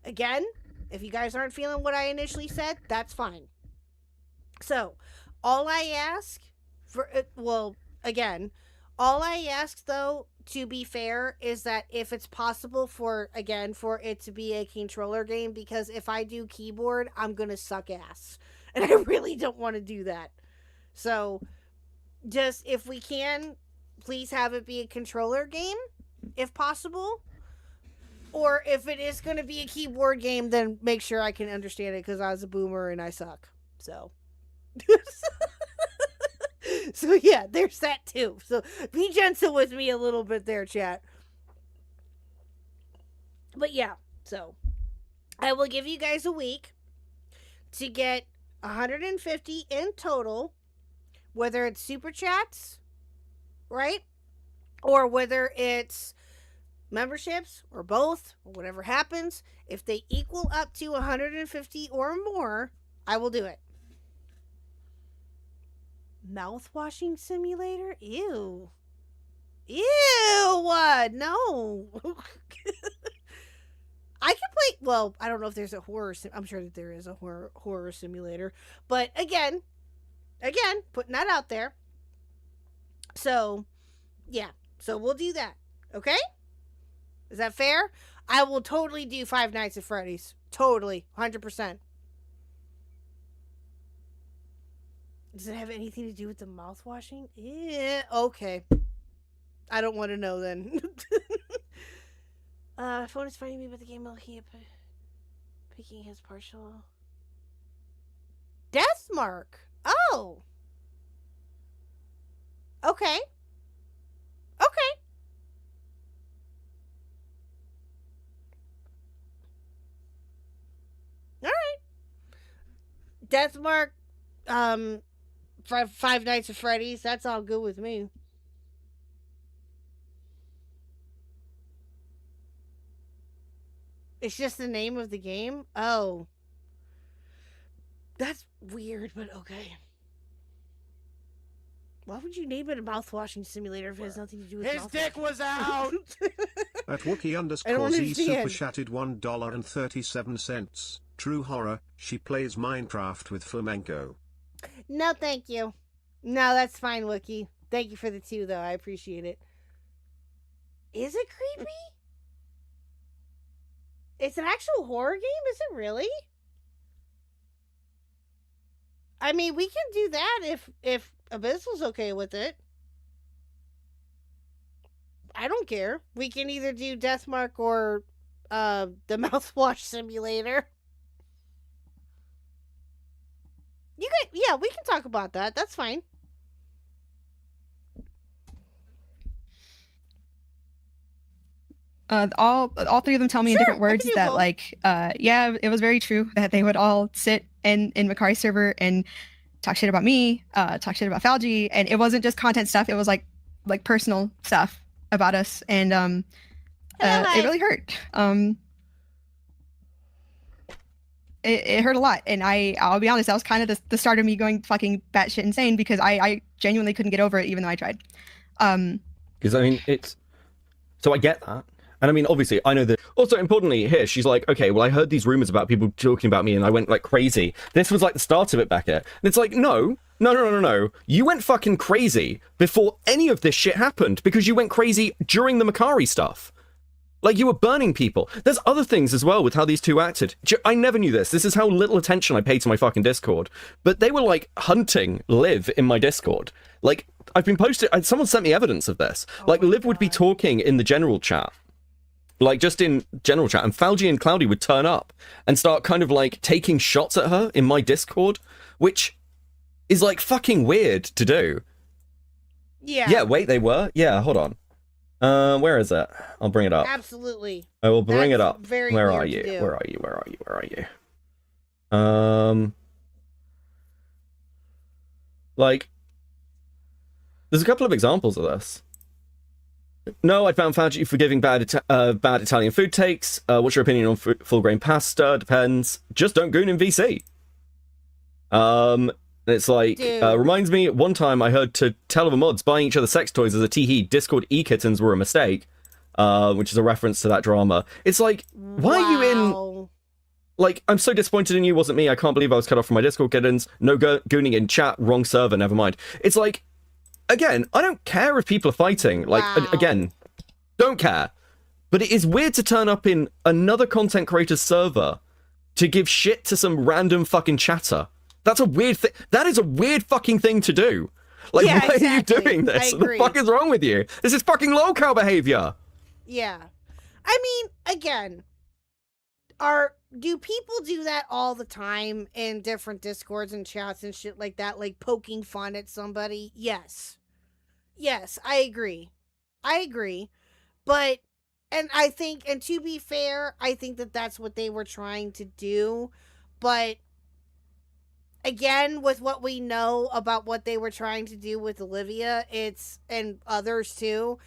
Again, if you guys aren't feeling what I initially said, that's fine. So, all I ask for, all I ask, though, to be fair, is that if it's possible for it to be a controller game, because if I do keyboard, I'm gonna suck ass. And I really don't want to do that. So, just, if we can, please have it be a controller game, if possible. Or if it is going to be a keyboard game, then make sure I can understand it, because I was a boomer and I suck. So... So yeah, there's that too. So be gentle with me a little bit there, chat. But yeah, so I will give you guys a week to get 150 in total, whether it's super chats, right? Or whether it's memberships or both, or whatever happens. If they equal up to 150 or more, I will do it. Mouthwashing simulator? Ew. No. I can play, well, I don't know if there's a horror, I'm sure that there is a horror simulator, but again, putting that out there. So, yeah, so we'll do that, okay? Is that fair? I will totally do Five Nights at Freddy's. Totally, 100%. Does it have anything to do with the mouthwashing? Yeah, okay. I don't want to know then. Phone is finding me, but the game will keep picking his partial. Deathmark. Oh. Okay. Okay. All right. Deathmark. Five Nights at Freddy's. That's all good with me. It's just the name of the game? Oh. That's weird, but okay. Why would you name it a mouthwashing simulator if it has nothing to do with his dick was out? At Wookie_Z super chatted $1.37. True horror, she plays Minecraft with flamenco. No, thank you. No, that's fine, Wookie. Thank you for the 2, though. I appreciate it. Is it creepy? It's an actual horror game? Is it really? I mean, we can do that if Abyssal's okay with it. I don't care. We can either do Deathmark or the Mouthwash Simulator. You can, yeah, we can talk about that. That's fine. All 3 of them tell me in different words that both. Like, yeah, it was very true that they would all sit in Macari's server and talk shit about me, talk shit about Falgi, and it wasn't just content stuff. It was like personal stuff about us, and it really hurt. It hurt a lot, and I'll be honest, that was kind of the start of me going fucking batshit insane, because I genuinely couldn't get over it, even though I tried. Because I mean, so I get that. And I mean, obviously, I know that. Also, importantly, here, she's like, okay, well, I heard these rumors about people talking about me, and I went, like, crazy. This was, like, the start of it back here. And it's like, no. You went fucking crazy before any of this shit happened, because you went crazy during the Macari stuff. Like, you were burning people. There's other things as well with how these 2 acted. I never knew this. This is how little attention I paid to my fucking Discord. But they were, like, hunting Liv in my Discord. Like, I've been posted... Someone sent me evidence of this. Like, Liv would be talking in the general chat. Like, just in general chat. And Falgi and Cloudy would turn up and start kind of, like, taking shots at her in my Discord. Which is, like, fucking weird to do. Yeah. Yeah, wait, they were? Yeah, hold on. Where is it? I'll bring it up. Absolutely. I will bring it up. Very Where weird are you? to do. Where are you? Where are you? Where are you? Like, there's a couple of examples of this. No, I found Fauci forgiving bad Italian food takes. What's your opinion on full grain pasta? Depends. Just don't goon in VC. It's like, reminds me, one time I heard to tell the mods buying each other sex toys as a teehee Discord e-kittens were a mistake, which is a reference to that drama. It's like, why are you in... Like, I'm so disappointed in you, wasn't me, I can't believe I was cut off from my Discord kittens, no gooning in chat, wrong server, never mind. It's like, again, I don't care if people are fighting, like, again, don't care. But it is weird to turn up in another content creator's server to give shit to some random fucking chatter. That's a weird thing. That is a weird fucking thing to do. Like, why are you doing this? What the fuck is wrong with you? This is fucking lolcow behavior. Yeah. I mean, again, do people do that all the time in different Discords and chats and shit like that? Like poking fun at somebody? Yes. Yes, I agree. But, and I think, and to be fair, I think that that's what they were trying to do. But again, with what we know about what they were trying to do with Olivia, and others too,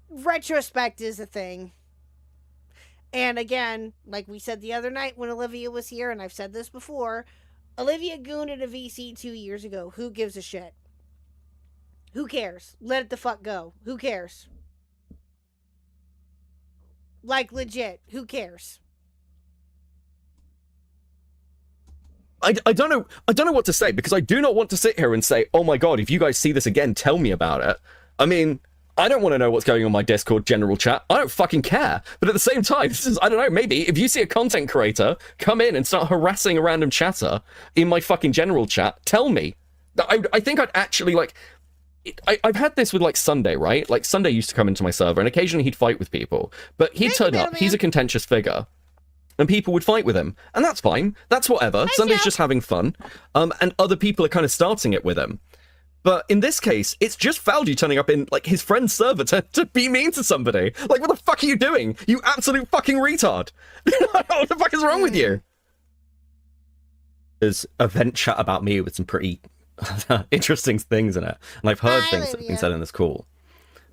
retrospect is a thing. And again, like we said the other night when Olivia was here, and I've said this before, Olivia gooned at a VC 2 years ago. Who gives a shit? Who cares? Let it the fuck go. Who cares? Like, legit, who cares? I don't know what to say, because I do not want to sit here and say, oh my god, if you guys see this again, tell me about it. I mean, I don't want to know what's going on in my Discord general chat. I don't fucking care. But at the same time, this is, I don't know, maybe if you see a content creator come in and start harassing a random chatter in my fucking general chat, tell me. I think I'd actually, like, I've had this with, like, Sunday, right? Like, Sunday used to come into my server, and occasionally he'd fight with people. But he'd turn up, he's a contentious figure, and people would fight with him. And that's fine. That's whatever. Sunday's just having fun. And other people are kind of starting it with him. But in this case, it's just Faldi turning up in, like, his friend's server to be mean to somebody. Like, what the fuck are you doing? You absolute fucking retard. What the fuck is wrong with you? There's a vent chat about me with some pretty interesting things in it. And I've heard things that have been said in this call.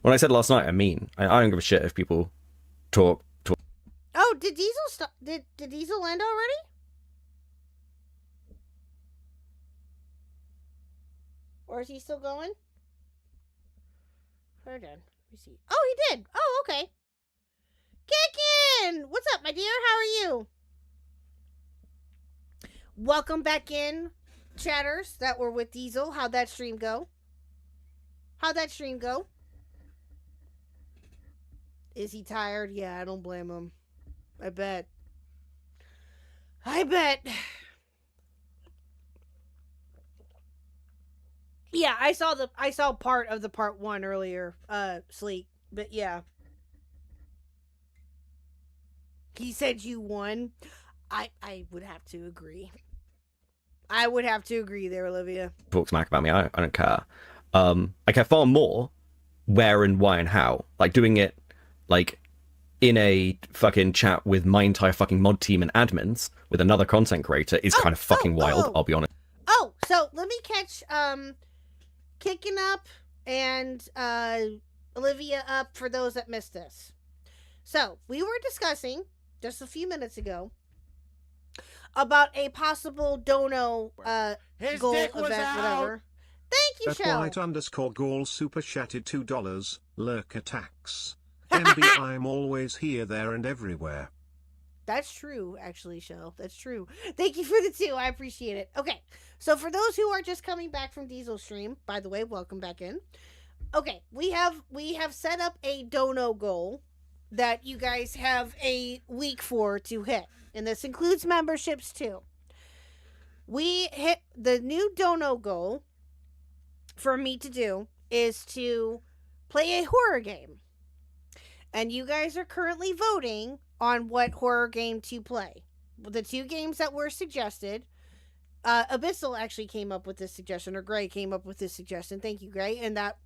When I said last night, I mean, I don't give a shit if people talk. Oh, did Diesel did Diesel land already? Or is he still going? Hold on. Let me see. Oh, he did. Oh, okay. Kickin! What's up, my dear? How are you? Welcome back in, chatters that were with Diesel. How'd that stream go? Is he tired? Yeah, I don't blame him. I bet. Yeah, I saw part of the part 1 earlier, Sleek, but yeah. He said you won. I would have to agree. I would have to agree there, Olivia. Talk smack about me, I don't care. I care far more where and why and how. Like, doing it, like, in a fucking chat with my entire fucking mod team and admins with another content creator is kind of fucking wild, I'll be honest. Oh, so let me catch, Kicking up and Olivia up for those that missed this. So, we were discussing just a few minutes ago about a possible dono goal event, whatever. Thank you, Shell. @white_gall super chatted $2. Lurk attacks. MB, I'm always here, there, and everywhere. That's true, actually, Shell. That's true. Thank you for the 2. I appreciate it. Okay, so for those who are just coming back from Diesel stream, by the way, welcome back in. Okay, we have set up a dono goal that you guys have a week for to hit, and this includes memberships too. We hit the new dono goal for me to do is to play a horror game, and you guys are currently voting on what horror game to play. The 2 games that were suggested, Abyssal actually came up with this suggestion, or Gray came up with this suggestion. Thank you, Gray. And that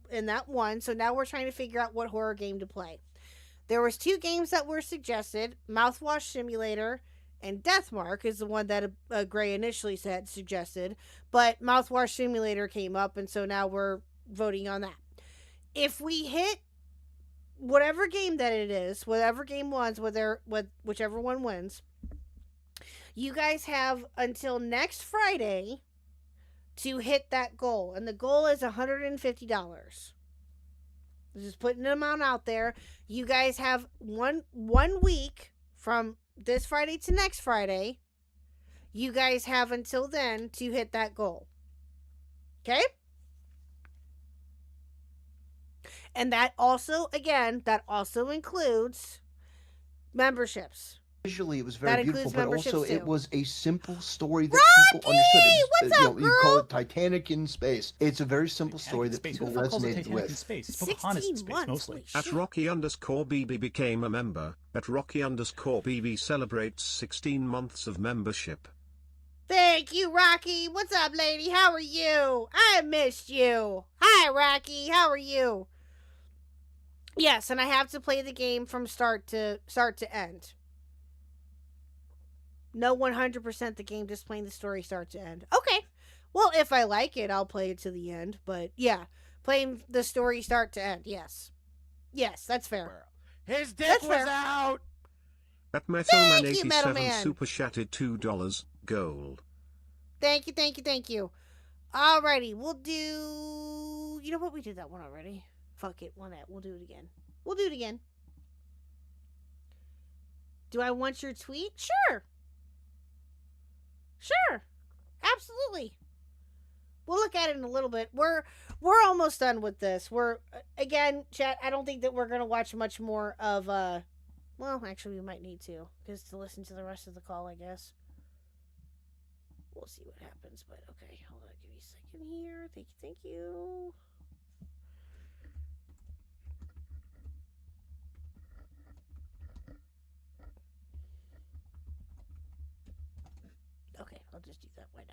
one. So now we're trying to figure out what horror game to play. There was 2 games that were suggested: Mouthwash Simulator and Deathmark is the one that Gray initially suggested. But Mouthwash Simulator came up, and so now we're voting on that. If we hit whatever game that it is, whatever game wins, whichever one wins, you guys have until next Friday to hit that goal. And the goal is $150. Just putting an amount out there. You guys have one week from this Friday to next Friday. You guys have until then to hit that goal. Okay? And that also, again, that also includes memberships. Visually, it was very beautiful, but also too. it was a simple story that Rocky! people understood. What's up, you call it Titanic in space. It's a very simple story that people resonated with. Space? It's Pocahontas in space, mostly. At Rocky_BB became a member. At Rocky_BB celebrates 16 months of membership. Thank you, Rocky. What's up, lady? How are you? I missed you. Hi, Rocky. How are you? Yes, and I have to play the game from start to end. No 100% the game, just playing the story start to end. Okay. Well, if I like it, I'll play it to the end. But yeah, playing the story start to end. Yes. Yes, that's fair. His dick was out. At Metalman87 Metalman. super chatted $2 gold. Thank you, thank you, thank you. Alrighty, we'll do... You know what? We did that one already. Fuck it. We'll do it again. We'll do it again. Do I want your tweet? Sure. Sure. Absolutely. We'll look at it in a little bit. We're almost done with this. Again, chat, I don't think that we're going to watch much more of, well, actually we might need to, because to listen to the rest of the call, I guess. We'll see what happens, but okay, hold on, give me a second here. Thank you. Okay, I'll just do that. Why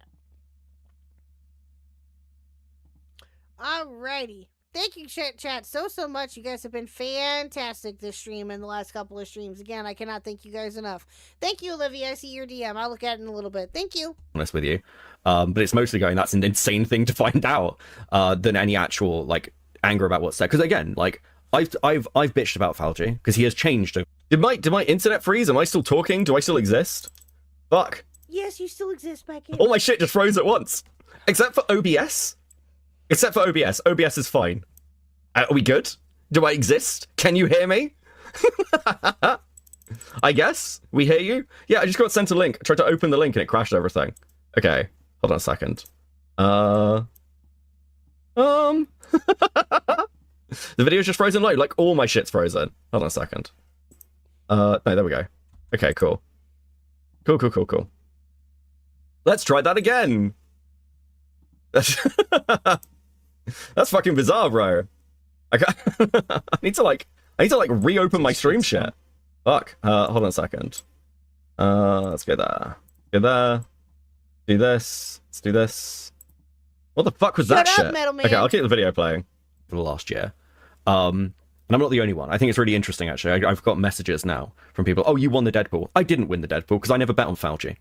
not? Alrighty. Thank you, chat, so much. You guys have been fantastic this stream and the last couple of streams. Again, I cannot thank you guys enough. Thank you, Olivia. I see your DM. I'll look at it in a little bit. Thank you. Honest with you, but it's mostly going, that's an insane thing to find out, than any actual like anger about what's said. Because again, like I've bitched about Falgi because he has changed. Did my internet freeze? Am I still talking? Do I still exist? Fuck. Yes, you still exist back in. All my shit just froze at once, except for OBS. Except for OBS. OBS is fine. Are we good? Do I exist? Can you hear me? I guess. We hear you? Yeah, I just got sent a link. I tried to open the link and it crashed everything. Okay. Hold on a second. The video's just frozen load. Like, all my shit's frozen. Hold on a second. No, there we go. Okay, cool. Cool. Let's try that again. That's fucking bizarre, bro. I need to reopen my stream shit. Fuck. Hold on a second. Let's go there. Go there. Do this. Let's do this. What the fuck was that shit? Okay, I'll keep the video playing for the last year. And I'm not the only one. I think it's really interesting, actually. I've got messages now from people. Oh, you won the Deadpool. I didn't win the Deadpool because I never bet on Falgi.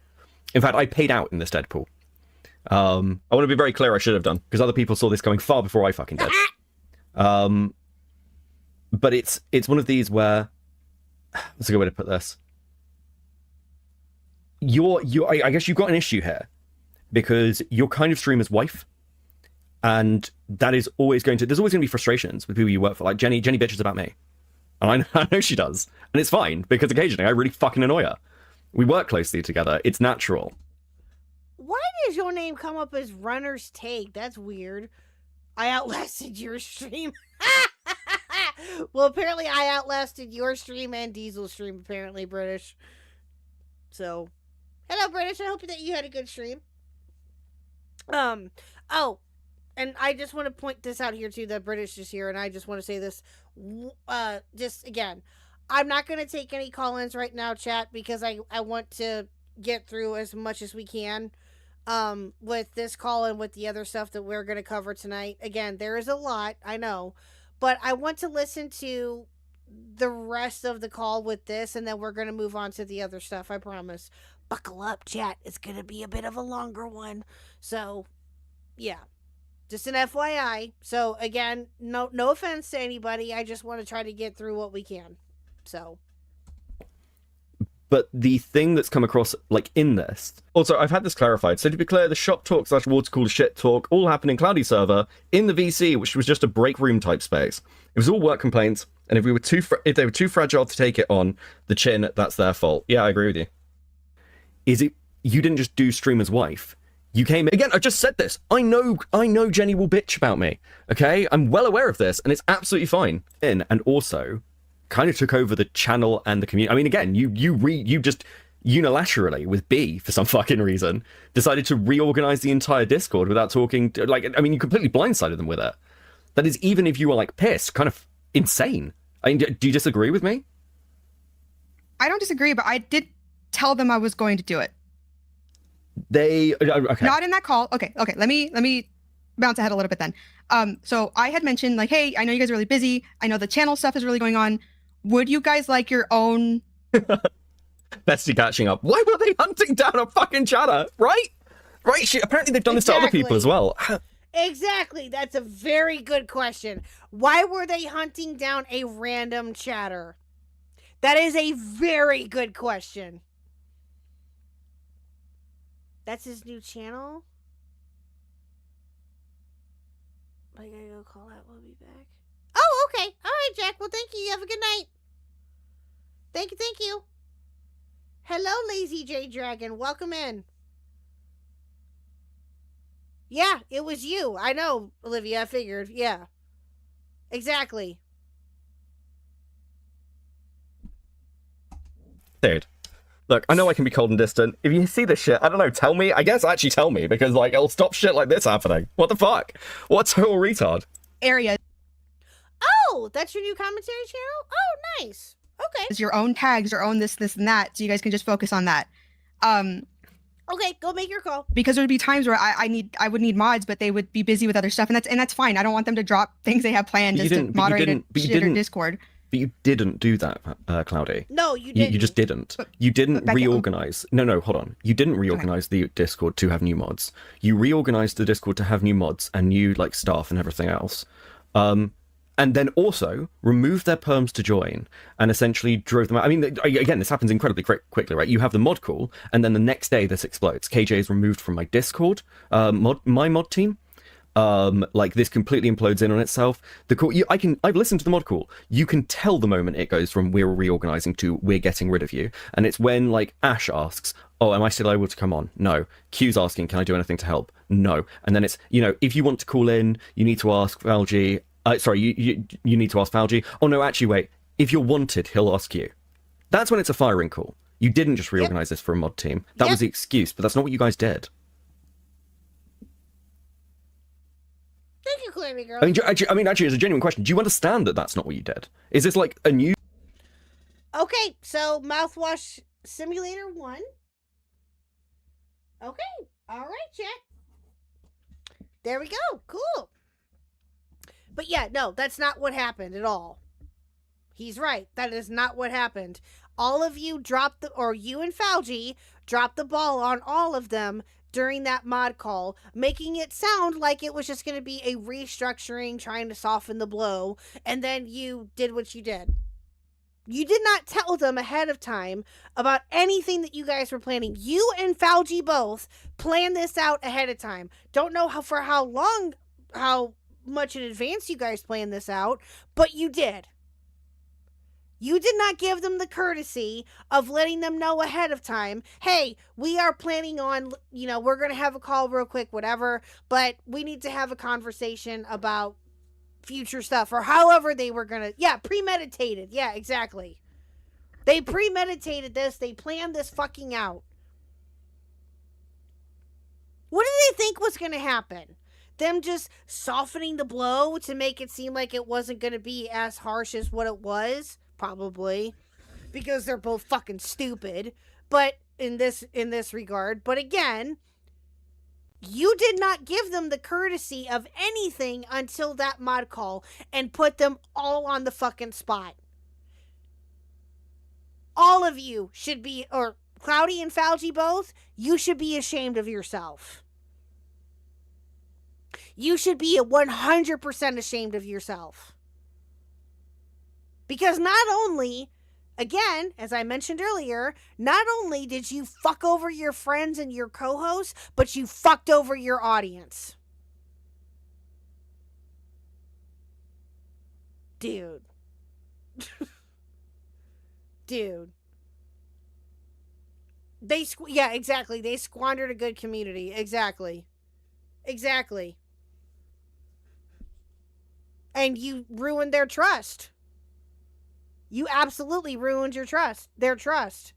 In fact, I paid out in this Deadpool. I want to be very clear, I should have done, because other people saw this coming far before I fucking did. But it's one of these where, what's a good way to put this? I guess you've got an issue here, because you're kind of streamer's wife, and that is always there's always going to be frustrations with people you work for. Like Jenny bitches about me, and I know she does, and it's fine, because occasionally I really fucking annoy her. We work closely together, it's natural. Why does your name come up as Runner's Take? That's weird. I outlasted your stream. Well, apparently I outlasted your stream and Diesel's stream, apparently, British. So, hello, British. I hope that you had a good stream. Oh, and I just want to point this out here, too, that British is here, and I just want to say this, just, again, I'm not going to take any call-ins right now, chat, because I want to get through as much as we can with this call and with the other stuff that we're going to cover tonight. Again, there is a lot, I know, but I want to listen to the rest of the call with this, and then we're going to move on to the other stuff, I promise. Buckle up, chat. It's going to be a bit of a longer one. So, yeah. Just an FYI. So, again, no offense to anybody. I just want to try to get through what we can. So. But the thing that's come across, like, in this... Also, I've had this clarified. So to be clear, the shop talk / water cooler shit talk all happened in Cloudy server in the VC, which was just a break room type space. It was all work complaints, and if they were too fragile to take it on the chin, that's their fault. Yeah, I agree with you. You didn't just do streamer's wife. You came... Again, I just said this. I know Jenny will bitch about me, okay? I'm well aware of this, and it's absolutely fine. And also... kind of took over the channel and the community. I mean, again, you just unilaterally with B for some fucking reason decided to reorganize the entire Discord without talking to, like, I mean, you completely blindsided them with it. That is, even if you were like pissed, kind of insane. I mean, do you disagree with me? I don't disagree, but I did tell them I was going to do it. Okay. Not in that call. Okay. Let me bounce ahead a little bit then. So I had mentioned, like, hey, I know you guys are really busy. I know the channel stuff is really going on. Would you guys like your own... Bestie catching up. Why were they hunting down a fucking chatter? Right? Apparently they've done this to other people as well. Exactly. That's a very good question. Why were they hunting down a random chatter? That is a very good question. That's his new channel? I gotta go call out. We'll be back. Oh, okay. All right, Jack. Well, thank you. You have a good night. Thank you. Hello, Lazy J Dragon. Welcome in. Yeah, it was you. I know, Olivia. I figured. Yeah. Exactly. Dude. Look, I know I can be cold and distant. If you see this shit, I don't know, tell me. I guess actually tell me, because, like, it'll stop shit like this happening. What the fuck? What total retard? Area. Oh, that's your new commentary channel? Oh, nice. Okay. It's your own tags, your own this, and that, so you guys can just focus on that. Okay, go make your call. Because there would be times where I would need mods, but they would be busy with other stuff, and that's fine. I don't want them to drop things they have planned just to moderate shit or Discord. But you didn't do that, Cloudy. No, you didn't. You just didn't. You didn't reorganize. No, hold on. You didn't reorganize the Discord to have new mods. You reorganized the Discord to have new mods and new, like, staff and everything else. And then also removed their perms to join and essentially drove them out. I mean, again, this happens incredibly quickly, right? You have the mod call, and then the next day this explodes. KJ is removed from my Discord, my mod team. Like, this completely implodes in on itself. The call, I've listened to the mod call. You can tell the moment it goes from we're reorganizing to we're getting rid of you. And it's when, like, Ash asks, oh, am I still able to come on? No. Q's asking, can I do anything to help? No. And then it's, if you want to call in, you need to ask Valji. You need to ask Valji. Oh, no, actually, wait. If you're wanted, he'll ask you. That's when it's a firing call. You didn't just reorganize this for a mod team. That was the excuse, but that's not what you guys did. Thank you, Clammy Girl. I mean, actually, as a genuine question, do you understand that that's not what you did? Is this like a new... Okay, so Mouthwash Simulator 1. Okay, all right, chat. There we go, cool. But yeah, no, that's not what happened at all. He's right. That is not what happened. All of you dropped you and Falgi dropped the ball on all of them during that mod call, making it sound like it was just going to be a restructuring, trying to soften the blow, and then you did what you did. You did not tell them ahead of time about anything that you guys were planning. You and Falgi both planned this out ahead of time. Don't know how much in advance you guys planned this out, but you did. You did not give them the courtesy of letting them know ahead of time, hey, we are planning on, we're going to have a call real quick, whatever, but we need to have a conversation about future stuff, or however they were going to, premeditated. Yeah, exactly. They premeditated this. They planned this fucking out. What did they think was going to happen? Them just softening the blow to make it seem like it wasn't going to be as harsh as what it was? Probably. Because they're both fucking stupid. But in this regard. But again, you did not give them the courtesy of anything until that mod call and put them all on the fucking spot. All of you should be, or Cloudy and Falgi both, you should be ashamed of yourself. You should be 100% ashamed of yourself. Because not only again, as I mentioned earlier, not only did you fuck over your friends and your co-hosts, but you fucked over your audience. Dude. Dude. Yeah, exactly. They squandered a good community. Exactly. Exactly. And you ruined their trust. You absolutely ruined their trust.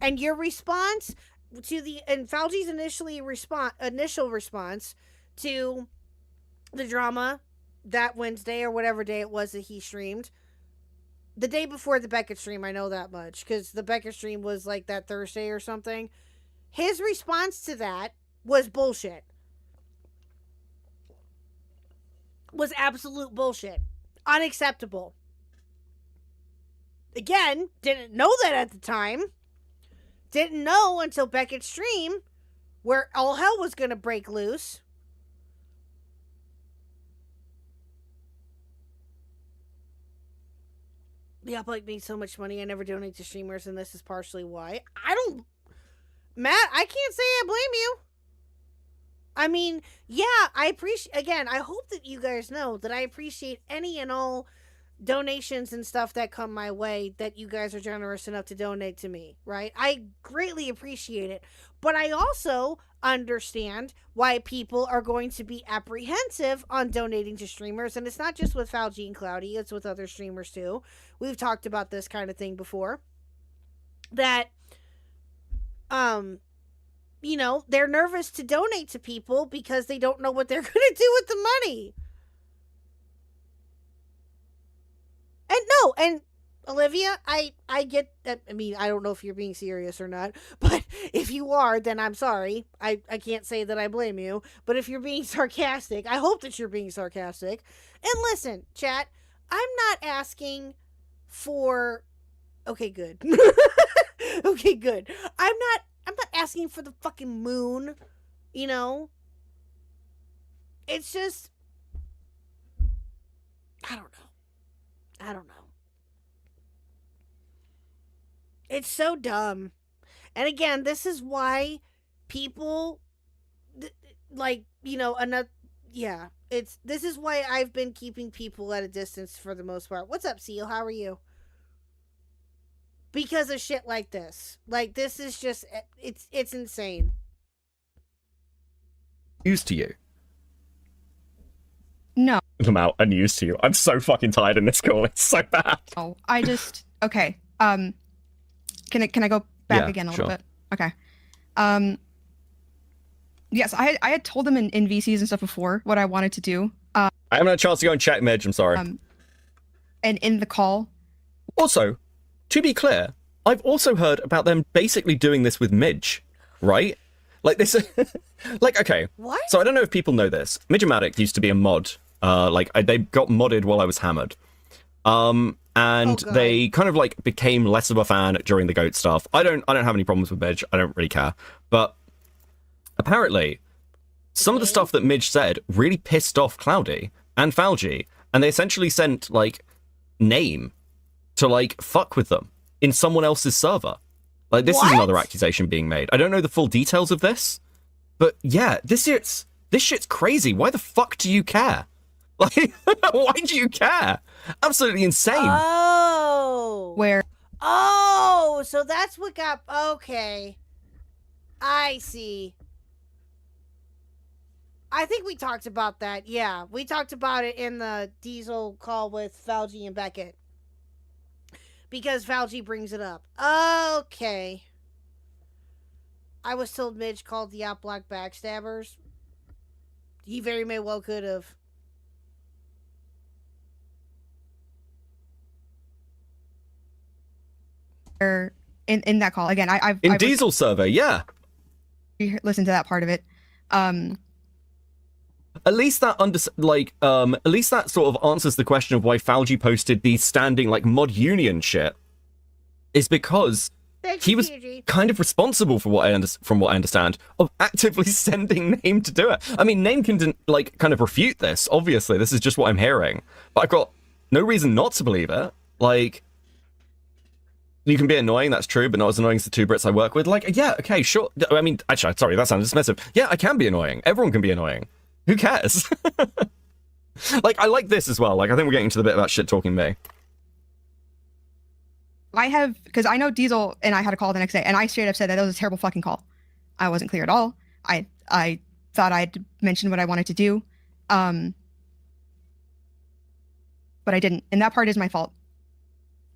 And your response and Fauci's initial response to the drama that Wednesday or whatever day it was that he streamed, the day before the Beckett stream, I know that much, because the Beckett stream was like that Thursday or something. His response to that was bullshit. Was absolute bullshit. Unacceptable. Again, didn't know that at the time. Didn't know until Beckett's stream, where all hell was going to break loose. The Oplock made so much money, I never donate to streamers, and this is partially why. Matt, I can't say I blame you. I mean, yeah, I appreciate, again, I hope that you guys know that I appreciate any and all donations and stuff that come my way, that you guys are generous enough to donate to me, right? I greatly appreciate it. But I also understand why people are going to be apprehensive on donating to streamers. And it's not just with Fauci and Cloudy, it's with other streamers too. We've talked about this kind of thing before. That, you know, they're nervous to donate to people because they don't know what they're going to do with the money. And Olivia, I get that. I mean, I don't know if you're being serious or not, but if you are, then I'm sorry. I can't say that I blame you, but if you're being sarcastic, I hope that you're being sarcastic. And listen, chat, I'm not asking for, okay, good. Okay, good. I'm not asking for the fucking moon, you know? It's just, I don't know. It's so dumb. And again, this is why people, like, you know, this is why I've been keeping people at a distance for the most part. What's up, Seal? How are you? Because of shit like this. Like, this is just, it's insane. News to you? No. I'm out. A news to you. I'm so fucking tired in this call. It's so bad. Oh, I just, okay. Can I go back again a little bit? Okay. Yes, I had told them in VCs and stuff before what I wanted to do. I haven't had a chance to go and check Midge, I'm sorry. And in the call. Also, to be clear, I've also heard about them basically doing this with Midge, right? Like this, like, okay. What? So I don't know if people know this. Midge-O-Matic used to be a mod. They got modded while I was hammered. And they kind of like became less of a fan during the GOAT stuff. I don't have any problems with Midge. I don't really care. But apparently, some of the stuff that Midge said really pissed off Cloudy and Fauci, and they essentially sent like Name to like fuck with them in someone else's server. Like this is another accusation being made. I don't know the full details of this, but yeah, this shit's crazy. Why the fuck do you care? Like, why do you care? Absolutely insane. Oh. Where? Oh, so that's what got... Okay. I see. I think we talked about that. Yeah, we talked about it in the Diesel call with Fauci and Beckett. Because Fauci brings it up. Okay. I was told Midge called the Oplock backstabbers. He very may well could have. In that call again, I've Diesel server, yeah. Listen to that part of it. At least that at least that sort of answers the question of why Fauci posted the standing like mod union shit. Is because he was kind of responsible for from what I understand, of actively sending Name to do it. I mean, Name can like kind of refute this. Obviously, this is just what I'm hearing, but I've got no reason not to believe it. Like, You can be annoying, that's true, but not as annoying as the two Brits I work with. Like, yeah, okay, sure. I mean, actually, sorry, that sounds dismissive. Yeah, I can be annoying. Everyone can be annoying. Who cares? Like, I like this as well. Like, I think we're getting to the bit about shit-talking me. I have, because I know Diesel and I had a call the next day, and I straight up said that was a terrible fucking call. I wasn't clear at all. I thought I'd mentioned what I wanted to do, but I didn't, and that part is my fault.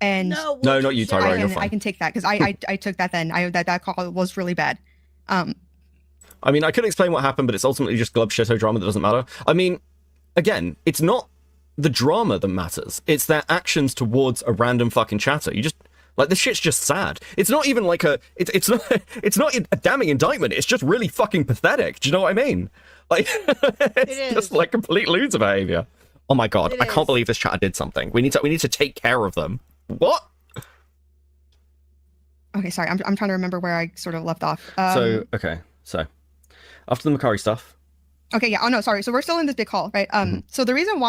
And no, not you, Tyrone. You're fine. I can take that because I took that then. That call was really bad. I mean, I could explain what happened, but it's ultimately just glub shito drama that doesn't matter. I mean, again, it's not the drama that matters. It's their actions towards a random fucking chatter. You just like this shit's just sad. It's not even like it's not a damning indictment. It's just really fucking pathetic. Do you know what I mean? Like it's just like complete loser behavior. Oh my god, I can't believe this chatter did something. We need to take care of them. What? Okay, sorry. I'm trying to remember where I sort of left off. So after the Makari stuff. Okay, yeah. Oh no, sorry. So we're still in this big call, right? So another reason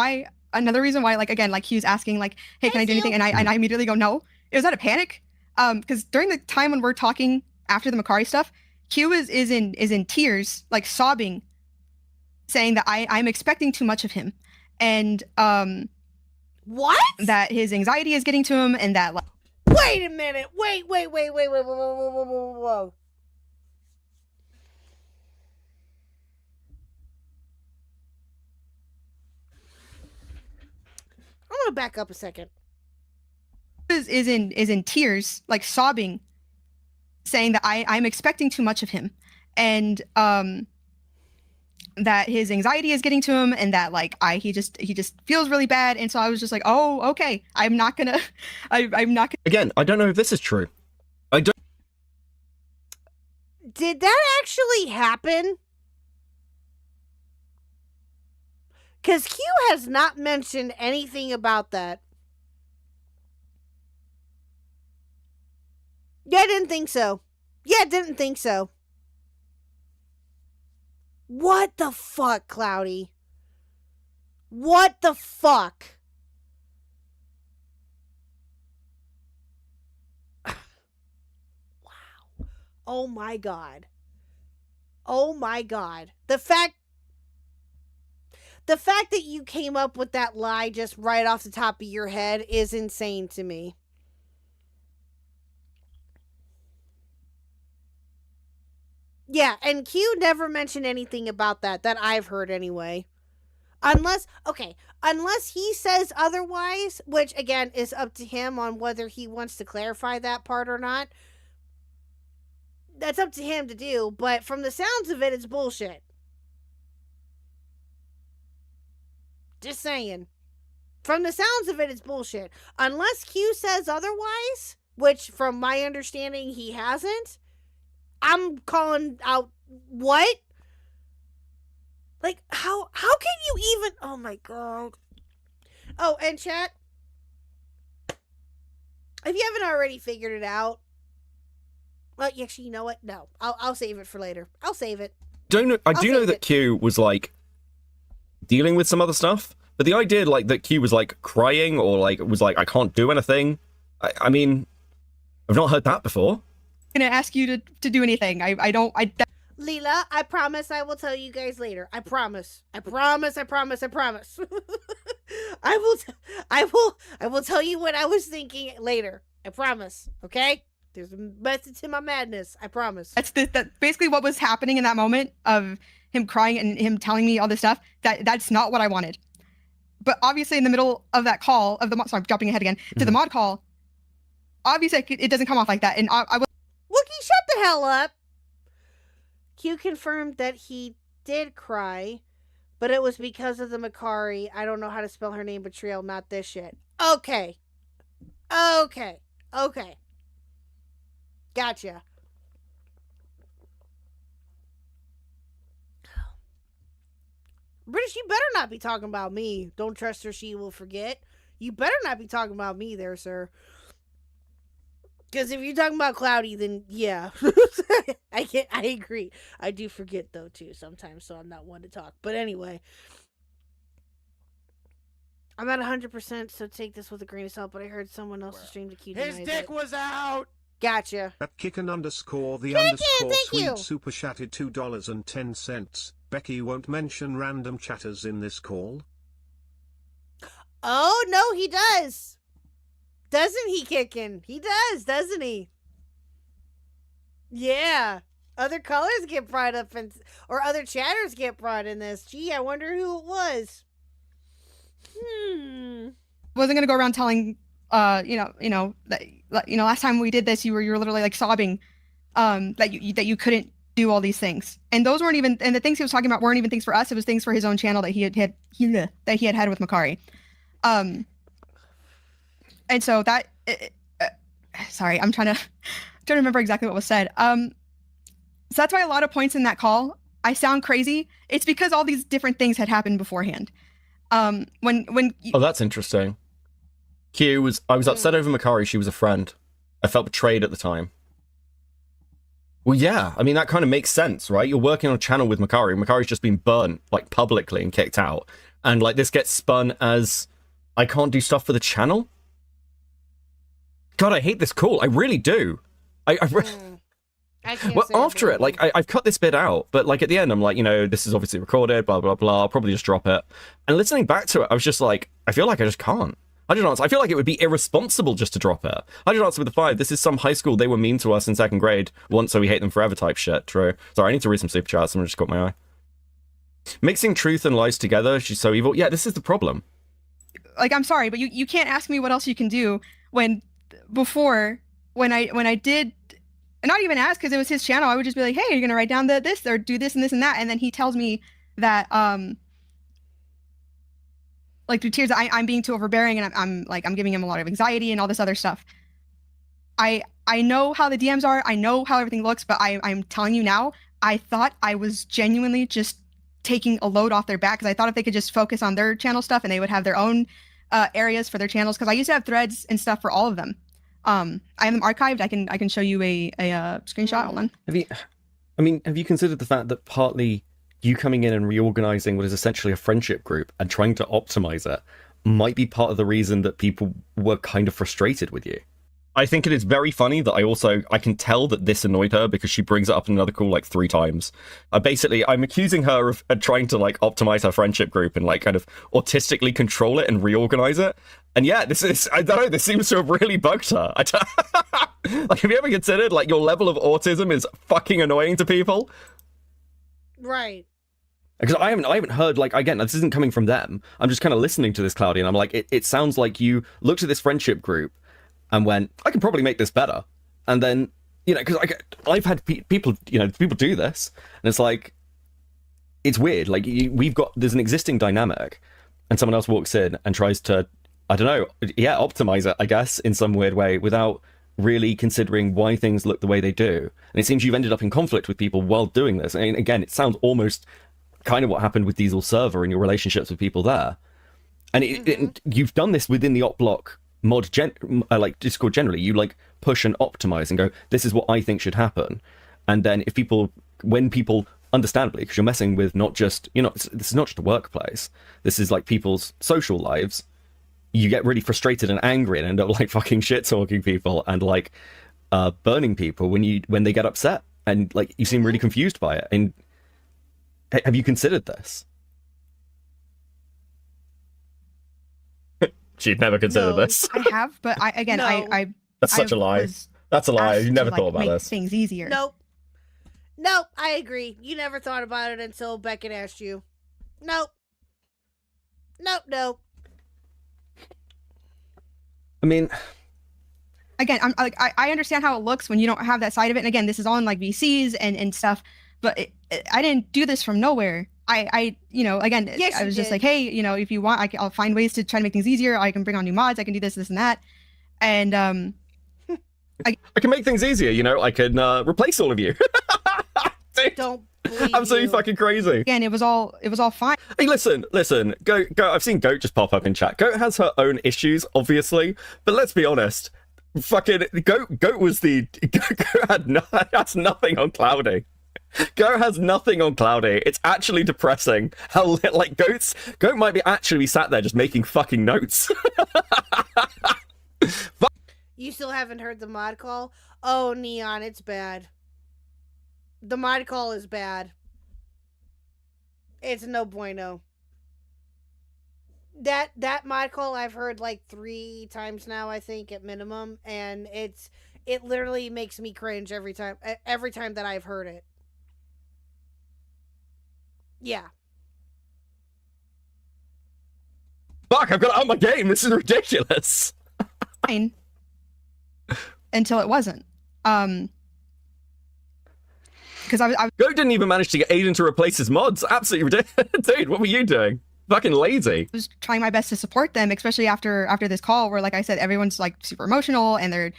why, like again, like Hugh's asking, like, hey, can I do anything? And I immediately go no. It was out of panic. Because during the time when we're talking after the Makari stuff, Hugh is in tears, like sobbing, saying that I'm expecting too much of him, and what? That his anxiety is getting to him, and that like. Wait a minute. Wait. Whoa. I'm gonna back up a second. Is in tears, like sobbing, saying that I'm expecting too much of him, and that his anxiety is getting to him, and that like he just feels really bad. And so I was just like, oh, okay, I'm not gonna. Again, I don't know if this is true. I don't. Did that actually happen? Because Q has not mentioned anything about that. Yeah, I didn't think so. What the fuck, Cloudy? What the fuck? Wow. Oh my god. The fact that you came up with that lie just right off the top of your head is insane to me. Yeah, and Q never mentioned anything about that I've heard anyway. Unless he says otherwise, which again is up to him on whether he wants to clarify that part or not. That's up to him to do, but from the sounds of it, it's bullshit. Just saying. From the sounds of it, it's bullshit. Unless Q says otherwise, which from my understanding he hasn't, I'm calling out what? Like, how can you even... Oh, my God. Oh, and chat, if you haven't already figured it out... Well, actually, you know what? No. I'll save it for later. I'll save it. I do know that Q was, like, dealing with some other stuff, but the idea, like, that Q was, like, crying or, like, was like, I can't do anything, I mean, I've not heard that before. Gonna ask you to do anything. Leela, I promise I will tell you guys later. I promise. I will tell you what I was thinking later. I promise. Okay? There's a method to my madness. I promise. That's basically what was happening in that moment of him crying and him telling me all this stuff. That's not what I wanted. But obviously in the middle of that call of the sorry, I'm jumping ahead again to the mod call. Obviously it doesn't come off like that, and I was. Wookie, shut the hell up! Q confirmed that he did cry, but it was because of the Makari. I don't know how to spell her name, betrayal, not this shit. Okay. Gotcha. British, you better not be talking about me. Don't trust her, she will forget. You better not be talking about me there, sir. Because if you're talking about Cloudy, then yeah. I agree. I do forget, though, too, sometimes, so I'm not one to talk. But anyway. I'm not 100%, so take this with a grain of salt, but I heard someone else's stream to keep His dick was out! Gotcha. At Kicken underscore the Kicken, underscore thank sweet you. super chatted $2.10. Becky won't mention random chatters in this call. Oh, no, he does. Doesn't he, Kicken? He does, doesn't he? Yeah. Other colors get brought up, or other chatters get brought in this. Gee, I wonder who it was. Wasn't gonna go around telling, that, last time we did this, you were literally like sobbing, that you couldn't do all these things, and those weren't even, and the things he was talking about weren't even things for us. It was things for his own channel that he had with Makari, and so that, sorry, I'm trying to remember exactly what was said. So that's why a lot of points in that call, I sound crazy. It's because all these different things had happened beforehand. Oh, that's interesting. I was upset over Makari. She was a friend. I felt betrayed at the time. Well, yeah. I mean, that kind of makes sense, right? You're working on a channel with Makari. Makari's just been burnt, like, publicly and kicked out. And, like, this gets spun as, I can't do stuff for the channel? God, I hate this call. I really do. Well, after it, like, I've cut this bit out, but, like, at the end, I'm like, this is obviously recorded, blah, blah, blah. I'll probably just drop it. And listening back to it, I was just like, I feel like I just can't. I feel like it would be irresponsible just to drop it. I did answer with a 5. This is some high school. They were mean to us in 2nd grade once, so we hate them forever type shit. True. Sorry, I need to read some super chats. Someone just caught my eye. Mixing truth and lies together. She's so evil. Yeah, this is the problem. Like, I'm sorry, but you can't ask me what else you can do when I did. And not even ask, because it was his channel. I would just be like, hey, you're going to write down this or do this and this and that. And then he tells me that, like, through tears, I'm being too overbearing and I'm giving him a lot of anxiety and all this other stuff. I know how the DMs are. I know how everything looks, but I'm telling you now, I thought I was genuinely just taking a load off their back, because I thought if they could just focus on their channel stuff and they would have their own areas for their channels, because I used to have threads and stuff for all of them. I have them archived. I can show you a screenshot. Hold on. Have you considered the fact that partly you coming in and reorganizing what is essentially a friendship group and trying to optimize it might be part of the reason that people were kind of frustrated with you? I think it is very funny that I can tell that this annoyed her, because she brings it up in another call like 3 times. I'm accusing her of trying to like optimize her friendship group and like kind of autistically control it and reorganize it. And yeah, this seems to have really bugged her. Like, have you ever considered like your level of autism is fucking annoying to people? Right. Because I haven't heard, like, again, this isn't coming from them. I'm just kind of listening to this, Cloudy, and I'm like, it sounds like you looked at this friendship group and went, I can probably make this better. And then, because I've had people do this, and it's like, it's weird. Like, there's an existing dynamic, and someone else walks in and tries to, I don't know, optimize it, I guess, in some weird way, without really considering why things look the way they do. And it seems you've ended up in conflict with people while doing this. I mean, again, it sounds almost kind of what happened with Diesel Server and your relationships with people there. And you've done this within the Oplock mod, like Discord generally. You like push and optimize and go, this is what I think should happen. And then when people understandably, because you're messing with not just, this is not just a workplace, this is like people's social lives, you get really frustrated and angry and end up like fucking shit talking people and like burning people when they get upset, and like you seem really confused by it. And have you considered this? She'd never considered this. I have, but That's such a lie. That's a lie. You never thought about this. Things easier. Nope, I agree. You never thought about it until Beckett asked you. Nope. I mean, again, I understand how it looks when you don't have that side of it. And again, this is on like VCs and stuff, but I didn't do this from nowhere. I was just like, hey, if you want, I'll find ways to try to make things easier. I can bring on new mods. I can do this, and that. And I can make things easier. I can replace all of you. Dude, don't believe I'm so you. fucking crazy. Again, it was all fine. Hey, listen. Goat. I've seen Goat just pop up in chat. Goat has her own issues, obviously, but let's be honest. Fucking Goat was the Goat has nothing on Cloudy. Goat has nothing on Cloudy. It's actually depressing. How like Goat might be actually sat there just making fucking notes. You still haven't heard the mod call? Oh, Neon, it's bad. The mod call is bad. It's no bueno. That mod call I've heard like 3 times now, I think, at minimum, and it literally makes me cringe every time that I've heard it. Yeah. Fuck, I've got to up my game. This is ridiculous. Fine. Until it wasn't. Because I Goat didn't even manage to get Aiden to replace his mods. Absolutely ridiculous. Dude, what were you doing? Fucking lazy. was trying my best to support them, especially after this call where, like I said, everyone's like super emotional and they're...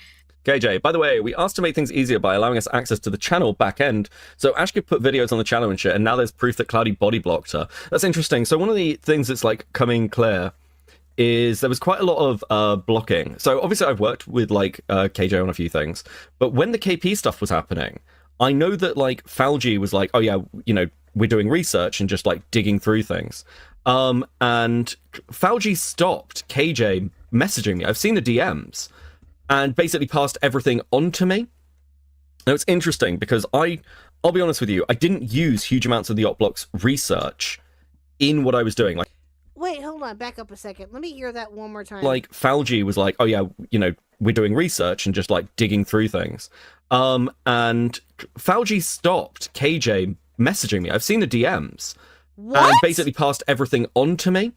KJ, by the way, we asked to make things easier by allowing us access to the channel back end. So Ash could put videos on the channel and shit, and now there's proof that Cloudy body blocked her. That's interesting. So one of the things that's like coming clear is there was quite a lot of blocking. So obviously I've worked with like KJ on a few things, but when the KP stuff was happening, I know that like Falgi was like, oh yeah, you know, we're doing research and just like digging through things. And Falgi stopped KJ messaging me. I've seen the DMs and basically passed everything on to me. Now it's interesting because I'll be honest with you, I didn't use huge amounts of the Oplock's research in what I was doing. Like, wait, hold on, back up a second. Let me hear that one more time. Like Falgi was like, oh yeah, you know, we're doing research and just like digging through things. And Falgi stopped KJ messaging me. I've seen the DMs. What? And basically passed everything on to me.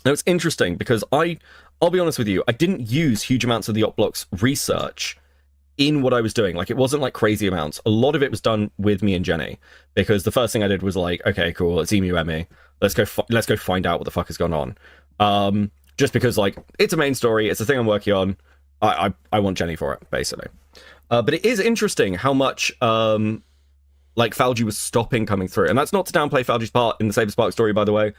Now it's interesting because I'll be honest with you, I didn't use huge amounts of the Oplock's research in what I was doing. Like, it wasn't like crazy amounts. A lot of it was done with me and Jenny, because the first thing I did was like, okay, cool, it's Emu Emmy. Let's go find out what the fuck has gone on. Just because like it's a main story, it's a thing I'm working on. I want Jenny for it, basically. But it is interesting how much like Falgi was stopping coming through, and that's not to downplay Falgi's part in the Saber Spark story, by the way.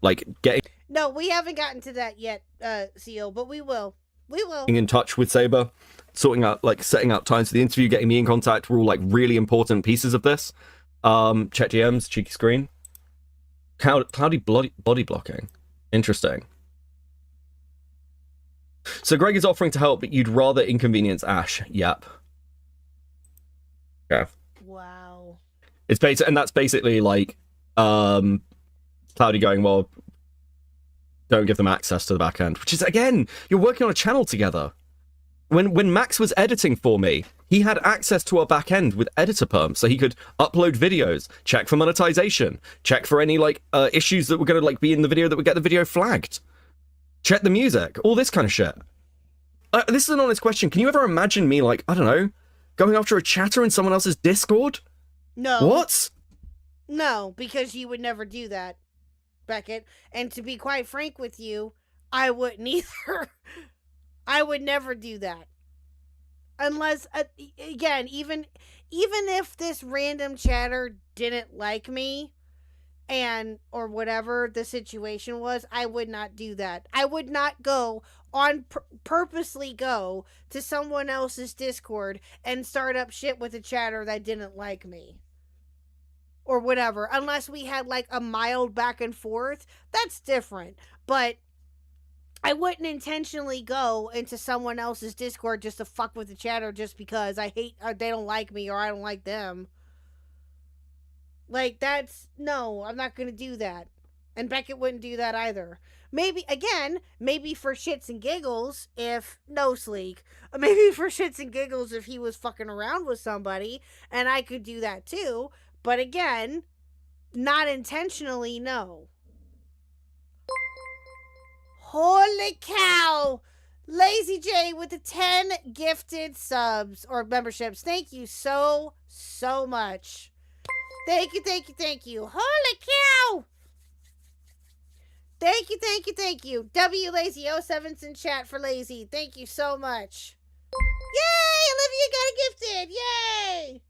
Like getting. No, we haven't gotten to that yet, CO, but we will. We will. In touch with Saber, sorting out, like, setting out times for the interview, getting me in contact were all, like, really important pieces of this. Check DMs, cheeky screen. Cloudy body blocking. Interesting. So Greg is offering to help, but you'd rather inconvenience Ash. Yep. Yeah. Wow. It's and that's basically, like, Cloudy going, well, don't give them access to the back end, which is, again, you're working on a channel together. When Max was editing for me, he had access to our back end with editor perm, so he could upload videos, check for monetization, check for any like issues that were going to like be in the video that would get the video flagged, check the music, all this kind of shit. This is an honest question. Can you ever imagine me, like, I don't know, going after a chatter in someone else's Discord? No. What? No, because you would never do that, Beckett. And to be quite frank with you, I wouldn't either. I would never do that. Unless, again, even if this random chatter didn't like me, or whatever the situation was, I would not do that. I would not go purposely go to someone else's Discord and start up shit with a chatter that didn't like me. Or whatever. Unless we had like a mild back and forth, that's different. But I wouldn't intentionally go into someone else's Discord just to fuck with the chatter just because I hate, or they don't like me, or I don't like them. Like, no, I'm not going to do that. And Beckett wouldn't do that either. Maybe for shits and giggles, maybe for shits and giggles if he was fucking around with somebody, and I could do that too. But again, not intentionally, no. Holy cow! Lazy J with the 10 gifted subs or memberships. Thank you so much. Thank you. Holy cow! Thank you. W Lazy 07's in chat for Lazy. Thank you so much. Yay! Olivia got a gifted! Yay!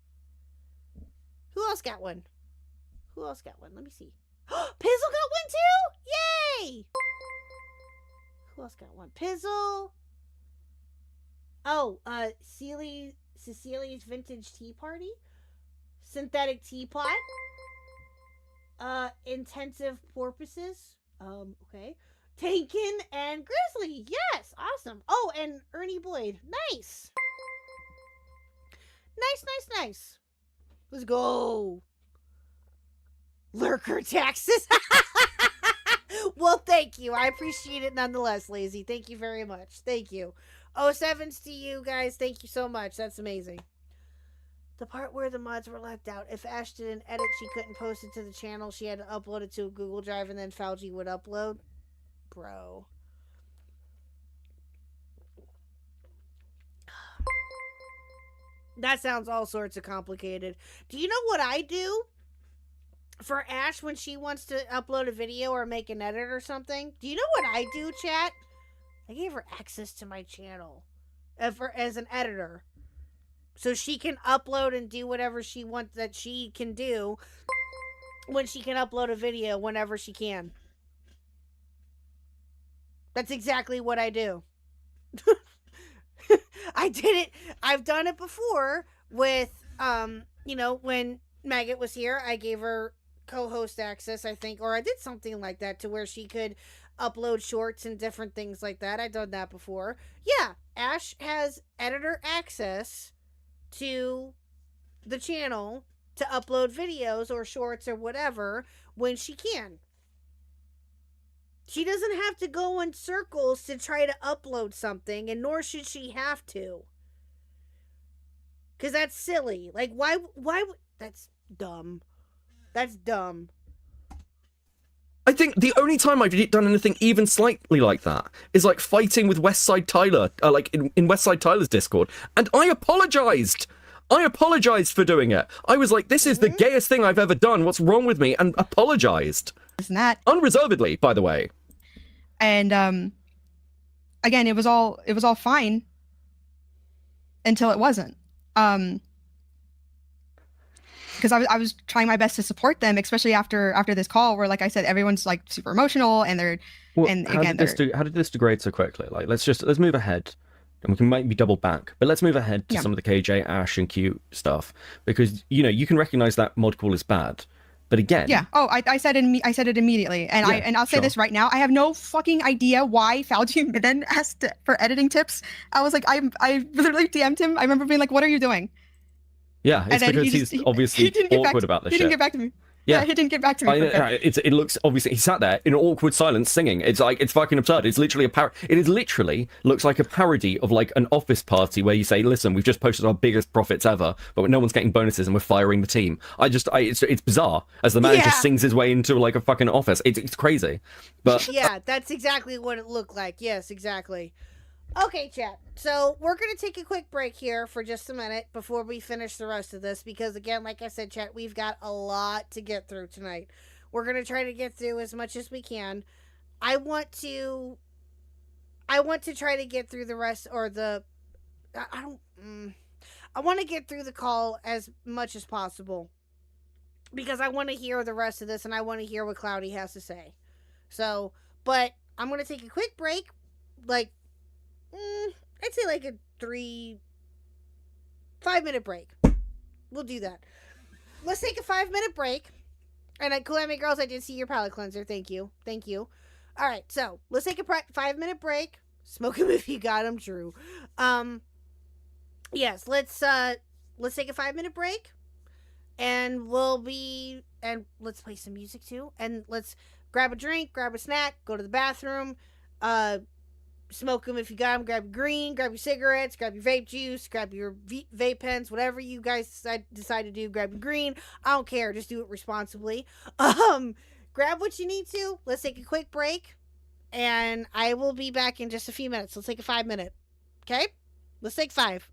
Who else got one? Let me see. Pizzle got one too? Yay! Who else got one? Pizzle. Oh, Cecilia's Vintage Tea Party. synthetic teapot. Intensive porpoises. Okay. Taken and Grizzly. Yes, awesome. Oh, and Ernie Boyd. Nice. Nice. Let's go. Lurker taxes. Well, thank you. I appreciate it nonetheless, Lazy. Thank you very much. Thank you. 07s to you guys. Thank you so much. That's amazing. The part where the mods were left out. If Ash did an edit, she couldn't post it to the channel. She had to upload it to a Google Drive, and then Falgi would upload. Bro. That sounds all sorts of complicated. Do you know what I do for Ash when she wants to upload a video or make an edit or something? Do you know what I do, chat? I gave her access to my channel as an editor. So she can upload and do whatever she wants that she can do when she can upload a video whenever she can. That's exactly what I do. I did it. I've done it before with, when Maggot was here, I gave her co-host access, I think, or I did something like that to where she could upload shorts and different things like that. I've done that before. Yeah, Ash has editor access to the channel to upload videos or shorts or whatever when she can. She doesn't have to go in circles to try to upload something, and nor should she have to. Because that's silly. Like, why, that's dumb. That's dumb. I think the only time I've done anything even slightly like that is like fighting with Westside Tyler, like in Westside Tyler's Discord, and I apologized. I apologized for doing it. I was like, this is the gayest thing I've ever done. What's wrong with me? And apologized. Isn't that unreservedly, by the way? And again, it was all fine until it wasn't. Because I was trying my best to support them, especially after this call, where, like I said, everyone's like super emotional, and they're how did this degrade so quickly? Like, let's move ahead, and we can maybe double back, but let's move ahead to some of the KJ, Ash, and Q stuff, because you can recognize that mod call is bad, but again, I said it immediately, and I'll say this right now, I have no fucking idea why Falgi then asked for editing tips. I was like, I literally DM'd him. I remember being like, "What are you doing?" Yeah, it's because he's obviously awkward about this shit. He didn't get back to me. Yeah, he didn't get back to me. It looks, obviously, he sat there in awkward silence singing. It's like, it's fucking absurd. It's literally it literally looks like a parody of like an office party where you say, listen, we've just posted our biggest profits ever, but no one's getting bonuses and we're firing the team. It's bizarre as the manager sings his way into like a fucking office. It's crazy. But yeah, that's exactly what it looked like. Yes, exactly. Okay, chat. So we're going to take a quick break here for just a minute before we finish the rest of this. Because, again, like I said, chat, we've got a lot to get through tonight. We're going to try to get through as much as we can. I want to try to get through the rest, or I want to get through the call as much as possible. Because I want to hear the rest of this, and I want to hear what Cloudy has to say. So, but I'm going to take a quick break, like, I'd say like a 5-minute break. We'll do that. Let's take a 5-minute break. And Kalami Girls, I did see your palate cleanser. Thank you. All right, so let's take a 5-minute break. Smoke him if you got him, Drew. Yes, let's take a 5-minute break, and let's play some music too, and let's grab a drink, grab a snack, go to the bathroom, smoke them if you got them, grab your green, grab your cigarettes, grab your vape juice, grab your vape pens, whatever you guys decide to do, grab your green. I don't care, just do it responsibly. Grab what you need to. Let's take a quick break, and I will be back in just a few minutes. Let's take a 5-minute. Okay? Let's take 5.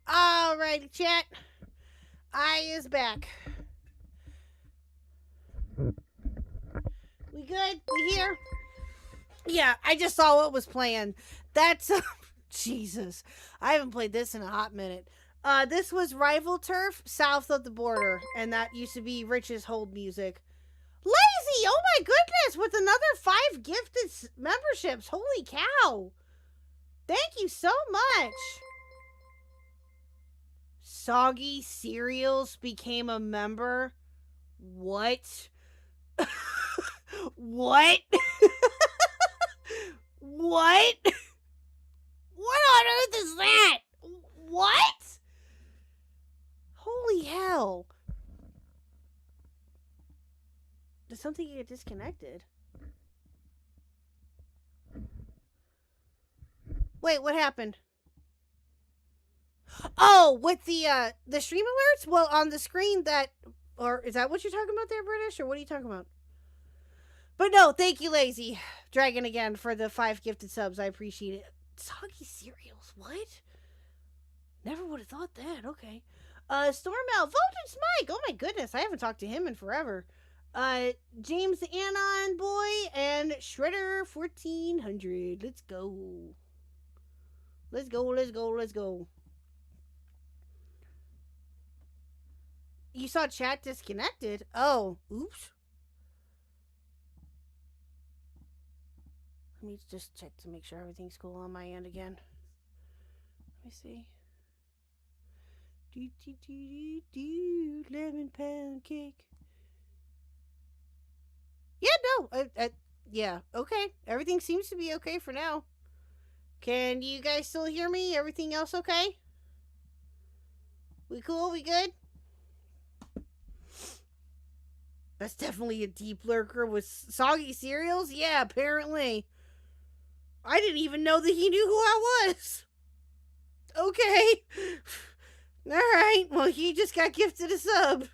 Alrighty, chat. I is back. We good? We here? Yeah, I just saw what was playing. That's Jesus. I haven't played this in a hot minute. This was Rival Turf, South of the Border, and that used to be Rich's hold music. Lazy! Oh my goodness! With another 5 gifted memberships. Holy cow! Thank you so much. Soggy Cereals became a member. What? What? What? What on earth is that? What? Holy hell. Did something get disconnected? Wait, what happened? Oh, with the stream alerts? Well, on the screen that, or is that what you're talking about there, British? Or what are you talking about? But no, thank you, Lazy Dragon, again, for the 5 gifted subs. I appreciate it. Soggy Cereals, what? Never would have thought that. Okay. Stormel, Voltage Mike. Oh my goodness, I haven't talked to him in forever. James Anon Boy and Shredder 1400. Let's go. Let's go, let's go, let's go. You saw chat disconnected? Oh, oops. Let me just check to make sure everything's cool on my end again. Let me see. Lemon pancake. Yeah, no. Yeah, okay. Everything seems to be okay for now. Can you guys still hear me? Everything else okay? We cool? We good? That's definitely a deep lurker with soggy cereals? Yeah, apparently. I didn't even know that he knew who I was. Okay. Alright, well, he just got gifted a sub.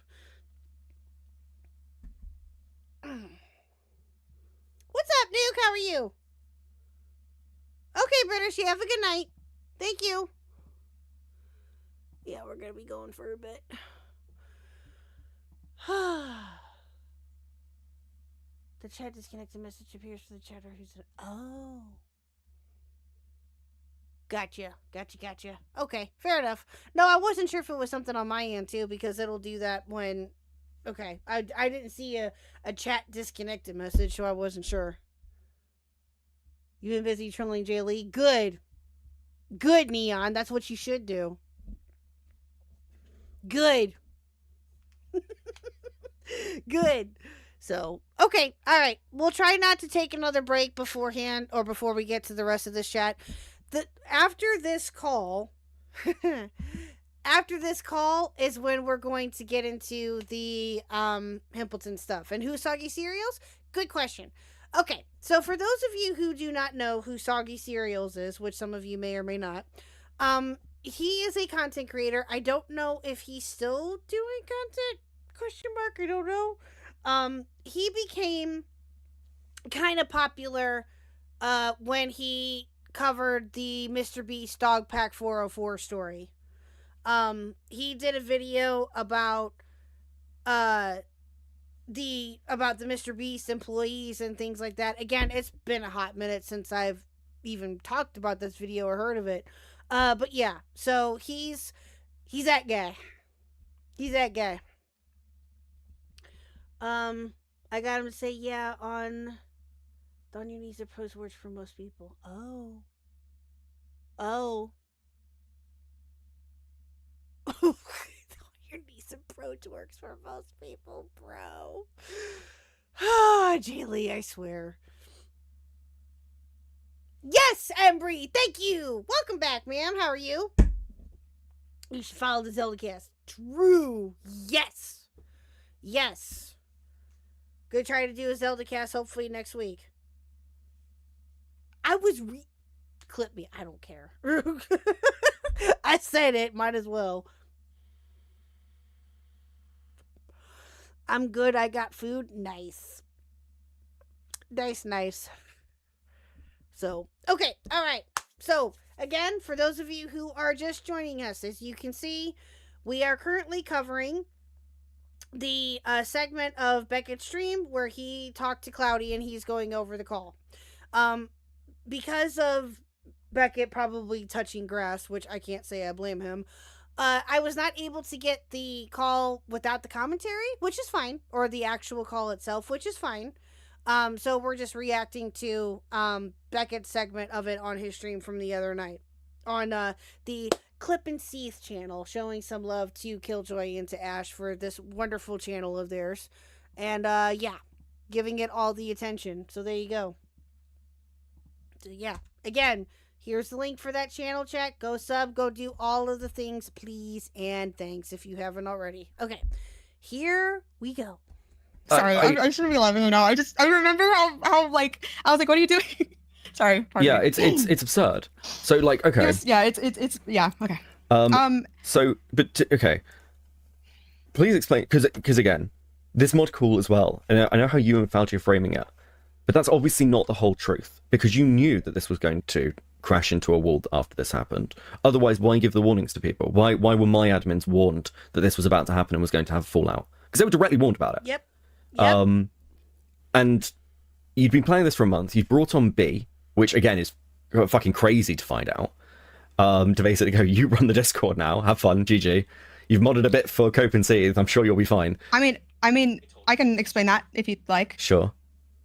What's up, Nuke? How are you? Okay, British, you have a good night. Thank you. Yeah, we're gonna be going for a bit. The chat disconnected message appears for the chatter who's... Oh. Gotcha. Okay, fair enough. No, I wasn't sure if it was something on my end, too, because it'll do that when... Okay, I didn't see a chat disconnected message, so I wasn't sure. You've been busy trolling JLE? Good. Good, Neon. That's what you should do. Good. Good. So, okay. All right. We'll try not to take another break beforehand or before we get to the rest of this chat. After this call, is when we're going to get into the Himpleton stuff. And who's Soggy Cereals? Good question. Okay, so for those of you who do not know who Soggy Cereals is, which some of you may or may not, he is a content creator. I don't know if he's still doing content, ? I don't know. He became kind of popular when he covered the Mr. Beast Dog Pack 404 story. He did a video about the Mr. Beast employees and things like that. Again, it's been a hot minute since I've even talked about this video or heard of it. But yeah, so he's that guy. He's that guy. I got him to say yeah on your knees are pros words for most people. Oh. Your niece approach works for most people, bro. Ah, Jaylee, I swear. Yes, Embry, thank you. Welcome back, ma'am. How are you? You should follow the Zeldacast. True. Yes. Gonna try to do a Zeldacast hopefully next week. Clip me. I don't care. I said it. Might as well. I'm good. I got food. Nice. So, okay. All right. So, again, for those of you who are just joining us, as you can see, we are currently covering the segment of Beckett's stream where he talked to Cloudy and he's going over the call. Because of Beckett probably touching grass, which I can't say I blame him, I was not able to get the call without the commentary, which is fine, or the actual call itself, which is fine. So we're just reacting to Beckett's segment of it on his stream from the other night on the Clip and Seeth channel, showing some love to Killjoy and to Ash for this wonderful channel of theirs. And yeah, giving it all the attention. So there you go. So yeah, again, here's the link for that channel, chat. Go sub, go do all of the things, please, and thanks if you haven't already. Okay, here we go. Sorry, I shouldn't be laughing now. I remember how like I was like, what are you doing? Sorry. Yeah, me. it's absurd. So like, okay. It's yeah, okay. So, but okay. Please explain, because again, this mod cool as well, and I know how you and Fauci are framing it, but that's obviously not the whole truth, because you knew that this was going to crash into a wall after this happened. Otherwise, why give the warnings to people? Why were my admins warned that this was about to happen and was going to have a fallout? Because they were directly warned about it. Yep. And you'd been playing this for a month. You've brought on B, which again is fucking crazy to find out. To basically go, you run the Discord now. Have fun, GG. You've modded a bit for Cope and Seeth. I'm sure you'll be fine. I mean, I can explain that if you'd like. Sure.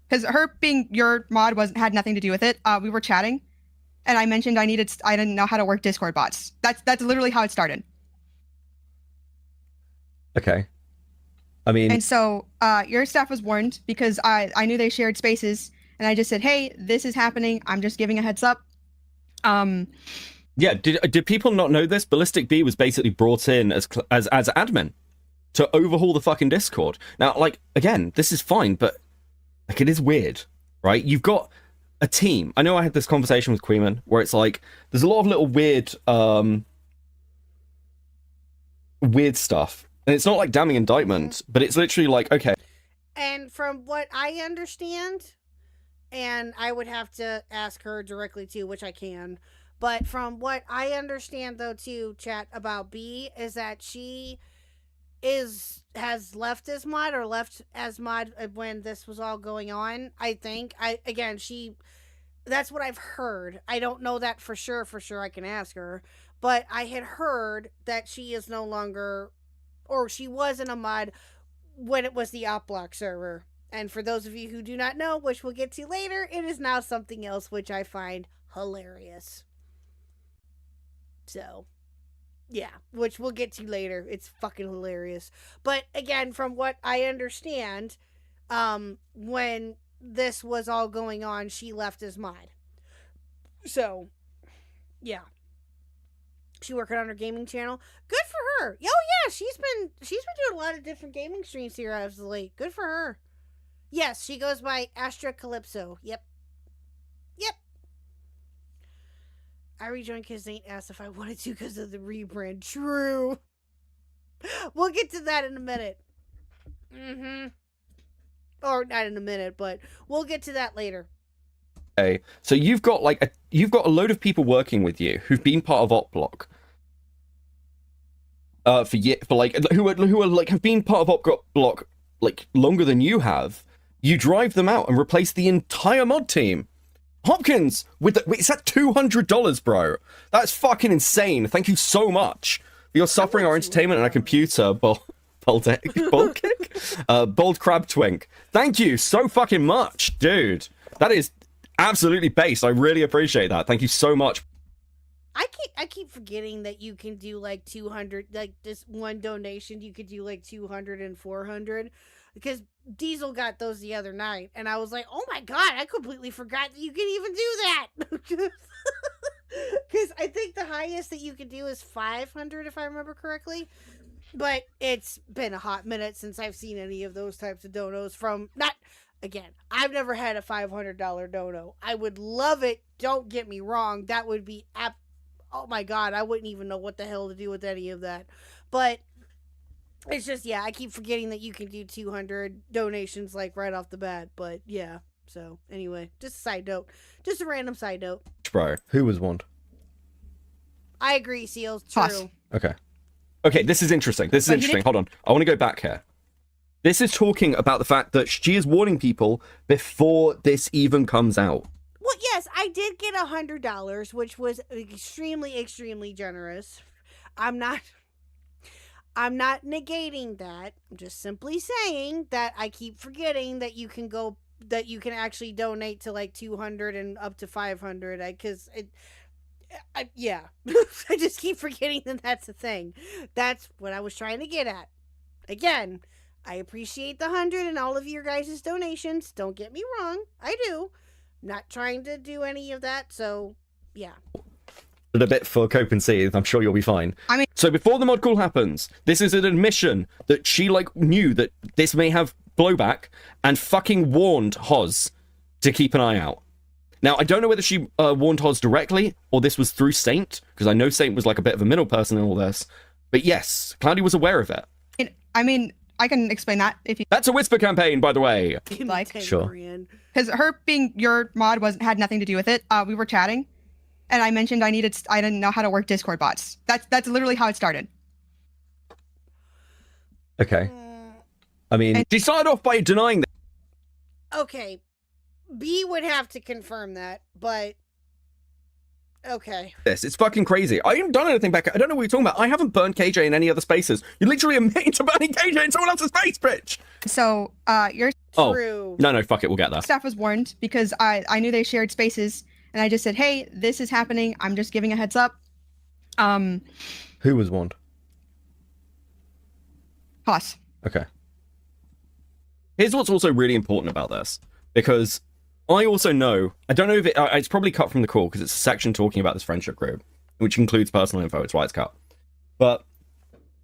Because her being your mod had nothing to do with it. We were chatting, and I mentioned I didn't know how to work Discord bots. That's literally how it started. Okay. I mean, and so your staff was warned because I knew they shared spaces, and I just said, hey, this is happening. I'm just giving a heads up. Yeah, did people not know this? Ballistic B was basically brought in as admin to overhaul the fucking Discord. Now, like, again, this is fine, but like, it is weird, right? You've got a team. I know I had this conversation with Queeman where it's like, there's a lot of little weird stuff. And it's not like damning indictment, but it's literally like, okay. And from what I understand, and I would have to ask her directly too, which I can, but from what I understand though too, chat, about B, is that she has left as mod when this was all going on. I think that's what I've heard. I don't know that for sure. I can ask her, but I had heard that she is no longer, or she wasn't a mod when it was the Oplock server. And for those of you who do not know, which we'll get to later, it is now something else, which I find hilarious. So, yeah, which we'll get to later. It's fucking hilarious. But again, from what I understand, when this was all going on, she left as mod. So, yeah. She working on her gaming channel. Good for her. Oh yeah, she's been doing a lot of different gaming streams here as of late. Good for her. Yes, she goes by Astra Calypso. Yep. I rejoined because Zane asked if I wanted to because of the rebrand. True. We'll get to that in a minute. Or not in a minute, but we'll get to that later. Okay, so you've got a load of people working with you who've been part of Oplock. Who have been part of Oplock like longer than you have. You drive them out and replace the entire mod team. Hopkins, it's that $200, bro. That's fucking insane. Thank you so much for your suffering, our entertainment, and our computer. Bold crab twink. Thank you so fucking much, dude. That is absolutely based. I really appreciate that. Thank you so much. I keep forgetting that you can do like 200, like this one donation, you could do like 200 and 400, because Diesel got those the other night, and I was like, oh my god, I completely forgot that you can even do that. Because I think the highest that you can do is 500, if I remember correctly. But it's been a hot minute since I've seen any of those types of donos from, again, I've never had a $500 dono. I would love it. Don't get me wrong. That would be, oh my god, I wouldn't even know what the hell to do with any of that. But it's just, yeah, I keep forgetting that you can do 200 donations like right off the bat. But yeah, so anyway, just a side note. Just a random side note. Bro, who was warned? I agree, Seals. True. Pause. Okay, this is interesting. This is interesting. Hold on. I want to go back here. This is talking about the fact that she is warning people before this even comes out. Well, yes, I did get $100, which was extremely, extremely generous. I'm not negating that. I'm just simply saying that I keep forgetting that you can actually donate to like 200 and up to 500 because yeah. I just keep forgetting that that's a thing. That's what I was trying to get at. Again, I appreciate the 100 and all of your guys' donations. Don't get me wrong. I do. I'm not trying to do any of that, so yeah. A bit for Cope and See, I'm sure you'll be fine. So before the mod call happens, this is an admission that she knew that this may have blowback and fucking warned Hoz to keep an eye out. Now, I don't know whether she warned Hoz directly or this was through Saint, because I know Saint was like a bit of a middle person in all this. But yes, Cloudy was aware of it. I can explain that if you. That's a whisper campaign, by the way. Sure. Because her being your mod had nothing to do with it. We were chatting, and I mentioned I didn't know how to work Discord bots. That's literally how it started. Okay. She started off by denying that. Okay. B would have to confirm that, but okay. It's fucking crazy. I haven't done anything back. I don't know what you're talking about. I haven't burned KJ in any other spaces. You're literally admitting to burning KJ in someone else's space, bitch. So, your True. No, fuck it. We'll get there. Staff was warned because I knew they shared spaces, and I just said, hey, this is happening. I'm just giving a heads up. Who was warned? Haas. Okay. Here's what's also really important about this, because I also know, I don't know if it's probably cut from the call because it's a section talking about this friendship group, which includes personal info. It's why it's cut. But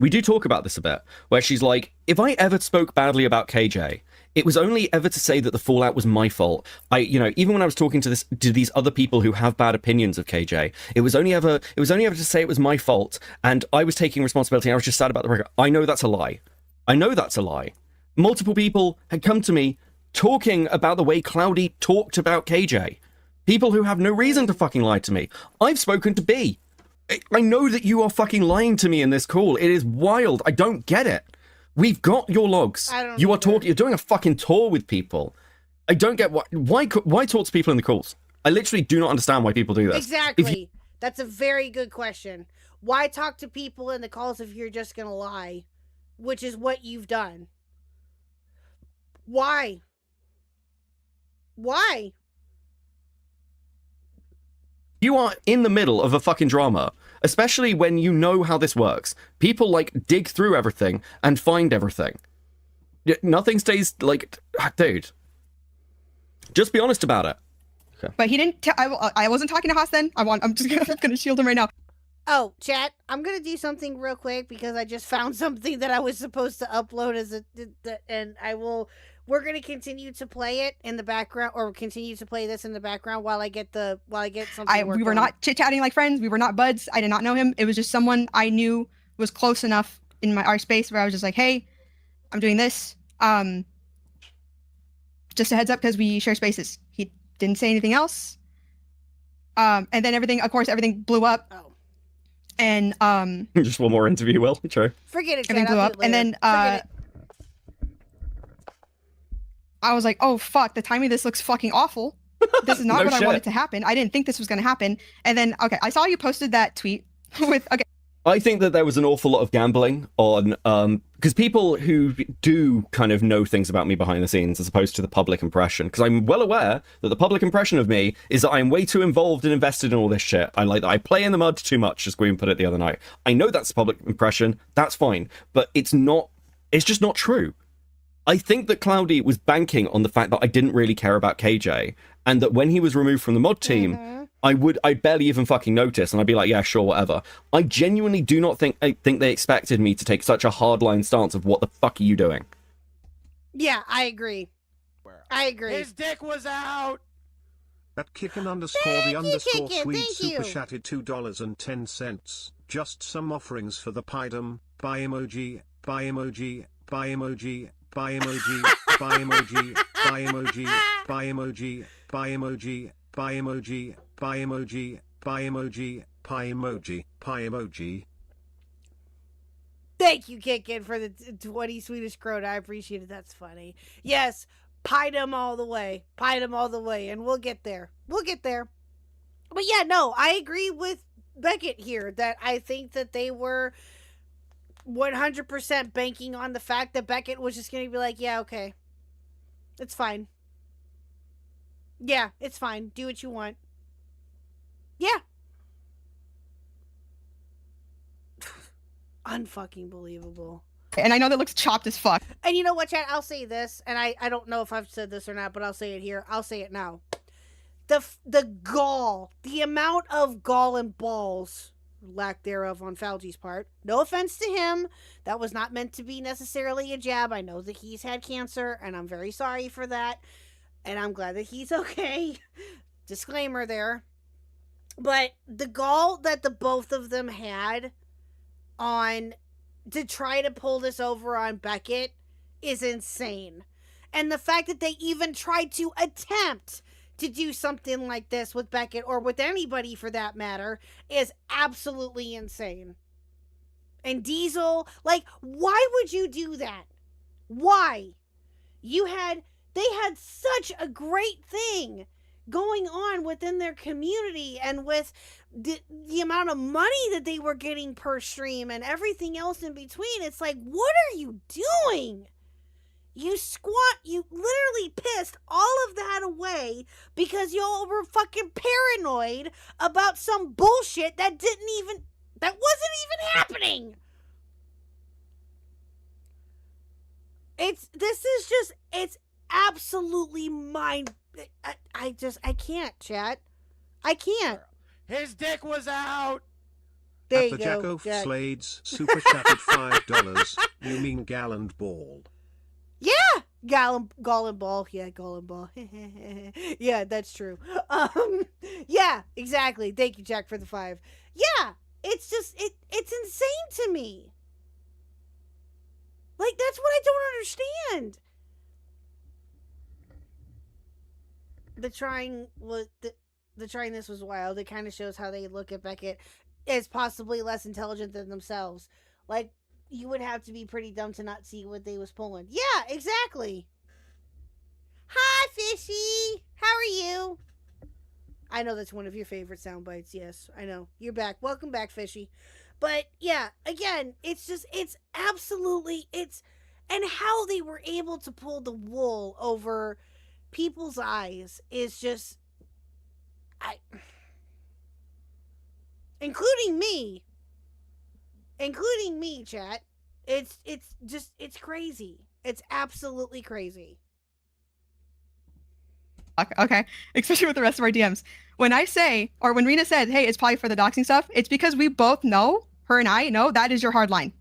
we do talk about this a bit, where she's like, if I ever spoke badly about KJ, it was only ever to say that the fallout was my fault. Even when I was talking to these other people who have bad opinions of KJ, it was only ever to say it was my fault, and I was taking responsibility. I was just sad about the record. I know that's a lie. Multiple people had come to me talking about the way Cloudy talked about KJ. People who have no reason to fucking lie to me. I've spoken to B. I know that you are fucking lying to me in this call. It is wild. I don't get it. We've got your logs. You're doing a fucking tour with people. I don't get why talk to people in the calls. I literally do not understand why people do this. Exactly. That's a very good question. Why talk to people in the calls if you're just gonna lie? Which is what you've done. Why? You are in the middle of a fucking drama, especially when you know how this works. People dig through everything and find everything. Nothing stays dude. Just be honest about it. Okay. But he didn't. I wasn't talking to Haas then. I'm just gonna shield him right now. Oh, chat, I'm going to do something real quick because I just found something that I was supposed to upload we're going to continue to play it in the background, or continue to play this in the background while I get something. We were not chit-chatting like friends. We were not buds. I did not know him. It was just someone I knew was close enough in our space where I was just like, hey, I'm doing this. Just a heads up because we share spaces. He didn't say anything else. And then everything blew up. Oh. And just one more interview, Will. True. Forget it. Everything blew up, and then I was like, "Oh fuck! The timing of this looks fucking awful. This is not what I wanted to happen. I didn't think this was going to happen." And then, I saw you posted that tweet with. Okay. I think that there was an awful lot of gambling on, because people who do kind of know things about me behind the scenes as opposed to the public impression, because I'm well aware that the public impression of me is that I'm way too involved and invested in all this shit. I play in the mud too much, as Gwyn put it the other night. I know that's the public impression, that's fine, but it's just not true. I think that Cloudy was banking on the fact that I didn't really care about KJ, and that when he was removed from the mod team, I'd barely even fucking notice, and I'd be like, yeah, sure, whatever. I genuinely do not think they expected me to take such a hardline stance of what the fuck are you doing? Yeah, I agree. His dick was out! At Kickin _ sweet super chatted $2.10. Just some offerings for the Pidum. Buy emoji, buy emoji, buy emoji, buy emoji, buy emoji, buy emoji, buy emoji, buy emoji, buy emoji, buy emoji, buy emoji, Pie emoji, pie emoji. Thank you, Kikin, for the 20 Swedish krona. I appreciate it. That's funny. Yes, pied them all the way. Pied them all the way, and we'll get there. We'll get there. But yeah, no, I agree with Beckett here that I think that they were 100% banking on the fact that Beckett was just going to be like, yeah, okay. It's fine. Yeah, it's fine. Do what you want. Yeah. Unfucking believable. And I know that looks chopped as fuck. And you know what, Chad? I'll say this, and I don't know if I've said this or not, but I'll say it here. I'll say it now. The gall, the amount of gall and balls, lack thereof, on Falgi's part. No offense to him. That was not meant to be necessarily a jab. I know that he's had cancer, and I'm very sorry for that. And I'm glad that he's okay. Disclaimer there. But the gall that the both of them had on to try to pull this over on Beckett is insane. And the fact that they even tried to attempt to do something like this with Beckett, or with anybody for that matter, is absolutely insane. And Diesel, like, why would you do that? Why? They had such a great thing going on within their community, and with the amount of money that they were getting per stream and everything else in between. It's like, what are you doing? You literally pissed all of that away because y'all were fucking paranoid about some bullshit that wasn't even happening. It's absolutely I can't, chat. I can't. His dick was out. There At you the go. Jacko Slades super chatted $5. You mean Gallant Ball? Yeah, gall and ball. Yeah, gall and ball. Yeah, that's true. Yeah, exactly. Thank you, Jack, for the 5. Yeah, it's just it's insane to me. Like, that's what I don't understand. The trying this was wild. It kind of shows how they look at Beckett as possibly less intelligent than themselves. Like, you would have to be pretty dumb to not see what they was pulling. Yeah, exactly. Hi, Fishy. How are you? I know that's one of your favorite sound bites. Yes, I know. You're back. Welcome back, Fishy. But yeah, again, it's absolutely, and how they were able to pull the wool over people's eyes is just, including me, chat. It's crazy. It's absolutely crazy. Okay, especially with the rest of our DMs. When I say, or when Rena said, hey, it's probably for the doxing stuff, it's because we both know, her and I know, that is your hard line.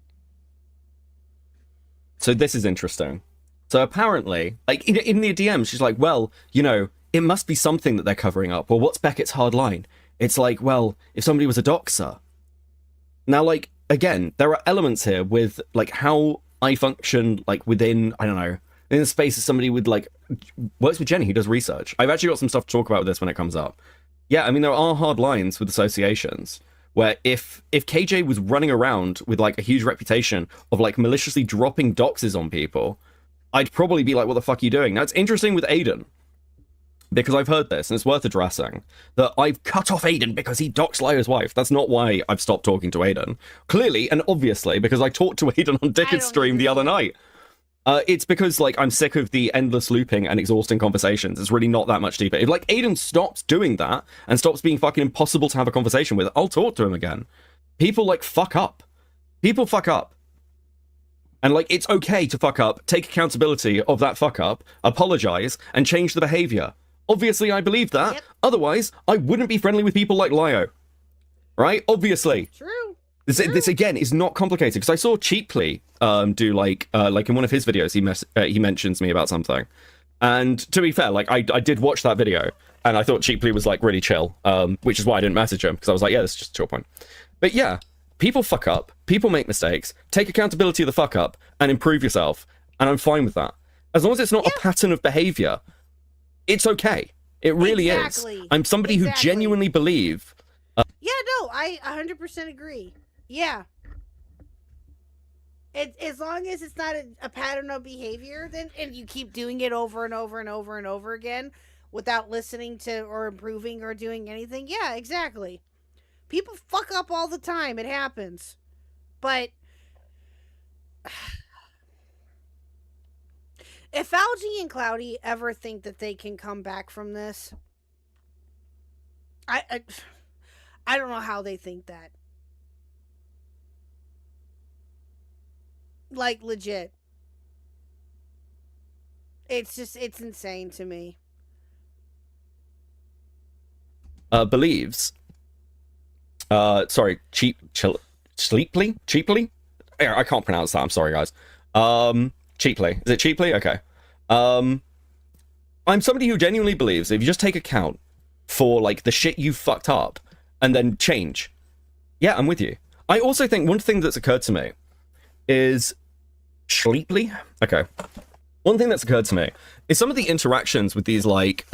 So this is interesting. So apparently, like, in the DM, she's like, well, you know, it must be something that they're covering up. Well, what's Beckett's hard line? It's like, well, if somebody was a doxer. Now, like, again, there are elements here with, like, how I function, like, within, I don't know, in the space of somebody with, like, works with Jenny who does research. I've actually got some stuff to talk about with this when it comes up. Yeah, I mean, there are hard lines with associations where if KJ was running around with, like, a huge reputation of, like, maliciously dropping doxes on people, I'd probably be like, what the fuck are you doing? Now, it's interesting with Aiden, because I've heard this, and it's worth addressing, that I've cut off Aiden because he doxed Lyra's wife. That's not why I've stopped talking to Aiden. Clearly, and obviously, because I talked to Aiden on Dickard's stream the other night. It's because, like, I'm sick of the endless looping and exhausting conversations. It's really not that much deeper. If, like, Aiden stops doing that and stops being fucking impossible to have a conversation with, I'll talk to him again. People, like, fuck up. People fuck up. And, like, it's okay to fuck up, take accountability of that fuck up, apologize, and change the behavior. Obviously, I believe that. Yep. Otherwise, I wouldn't be friendly with people like Lyo. Right? Obviously. True. This again is not complicated, because I saw Cheaply do like in one of his videos he mentions me about something, and to be fair, like I did watch that video and I thought Cheaply was like really chill, which is why I didn't message him, because I was like, yeah, that's just a chill point. But yeah, people fuck up, people make mistakes, take accountability of the fuck up and improve yourself, and I'm fine with that as long as it's not a pattern of behavior. It's okay. It really is. I'm somebody who genuinely believe Yeah, no, I 100% agree. Yeah. As long as it's not a pattern of behavior, then and you keep doing it over and over and over and over again without listening to or improving or doing anything, yeah, exactly. People fuck up all the time. It happens. But if Algie and Cloudy ever think that they can come back from this, I don't know how they think that. Like, legit. It's insane to me. Believes. Sorry, cheaply? Yeah, I can't pronounce that. I'm sorry, guys. Cheaply. Is it cheaply? Okay. I'm somebody who genuinely believes if you just take account for, like, the shit you fucked up and then change. Yeah, I'm with you. I also think one thing that's occurred to me is Sleeply? Okay. One thing that's occurred to me is some of the interactions with these, like,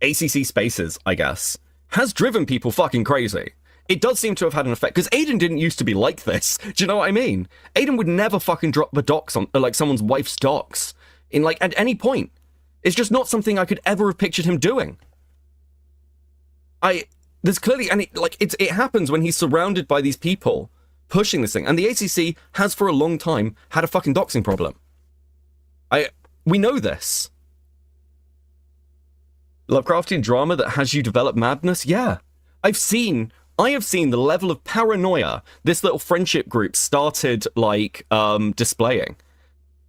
ACC spaces, I guess, has driven people fucking crazy. It does seem to have had an effect, because Aiden didn't used to be like this. Do you know what I mean? Aiden would never fucking drop the docs on, like, someone's wife's docs, in, like, at any point. It's just not something I could ever have pictured him doing. There's clearly, and it happens when he's surrounded by these people pushing this thing, and the ACC has for a long time had a fucking doxing problem. We know this. Lovecraftian drama that has you develop madness? Yeah. I have seen the level of paranoia this little friendship group started, like, displaying.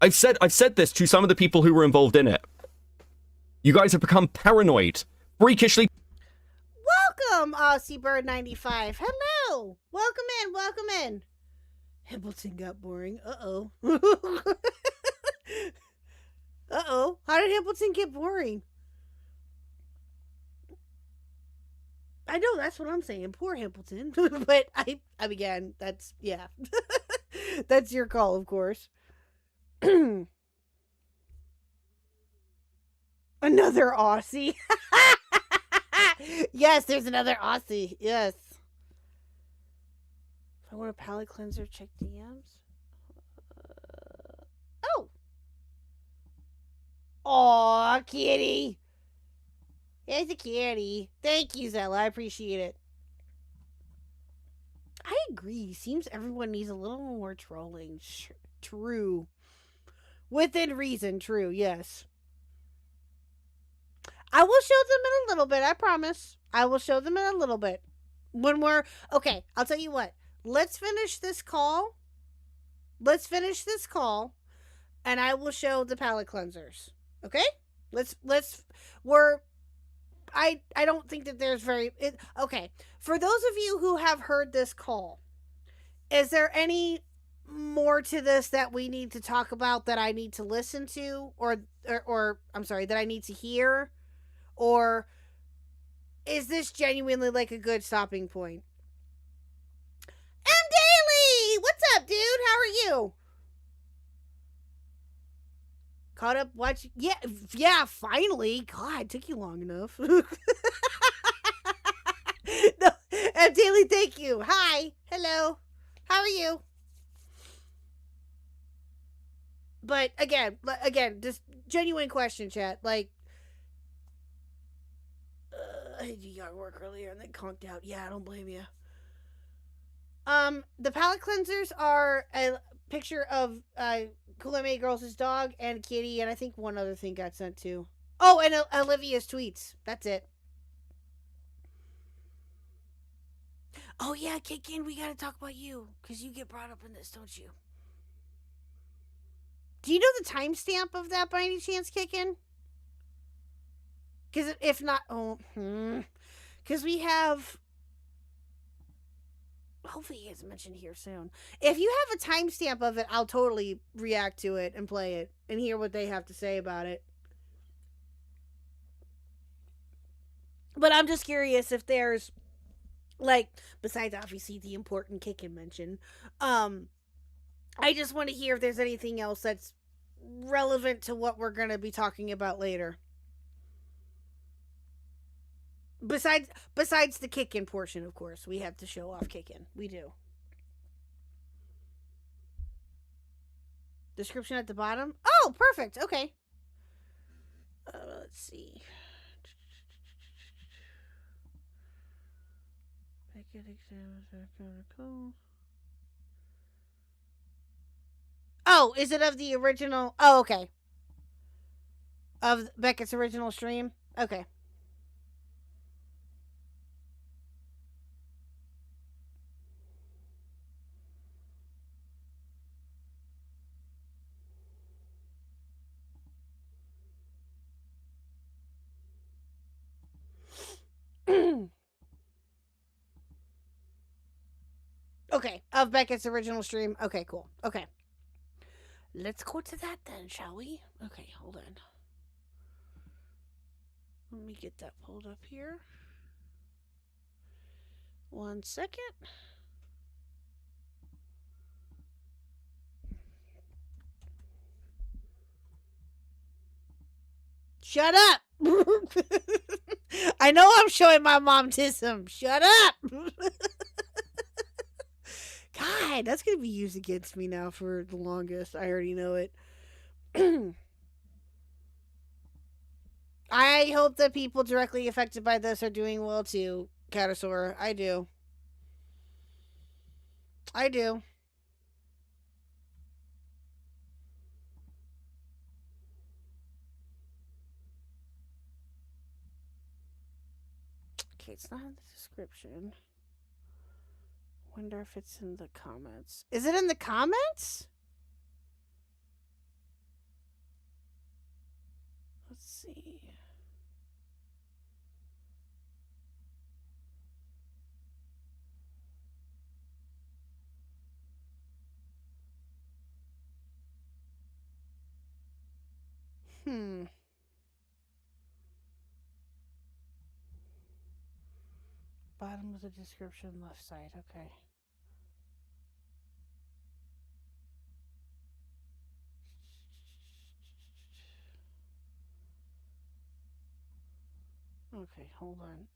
I've said this to some of the people who were involved in it. You guys have become paranoid. Freakishly. Welcome, Seabird95. Hello. Welcome in. Himbleton got boring. Uh-oh. Uh-oh. How did Himbleton get boring? I know, that's what I'm saying. Poor Himbleton. But again, that's, yeah. That's your call, of course. Another Aussie. Yes, there's another Aussie. Yes. If I want a palate cleanser, check DMs. Oh. Aw, kitty. There's a kitty. Thank you, Zella. I appreciate it. I agree. Seems everyone needs a little more trolling. True. Within reason, true, yes. I will show them in a little bit, I promise. I will show them in a little bit. When we're... Okay, I'll tell you what. Let's finish this call. And I will show the palate cleansers. Okay? I don't think that there's okay. For those of you who have heard this call, is there any more to this that we need to talk about that I need to listen to? Or I'm sorry, that I need to hear? Or is this genuinely like a good stopping point? M. Daily! What's up, dude? How are you? Caught up watching? Yeah, finally. God, it took you long enough. No, M. Daily, thank you. Hi. Hello. How are you? But again, just genuine question, chat. Like, I had to do yard work earlier and then conked out. Yeah, I don't blame you. The palate cleansers are a picture of Kool-Aid Girls' dog and kitty, and I think one other thing got sent too. Oh, and Olivia's tweets. That's it. Oh yeah, Kick-In, we gotta talk about you, because you get brought up in this, don't you? Do you know the timestamp of that by any chance, Kick-In? Because if not, because we have... Hopefully he gets mentioned here soon. If you have a timestamp of it, I'll totally react to it and play it and hear what they have to say about it. But I'm just curious if there's, like, besides obviously the important Kick-In mention, I just want to hear if there's anything else that's relevant to what we're going to be talking about later. Besides the kick-in portion, of course. We have to show off kick-in. We do. Description at the bottom? Oh, perfect. Okay. Let's see. Oh, is it of the original? Oh, okay. Of Beckett's original stream? Okay. Okay, of Beckett's original stream. Okay, cool. Okay. Let's go to that then, shall we? Okay, hold on. Let me get that pulled up here. 1 second. Shut up! I know I'm showing my momtism. Shut up! God, that's going to be used against me now for the longest. I already know it. I hope that people directly affected by this are doing well too, Catasaur. I do. I do. Okay, it's not in the description. Wonder if it's in the comments. Is it in the comments? Let's see. Bottom of the description, left side. Okay. Okay, hold on.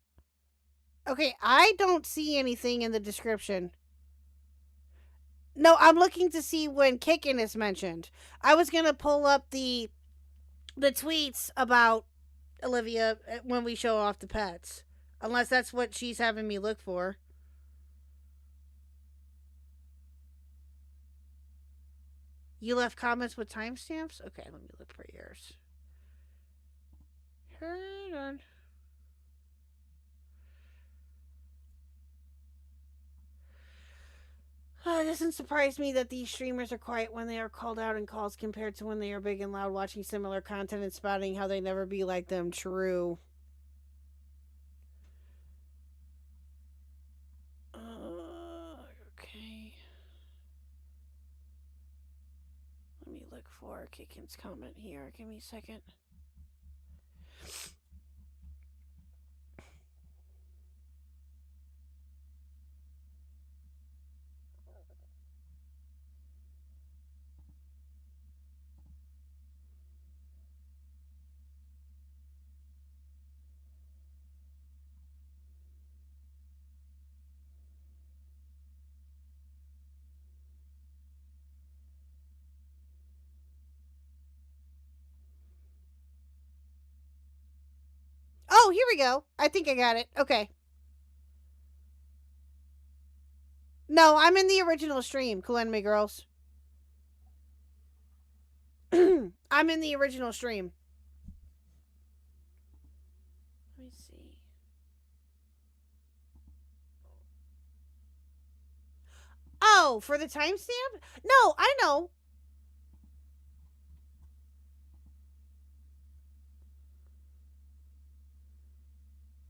Okay, I don't see anything in the description. No, I'm looking to see when kicking is mentioned. I was gonna pull up the tweets about Olivia when we show off the pets. Unless that's what she's having me look for. You left comments with timestamps? Okay, let me look for yours. Hold on. It doesn't surprise me that these streamers are quiet when they are called out in calls compared to when they are big and loud watching similar content and spouting how they never be like them. True. Okay. Let me look for Kikin's comment here. Give me a second. Oh, here we go. I think I got it. Okay. No, I'm in the original stream, Cool Anime Girls. I'm in the original stream. Let me see. Oh, for the timestamp? No, I know.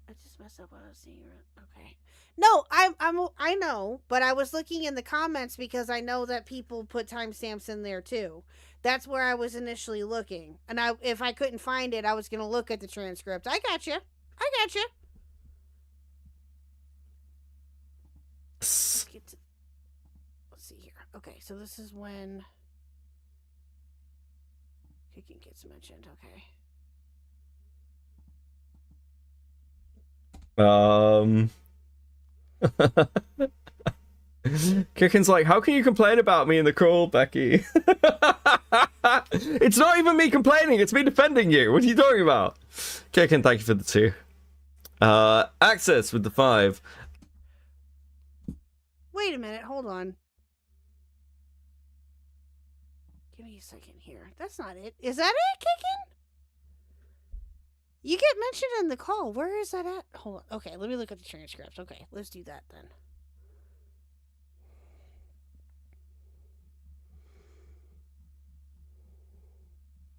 I just messed up what I was seeing. Okay. No, I know, but I was looking in the comments because I know that people put timestamps in there too. That's where I was initially looking, and if I couldn't find it, I was gonna look at the transcript. I got you. Let's see here. Okay, so this is when kicking gets mentioned. Okay. Kicken's like, how can you complain about me in the crawl, Becky? It's not even me complaining, it's me defending you. What are you talking about? Kicken, thank you for the 2. Access with the 5. Wait a minute, hold on. Give me a second here. That's not it. Is that it, Kicken? You get mentioned in the call. Where is that at? Hold on. Okay, let me look at the transcripts. Okay, let's do that then.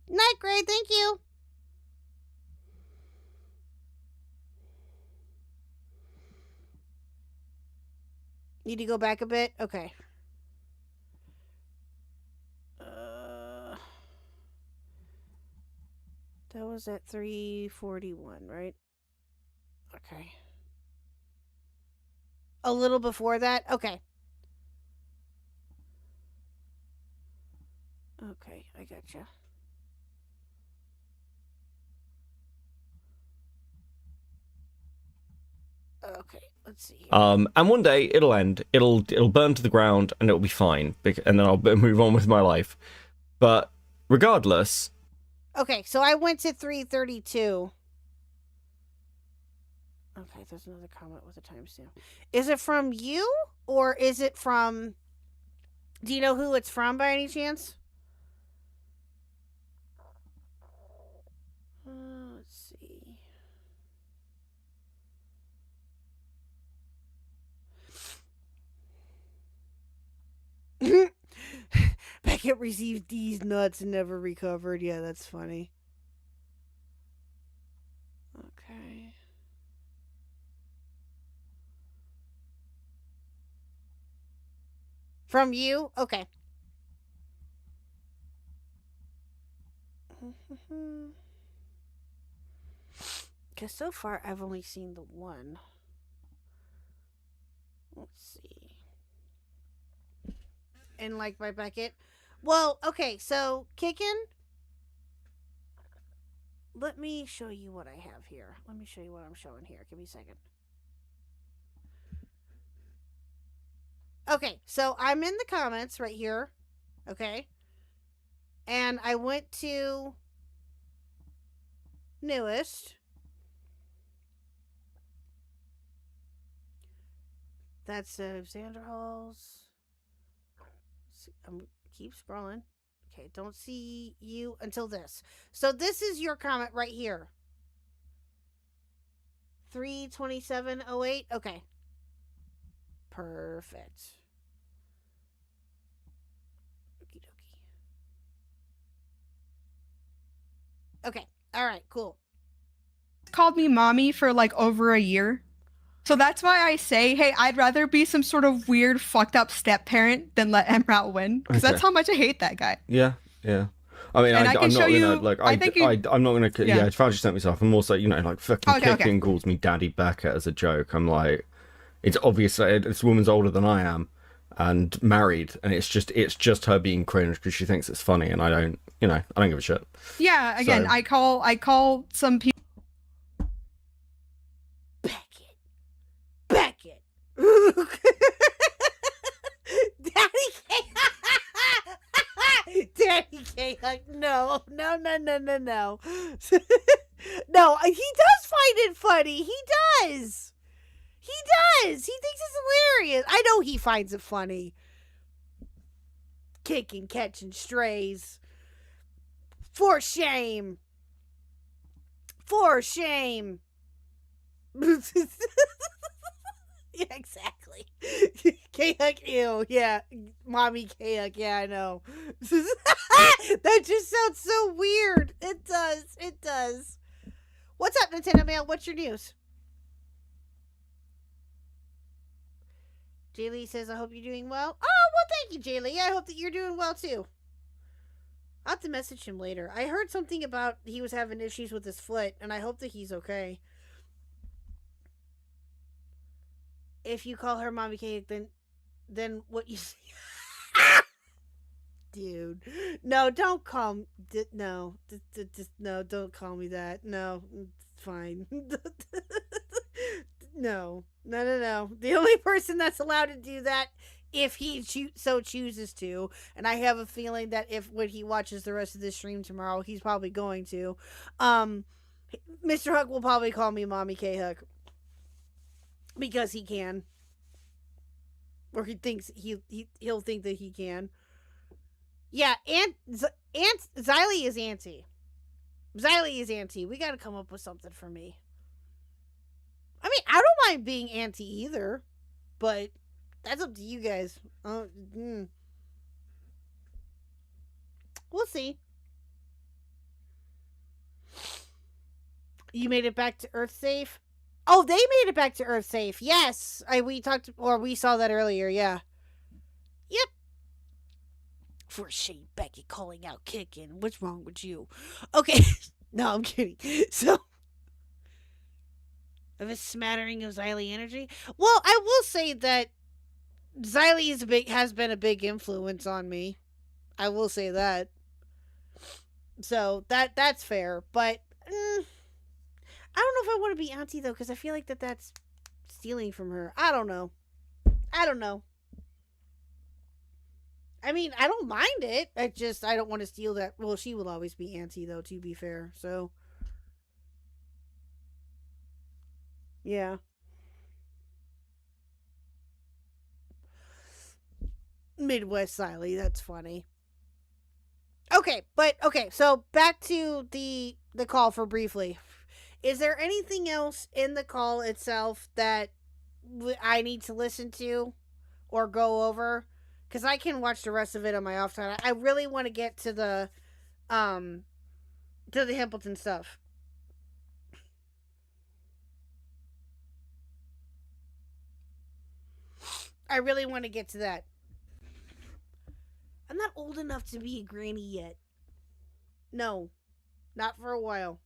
Night, Gray. Thank you. Need to go back a bit? Okay. That was at 3:41, right? Okay. A little before that? Okay. Okay, I gotcha. Okay, let's see here. And one day it'll end. It'll burn to the ground and it'll be fine. And then I'll move on with my life. But regardless. Okay, so I went to 3:32. Okay, there's another comment with a timestamp. Is it from you or is it from? Do you know who it's from by any chance? Let's see. Beckett received these nuts and never recovered. Yeah, that's funny. Okay. From you? Okay. Because so far I've only seen the one. Let's see. And like by Beckett. Well, okay, so Kickin'. Let me show you what I have here. Let me show you what I'm showing here. Give me a second. Okay, so I'm in the comments right here. Okay. And I went to newest. That's Xander Halls. Keep scrolling. Okay, don't see you until this. So this is your comment right here. 3:27:08. Okay. Perfect. Okie dokie. Okay. All right. Cool. Called me mommy for like over a year. So that's why I say, hey, I'd rather be some sort of weird, fucked up step parent than let Emrat win. Because that's how much I hate that guy. Yeah, yeah. I mean, and I can I'm show not you. Gonna, like, I'm not gonna. Yeah, if I just sent myself, I'm also, you know, like fucking Kicking calls me Daddy Beckett as a joke. I'm like, it's obvious that this woman's older than I am, and married, and it's just her being cringe because she thinks it's funny, and I don't give a shit. Yeah. Again, so, I call some people. Beckett. Daddy K. Daddy K. No. No, he does find it funny. He does. He thinks it's hilarious. I know he finds it funny. Kicking, catching strays. For shame. For shame. Yeah, exactly. K-Huck, ew. Yeah. Mommy K-Huck. Yeah, I know. That just sounds so weird. It does. What's up, Nintendo Mail? What's your news? Jaylee says, I hope you're doing well. Oh, well, thank you, Jaylee. I hope that you're doing well, too. I'll have to message him later. I heard something about he was having issues with his foot, and I hope that he's okay. If you call her Mommy Cake, then what you say? Dude. No, don't call me. No. No, don't call me that. No, it's fine. No. The only person that's allowed to do that, if he so chooses to, and I have a feeling that when he watches the rest of this stream tomorrow, he's probably going to. Mr. Huck will probably call me Mommy K Huck because he can, or he thinks he'll think that he can. Yeah, Xylee is Auntie. Xylee is Auntie. We got to come up with something for me. I mean, I don't mind being Auntie either, but that's up to you guys. We'll see. You made it back to Earth safe? Oh, they made it back to Earth safe. Yes. We saw that earlier, yeah. Yep. For shame, Becky calling out kicking. What's wrong with you? Okay. No, I'm kidding. So, of a smattering of Xylee energy. Well, I will say that Xylee has been a big influence on me. I will say that. So that's fair, but I don't know if I want to be Auntie though, because I feel like that's stealing from her. I don't know. I mean, I don't mind it. I don't want to steal that. Well, she will always be Auntie though, to be fair. So yeah. Midwest Xylee, that's funny. Okay, so back to the call for briefly. Is there anything else in the call itself that I need to listen to or go over? Because I can watch the rest of it on my off time. I really want to get to the Himpleton stuff. I really want to get to that. I'm not old enough to be a granny yet. No, not for a while.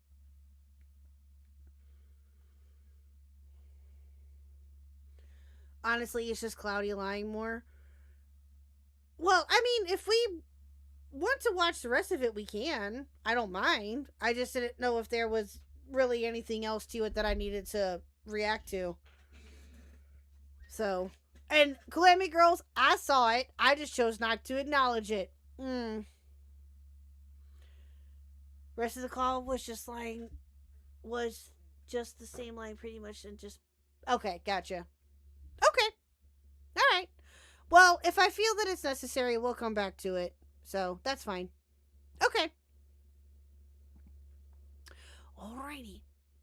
Honestly, it's just Cloudy lying more. Well, I mean, if we want to watch the rest of it, we can. I don't mind. I just didn't know if there was really anything else to it that I needed to react to. So, and Calamity Girls, I saw it. I just chose not to acknowledge it. Rest of the call was just the same line pretty much, and just okay, gotcha. Okay. All right. Well, if I feel that it's necessary, we'll come back to it. So, that's fine. Okay. Alrighty.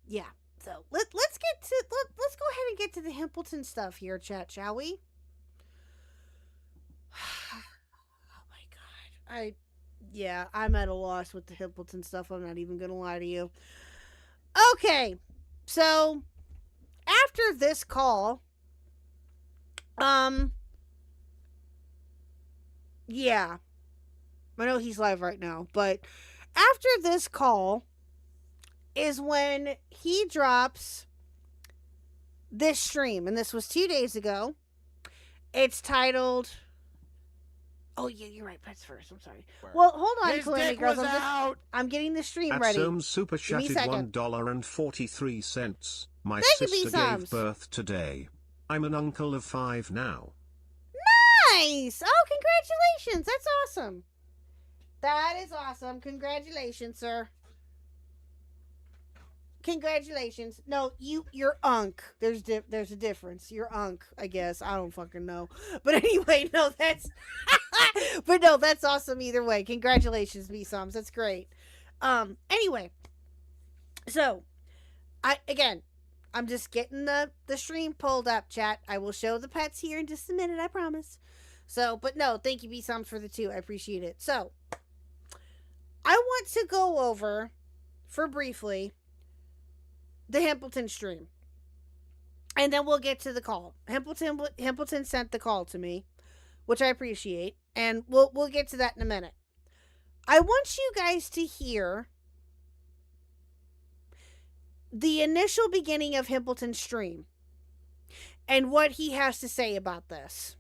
Yeah. So, let's go ahead and get to the Himpleton stuff here, chat, shall we? Oh my god. I'm at a loss with the Himpleton stuff. I'm not even going to lie to you. Okay. So, after this call, yeah. I know he's live right now, but after this call is when he drops this stream, and this was 2 days ago. It's titled... Oh, yeah, you're right. Pets first. I'm sorry. Well, hold on, Calamity Girls. I'm getting the stream ready. At super chatted $1.43. My sister gave birth today. I'm an uncle of 5 now. Nice! Oh, congratulations! That's awesome. That is awesome. Congratulations, sir. Congratulations. No, you're unk. There's a difference. You're unk, I guess. I don't fucking know. But anyway, no, that's but no, that's awesome either way. Congratulations, B-Sums. That's great. Anyway. So, I'm just getting the stream pulled up, chat. I will show the pets here in just a minute, I promise. So, but no, thank you, B-Sums, for the 2. I appreciate it. So, I want to go over, for briefly, the Himpleton stream. And then we'll get to the call. Himpleton sent the call to me, which I appreciate. And we'll get to that in a minute. I want you guys to hear the initial beginning of Himpleton's stream and what he has to say about this.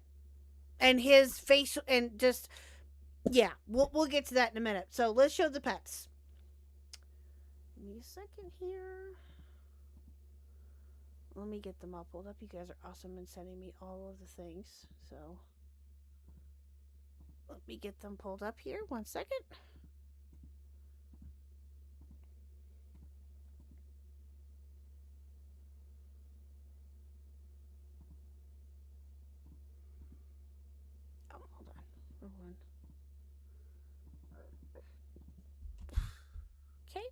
And his face, and just, yeah, we'll get to that in a minute. So let's show the pets. Give me a second here. let me get them all pulled up. You guys are awesome in sending me all of the things. So let me get them pulled up here. 1 second. Oh, hold on. Wrong one. Okay.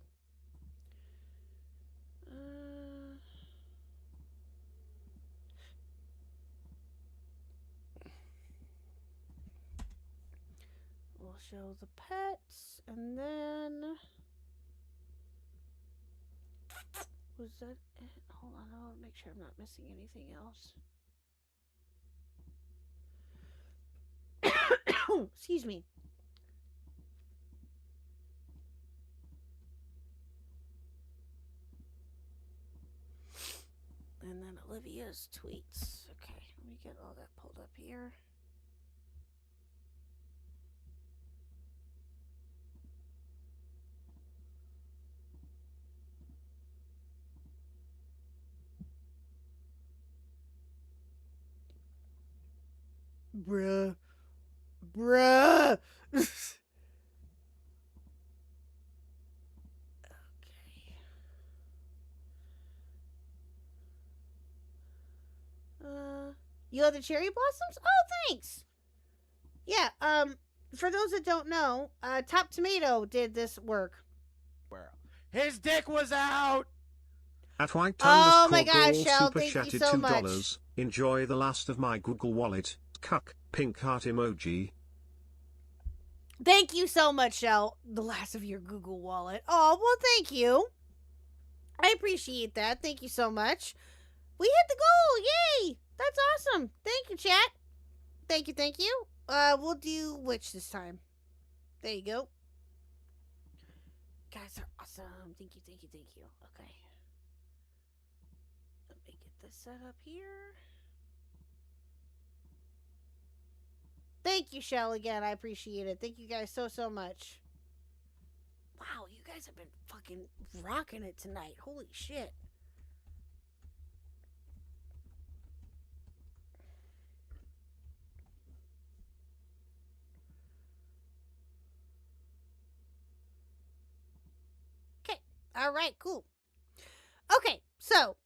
We'll show the pets, and then was that it? Hold on, I want to make sure I'm not missing anything else. Excuse me. And then Olivia's tweets. Okay, let me get all that pulled up here. Bruh. Bruh. Okay. You have the cherry blossoms? Oh, thanks. Yeah, for those that don't know, Top Tomato did this work. His dick was out! At White Oh my gosh, Shell, super thank you chatted so $2. much. Enjoy the last of my Google Wallet. Khuck, pink heart emoji. Thank you so much, Shell. The last of your Google Wallet. Oh, well, thank you. I appreciate that. Thank you so much. We hit the goal. Yay! That's awesome. Thank you, chat. Thank you, thank you. We'll do Witch this time. There you go. Guys are awesome. Thank you, thank you, thank you. Okay. Let me get this set up here. Thank you, Shell, again. I appreciate it. Thank you guys so, so much. Wow, you guys have been fucking rocking it tonight. Holy shit. Okay. All right, cool. Okay, so.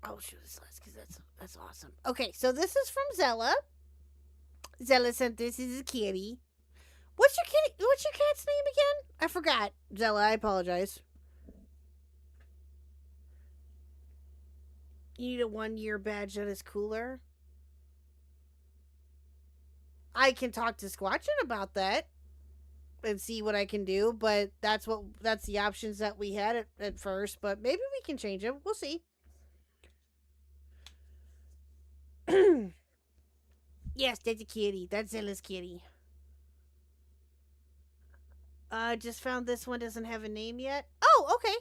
Oh, shoot, this last, because that's awesome. Okay, so this is from Zella. Zella sent this. This is a kitty. What's your cat's name again? I forgot. Zella, I apologize. You need a 1-year badge that is cooler. I can talk to Squatchin about that and see what I can do, but that's the options that we had at first, but maybe we can change them. We'll see. Yes, that's a kitty. That's Zella's kitty. Just found this one doesn't have a name yet. Oh, okay.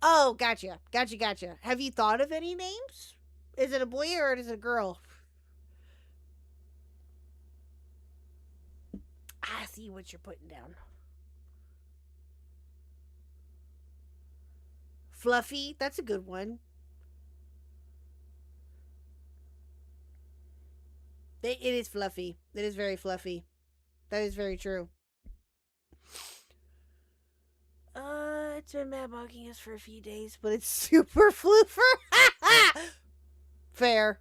Oh, gotcha. Gotcha. Have you thought of any names? Is it a boy or is it a girl? I see what you're putting down. Fluffy, that's a good one. It is fluffy. It is very fluffy. That is very true. It's been mad bugging us for a few days, but it's super floofer. Fair.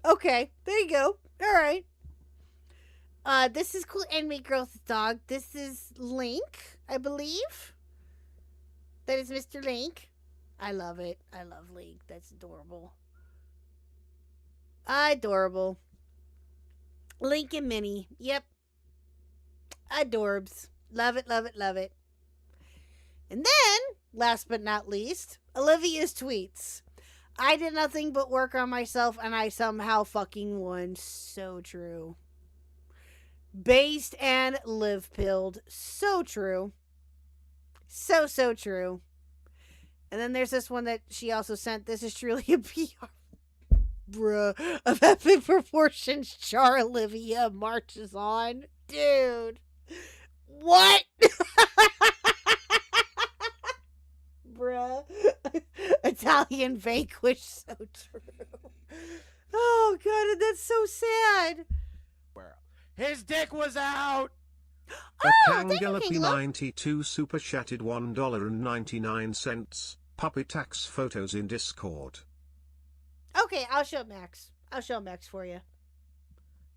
Okay, there you go. All right. This is cool. Anime Growth Dog. This is Link, I believe. That is Mr. Link. I love it. I love Link. That's adorable. Adorable. Link and Minnie. Yep. Adorbs. Love it, love it, love it. And then, last but not least, Olivia's tweets. I did nothing but work on myself and I somehow fucking won. So true. Based and live-pilled. So true. So, so true. And then there's this one that she also sent. This is truly a PR. Bruh. Of epic proportions, Char Olivia marches on. Dude. What? bruh. Italian vanquish, so true. Oh god, that's so sad. His dick was out. Kangalapi92 super chatted $1.99. Puppy tax photos in Discord. Okay, I'll show Max. I'll show Max for you.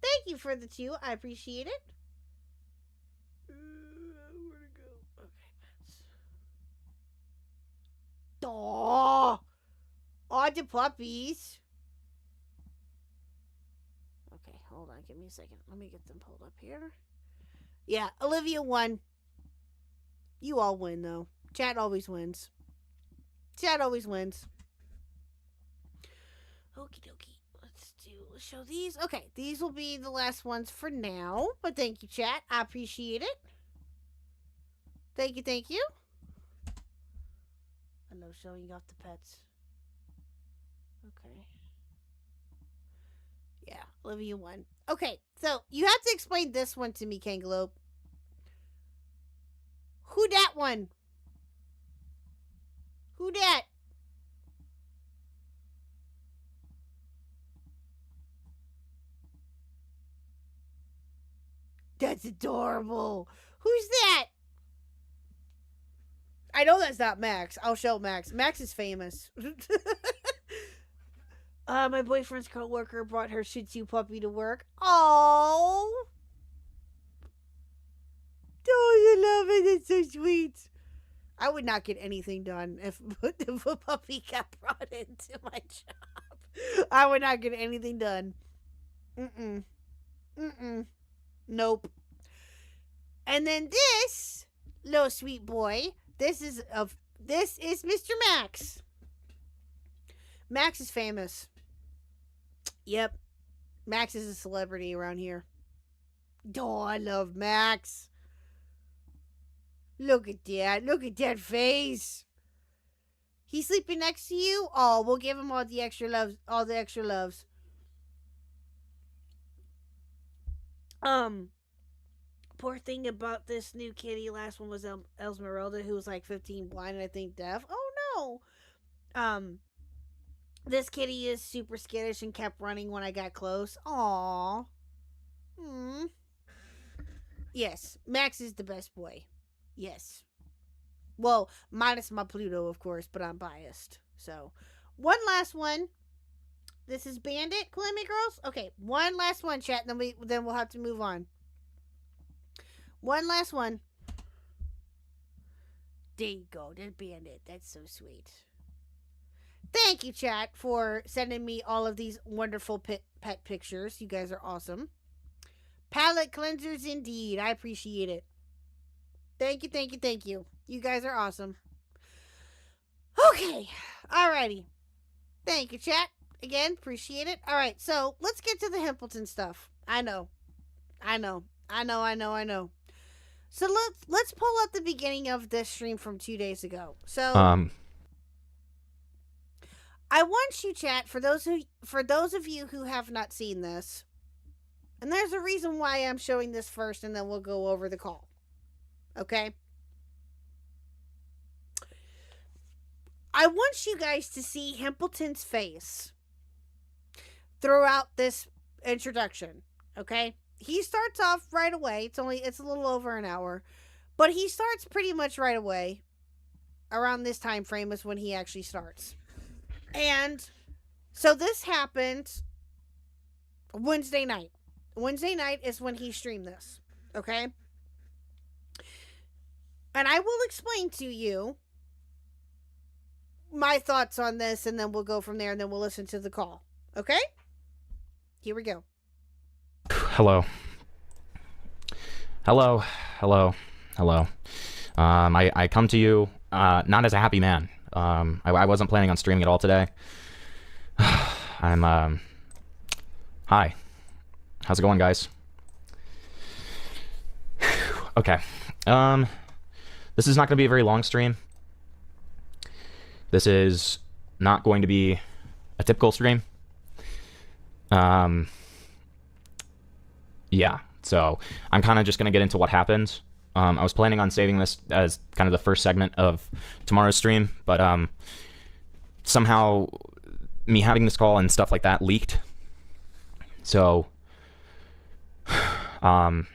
Thank you for the 2. I appreciate it. Where'd it go? Okay, Max. Aww. Aw, the puppies. Okay, hold on. Give me a second. Let me get them pulled up here. Yeah, Olivia won. You all win, though. Chat always wins. Chat always wins. Okie dokie. Let's show these. Okay, these will be the last ones for now. But thank you, chat. I appreciate it. Thank you, thank you. I love showing off the pets. Okay. Yeah, Olivia won. Okay, so you have to explain this one to me, Kangaloo. Who that one? Who that? That's adorable. Who's that? I know that's not Max. I'll show Max. Max is famous. My boyfriend's coworker brought her Shih Tzu puppy to work. Oh, I love it. It's so sweet. I would not get anything done if a puppy got brought into my job. I would not get anything done. Nope. And then this little sweet boy. This is Mr. Max. Max is famous. Yep. Max is a celebrity around here. Oh, I love Max. Look at that. Look at that face. He's sleeping next to you? Oh, we'll give him all the extra loves. All the extra loves. Poor thing about this new kitty. Last one was Esmeralda, who was like 15, blind, and I think deaf. Oh, no. This kitty is super skittish and kept running when I got close. Aww. Yes, Max is the best boy. Yes. Well, minus my Pluto, of course, but I'm biased. So, one last one. This is Bandit, Calamity Girls. Okay, one last one, chat, and then we'll have to move on. One last one. There you go. There's Bandit. That's so sweet. Thank you, chat, for sending me all of these wonderful pet pictures. You guys are awesome. Palette cleansers indeed. I appreciate it. Thank you, thank you, thank you. You guys are awesome. Okay. Alrighty. Thank you, chat. Again, appreciate it. Alright, so let's get to the Himpleton stuff. I know. So let's pull up the beginning of this stream from 2 days ago. So I want you, chat, for those of you who have not seen this, and there's a reason why I'm showing this first, and then we'll go over the call. Okay? I want you guys to see Himpleton's face throughout this introduction. Okay? He starts off right away. It's a little over an hour, but he starts pretty much right away. Around this time frame is when he actually starts. And so this happened Wednesday night. Wednesday night is when he streamed this. Okay? And I will explain to you my thoughts on this, and then we'll go from there, and then we'll listen to the call. Okay? Here we go. Hello. I come to you not as a happy man. I wasn't planning on streaming at all today. Hi. How's it going, guys? Okay. This is not going to be a very long stream. This is not going to be a typical stream. Yeah, so I'm kind of just going to get into what happened. I was planning on saving this as kind of the first segment of tomorrow's stream, but somehow me having this call and stuff like that leaked. So I'm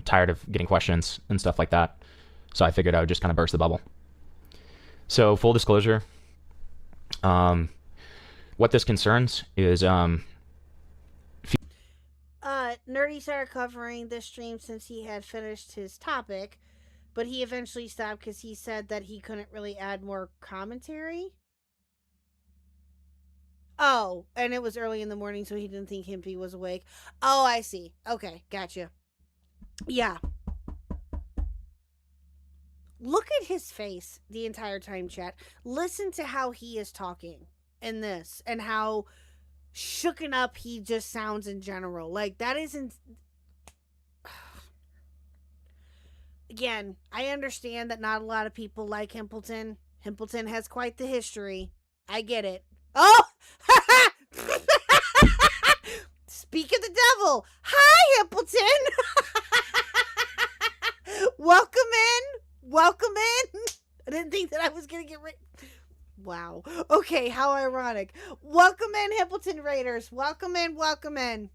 tired of getting questions and stuff like that. So I figured I would just kind of burst the bubble. So full disclosure, what this concerns is Nerdy started covering this stream since he had finished his topic, but he eventually stopped because he said that he couldn't really add more commentary. Oh, and it was early in the morning, so he didn't think Himpy was awake. Oh, I see. Okay, gotcha. Yeah. Look at his face the entire time, chat. Listen to how he is talking in this and how shooken up he just sounds in general. Like, that isn't... Again, I understand that not a lot of people like Himpleton. Himpleton has quite the history. I get it. Oh! Speak of the devil. Hi, Himpleton! Welcome in. Welcome in. I didn't think that I was going to get rid... Wow. Okay, how ironic. Welcome in, Himpleton Raiders. Welcome in, welcome in.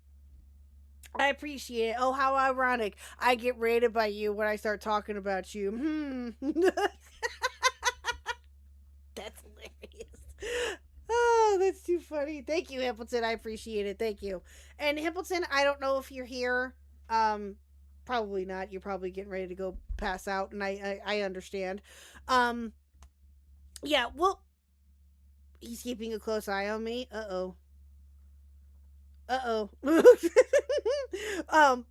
I appreciate it. Oh, how ironic. I get raided by you when I start talking about you. That's hilarious. Oh, that's too funny. Thank you, Himpleton. I appreciate it. Thank you. And Himpleton, I don't know if you're here. Probably not. You're probably getting ready to go pass out, and I understand. Yeah, well, he's keeping a close eye on me. Uh-oh.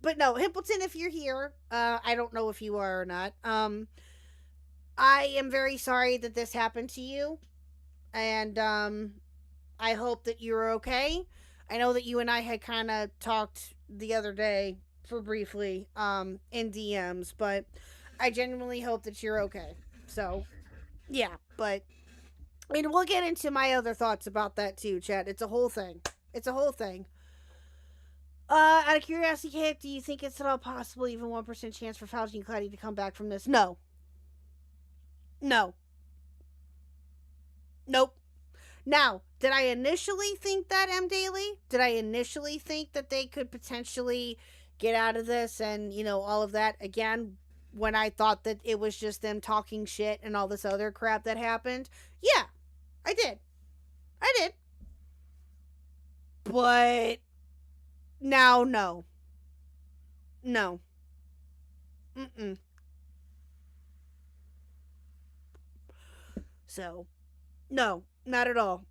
But no, Himpleton, if you're here, I don't know if you are or not. I am very sorry that this happened to you. And, I hope that you're okay. I know that you and I had kind of talked the other day for briefly, in DMs, but I genuinely hope that you're okay. So, yeah, but, and we'll get into my other thoughts about that too, chat. It's a whole thing. It's a whole thing. Out of curiosity, Khuck, do you think it's at all possible, even 1% chance for Fauci and Cloudy to come back from this? No. No. Nope. Now, did I initially think that, M. Daily? Did I initially think that they could potentially get out of this and, you know, all of that? Again, when I thought that it was just them talking shit and all this other crap that happened? Yeah, I did. I did. But now, no. No. Mm-mm. So, no, not at all.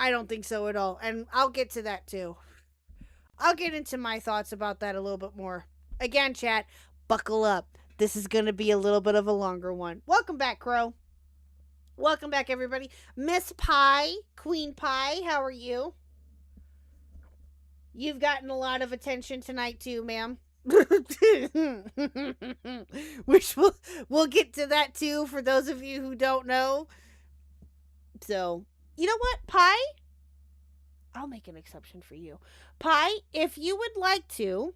I don't think so at all. And I'll get to that too. I'll get into my thoughts about that a little bit more. Again, chat, buckle up. This is going to be a little bit of a longer one. Welcome back, Crow. Welcome back, everybody. Miss Pie, Queen Pie, how are you? You've gotten a lot of attention tonight too, ma'am. Which we'll get to that too for those of you who don't know. So, you know what, Pie? I'll make an exception for you. Pie, if you would like to,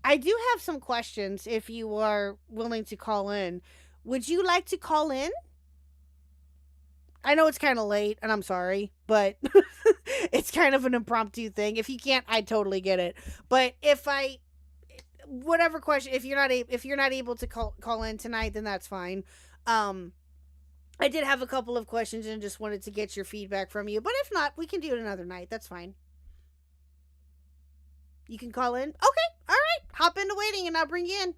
I do have some questions if you are willing to call in. Would you like to call in? I know it's kind of late, and I'm sorry, but it's kind of an impromptu thing. If you can't, I totally get it. But whatever question, if you're not able to call in tonight, then that's fine. I did have a couple of questions and just wanted to get your feedback from you. But if not, we can do it another night. That's fine. You can call in. Okay, all right. Hop into waiting, and I'll bring you in.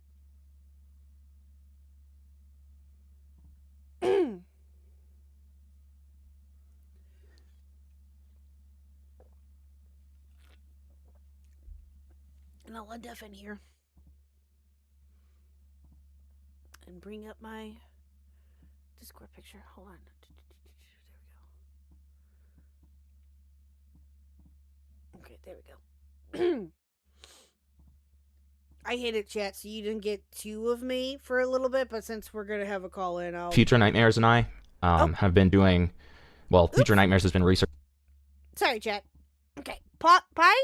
And I'll undeafen here. And bring up my Discord picture. Hold on. There we go. Okay, there we go. I hit it, chat, so you didn't get two of me for a little bit, but since we're going to have a call in, I'll... Future Nightmares and I have been doing... Well, Future Nightmares has been researching... Sorry, chat. Okay. Pi,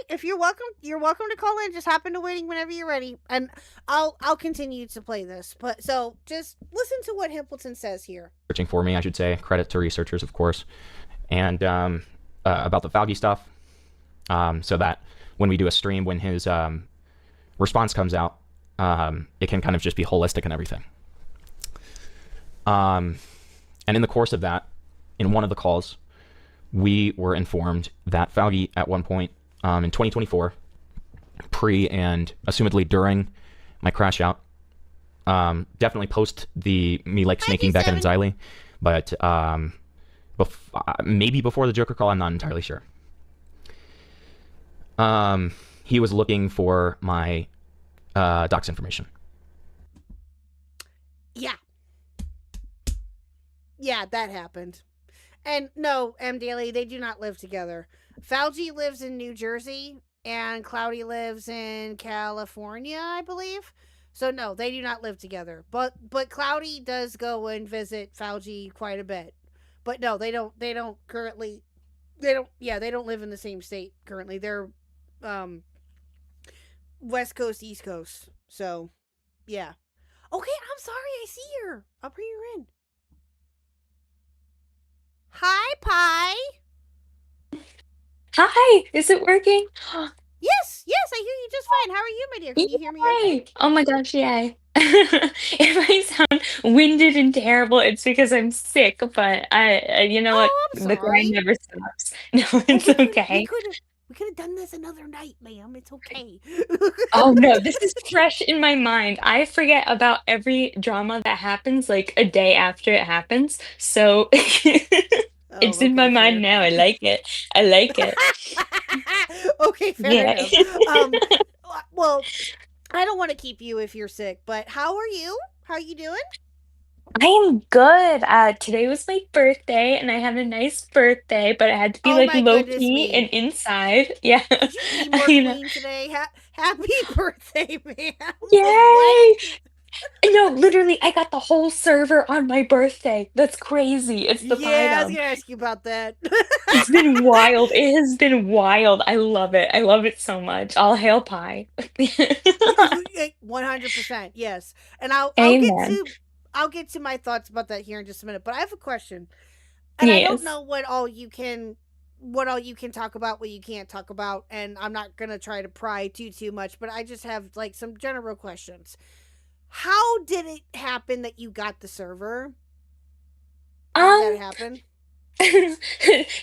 if you're welcome to call in. Just hop into waiting whenever you're ready, and I'll continue to play this. But so just listen to what Himpleton says here. Searching for me, I should say. Credit to researchers, of course, and about the Falgi stuff, so that when we do a stream, when his response comes out, it can kind of just be holistic and everything. And in the course of that, in one of the calls, we were informed that Falgi at one point in 2024, pre and assumedly during my crash out, definitely post the me like snaking Beckett and Xylee, but maybe before the Joker call, I'm not entirely sure. He was looking for my docs information. Yeah, that happened. And no, M. Daly, they do not live together. Falgi lives in New Jersey, and Cloudy lives in California, I believe. So no, they do not live together. But Cloudy does go and visit Falgi quite a bit. But no, they don't currently. They don't live in the same state currently. They're West Coast, East Coast. So yeah. Okay, I'm sorry. I see her. I'll bring her in. Hi, Pi. Hi, is it working? Yes, I hear you just fine. How are you, my dear? Can you hear me okay? Oh my gosh, yay. If I sound winded and terrible, it's because I'm sick, but I you know what? The grind never stops. No, it's okay. We could have done this another night, ma'am. It's okay. Oh no, this is fresh in my mind. I forget about every drama that happens like a day after it happens. So it's in my mind now. I like it. Okay, fair enough. Well, I don't want to keep you if you're sick, but how are you? How are you doing? I am good. Today was my birthday, and I had a nice birthday, but it had to be like low key and inside. Yeah. Did you be more clean today? Happy birthday, man! Yay! No, literally, I got the whole server on my birthday. That's crazy. It's the I was gonna ask you about that. It's been wild. It has been wild. I love it. I love it so much. All hail Pi. 100%, yes. And I'll get to my thoughts about that here in just a minute. But I have a question, and I don't know what all you can talk about, what you can't talk about, and I'm not gonna try to pry too much. But I just have like some general questions. How did it happen that you got the server? How did that happen?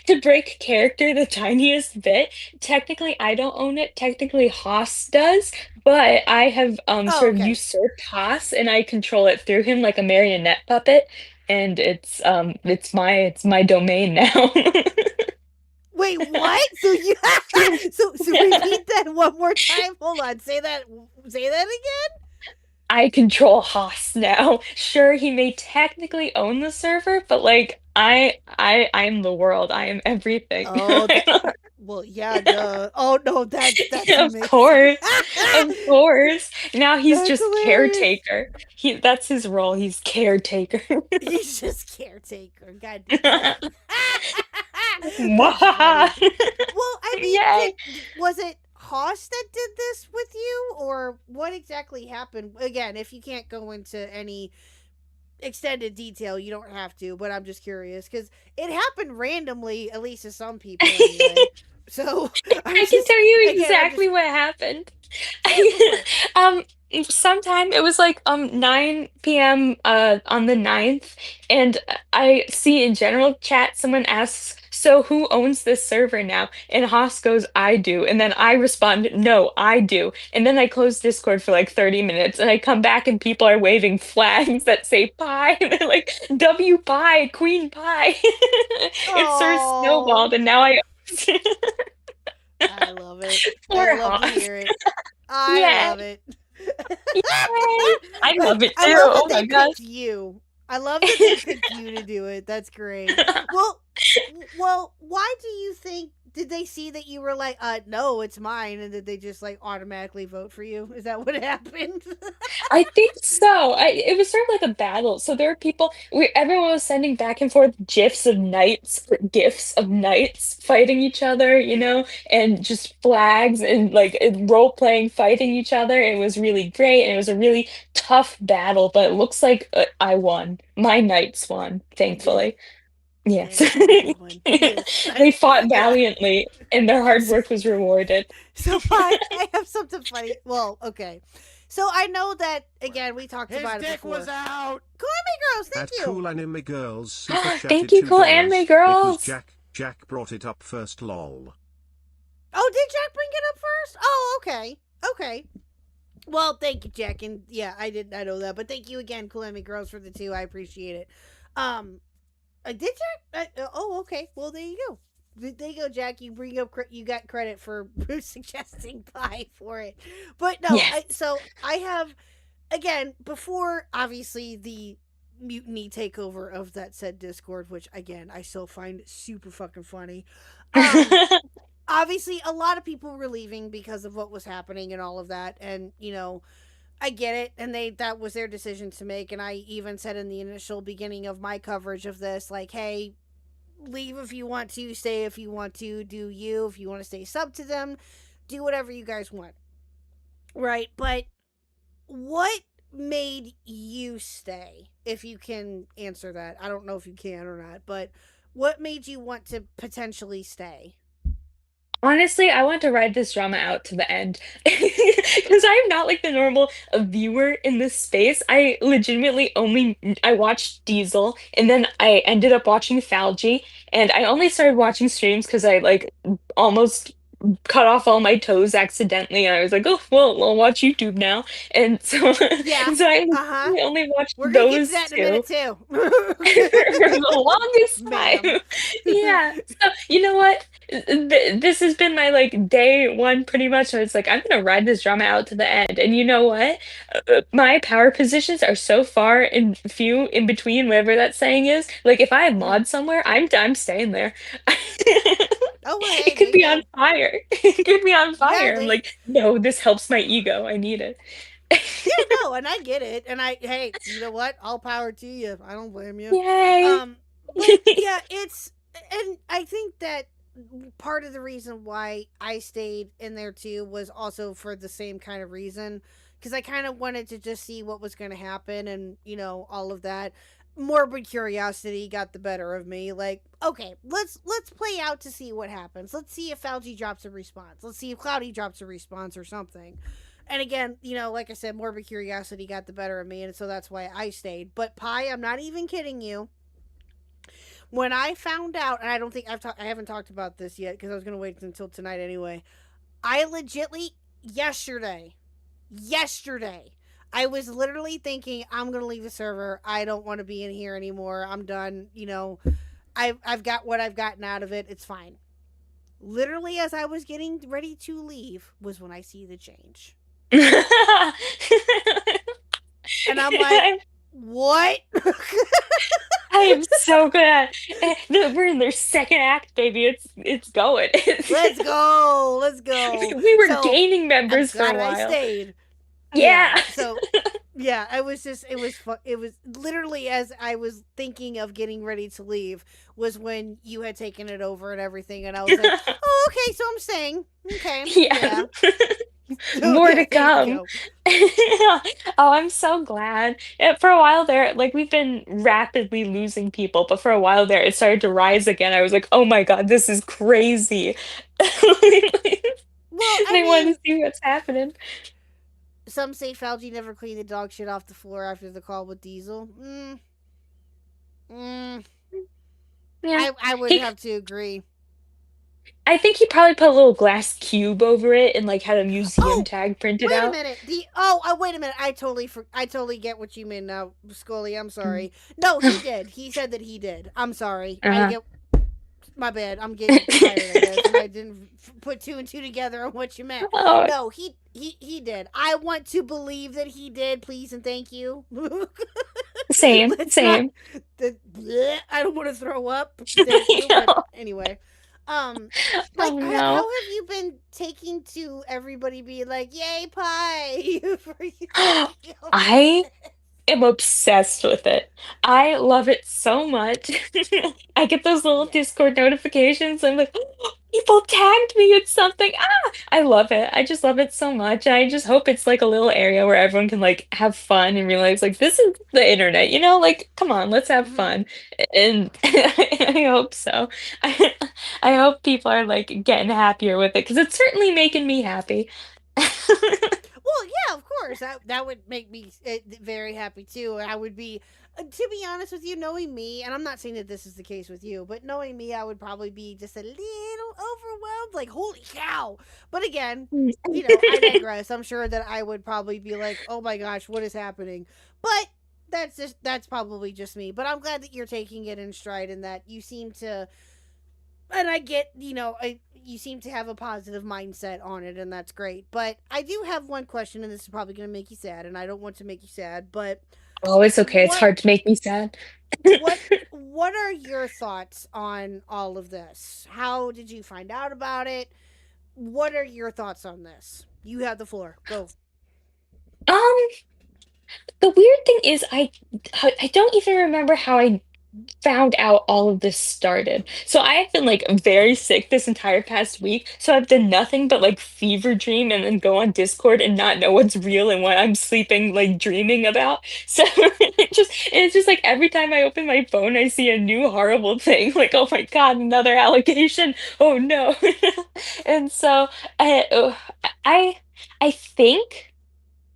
To break character the tiniest bit, technically I don't own it. Technically Haas does, but I have sort of usurped Haas, and I control it through him like a marionette puppet, and it's my domain now. Wait, what? So you so repeat that one more time. Hold on, say that again. I control Haas now. Sure, he may technically own the server, but like I'm the world. I am everything. Oh, well, yeah. Duh. Oh no, that's of course, of course. Now he's just caretaker. That's his role. He's caretaker. He's just caretaker. God damn. Well, I mean, was it Haas that did this with you, or what exactly happened? Again, if you can't go into any extended detail, you don't have to, but I'm just curious because it happened randomly, at least to some people anyway. So I can tell you exactly what happened. Sometime it was like 9 p.m. On the 9th, and I see in general chat someone asks, so who owns this server now? And Haas goes, I do. And then I respond, no, I do. And then I close Discord for like 30 minutes, and I come back and people are waving flags that say Pi, and they're like, W Pi, Queen Pi. It sort of snowballed, and now I I love it. I love to hear it. I love it. I love it too. Oh my gosh. I love that they picked you to do it. That's great. Well, why do you think did they see that you were like, no, it's mine, and did they just like automatically vote for you? Is that what happened? I think so. It was sort of like a battle. So there were people, everyone was sending back and forth gifs of knights, or gifs of knights fighting each other, and just flags and like role playing fighting each other. It was really great, and it was a really tough battle. But it looks like I won. My knights won, thankfully. Yes. They fought valiantly, and their hard work was rewarded. So I have something funny. Well, okay. So I know that, again, we talked about it before. His dick was out! Cool Anime Girls, thank you! Cool Anime Girls super chatted Thank you, Cool Anime Girls! Because Jack brought it up first, lol. Oh, did Jack bring it up first? Oh, okay. Okay. Well, thank you, Jack. And yeah, I know that. But thank you again, Cool Anime Girls, for the 2. I appreciate it. Did Jack? Oh, okay. Well, there you go. There you go, Jack. You you got credit for suggesting pie for it. But no, yes. So I have, again, before obviously the mutiny takeover of that said Discord, which again I still find super fucking funny. Obviously, a lot of people were leaving because of what was happening and all of that, and I get it, and that was their decision to make, and I even said in the initial beginning of my coverage of this, like, hey, leave if you want to, stay if you want to, do you, if you want to stay sub to them, do whatever you guys want. Right, but what made you stay, if you can answer that? I don't know if you can or not, but what made you want to potentially stay? Honestly, I want to ride this drama out to the end because I'm not like the normal viewer in this space. I legitimately I watched Diesel, and then I ended up watching Falgi, and I only started watching streams because I like almost cut off all my toes accidentally, and I was like, oh well, I'll watch YouTube now, and so Yeah. so I only watched We're gonna those get to that in a minute too. for the longest time. Yeah. So you know what? This has been my like day one pretty much. So it's like I'm gonna ride this drama out to the end. And you know what? My power positions are so far and few in between, whatever that saying is. Like if I have mod somewhere, I'm staying there. Oh, well, it could be on fire. It could be on fire. I'm like, no, this helps my ego. I need it. Yeah, no, and I get it. And hey, you know what? All power to you. I don't blame you. Yay. But yeah, and I think that part of the reason why I stayed in there too was also for the same kind of reason, because I kind of wanted to just see what was going to happen, and all of that. Morbid curiosity got the better of me. Like, okay, let's play out to see what happens. Let's see if Falgi drops a response. Let's see if Cloudy drops a response or something. And again, like I said, morbid curiosity got the better of me, and so that's why I stayed. But Pi, I'm not even kidding you. When I found out, and I don't think I haven't talked about this yet because I was going to wait until tonight anyway. I legitly, yesterday, I was literally thinking, I'm going to leave the server. I don't want to be in here anymore. I'm done. I've got what I've gotten out of it. It's fine. Literally, as I was getting ready to leave was when I see the change. And I'm like, what? I am so good. We're in their second act, baby. It's going. Let's go. We were gaining members for a while. I stayed. Yeah. So, yeah, it was literally as I was thinking of getting ready to leave was when you had taken it over and everything, and I was like, oh, okay, so I'm staying. Okay. Yeah. More to come. Oh, I'm so glad. For a while there, like we've been rapidly losing people, but for a while there, it started to rise again. I was like, oh my god, this is crazy. Well, I want to see what's happening. Some say Falgi never cleaned the dog shit off the floor after the call with Diesel. Yeah, I would have to agree. I think he probably put a little glass cube over it and like had a museum tag printed out. Wait a minute. Wait a minute. I totally get what you mean now, Scully. I'm sorry. No, he did. He said that he did. I'm sorry. My bad. I'm getting tired of this, and I didn't put 2 and 2 together on what you meant. Oh. No, he did. I want to believe that he did. Please and thank you. Same. I don't want to throw up. Thank you, but anyway. Like, Oh how no. have you been taking to everybody being like, "Yay, pie!" for you I am obsessed with it. I love it so much. I get those little Discord notifications. I'm like, people tagged me in something. Ah, I love it. I just love it so much. I just hope it's like a little area where everyone can like have fun and realize like this is the internet, you know? Like, come on, let's have fun. And I hope so. I hope people are like getting happier with it because it's certainly making me happy. Well, yeah, of course. That would make me very happy too. I would be, to be honest with you, knowing me, and I'm not saying that this is the case with you, but knowing me, I would probably be just a little overwhelmed. Like, holy cow! But again, I digress. I'm sure that I would probably be like, oh my gosh, what is happening? But that's probably just me. But I'm glad that you're taking it in stride and that you seem to. And I get, you seem to have a positive mindset on it, and that's great. But I do have one question, and this is probably going to make you sad, and I don't want to make you sad, but Oh, it's okay. It's hard to make me sad. what are your thoughts on all of this? How did you find out about it? What are your thoughts on this? You have the floor. Go. Um, the weird thing is I don't even remember how I found out all of this started. So I have been like very sick this entire past week. So I've done nothing but like fever dream and then go on Discord and not know what's real and what I'm sleeping like dreaming about. So it's just like every time I open my phone, I see a new horrible thing. Like, oh my God, another allegation. Oh no. And so I I think.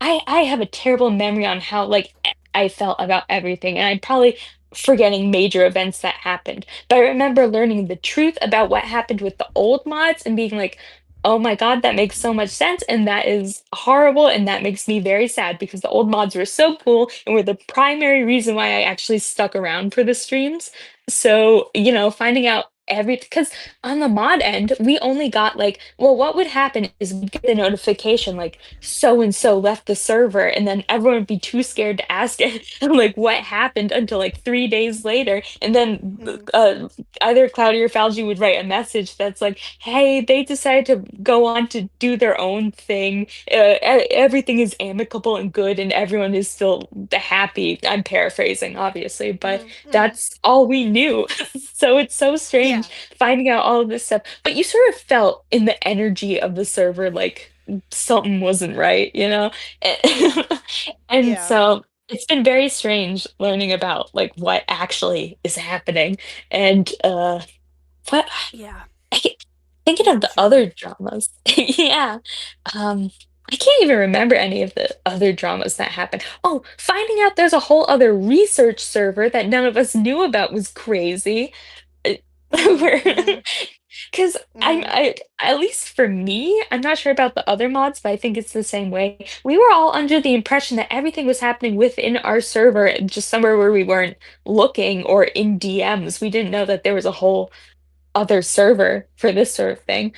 I have a terrible memory on how like I felt about everything, and I'm probably forgetting major events that happened. But I remember learning the truth about what happened with the old mods and being like, "Oh my God, that makes so much sense, and that is horrible, and that makes me very sad because the old mods were so cool and were the primary reason why I actually stuck around for the streams." So, finding out because on the mod end, we only got like, well, what would happen is we'd get the notification like so and so left the server, and then everyone would be too scared to ask it like what happened until like 3 days later, and then either Cloudy or Falgi would write a message that's like, hey, they decided to go on to do their own thing. Everything is amicable and good, and everyone is still happy. I'm paraphrasing, obviously, but that's all we knew. So it's so strange finding out all of this stuff. But you sort of felt in the energy of the server like something wasn't right, And so it's been very strange learning about like what actually is happening. And what I get- thinking of the other dramas. Yeah. I can't even remember any of the other dramas that happened. Oh, finding out there's a whole other research server that none of us knew about was crazy. Because at least for me, I'm not sure about the other mods, but I think it's the same way. We were all under the impression that everything was happening within our server, just somewhere where we weren't looking or in DMs. We didn't know that there was a whole other server for this sort of thing.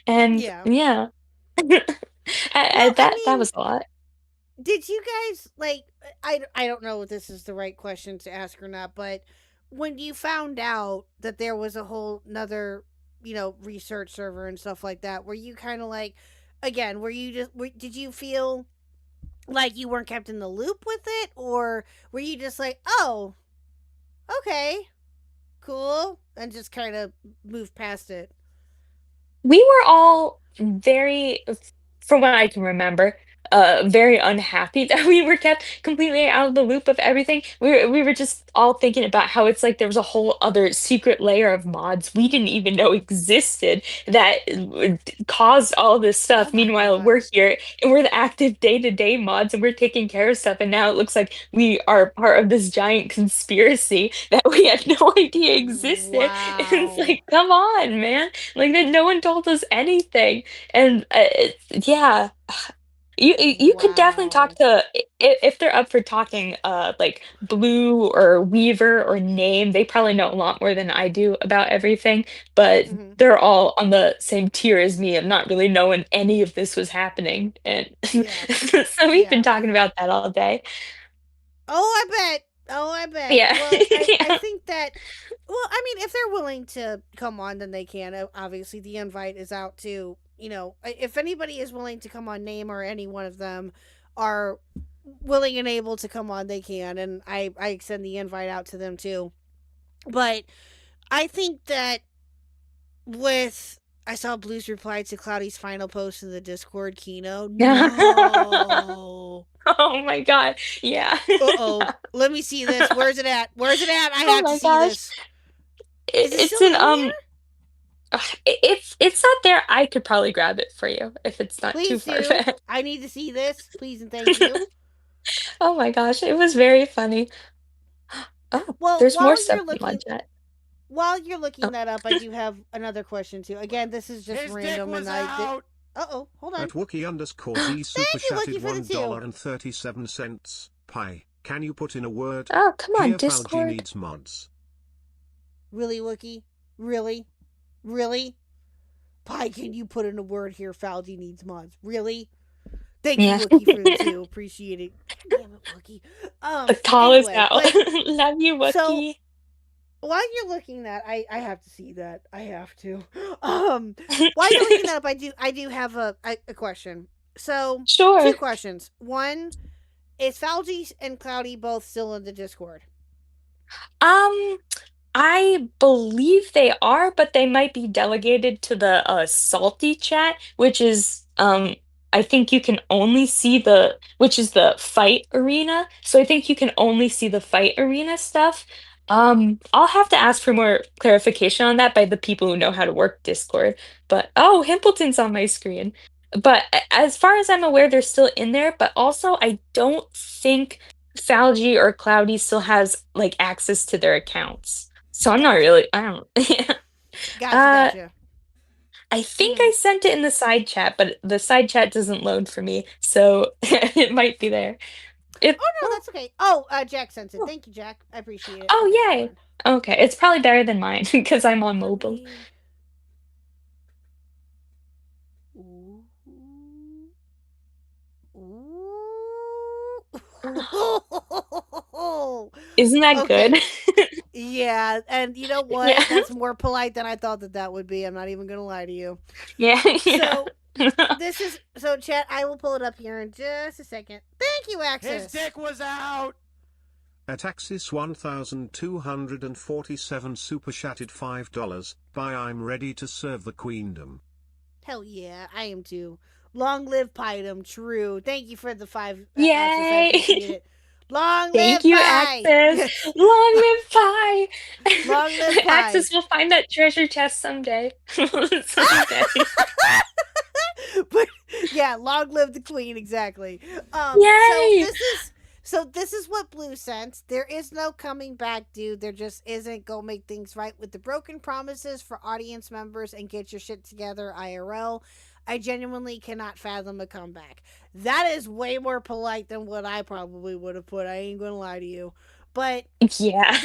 And yeah, that was a lot. Did you guys like? I don't know if this is the right question to ask or not, but when you found out that there was a whole another research server and stuff like that, were you kind of like, again, did you feel like you weren't kept in the loop with it, or were you just like, oh, okay, cool, and just kind of moved past it? We were all very, from what I can remember, very unhappy that we were kept completely out of the loop of everything. We were just all thinking about how it's like there was a whole other secret layer of mods we didn't even know existed that caused all this stuff. Meanwhile, we're here and we're the active day-to-day mods and we're taking care of stuff. And now it looks like we are part of this giant conspiracy that we had no idea existed. Wow. And it's like, come on, man. Like that no one told us anything. And yeah. You could definitely talk to if they're up for talking like Blue or Weaver or Name. They probably know a lot more than I do about everything, but they're all on the same tier as me of not really knowing any of this was happening. And so we've been talking about that all day. Oh, I bet. Oh, I bet. Yeah. Well, I think that. Well, I mean, if they're willing to come on, then they can. Obviously, the invite is out to, if anybody is willing to come on, Name or any one of them are willing and able to come on, they can. And I extend the invite out to them too. But I think that I saw Blue's reply to Cloudy's final post in the Discord, Kino. No. Oh my god. Yeah. Uh-oh. Let me see this. Where's it at? I have to see this. Is it It's still an in here? if it's not there, I could probably grab it for you if it's not too Please far do. back. I need to see this. Please and thank you. Oh my gosh, it was very funny. Oh, Well, there's more while stuff you're in my looking, chat. while you're looking Oh. that up, I do have another question too. Again, this is just His random, dick was and out. Uh-oh, hold on. At Wookie_Z super Thank you, Wookie, chatted for the two. $1.37. Pi, can you put in a word? Oh, come on, Here, Falgi Discord. needs mods. Really, Wookie? Really? Pi, can you put in a word here? Falgi needs mods. Really? Thank you, Yeah. Wookie, for the two. Appreciate it. Damn it, Wookie. Tall is Anyway, out. but- Love you, Wookie. So- while you're looking that, I have to see that. I have to. While you're looking that up, I do have a question. So Sure. 2 questions. One, is Falgi and Cloudy both still in the Discord? I believe they are, but they might be delegated to the salty chat, which is I think you can only see which is the fight arena. So I think you can only see the fight arena stuff. I'll have to ask for more clarification on that by the people who know how to work Discord. But oh, Himpleton's on my screen. But as far as I'm aware, they're still in there. But also, I don't think Falgi or Cloudy still has like access to their accounts. So I'm not really. I don't. Gotcha. I think I sent it in the side chat, but the side chat doesn't load for me, so it might be there. Oh no, that's okay. Oh, Jack sent it. Thank you, Jack. I appreciate it. Oh, Okay, yay. hold on. Okay, it's probably better than mine because I'm on mobile. Ooh. Isn't that Okay. good? Yeah, and you know what? Yeah. That's more polite than I thought that would be. I'm not even gonna lie to you. Yeah. So chat. I will pull it up here in just a second. Thank you, Axis. His dick was out. At Axis 1247 super chatted $5. Bye, I'm ready to serve the queendom. Hell yeah, I am too. Long live Pydom. True. Thank you for the 5. Yay! Axis, I appreciate it. Long Thank live you, Pi. Axis. Long live Pi. Long live Pi. Axis will find that treasure chest someday. Someday. But yeah, long live the queen. Exactly. Yay! So this is what Blue sent. There is no coming back, dude. There just isn't. Go make things right with the broken promises for audience members and get your shit together IRL. I genuinely cannot fathom a comeback. That is way more polite than what I probably would have put. I ain't gonna lie to you. But Yeah.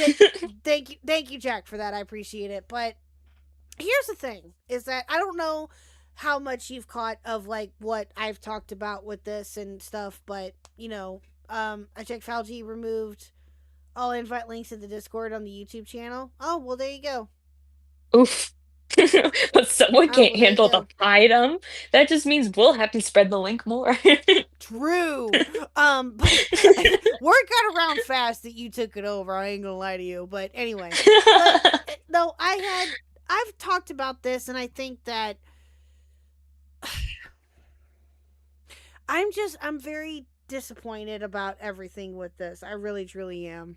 thank you, Jack, for that. I appreciate it. But here's the thing: is that I don't know how much you've caught of like what I've talked about with this and stuff, but I checked Falgi removed all invite links in the Discord on the YouTube channel. Oh, well, there you go. Oof. But someone can't well, there you handle go. the item. That just means we'll have to spread the link more. True. But word got around fast that you took it over. I ain't gonna lie to you. But anyway. No, I've talked about this, and I think that I'm very disappointed about everything with this. I really, truly am.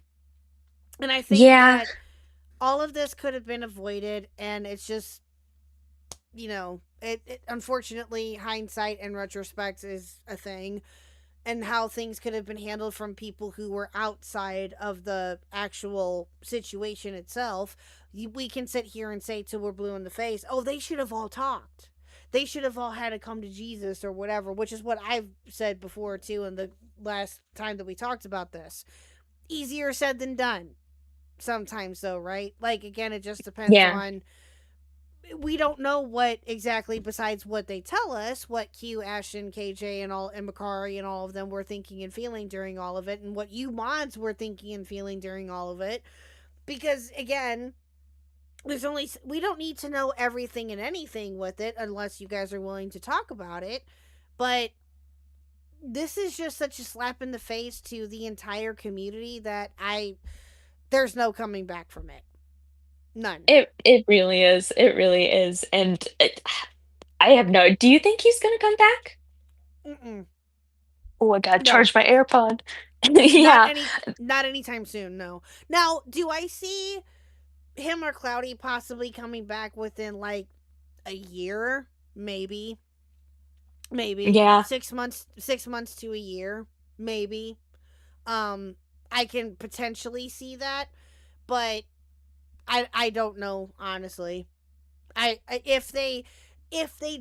And I think that all of this could have been avoided, and it's just, it unfortunately, hindsight and retrospect is a thing, and how things could have been handled from people who were outside of the actual situation itself. We can sit here and say till we're blue in the face, oh, they should have all talked. They should have all had to come to Jesus or whatever, which is what I've said before, too, in the last time that we talked about this. Easier said than done. Sometimes, though, right? Like, again, it just depends on we don't know what exactly, besides what they tell us, what Q, Ashton, KJ, and Makari and all of them were thinking and feeling during all of it, and what you mods were thinking and feeling during all of it. Because again, we don't need to know everything and anything with it unless you guys are willing to talk about it. But this is just such a slap in the face to the entire community that there's no coming back from it. None. It really is. It really is. And I have no. Do you think he's gonna come back? Mm-mm. Oh, I gotta charge my AirPod. Yeah. Not anytime soon. No. Now, do I see him or Cloudy possibly coming back within like a year? Maybe. Yeah. 6 months. 6 months to a year. Maybe. I can potentially see that, but I don't know, honestly. If they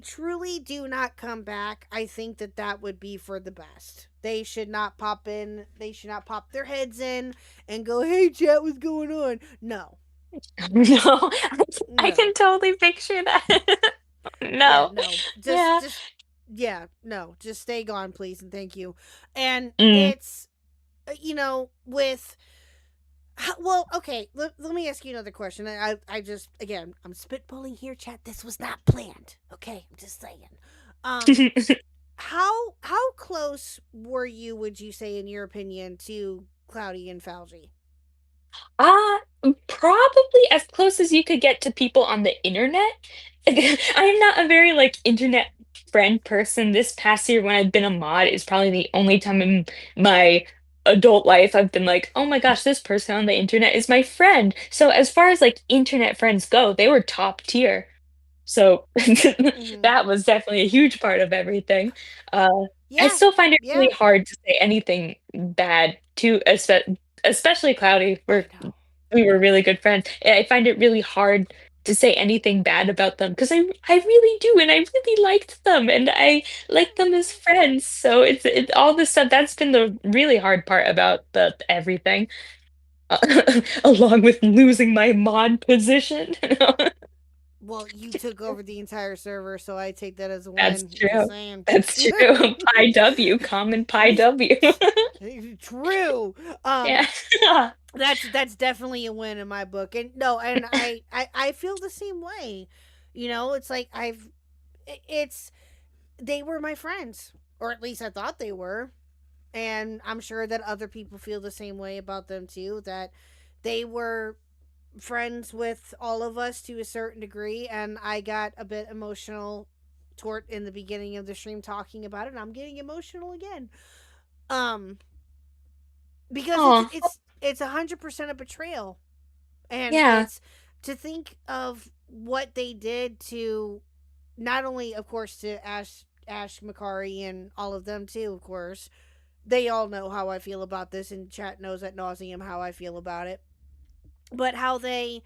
truly do not come back, I think that would be for the best. They should not pop in. They should not pop their heads in and go, "Hey, chat, what's going on?" No. No. I can totally picture that. No. Yeah, no. Just stay gone, please, and thank you. And it's, with... Well, okay, let me ask you another question. I just, again, I'm spitballing here, chat. This was not planned. Okay, I'm just saying. How close were you, would you say, in your opinion, to Cloudy and Falgi? Probably as close as you could get to people on the internet. I'm not a very, internet friend person. This past year when I've been a mod is probably the only time in my adult life I've been like, oh my gosh, this person on the internet is my friend. So as far as internet friends go, they were top tier. So that was definitely a huge part of everything. I still find it really hard to say anything bad to, especially Cloudy. We were really good friends. I find it really hard to say anything bad about them because I really do, and I really liked them, and I like them as friends. So it's all this stuff that's been the really hard part about everything, along with losing my mod position. Well, you took over the entire server, so I take that as a win. That's true. That's true. Pi W, common Pi W. True. Yeah. That's definitely a win in my book. And I feel the same way. It's like they were my friends, or at least I thought they were. And I'm sure that other people feel the same way about them too, that they were friends with all of us to a certain degree, and I got a bit emotional in the beginning of the stream talking about it, and I'm getting emotional again. Because it's 100% a betrayal. And it's to think of what they did to not only, of course, to Ash, Makari, and all of them too, of course. They all know how I feel about this, and chat knows ad nauseum how I feel about it. But how they've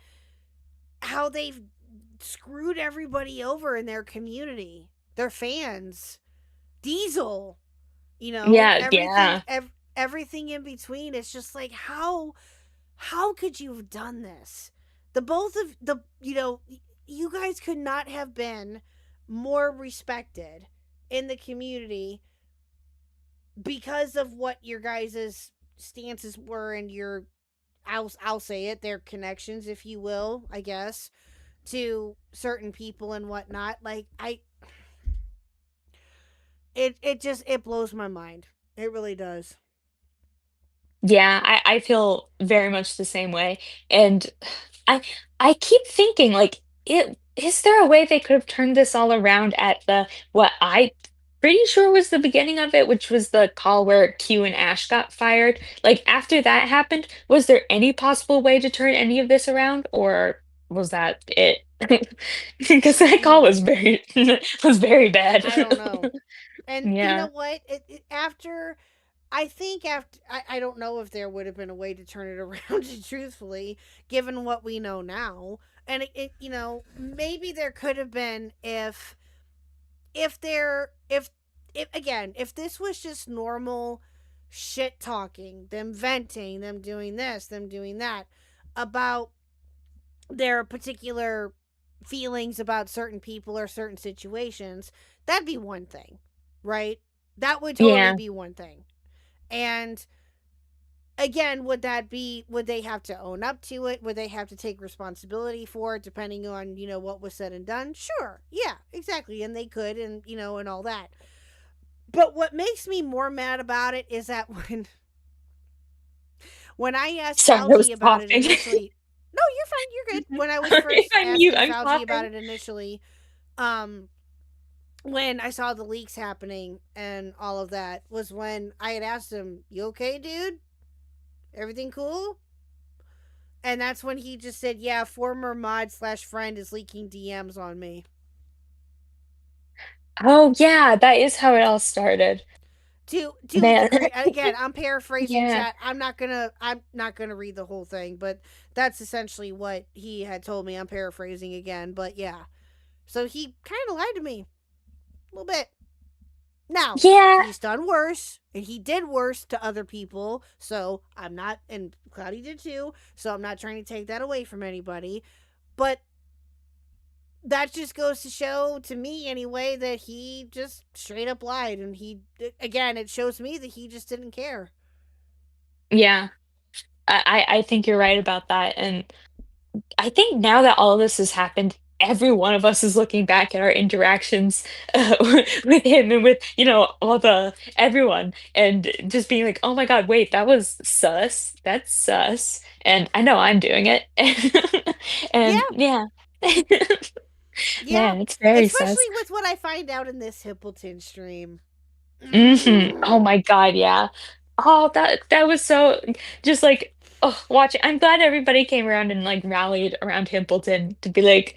screwed everybody over in their community, their fans, Diesel, everything in between. It's just like, how could you have done this? You guys could not have been more respected in the community because of what your guys' stances were and your, I'll say it, their connections, if you will, I guess, to certain people and whatnot. It blows my mind. It really does. Yeah, I feel very much the same way. And I keep thinking, is there a way they could have turned this all around at what I pretty sure was the beginning of it, which was the call where Q and Ash got fired. After that happened, was there any possible way to turn any of this around, or was that it? Because that call was very bad. I don't know. And you know what? I don't know if there would have been a way to turn it around, truthfully, given what we know now. And maybe there could have been if this was just normal shit talking, them venting, them doing this, them doing that, about their particular feelings about certain people or certain situations, that'd be one thing, right? That would totally be one thing. And again, would they have to own up to it? Would they have to take responsibility for it, depending on, what was said and done? Sure. Yeah, exactly. And they could, and, and all that. But what makes me more mad about it is that when I asked Fauci about it initially, no, you're fine, you're good. When I was first asking Fauci about it initially, when I saw the leaks happening and all of that, was when I had asked him, "You okay, dude? Everything cool?" And that's when he just said, "Yeah, former mod/friend is leaking DMs on me." Oh yeah, that is how it all started. To a degree, again, I'm paraphrasing. Chat. I'm not gonna read the whole thing, but that's essentially what he had told me. I'm paraphrasing again, but yeah. So he kind of lied to me a little bit. Now, he's done worse, and he did worse to other people. So I'm not, and Cloudy did too. So I'm not trying to take that away from anybody, but that just goes to show, to me anyway, that he just straight up lied. And it shows me that he just didn't care. Yeah. I think you're right about that. And I think now that all of this has happened, every one of us is looking back at our interactions with him and with, everyone, and just being like, oh my God, wait, that was sus. That's sus. And I know I'm doing it. And yeah. Yeah, man, it's very especially sus. with what I find out in this Hippleton stream. Oh my God, yeah. Oh, that was so just like watching. I'm glad everybody came around and like rallied around Himpleton to be like,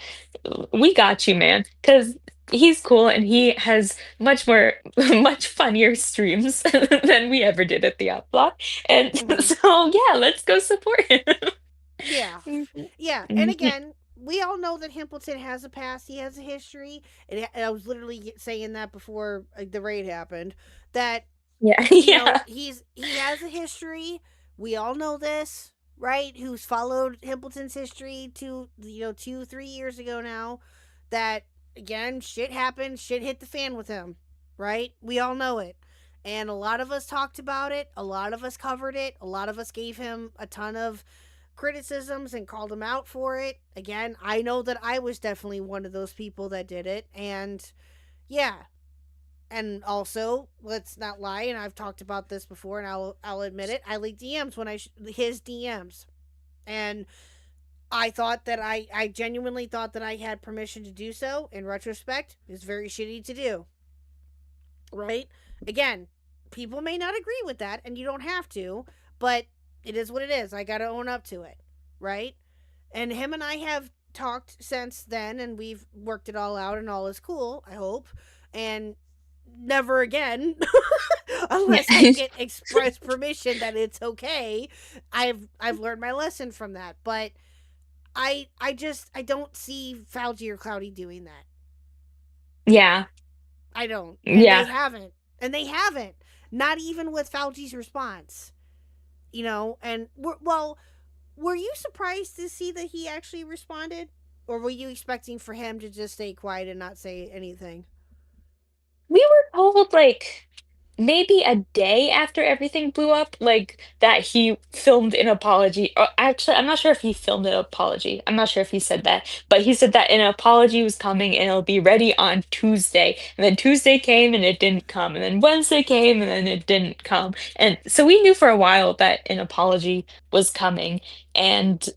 we got you, man, because he's cool and he has much funnier streams than we ever did at the Oplock. And so yeah, let's go support him. Yeah. Yeah. And again, we all know that Himpleton has a past. He has a history. And I was literally saying that before the raid happened. That he has a history. We all know this, right? Who's followed Himpleton's history to 2-3 years ago now. That again, shit happened. Shit hit the fan with him, right? We all know it. And a lot of us talked about it. A lot of us covered it. A lot of us gave him a ton of criticisms and called him out for it. Again, I know that I was definitely one of those people that did it. And yeah. And also, let's not lie, and I've talked about this before, and I'll admit it, I leaked DMs when his DMs. And I thought that I genuinely thought that I had permission to do so. In retrospect, it's very shitty to do. Right? Again, people may not agree with that, and you don't have to, but it is what it is. I gotta own up to it, right? And him and I have talked since then, and we've worked it all out, and all is cool, I hope. And never again, unless I get express permission that it's okay. I've learned my lesson from that, but I don't see Fauci or Cloudy doing that. Yeah. I don't. And they haven't. Not even with Fauci's response. And were you surprised to see that he actually responded? Or were you expecting for him to just stay quiet and not say anything? We were told like maybe a day after everything blew up, like that he filmed an apology. Or actually, I'm not sure if he filmed an apology. I'm not sure if he said that, but he said that an apology was coming and it'll be ready on Tuesday. And then Tuesday came and it didn't come. And then Wednesday came and then it didn't come. And so we knew for a while that an apology was coming. And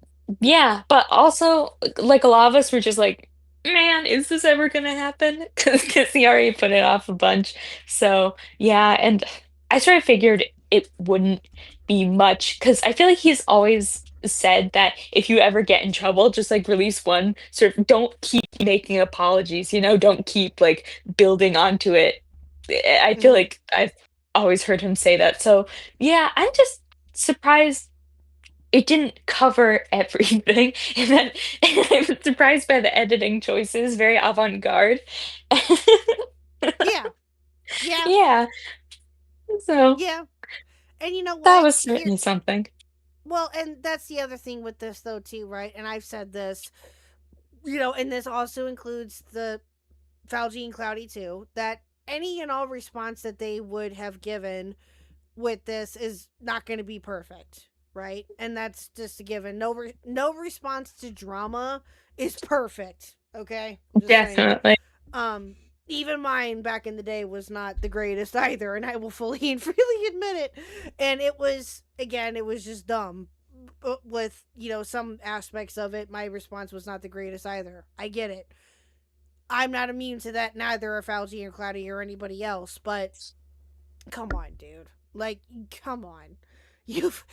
yeah, but also like a lot of us were just like, man, is this ever gonna happen? Because he already put it off a bunch. So yeah, and I sort of figured it wouldn't be much because I feel like he's always said that if you ever get in trouble, just like release one. Sort of don't keep making apologies, don't keep like building onto it. I feel like I've always heard him say that. So yeah, I'm just surprised it didn't cover everything. And then I was surprised by the editing choices, very avant-garde. Yeah. Yeah. So yeah. And you know what? That was certainly something. Well, and that's the other thing with this though too, right? And I've said this. and this also includes the Falgi and Cloudy too, that any and all response that they would have given with this is not going to be perfect, right? And that's just a given. No response to drama is perfect, okay? Just Definitely. saying. Even mine back in the day was not the greatest either, and I will fully and freely admit it. And it was just dumb. But with, some aspects of it, my response was not the greatest either. I get it. I'm not immune to that, neither are Falgi or Cloudy or anybody else, but come on, dude. Like, come on. You've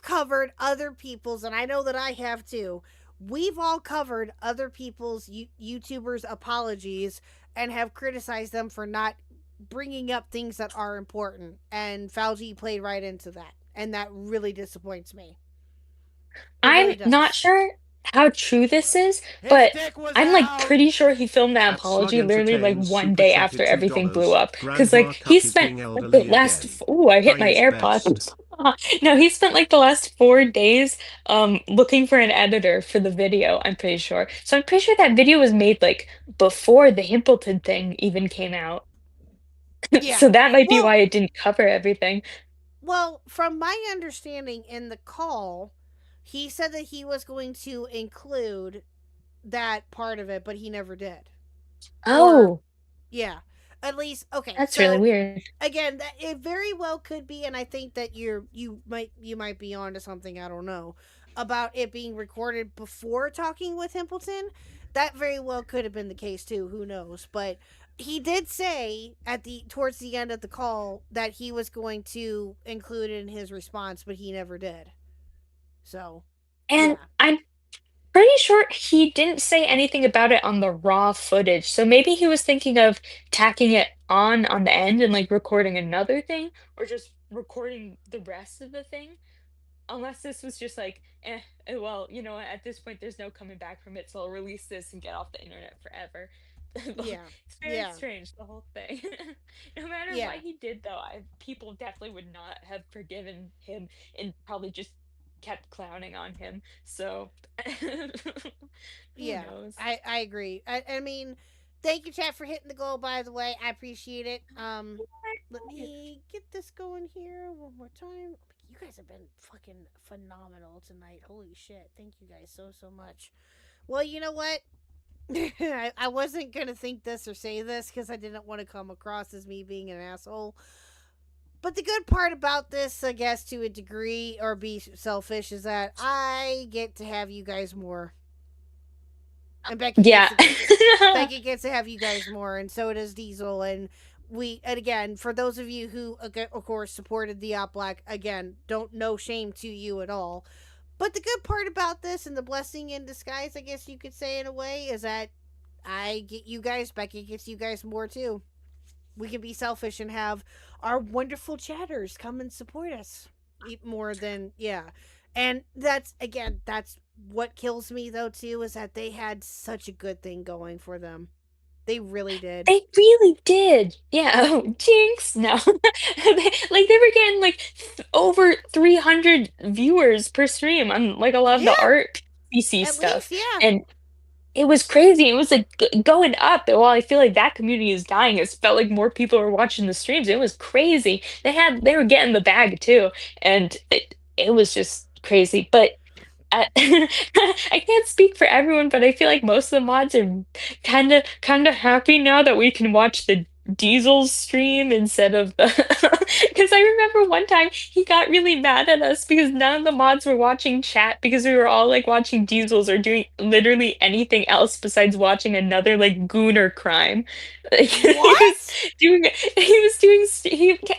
covered other people's, and I know that I have too. We've all covered other people's YouTubers' apologies and have criticized them for not bringing up things that are important. And Falgi played right into that. And that really disappoints me. I'm not sure how true this is, but I'm like pretty sure he filmed that apology literally like one day after everything blew up. Because like he spent like the last I hit my AirPods. No, he spent like the last 4 days looking for an editor for the video, I'm pretty sure. So I'm pretty sure that video was made like before the Himpleton thing even came out. Yeah. So that might be why it didn't cover everything. Well, from my understanding in the call, he said that he was going to include that part of it, but he never did. Oh. Yeah. At least, okay. That's really weird. Again, it very well could be, and I think that you might be onto something, I don't know, about it being recorded before talking with Himpleton. That very well could have been the case too, who knows. But he did say towards the end of the call that he was going to include it in his response, but he never did. So, and I'm pretty sure he didn't say anything about it on the raw footage. So maybe he was thinking of tacking it on the end and like recording another thing, or just recording the rest of the thing. Unless this was just like, well, you know what, at this point there's no coming back from it, so I'll release this and get off the internet forever. Yeah. It's very strange, the whole thing. No matter what he did, though, people definitely would not have forgiven him and probably just kept clowning on him. So, who knows? I agree. I mean, thank you, chat, for hitting the goal, by the way. I appreciate it. Let me get this going here one more time. You guys have been fucking phenomenal tonight. Holy shit. Thank you guys so much. Well, you know what? I wasn't going to think this or say this because I didn't want to come across as me being an asshole. But the good part about this, I guess, to a degree, or be selfish, is that I get to have you guys more. And Becky Becky gets to have you guys more, and so does Diesel. And again, for those of you who, of course, supported the Oplock, again, no shame to you at all. But the good part about this, and the blessing in disguise, I guess you could say in a way, is that I get you guys, Becky gets you guys more too. We can be selfish and have our wonderful chatters come and support us more than, And that's what kills me, though, too, is that they had such a good thing going for them. They really did. They really did. Yeah. Oh, jinx. No. They were getting like over 300 viewers per stream on like a lot of the art PC stuff. Least, and it was crazy. It was like going up. While I feel like that community is dying, it felt like more people were watching the streams. It was crazy. They were getting the bag too, and it was just crazy. But I can't speak for everyone, but I feel like most of the mods are kind of happy now that we can watch the Diesel's stream instead of the because I remember one time he got really mad at us because none of the mods were watching chat because we were all like watching Diesels or doing literally anything else besides watching another like gooner crime. Like, what? He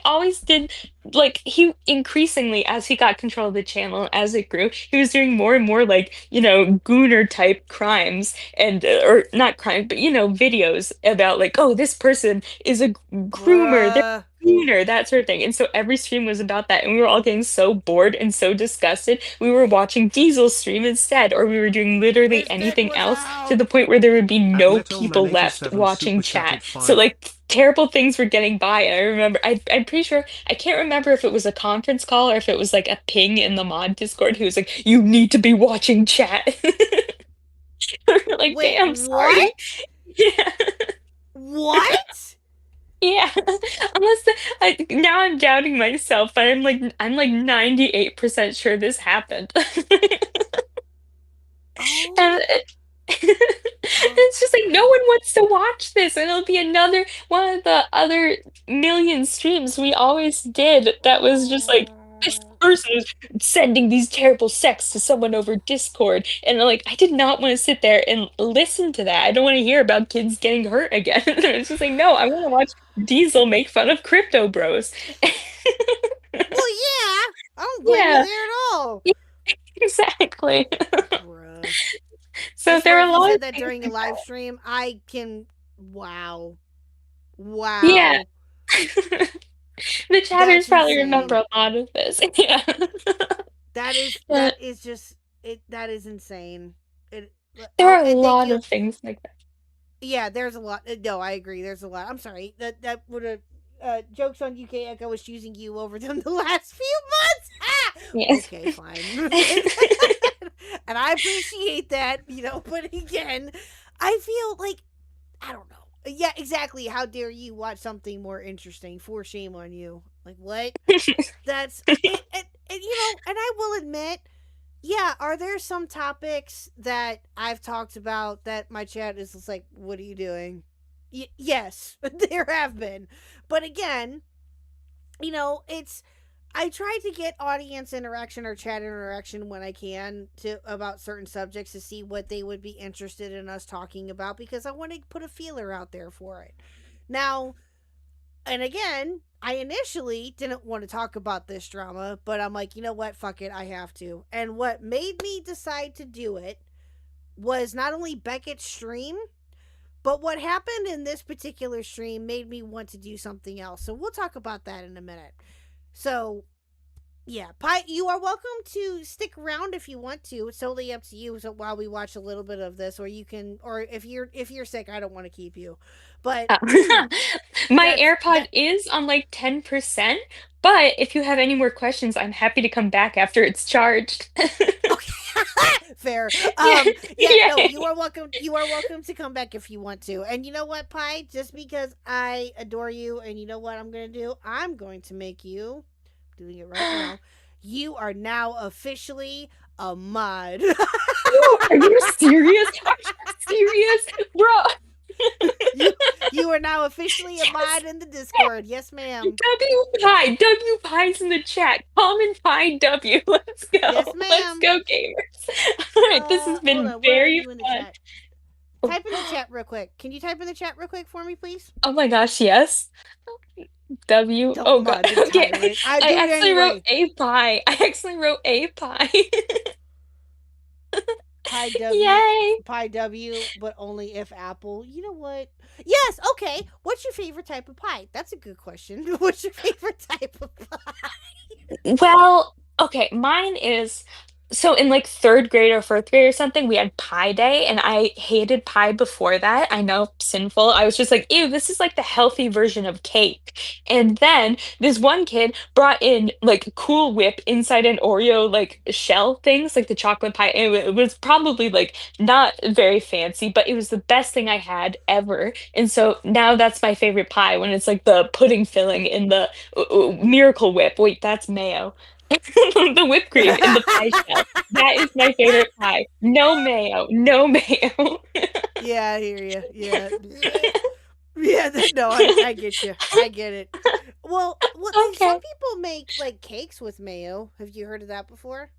always did, like, he increasingly, as he got control of the channel, as it grew, he was doing more and more like, gooner type crimes and or not crime, but videos about like, oh, this person is a groomer, they're gooner, that sort of thing. And so every stream was about that, and we were all getting so bored and so disgusted. We were watching Diesel's stream instead, or we were doing literally anything else to the point where there would be no people left watching chat. So like terrible things were getting by. And I remember, I'm pretty sure, I can't remember if it was a conference call or if it was like a ping in the mod Discord who was like, you need to be watching chat. Like like, Wait, damn, sorry. what? Yeah. What? Yeah. Now I'm doubting myself, but I'm like 98% sure this happened. And it's just like no one wants to watch this, and it'll be another one of the other million streams we always did that was just like this person is sending these terrible texts to someone over Discord, and like I did not want to sit there and listen to that. I don't want to hear about kids getting hurt again. It's just like no, I want to watch Diesel make fun of crypto bros. Well, yeah, I don't blame you there at all. Exactly. Bruh. So there are a lot of of that during a live stream. I can. Wow. Yeah. The chatters probably remember a lot of this. Yeah. That is just it. That is insane. There are a lot of things like that. Yeah, there's a lot. No, I agree. There's a lot. I'm sorry. That would have. Jokes on UK Echo was choosing you over them the last few months. Yes. Okay, fine. And I appreciate that, but again, I feel like, I don't know. Yeah, exactly. How dare you watch something more interesting? For shame on you. Like, what? That's, and I will admit, yeah, are there some topics that I've talked about that my chat is just like, what are you doing? Yes, there have been. But again, I try to get audience interaction or chat interaction when I can about certain subjects to see what they would be interested in us talking about, because I want to put a feeler out there for it. Now, and again, I initially didn't want to talk about this drama, but I'm like, you know what? Fuck it, I have to. And what made me decide to do it was not only Beckett's stream, but what happened in this particular stream made me want to do something else. So we'll talk about that in a minute. So, yeah, Pi, you are welcome to stick around if you want to. It's totally up to you. So while we watch a little bit of this, or you can, or if you're sick, I don't want to keep you. But my AirPod is on like 10%. But if you have any more questions, I'm happy to come back after it's charged. Okay. Fair. No, you are welcome. You are welcome to come back if you want to. And you know what, Pi? Just because I adore you, and you know what I'm going to do? I'm going to make you, doing it right now, you are now officially a mod. Are you serious? Are you serious? Bro. You are now officially a mod in the Discord. Yes, ma'am. W Pi's in the chat. Common Pi W. Let's go. Yes, ma'am. Let's go, gamers. All right, this has been very fun. Type in the chat real quick. Can you type in the chat real quick for me, please? Oh my gosh, yes. W. Oh god. Okay. I actually wrote a pie. Pi W. Yay! Pi W, but only if Apple. You know what? Yes, okay. What's your favorite type of pie? That's a good question. What's your favorite type of pie? Well, okay, mine is so in like third grade or fourth grade or something, we had pie day, and I hated pie before that. I know, sinful. I was just like, ew, this is like the healthy version of cake. And then this one kid brought in like Cool Whip inside an Oreo like shell things, like the chocolate pie. And it was probably like not very fancy, but it was the best thing I had ever. And so now that's my favorite pie, when it's like the pudding filling in the Miracle Whip. Wait, that's mayo. The whipped cream in the pie shell. That is my favorite pie. No mayo. No mayo. Yeah, I hear you. Yeah. Yeah, no, I get you. I get it. Well, Okay. Some people make like cakes with mayo. Have you heard of that before?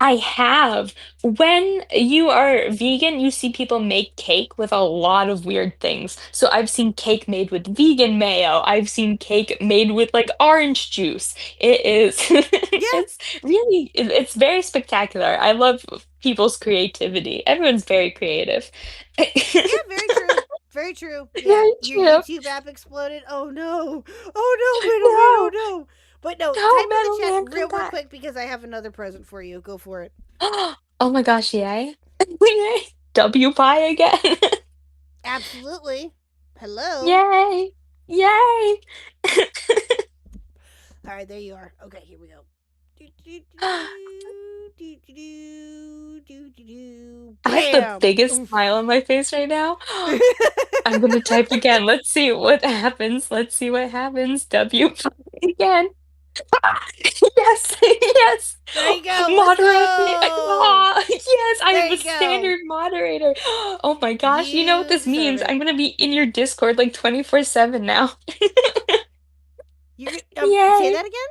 I have. When you are vegan, you see people make cake with a lot of weird things. So I've seen cake made with vegan mayo. I've seen cake made with like orange juice. It is it's very spectacular. I love people's creativity. Everyone's very creative. Yeah, very true. Very true. Yeah, Very your true. YouTube app exploded. Oh no. Oh no. But no, type in Metal the Man, chat come real back. quick, because I have another present for you. Go for it. Oh my gosh, yay. Yay. W pie again. Absolutely. Hello. Yay. Yay. All right, there you are. Okay, here we go. I have the biggest smile on my face right now. I'm gonna type again. Let's see what happens. Let's see what happens. W again. Yes, yes. There you go. Moderate. Go. Yes, I am a go. standard moderator. Oh my gosh, you know what this means? I'm gonna be in your Discord like 24/7 now. You say that again?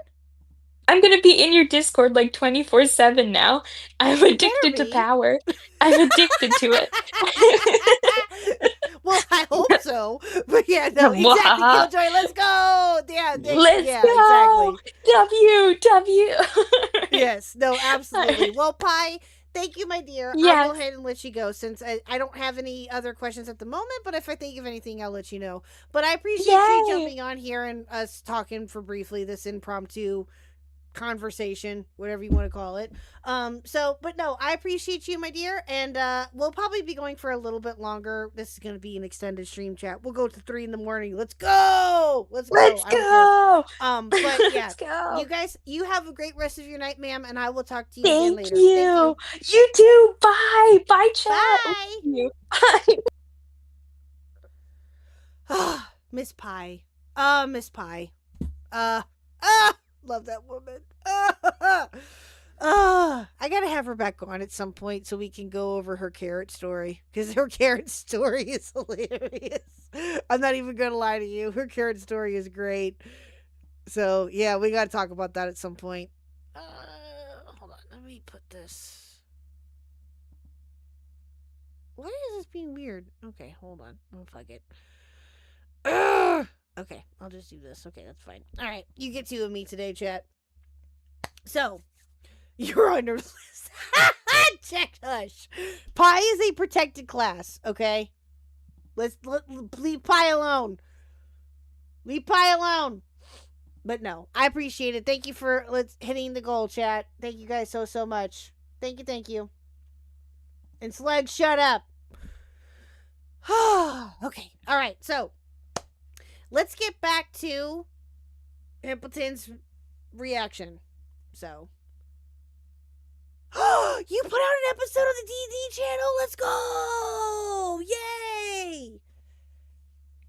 I'm gonna be in your Discord like 24/7 now. I'm addicted to power. I'm addicted to it. Well, I hope so. But yeah, no, exactly, Killjoy. Let's go. Yeah, let's go. Exactly. W. Yes, no, absolutely. Well, Pi, thank you, my dear. I'll go ahead and let you go since I don't have any other questions at the moment. But if I think of anything, I'll let you know. But I appreciate you jumping on here and us talking for briefly this impromptu conversation, whatever you want to call it. But no, I appreciate you, my dear, and we'll probably be going for a little bit longer. This is going to be an extended stream chat. We'll go to 3 a.m. Let's go. Let's go. But yeah, let's go. You guys, you have a great rest of your night, ma'am, and I will talk to you again later. Thank you. You too. Bye, chat. Bye. Miss Pie. Miss Pie. Love that woman. I gotta have her back on at some point so we can go over her carrot story, because her carrot story is hilarious. I'm not even gonna lie to you. Her carrot story is great. So yeah, we gotta talk about that at some point. Hold on, let me put this. Why is this being weird? Okay, hold on. Oh, fuck it. Okay, I'll just do this. Okay, that's fine. All right, you get 2 of me today, chat. So, you're on your list. Check, hush. Pi is a protected class, okay? Leave Pi alone. Leave Pi alone. But no, I appreciate it. Thank you for hitting the goal, chat. Thank you guys so much. Thank you. And Slug, shut up. Okay, all right, so let's get back to Impleton's reaction. So, you put out an episode on the D&D channel. Let's go! Yay!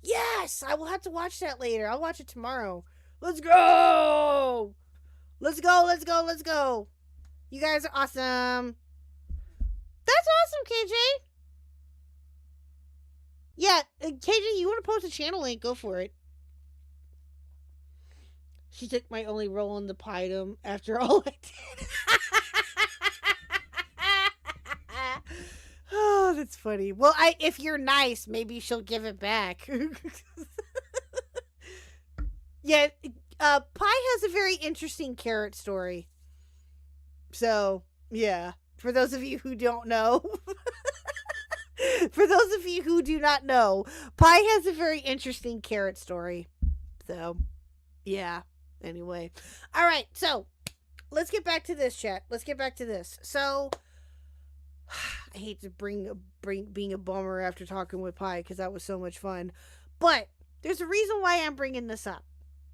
Yes, I will have to watch that later. I'll watch it tomorrow. Let's go! Let's go! You guys are awesome. That's awesome, KJ. Yeah, KJ, you want to post a channel link? Go for it. She took my only role in the Pidum after all I did. Oh, that's funny. Well, if you're nice, maybe she'll give it back. Yeah, Pi has a very interesting carrot story. So, yeah. For those of you who don't know... For those of you who do not know, Pi has a very interesting carrot story. So, yeah. Anyway. All right, so let's get back to this, chat. Let's get back to this. So, I hate to bring being a bummer after talking with Pi, because that was so much fun. But there's a reason why I'm bringing this up,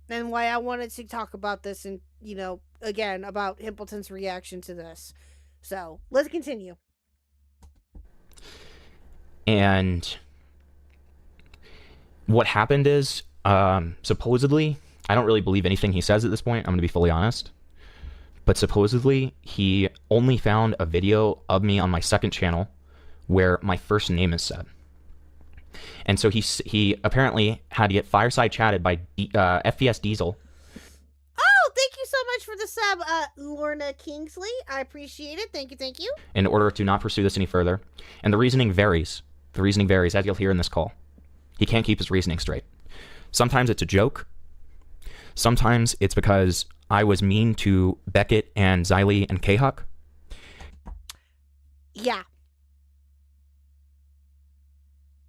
and why I wanted to talk about this, and again about Himpleton's reaction to this. So let's continue. And what happened is, supposedly, I don't really believe anything he says at this point, I'm going to be fully honest, but supposedly he only found a video of me on my second channel where my first name is said. And so he apparently had to get fireside chatted by FPS Diesel. Oh, thank you so much for the sub, Lorna Kingsley. I appreciate it. Thank you. In order to not pursue this any further. And the reasoning varies. The reasoning varies, as you'll hear in this call. He can't keep his reasoning straight. Sometimes it's a joke. Sometimes it's because I was mean to Beckett and Xylee and Khuck. Yeah.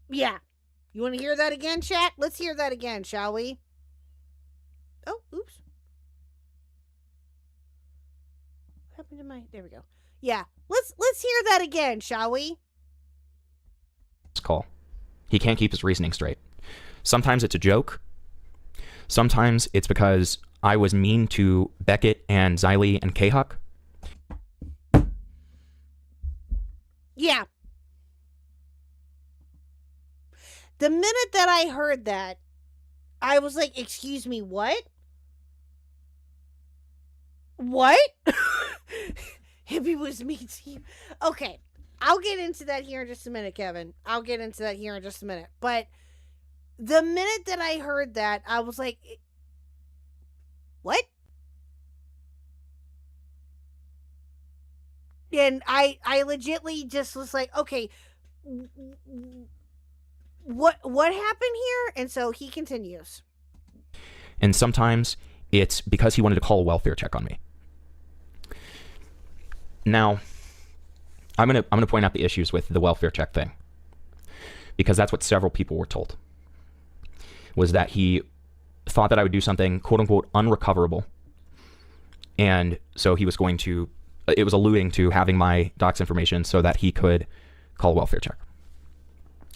You want to hear that again, chat? Let's hear that again, shall we? Oh, oops. What happened to my... There we go. Yeah. Let's hear that again, shall we? Call. He can't keep his reasoning straight. Sometimes it's a joke. Sometimes it's because I was mean to Beckett and Xylee and Khuck. Yeah. The minute that I heard that, I was like, excuse me, what? What? Hippie was me too. Okay. I'll get into that here in just a minute, Kevin. I'll get into that here in just a minute. But the minute that I heard that, I was like, what? And I legitly just was like, okay, what happened here? And so he continues. And sometimes it's because he wanted to call a welfare check on me. Now, I'm gonna point out the issues with the welfare check thing, because that's what several people were told, was that he thought that I would do something quote unquote unrecoverable, and so he was going to, it was alluding to having my docs information so that he could call a welfare check,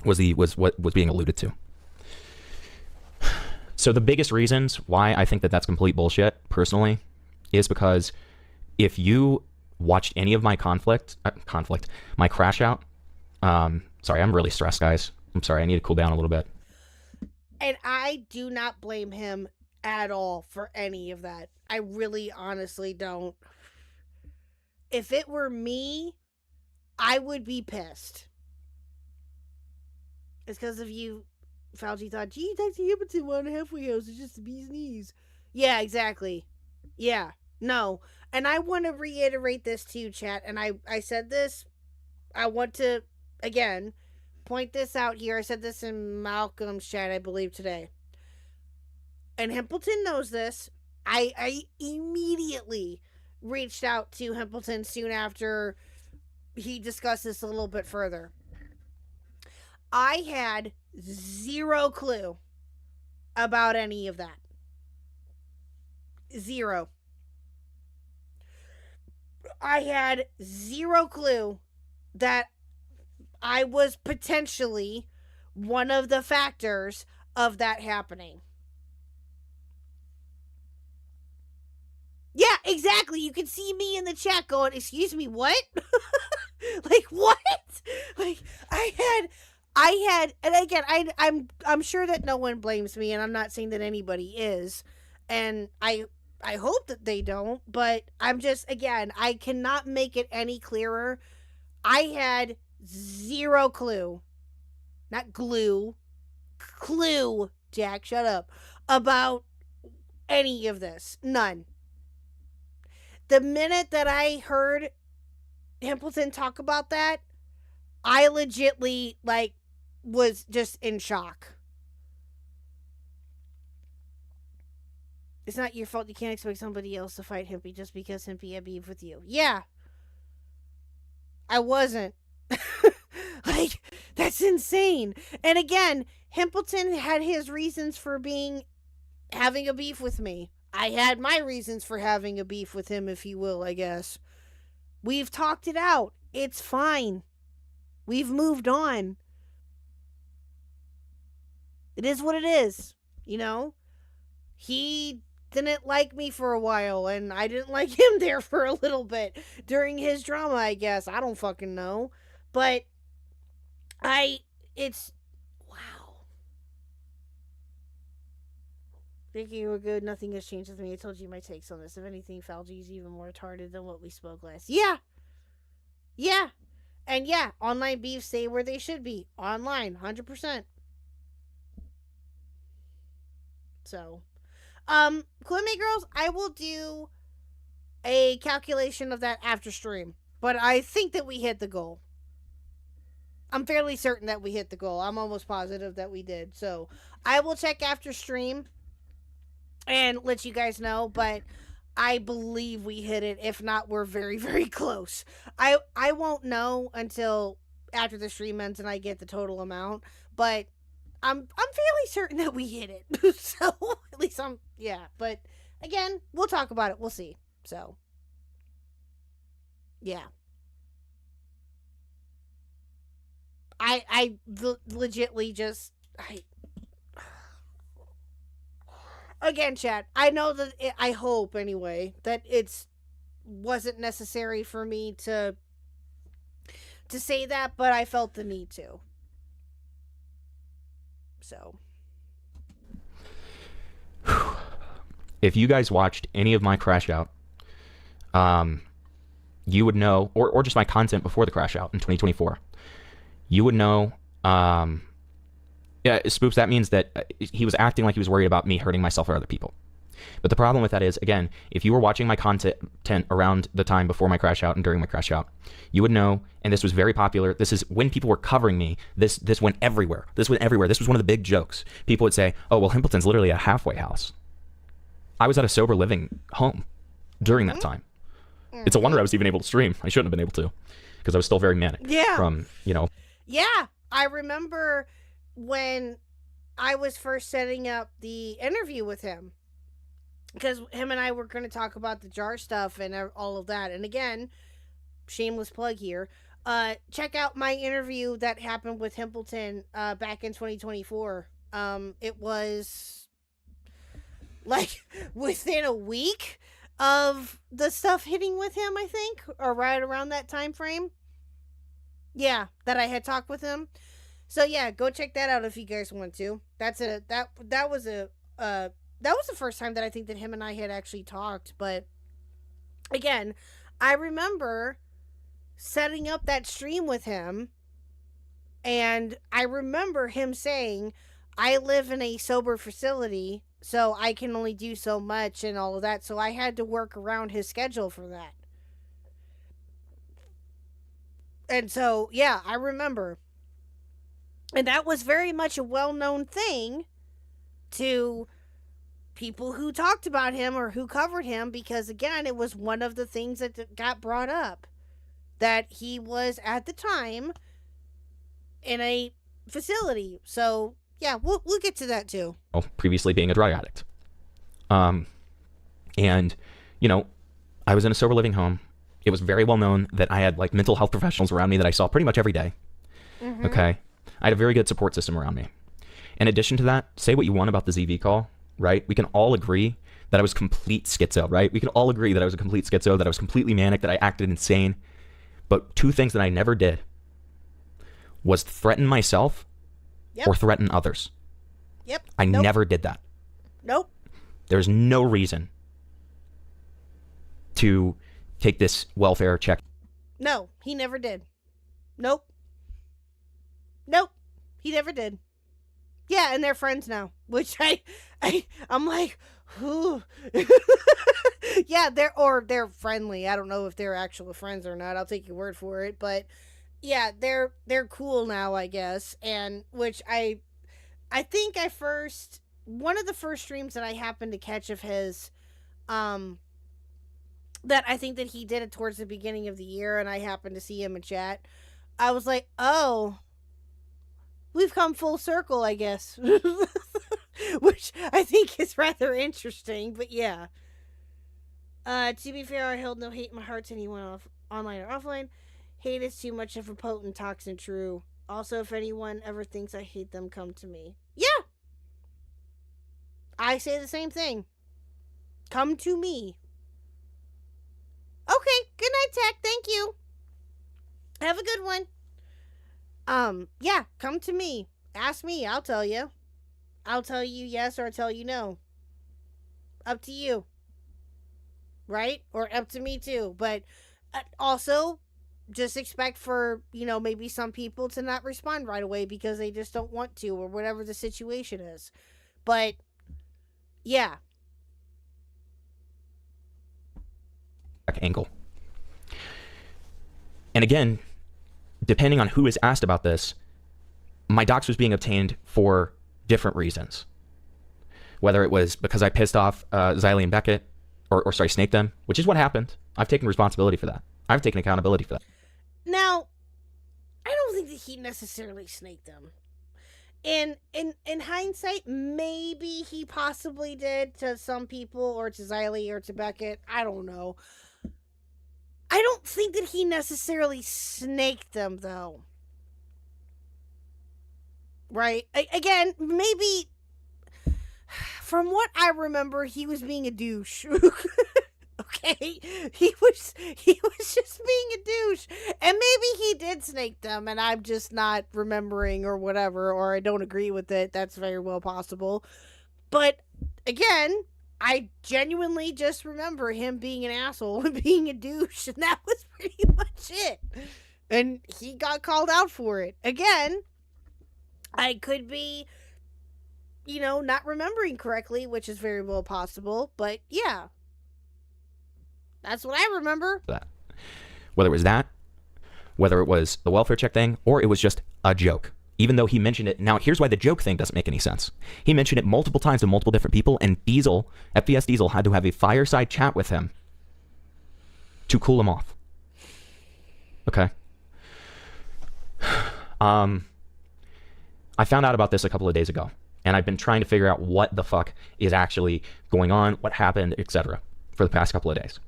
was what was being alluded to. So the biggest reasons why I think that that's complete bullshit, personally, is because if you watched any of my my crash out, sorry, I'm really stressed, guys. I'm sorry, I need to cool down a little bit. And I do not blame him at all for any of that. I really honestly don't. If it were me, I would be pissed. It's because of you. Fauci thought, gee, Dr. Hamilton won a halfway house. It's just the bee's knees. Yeah, exactly. Yeah, no. And I want to reiterate this too, chat. And I said this. I want to, again, point this out here. I said this in Malcolm's chat, I believe, today. And Hempleton knows this. I immediately reached out to Hempleton soon after he discussed this a little bit further. I had zero clue about any of that. Zero. I had zero clue that I was potentially one of the factors of that happening. Yeah, exactly. You can see me in the chat going, excuse me, what? Like, what? Like, I had, and again, I'm sure that no one blames me, and I'm not saying that anybody is, and I hope that they don't, but I'm just, again, I cannot make it any clearer. I had zero clue, not glue, clue, Jack, shut up, about any of this. None. The minute that I heard Hempleton talk about that, I legitly, like, was just in shock. It's not your fault. You can't expect somebody else to fight Hempy just because Hempy had beef with you. Yeah. I wasn't. Like, that's insane. And again, Hempleton had his reasons for having a beef with me. I had my reasons for having a beef with him, if you will, I guess. We've talked it out. It's fine. We've moved on. It is what it is, you know? He didn't like me for a while, and I didn't like him there for a little bit during his drama, I guess. I don't fucking know. But it's, wow. Thank you, we're good. Nothing has changed with me. I told you my takes on this. If anything, Fauci's even more retarded than what we spoke last. Yeah. Yeah. And yeah, online beefs stay where they should be. Online, 100%. So, Quimmy Girls, I will do a calculation of that after stream. But I think that we hit the goal. I'm fairly certain that we hit the goal. I'm almost positive that we did. So, I will check after stream and let you guys know. But I believe we hit it. If not, we're very, very close. I won't know until after the stream ends and I get the total amount. But I'm fairly certain that we hit it. So, at least yeah. But, again, we'll talk about it. We'll see. So, yeah. I legitly just, again, chat, I know that I hope anyway that it's wasn't necessary for me to say that, but I felt the need to. So, if you guys watched any of my Crash Out, you would know, or just my content before the Crash Out in 2024, you would know, yeah, Spoops, that means that he was acting like he was worried about me hurting myself or other people. But the problem with that is, again, if you were watching my content around the time before my Crash Out and during my Crash Out, you would know, and this was very popular, this is when people were covering me, this went everywhere. This went everywhere. This was one of the big jokes. People would say, oh, well, Himpleton's literally a halfway house. I was at a sober living home during that time. It's a wonder I was even able to stream. I shouldn't have been able to, because I was still very manic from, you know. Yeah, I remember when I was first setting up the interview with him, because him and I were going to talk about the jar stuff and all of that. And again, shameless plug here. Check out my interview that happened with Himpleton back in 2024. It was like within a week of the stuff hitting with him, I think, or right around that time frame. Yeah, that I had talked with him. So yeah, go check that out if you guys want to. That was the first time that I think that him and I had actually talked. But again, I remember setting up that stream with him, and I remember him saying, I live in a sober facility, so I can only do so much and all of that. So I had to work around his schedule for that. And so, yeah, I remember. And that was very much a well-known thing to people who talked about him or who covered him, because, again, it was one of the things that got brought up, that he was, at the time, in a facility. So, yeah, we'll get to that, too. Previously being a drug addict. And, you know, I was in a sober living home. It was very well known that I had, like, mental health professionals around me that I saw pretty much every day. Mm-hmm. Okay? I had a very good support system around me. In addition to that, say what you want about the ZV call, right? We can all agree that I was complete schizo, right? We can all agree that I was a complete schizo, that I was completely manic, that I acted insane. But two things that I never did was threaten myself or threaten others. Yep. I never did that. Nope. There's no reason to take this welfare check. No, he never did. Nope. Nope. He never did. Yeah, and they're friends now, which I'm like, who? Yeah, they're friendly. I don't know if they're actual friends or not. I'll take your word for it, but yeah, they're cool now, I guess. And which I think one of the first streams that I happened to catch of his, that I think that he did it towards the beginning of the year, and I happened to see him in chat. I was like, oh, we've come full circle, I guess. Which I think is rather interesting, but yeah. To be fair, I held no hate in my heart to anyone online or offline. Hate is too much of a potent toxin, true. Also, if anyone ever thinks I hate them, come to me. Yeah! I say the same thing. Come to me. Okay, good night, Tech. Thank you. Have a good one. Yeah, come to me. Ask me, I'll tell you. I'll tell you yes or I'll tell you no. Up to you. Right? Or up to me too. But also, just expect for, maybe some people to not respond right away because they just don't want to or whatever the situation is. But, yeah. Angle. And again, depending on who is asked about this, my dox was being obtained for different reasons. Whether it was because I pissed off Xylee and Beckett, or snaked them, which is what happened. I've taken responsibility for that. I've taken accountability for that. Now, I don't think that he necessarily snaked them. In hindsight, maybe he possibly did to some people, or to Xylee, or to Beckett. I don't know. I don't think that he necessarily snaked them, though. Right? Again, maybe from what I remember, he was being a douche. Okay, he was just being a douche, and maybe he did snake them, and I'm just not remembering or whatever, or I don't agree with it. That's very well possible. But again, I genuinely just remember him being an asshole and being a douche, and that was pretty much it. And he got called out for it. Again, I could be, not remembering correctly, which is very well possible, but yeah. That's what I remember. That. Whether it was that, whether it was the welfare check thing, or it was just a joke. Even though he mentioned it. Now, here's why the joke thing doesn't make any sense. He mentioned it multiple times to multiple different people, and Diesel, FPS Diesel, had to have a fireside chat with him to cool him off. Okay. I found out about this a couple of days ago, and I've been trying to figure out what the fuck is actually going on, what happened, etc. for the past couple of days.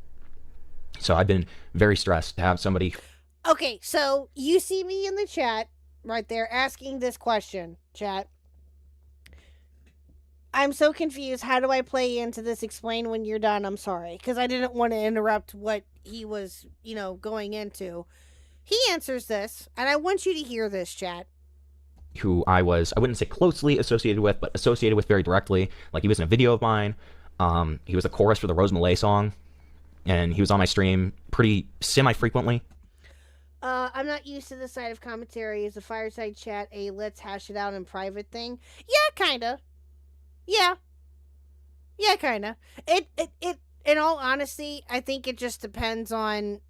So I've been very stressed to have somebody... Okay, so you see me in the chat right there asking this question, chat. I'm so confused. How do I play into this? Explain when you're done. I'm sorry. Because I didn't want to interrupt what he was, going into. He answers this, and I want you to hear this, chat. Who I wouldn't say closely associated with, but associated with very directly. Like, he was in a video of mine. He was the chorus for the Rose Malay song. And he was on my stream pretty semi-frequently. I'm not used to this side of commentary. Is a fireside chat a let's hash it out in private thing? Yeah, kinda. Yeah, kinda. It. In all honesty, I think it just depends on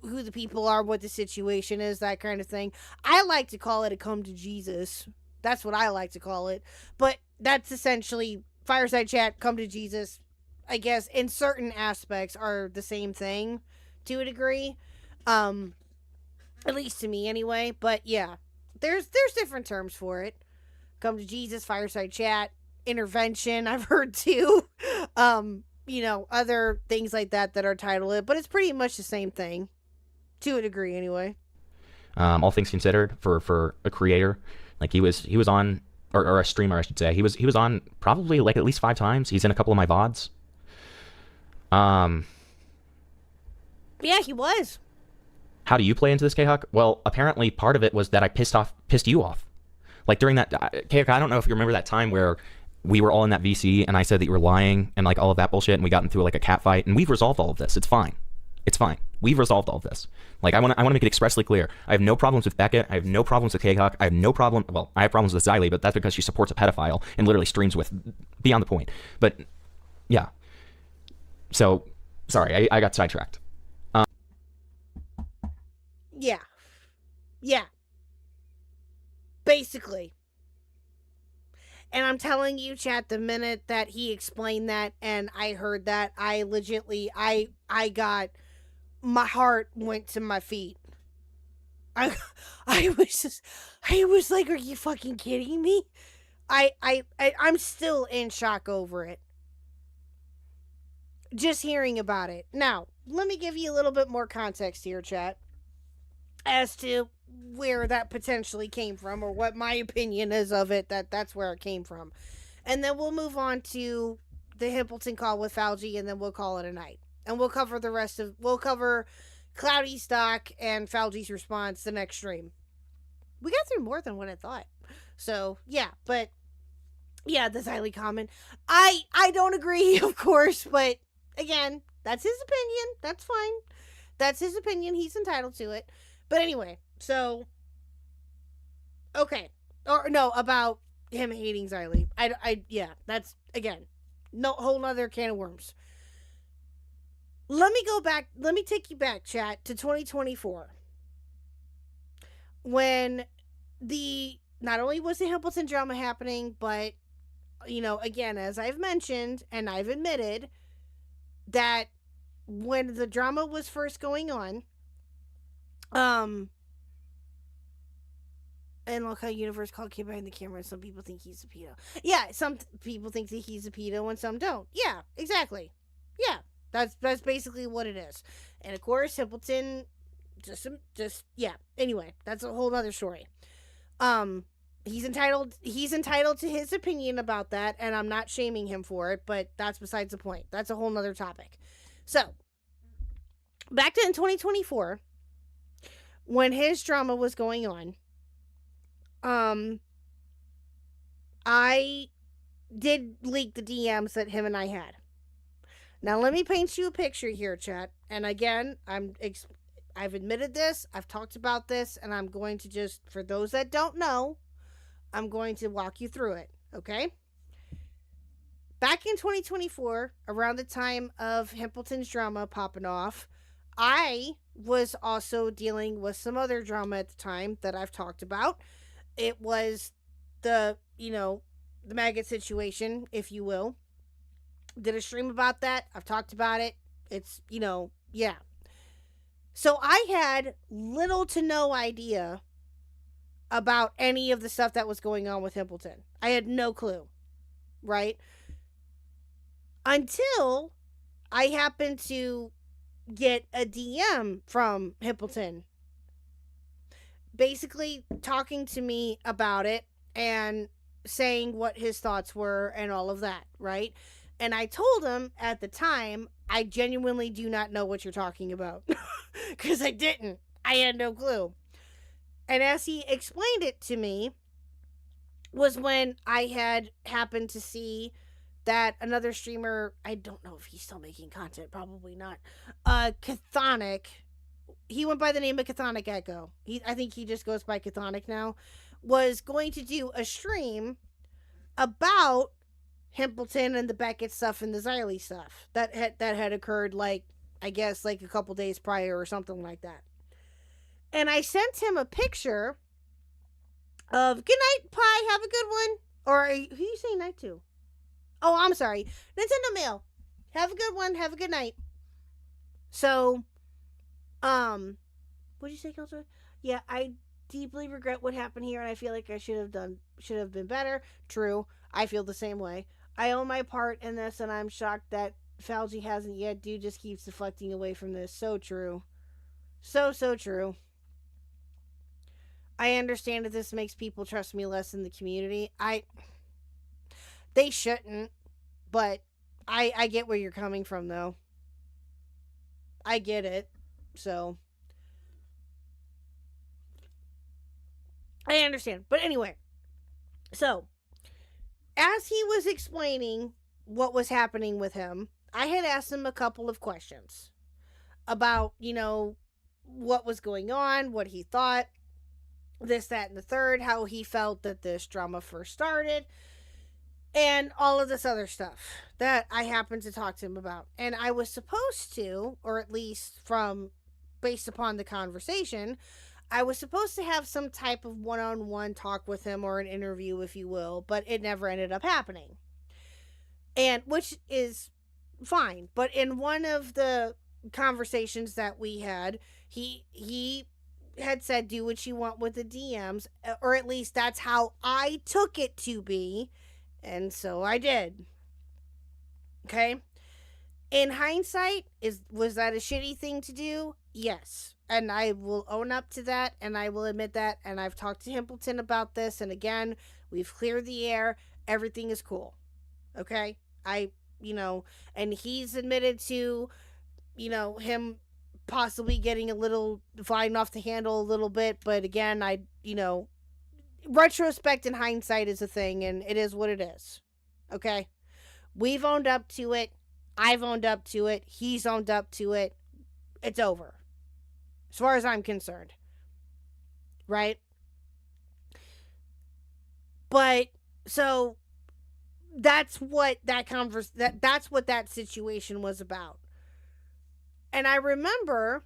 who the people are, what the situation is, that kind of thing. I like to call it a come to Jesus. That's what I like to call it. But that's essentially fireside chat, come to Jesus. I guess in certain aspects are the same thing to a degree. At least to me anyway. But yeah, there's different terms for it. Come to Jesus, fireside chat, intervention, I've heard too. Other things like that are titled it, but it's pretty much the same thing to a degree anyway. All things considered, for a creator, like he was on, or a streamer I should say, he was on probably like at least 5 times. He's in a couple of my VODs. Yeah, he was. How do you play into this, Khuck? Well, apparently part of it was that I pissed you off. Like during that, Khuck, I don't know if you remember that time where we were all in that VC and I said that you were lying and like all of that bullshit and we got into like a cat fight, and we've resolved all of this. It's fine. It's fine. We've resolved all of this. Like I want to make it expressly clear. I have no problems with Beckett. I have no problems with Khuck. I have no problem. Well, I have problems with Xylee, but that's because she supports a pedophile and literally streams with beyond the point. But yeah. So sorry, I got sidetracked. Yeah. Basically. And I'm telling you, chat, the minute that he explained that and I heard that, I legitly, I got, my heart went to my feet. I was like, are you fucking kidding me? I'm still in shock over it. Just hearing about it. Now, let me give you a little bit more context here, chat, as to where that potentially came from, or what my opinion is of it, that's where it came from. And then we'll move on to the Himpleton call with Falgi, and then we'll call it a night. And we'll cover we'll cover Cloudy Stock and Falgi's response the next stream. We got through more than what I thought. So, yeah, but, yeah, the Xylee comment. I don't agree, of course, but, again, that's his opinion. That's fine. That's his opinion. He's entitled to it. But anyway, so, okay. Or, no, about him hating Xylee. Yeah, that's, again, no whole nother can of worms. Let me take you back, chat, to 2024. When not only was the Himpleton drama happening, but, again, as I've mentioned, and I've admitted, that when the drama was first going on, and look how Universe called Kid behind the camera, and some people think he's a pedo. Yeah, some people think that he's a pedo and some don't. Yeah, exactly. Yeah, that's basically what it is. And of course, Himpleton, just yeah. Anyway, that's a whole other story. he's entitled to his opinion about that, and I'm not shaming him for it, but that's besides the point. That's a whole nother topic. So, back to in 2024, when his drama was going on, I did leak the DMs that him and I had. Now, let me paint you a picture here, chat. And again, I've admitted this, I've talked about this, and I'm going to just, for those that don't know, I'm going to walk you through it, okay? Back in 2024, around the time of Himpleton's drama popping off, I was also dealing with some other drama at the time that I've talked about. It was the maggot situation, if you will. Did a stream about that. I've talked about it. It's, yeah. So I had little to no idea about any of the stuff that was going on with Himpleton. I had no clue, right? Until I happened to get a DM from Himpleton, basically talking to me about it and saying what his thoughts were and all of that, right? And I told him at the time, I genuinely do not know what you're talking about. Because I didn't. I had no clue. And as he explained it to me, was when I had happened to see that another streamer, I don't know if he's still making content, probably not, Chthonic, he went by the name of Chthonic Echo. I think he just goes by Chthonic now, was going to do a stream about Himpleton and the Beckett stuff and the Xylee stuff that had occurred, like, I guess, like a couple days prior or something like that. And I sent him a picture of, good night, Pie, have a good one. Or, who are you saying night to? Oh, I'm sorry. Nintendo Mail. Have a good one, have a good night. So, what'd you say, Killjoy? Yeah, I deeply regret what happened here, and I feel like I should have been better. True. I feel the same way. I own my part in this, and I'm shocked that Falgi hasn't yet. Dude just keeps deflecting away from this. So true. So true. I understand that this makes people trust me less in the community. They shouldn't, but I get where you're coming from, though. I get it. So, I understand. But anyway, so, as he was explaining what was happening with him, I had asked him a couple of questions about, what was going on, what he thought, this, that, and the third, how he felt that this drama first started, and all of this other stuff that I happened to talk to him about. And I was supposed to, or at least based upon the conversation, I was supposed to have some type of one-on-one talk with him, or an interview, if you will, but it never ended up happening. And, which is fine. But in one of the conversations that we had, he had said, do what you want with the DMs, or at least that's how I took it to be, and so I did. Okay? In hindsight, was that a shitty thing to do? Yes. And I will own up to that, and I will admit that, and I've talked to Himpleton about this, and again, we've cleared the air, everything is cool. Okay? And he's admitted to, him possibly getting a little flying off the handle a little bit, but again, retrospect and hindsight is a thing, and it is what it is. Okay? We've owned up to it. I've owned up to it. He's owned up to it. It's over. As far as I'm concerned. Right? But, so, that's what that's what that situation was about. And I remember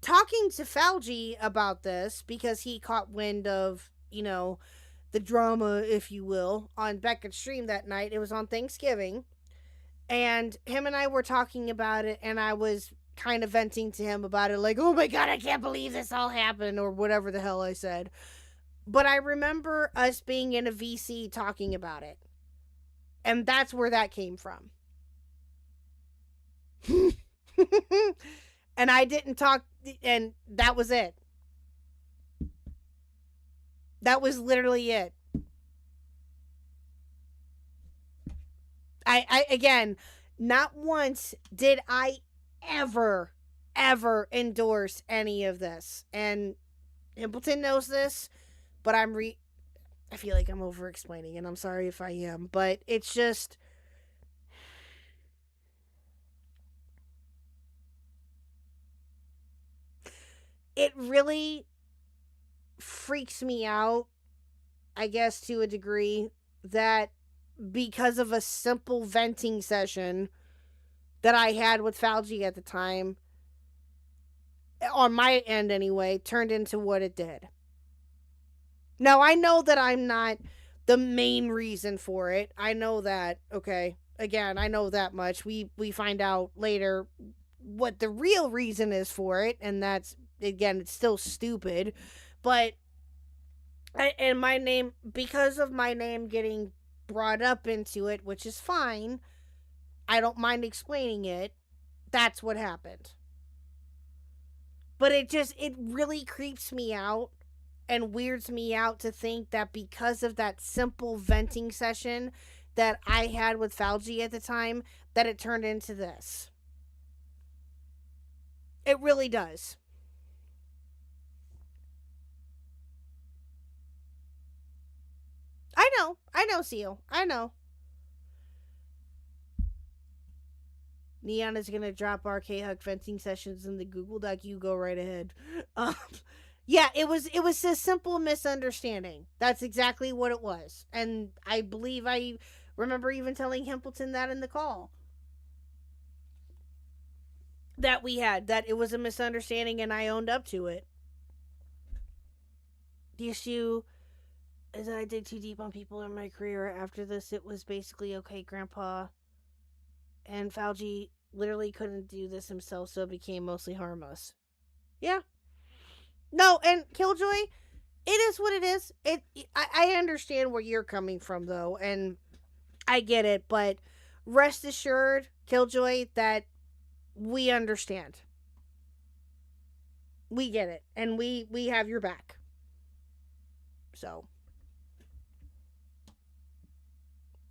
talking to Falgi about this, because he caught wind of, the drama, if you will, on Beckett's stream that night. It was on Thanksgiving. And him and I were talking about it, and I was kind of venting to him about it, like, oh my god, I can't believe this all happened, or whatever the hell I said. But I remember us being in a VC talking about it. And that's where that came from. And I didn't talk, and that was it. That was literally it. I again, not once did I ever endorse any of this. And Himpleton knows this, but I feel like I'm over explaining, and I'm sorry if I am, but it's just, it really freaks me out, I guess, to a degree, that because of a simple venting session that I had with Falgi at the time, on my end anyway, turned into what it did. Now, I know that I'm not the main reason for it. I know that, okay? Again, I know that much. We find out later what the real reason is for it, and that's, again, it's still stupid. But, and my name, because of my name getting brought up into it, which is fine, I don't mind explaining it, that's what happened. But it really creeps me out and weirds me out to think that because of that simple venting session that I had with Falgi at the time, that it turned into this. It really does. I know, Seal. I know. Neon is gonna drop our Khuck venting sessions in the Google Doc. You go right ahead. Yeah, it was a simple misunderstanding. That's exactly what it was. And I believe I remember even telling Himpleton that in the call that we had, that it was a misunderstanding, and I owned up to it. The issue is that I dig too deep on people in my career. After this, it was basically, okay, Grandpa and Falgi literally couldn't do this himself, so it became mostly harmless. Yeah. No, and Killjoy, it is what it is. I understand where you're coming from, though, and I get it, but rest assured, Killjoy, that we understand. We get it, and we have your back. So.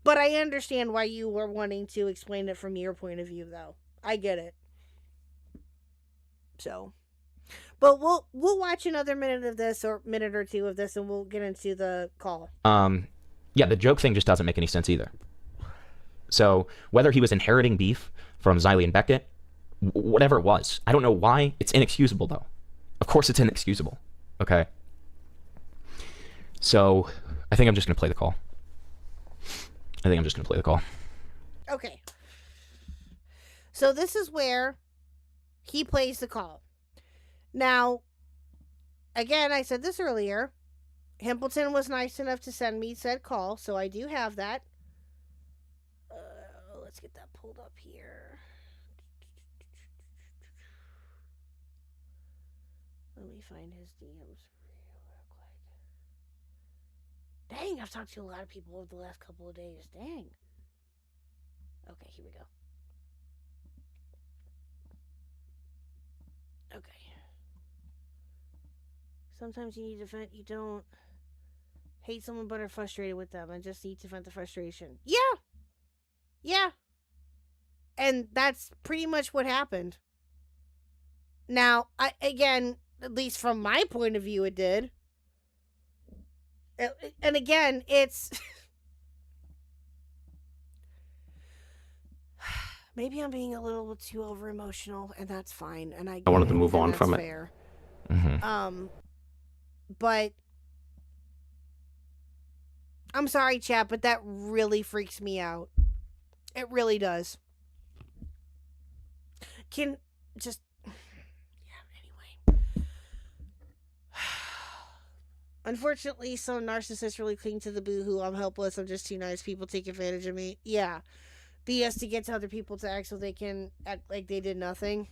But I understand why you were wanting to explain it from your point of view, though. I get it. So. But we'll watch another minute of this, or minute or two of this, and we'll get into the call. Yeah, the joke thing just doesn't make any sense either. So, whether he was inheriting beef from Xylee and Beckett, whatever it was, I don't know why. It's inexcusable, though. Of course it's inexcusable. Okay? So, I think I'm just going to play the call. Okay. So this is where he plays the call. Now, again, I said this earlier. Himpleton was nice enough to send me said call, so I do have that. Let's get that pulled up here. Let me find his DMs. Dang, I've talked to a lot of people over the last couple of days. Dang. Okay, here we go. Okay. Sometimes you need to vent. You don't hate someone but are frustrated with them and just need to vent the frustration. Yeah. Yeah. And that's pretty much what happened. Now, again, at least from my point of view, it did. And again, it's... Maybe I'm being a little too over-emotional, and that's fine. And I wanted to move on from fair. It. Mm-hmm. But... I'm sorry, chat, but that really freaks me out. It really does. Can... Just... Yeah, anyway... Unfortunately, some narcissists really cling to the boo-hoo. I'm helpless. I'm just too nice. People take advantage of me. Yeah. BS to get to other people to act so they can act like they did nothing.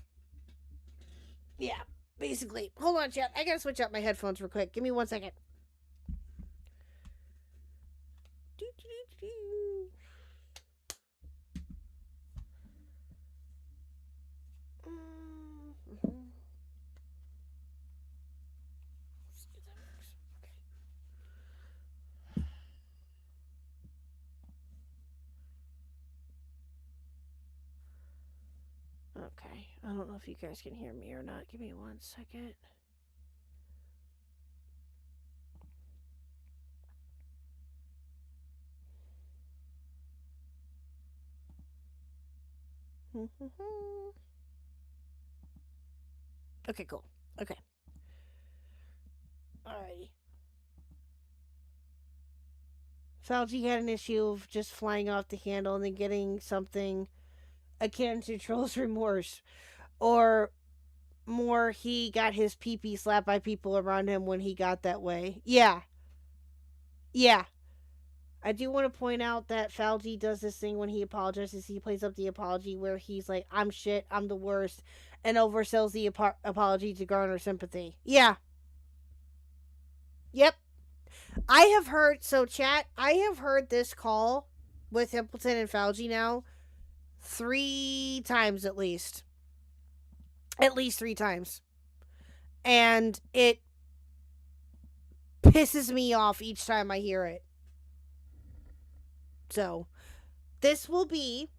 Yeah, basically. Hold on, chat. I gotta switch out my headphones real quick. Give me 1 second. Okay. I don't know if you guys can hear me or not. Give me 1 second. Okay, cool. Okay. Alrighty. Falgi had an issue of just flying off the handle and then getting something akin to Troll's remorse. Or more, he got his pee-pee slapped by people around him when he got that way. Yeah. Yeah. I do want to point out that Falgi does this thing when he apologizes. He plays up the apology where he's like, I'm shit, I'm the worst, and oversells the apology to garner sympathy. Yeah. Yep. I have heard, so chat, I have heard this call with Templeton and Falgi now 3 times at least. At least 3 times. And it pisses me off each time I hear it. So, this will be,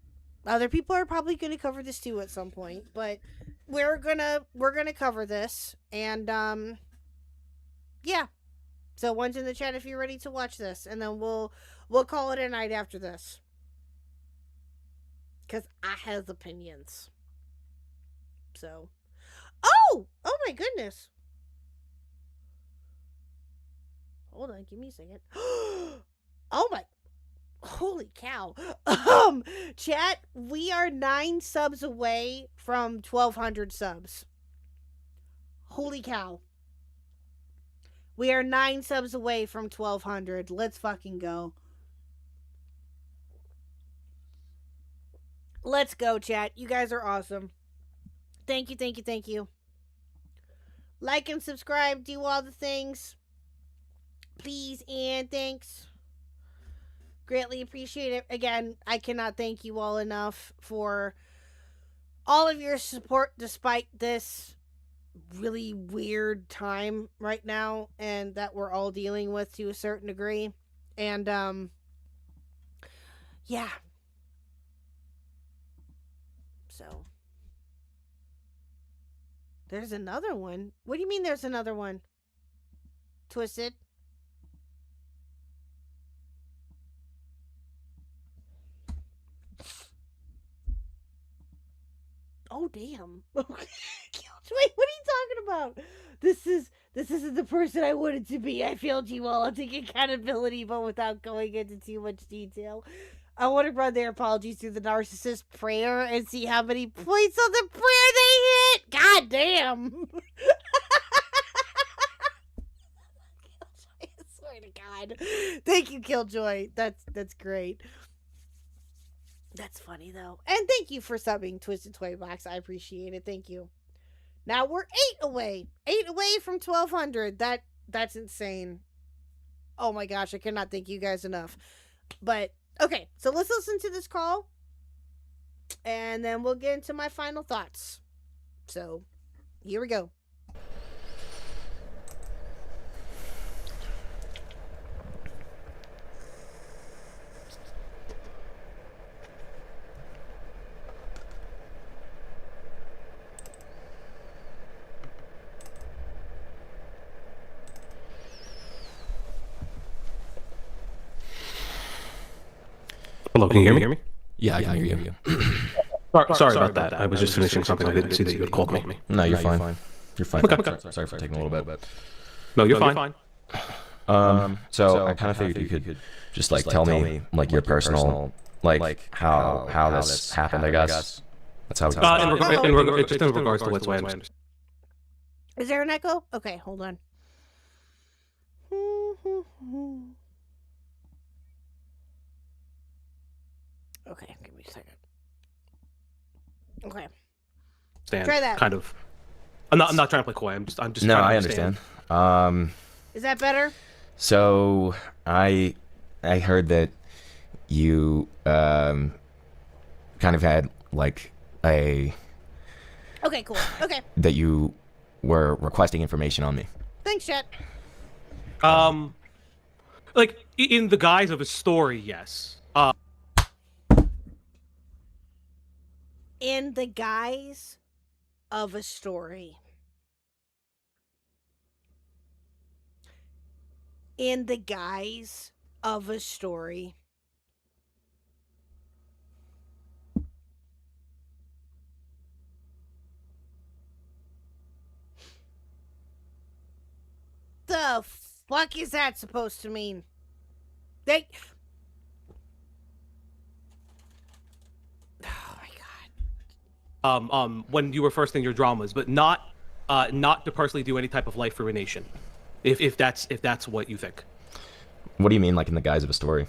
other people are probably going to cover this too at some point, but we're gonna cover this, and, yeah. So, one's in the chat if you're ready to watch this, and then we'll call it a night after this. Because I have opinions. So, oh my goodness. Hold on, give me a second. Oh my, holy cow. Chat, we are 9 subs away from 1,200 subs. Holy cow. We are 9 subs away from 1,200. Let's fucking go. Let's go, chat. You guys are awesome. Thank you, thank you, thank you. Like and subscribe. Do all the things. Please and thanks. Greatly appreciate it. Again, I cannot thank you all enough for all of your support despite this really weird time right now and that we're all dealing with to a certain degree. And, yeah. So, there's another one. What do you mean there's another one? Twisted? Oh, damn. Wait, what are you talking about? This isn't the person I wanted to be. I failed you all. I'll take accountability, but without going into too much detail. I want to run their apologies through the narcissist prayer and see how many points on the prayer they hit. God damn. I swear to God. Thank you, Killjoy. That's great. That's funny, though. And thank you for subbing, Twisted Toy Box. I appreciate it. Thank you. Now we're 8 away. 8 away from 1,200. That's insane. Oh my gosh, I cannot thank you guys enough. But, okay. So let's listen to this call. And then we'll get into my final thoughts. So, here we go. Hello, can you hear me? Yeah, I can hear you. Sorry about that. I was just finishing something. I didn't see that you had called me. No, you're fine. You're fine. Okay. Sorry for taking a little bit, but no, you're fine. So I kind of figured you could just like tell me like your personal like how this happened. I guess that's how. In regards to what's way. Is there an echo? Okay, hold on. Okay, give me a second. Okay. Try that. Kind of. I'm not trying to play coy. I'm just. No, I understand. Is that better? So I heard that you kind of had like a. Okay, cool. Okay. That you were requesting information on me. Thanks, Chet. Like in the guise of a story, yes. in the guise of a story. In the guise of a story. The fuck is that supposed to mean? They... Oh my god. When you were first in your dramas, but not to personally do any type of life ruination. If that's what you think. What do you mean, like in the guise of a story?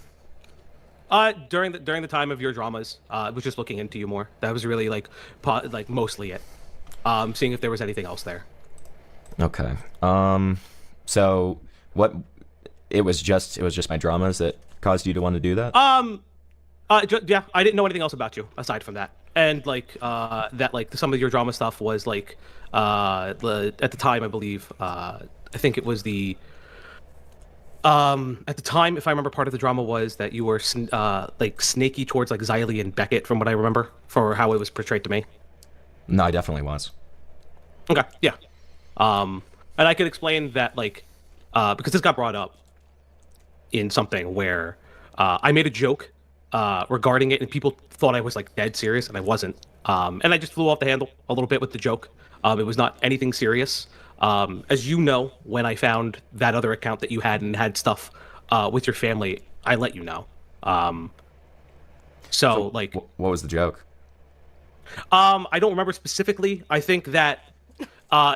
During the time of your dramas, I was just looking into you more. That was really like mostly it. Seeing if there was anything else there. Okay. So what? It was just my dramas that caused you to want to do that? Yeah, I didn't know anything else about you aside from that. And that some of your drama stuff was at the time, I believe, I think it was at the time, if I remember, part of the drama was that you were snaky towards Xylee and Beckett, from what I remember, for how it was portrayed to me. No, I definitely was. Okay, yeah. And I could explain that because this got brought up in something where I made a joke regarding it, and people thought I was dead serious, and I wasn't. And I just flew off the handle a little bit with the joke. It was not anything serious. As you know, when I found that other account that you had and had stuff with your family, I let you know. So what was the joke? I don't remember specifically. I think that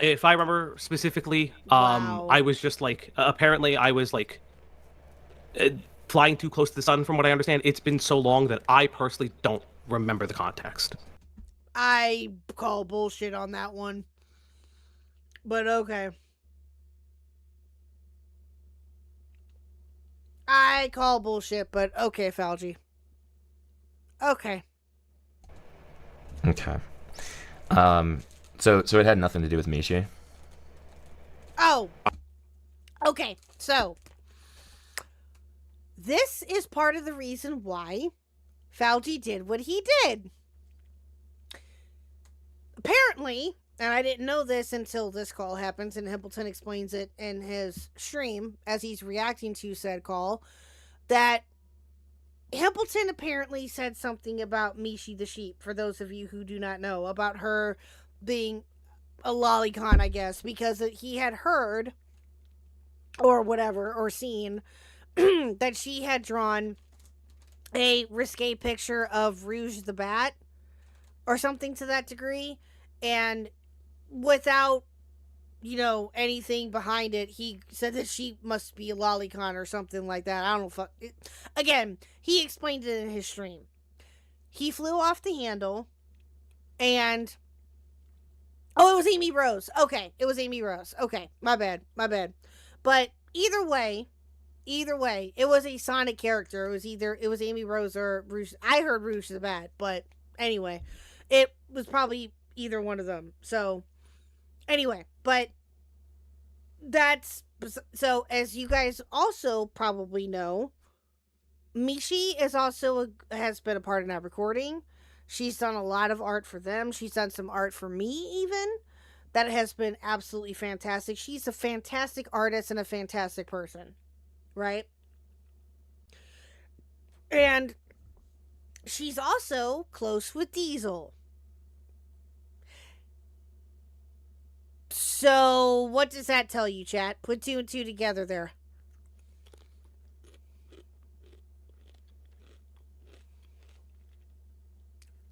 if I remember specifically, Wow. I was just apparently I was flying too close to the sun, from what I understand. It's been so long that I personally don't remember the context. I call bullshit on that one. But okay. I call bullshit, but okay, Falgi. Okay. Okay. So it had nothing to do with Mishi? Oh. Okay, so this is part of the reason why Falgi did what he did. Apparently, and I didn't know this until this call happens, and Himpleton explains it in his stream as he's reacting to said call, that Himpleton apparently said something about Mishi the sheep, for those of you who do not know, about her being a lolicon, I guess, because he had heard, or whatever, or seen, that she had drawn a risque picture of Rouge the Bat, or something to that degree, and without, anything behind it, he said that she must be a lolicon or something like that. I don't know. Again, he explained it in his stream. He flew off the handle, and oh, it was Amy Rose. Okay, it was Amy Rose. Okay, my bad. But either way, it was a Sonic character. It was Amy Rose or Rouge. I heard Rouge the Bat, but anyway, it was probably either one of them. So anyway, but so as you guys also probably know, Mishi has been a part of that recording. She's done a lot of art for them. She's done some art for me even. That has been absolutely fantastic. She's a fantastic artist and a fantastic person. Right? And she's also close with Diesel. So, what does that tell you, chat? Put 2 and 2 together there.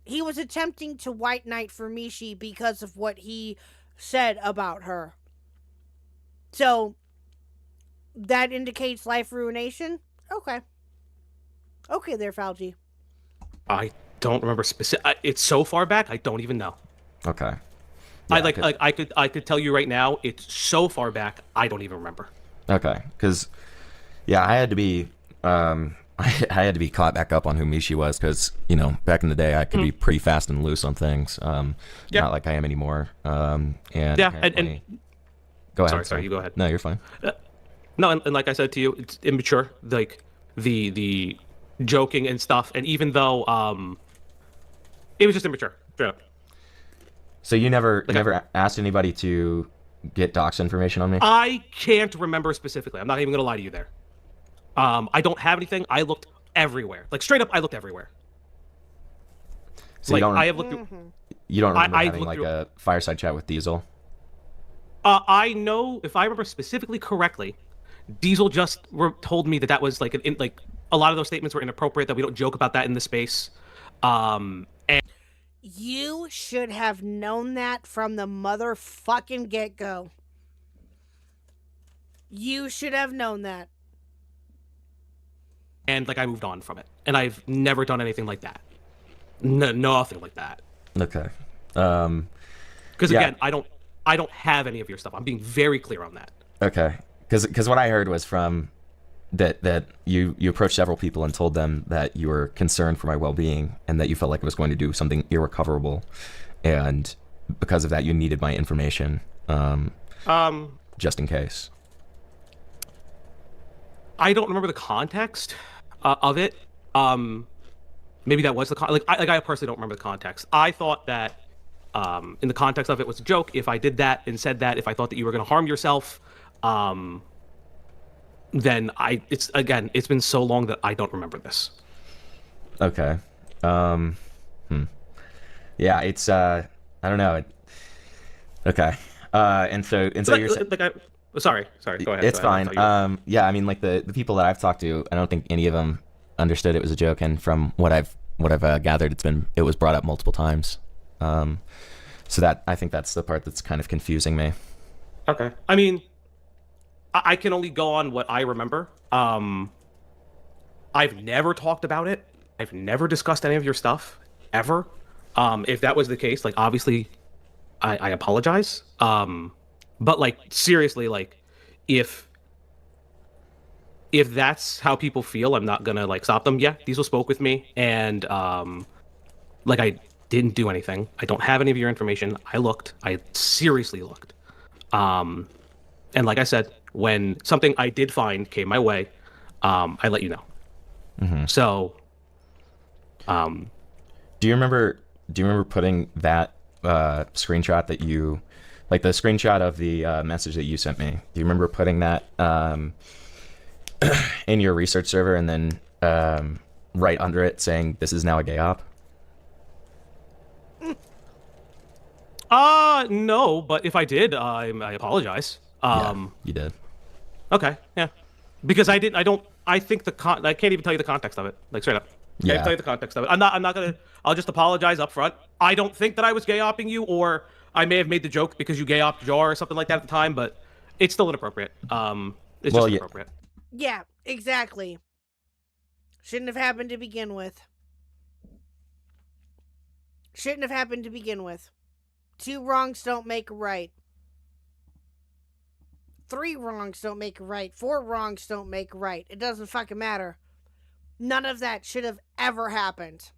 He was attempting to white knight for Mishi because of what he said about her. So, that indicates life ruination? Okay. Okay there, Falgi. I don't remember specific. It's so far back, I don't even know. Okay. Yeah, I could tell you right now, it's so far back, I don't even remember. Okay, because I had to be I had to be caught back up on who Mishi was, because back in the day I could be pretty fast and loose on things. Not like I am anymore. And go ahead. Sorry, you go ahead. No, you're fine. No, and like I said to you, it's immature. The joking and stuff, and even though it was just immature. Straight up. So you never asked anybody to get docs information on me? I can't remember specifically. I'm not even gonna lie to you there. I don't have anything. I looked everywhere. Like straight up, I looked everywhere. So like, you don't. I have looked. You don't remember having like a fireside chat with Diesel? I know, if I remember specifically correctly, Diesel just told me that was like like a lot of those statements were inappropriate. That we don't joke about that in the space. And you should have known that from the motherfucking get-go. You should have known that. And like I moved on from it, and I've never done anything like that. Nothing like that. Okay. Because again, I don't have any of your stuff. I'm being very clear on that. Okay. Because what I heard was from that you approached several people and told them that you were concerned for my well-being and that you felt like it was going to do something irrecoverable, and because of that you needed my information. Just in case. I don't remember the context of it. Maybe that was the I personally don't remember the context. I thought that in the context of it was a joke. If I did that and said that, if I thought that you were going to harm yourself, then it's been so long that I don't remember this. Okay. Yeah, it's I don't know. Okay. And so you're saying, sorry. Go ahead. It's fine. Yeah, I mean, like the people that I've talked to, I don't think any of them understood it was a joke, and from what I've gathered, it was brought up multiple times. So that, I think that's the part that's kind of confusing me. Okay. I mean, I can only go on what I remember. I've never talked about it. I've never discussed any of your stuff ever. If that was the case, like obviously, I apologize. But like seriously, like if that's how people feel, I'm not gonna like stop them. Yeah, Diesel spoke with me, and like I didn't do anything. I don't have any of your information. I looked. I seriously looked. And like I said, when something I did find came my way, I let you know. Mm-hmm. So, do you remember putting that screenshot that you, like the screenshot of the message that you sent me? Do you remember putting that in your research server and then right under it saying this is now a gay op? No, but if I did, I apologize. Yeah, you did. Okay, yeah, because I think I can't even tell you the context of it, like straight up. I can't tell you the context of it. I'm not gonna. I'll just apologize up front. I don't think that I was gay opping you, or I may have made the joke because you gay opped Jar or something like that at the time, but it's still inappropriate. It's just inappropriate. Yeah, exactly. Shouldn't have happened to begin with. Shouldn't have happened to begin with. 2 wrongs don't make a right. 3 wrongs don't make a right. 4 wrongs don't make a right. It doesn't fucking matter. None of that should have ever happened.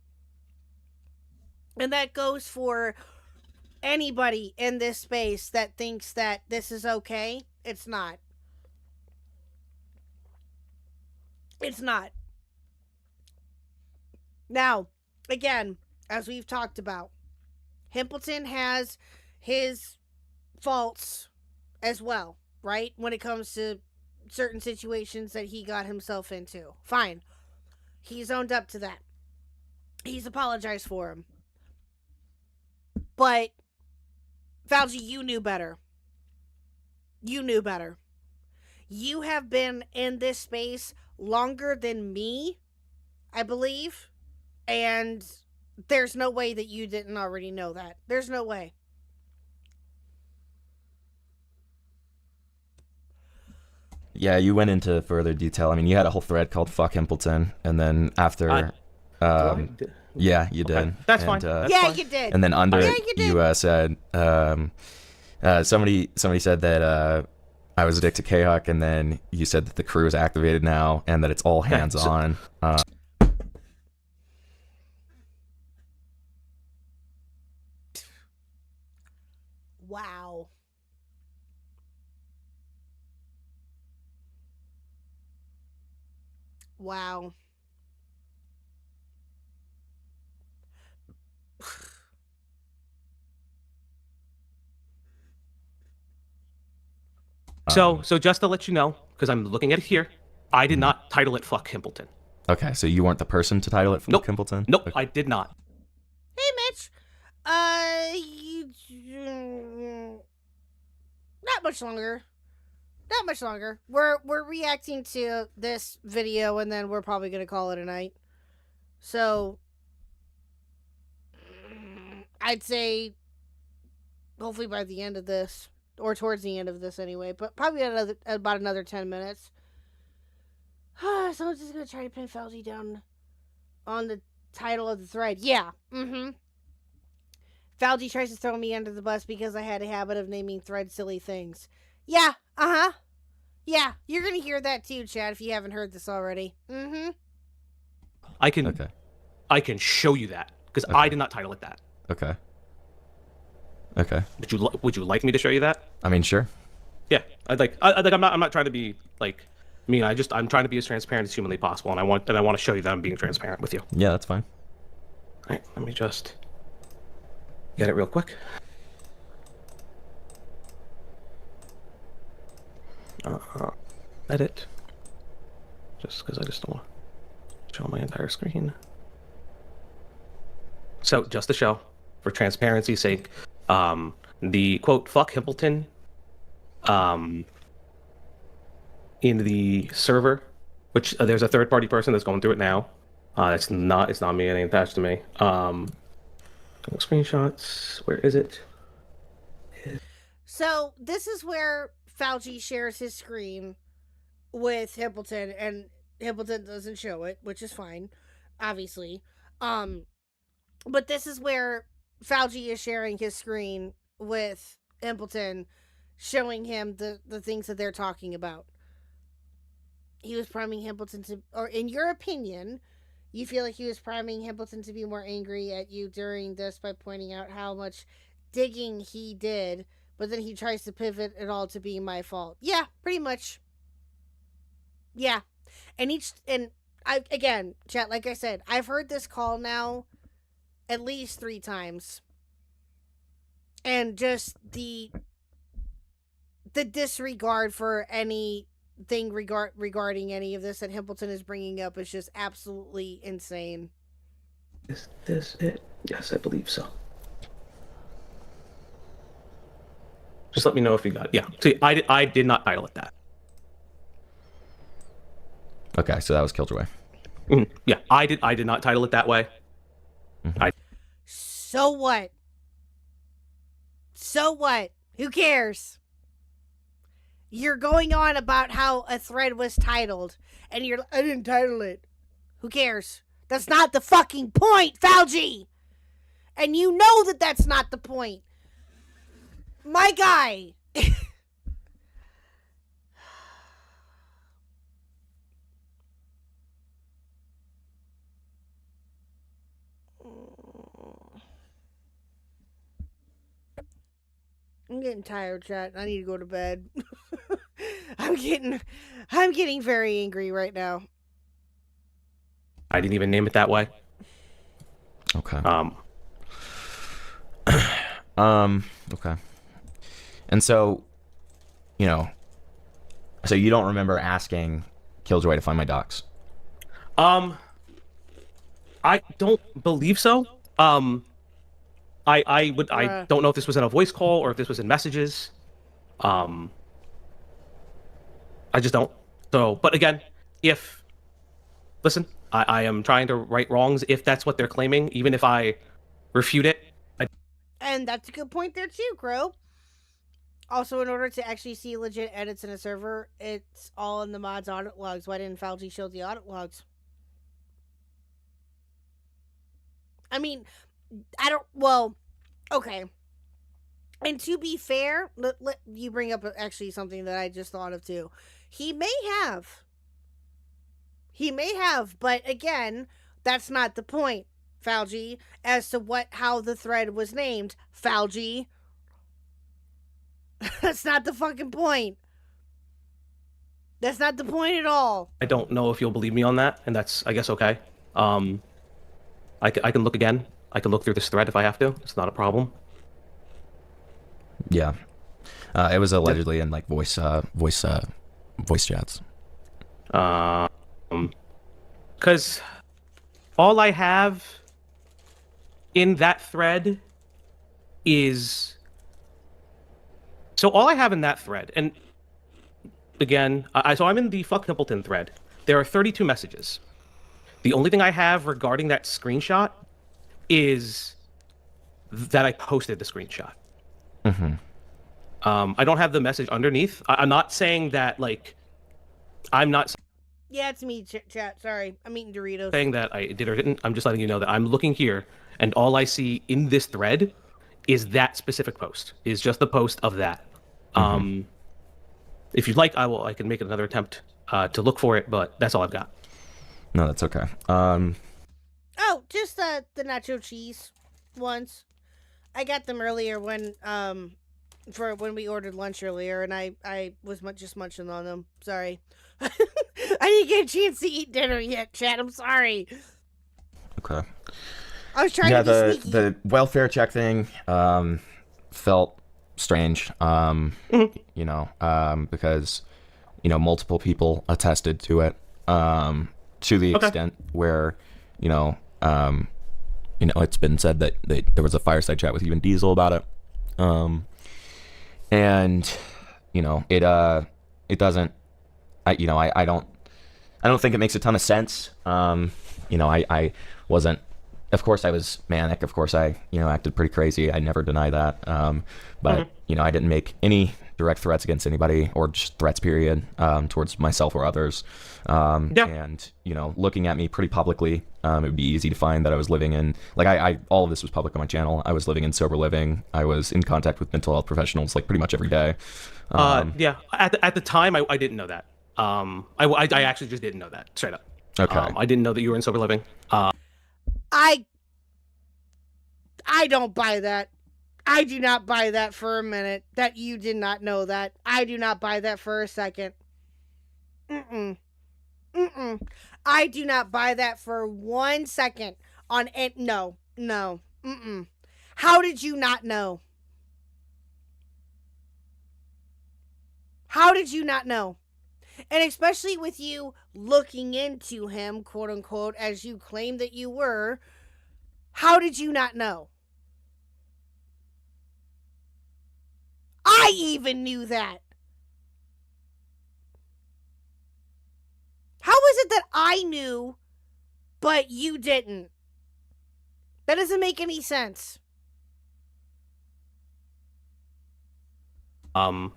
And that goes for anybody in this space that thinks that this is okay. It's not. It's not. Now, again, as we've talked about, Himpleton has his faults as well, right? When it comes to certain situations that he got himself into. Fine. He's owned up to that. He's apologized for him. But, Fauci, you knew better. You knew better. You have been in this space longer than me, I believe. And there's no way that you didn't already know that. There's no way. Yeah, you went into further detail. I mean, you had a whole thread called "Fuck Himpleton," and then after, yeah, you did. Okay. That's fine. That's yeah, fine. You did. And then under it, you said, somebody said that I was addicted to Khuck, and then you said that the crew is activated now, and that it's all hands on. Wow. Wow. So just to let you know, because I'm looking at it here, I did not title it "Fuck Himpleton." Okay, so you weren't the person to title it "Fuck Himpleton"? Nope, Okay. I did not. Hey, Mitch. Not much longer. Not much longer. We're reacting to this video, and then we're probably gonna call it a night. So I'd say hopefully by the end of this, or towards the end of this anyway, but probably about another 10 minutes. Someone's just gonna try to pin Fauci down on the title of the thread. Yeah. Fauci tries to throw me under the bus because I had a habit of naming thread silly things. Yeah. Yeah, you're gonna hear that too, Chad, if you haven't heard this already. I can show you that because I did not title it that. Okay. Would you like me to show you that? I mean, sure. Yeah, I'm not trying to be like mean. I'm trying to be as transparent as humanly possible, and I want to show you that I'm being transparent with you. Yeah, that's fine. All right, let me just get it real quick. Edit. Just because I just don't want to show my entire screen. So, just to show, for transparency's sake, the quote "fuck Himpleton" in the server, which there's a third-party person that's going through it now. It's not me. It ain't attached to me. Screenshots. Where is it? So this is where Fauci shares his screen with Himpleton, and Himpleton doesn't show it, which is fine, obviously. But this is where Fauci is sharing his screen with Himpleton, showing him the things that they're talking about. He was priming Himpleton to, or in your opinion, you feel like he was priming Himpleton to be more angry at you during this by pointing out how much digging he did, but then he tries to pivot it all to being my fault. Yeah, pretty much. Yeah. And again, chat, like I said, I've heard this call now at least 3 times. And just the disregard for anything regarding any of this that Himpleton is bringing up is just absolutely insane. Is this it? Yes, I believe so. Just let me know if you got it. Yeah. See, I did not title it that. Okay, so that was Killjoy. Yeah, I did not title it that way. So what? So what? Who cares? You're going on about how a thread was titled, and I didn't title it. Who cares? That's not the fucking point, Fauci! And you know that that's not the point. My guy! I'm getting tired, chat. I need to go to bed. I'm getting very angry right now. I didn't even name it that way. Okay. Okay. And so, so you don't remember asking Killjoy to find my docs? I don't believe so. I don't know if this was in a voice call or if this was in messages. I just don't. So, but again, listen, I am trying to right wrongs if that's what they're claiming, even if I refute it. And that's a good point there too, Crow. Also, in order to actually see legit edits in a server, it's all in the mod's audit logs. Why didn't Fauci show the audit logs? I mean, okay. And to be fair, let you bring up actually something that I just thought of too. He may have, but again, that's not the point, Fauci, as to how the thread was named, Fauci. That's not the fucking point. That's not the point at all. I don't know if you'll believe me on that, and that's, I guess, okay. I can look again. I can look through this thread if I have to. It's not a problem. Yeah. It was allegedly in like voice chats. Because all I have in that thread is... So all I have in that thread, and again, so I'm in the Fuck Templeton thread. There are 32 messages. The only thing I have regarding that screenshot is that I posted the screenshot. Mm-hmm. I don't have the message underneath. I'm not saying that, like, I'm not... Yeah, it's me, chat. Sorry. I'm eating Doritos. Saying that I did or didn't. I'm just letting you know that I'm looking here, and all I see in this thread is that specific post. Is just the post of that. Mm-hmm. If you'd like, I can make another attempt to look for it, but that's all I've got. No, that's okay. Oh, just the nacho cheese ones. I got them earlier when we ordered lunch earlier, and I was just munching on them. Sorry. I didn't get a chance to eat dinner yet, chat. I'm sorry. Okay. I was trying to be sneaky. The welfare check thing felt strange. You know, because multiple people attested to it. To the extent where, it's been said that there was a fireside chat with even Diesel about it. And it doesn't. I don't think it makes a ton of sense. I wasn't. Of course, I was manic. Of course, I acted pretty crazy. I never deny that. But I didn't make any direct threats against anybody, or just threats, period, towards myself or others. And looking at me pretty publicly, it would be easy to find that I was living in, like, all of this was public on my channel. I was living in sober living. I was in contact with mental health professionals like pretty much every day. At the time, I didn't know that. I actually just didn't know that, straight up. Okay. I didn't know that you were in sober living. I don't buy that. I do not buy that for a minute. That you did not know that. I do not buy that for a second. I do not buy that for 1 second on it. No. How did you not know? How did you not know? And especially with you looking into him, quote unquote, as you claim that you were, how did you not know? I even knew that. How is it that I knew, but you didn't? That doesn't make any sense. I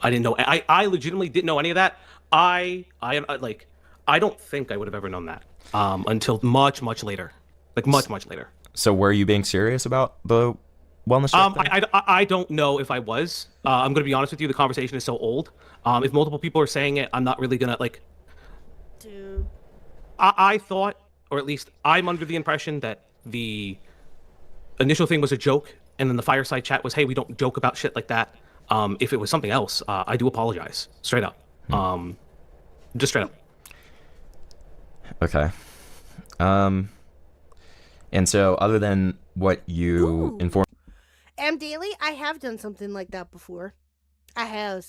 didn't know. I legitimately didn't know any of that. I don't think I would have ever known that until much later, like much later. So were you being serious about the wellness check? I don't know if I was. I'm going to be honest with you. The conversation is so old. If multiple people are saying it, I'm not really going to like. Dude. I thought, or at least I'm under the impression that the initial thing was a joke, and then the fireside chat was, "Hey, we don't joke about shit like that." If it was something else, I do apologize, straight up. Just straight up. Okay. And so, other than what you informed. Daily, I have done something like that before. I have.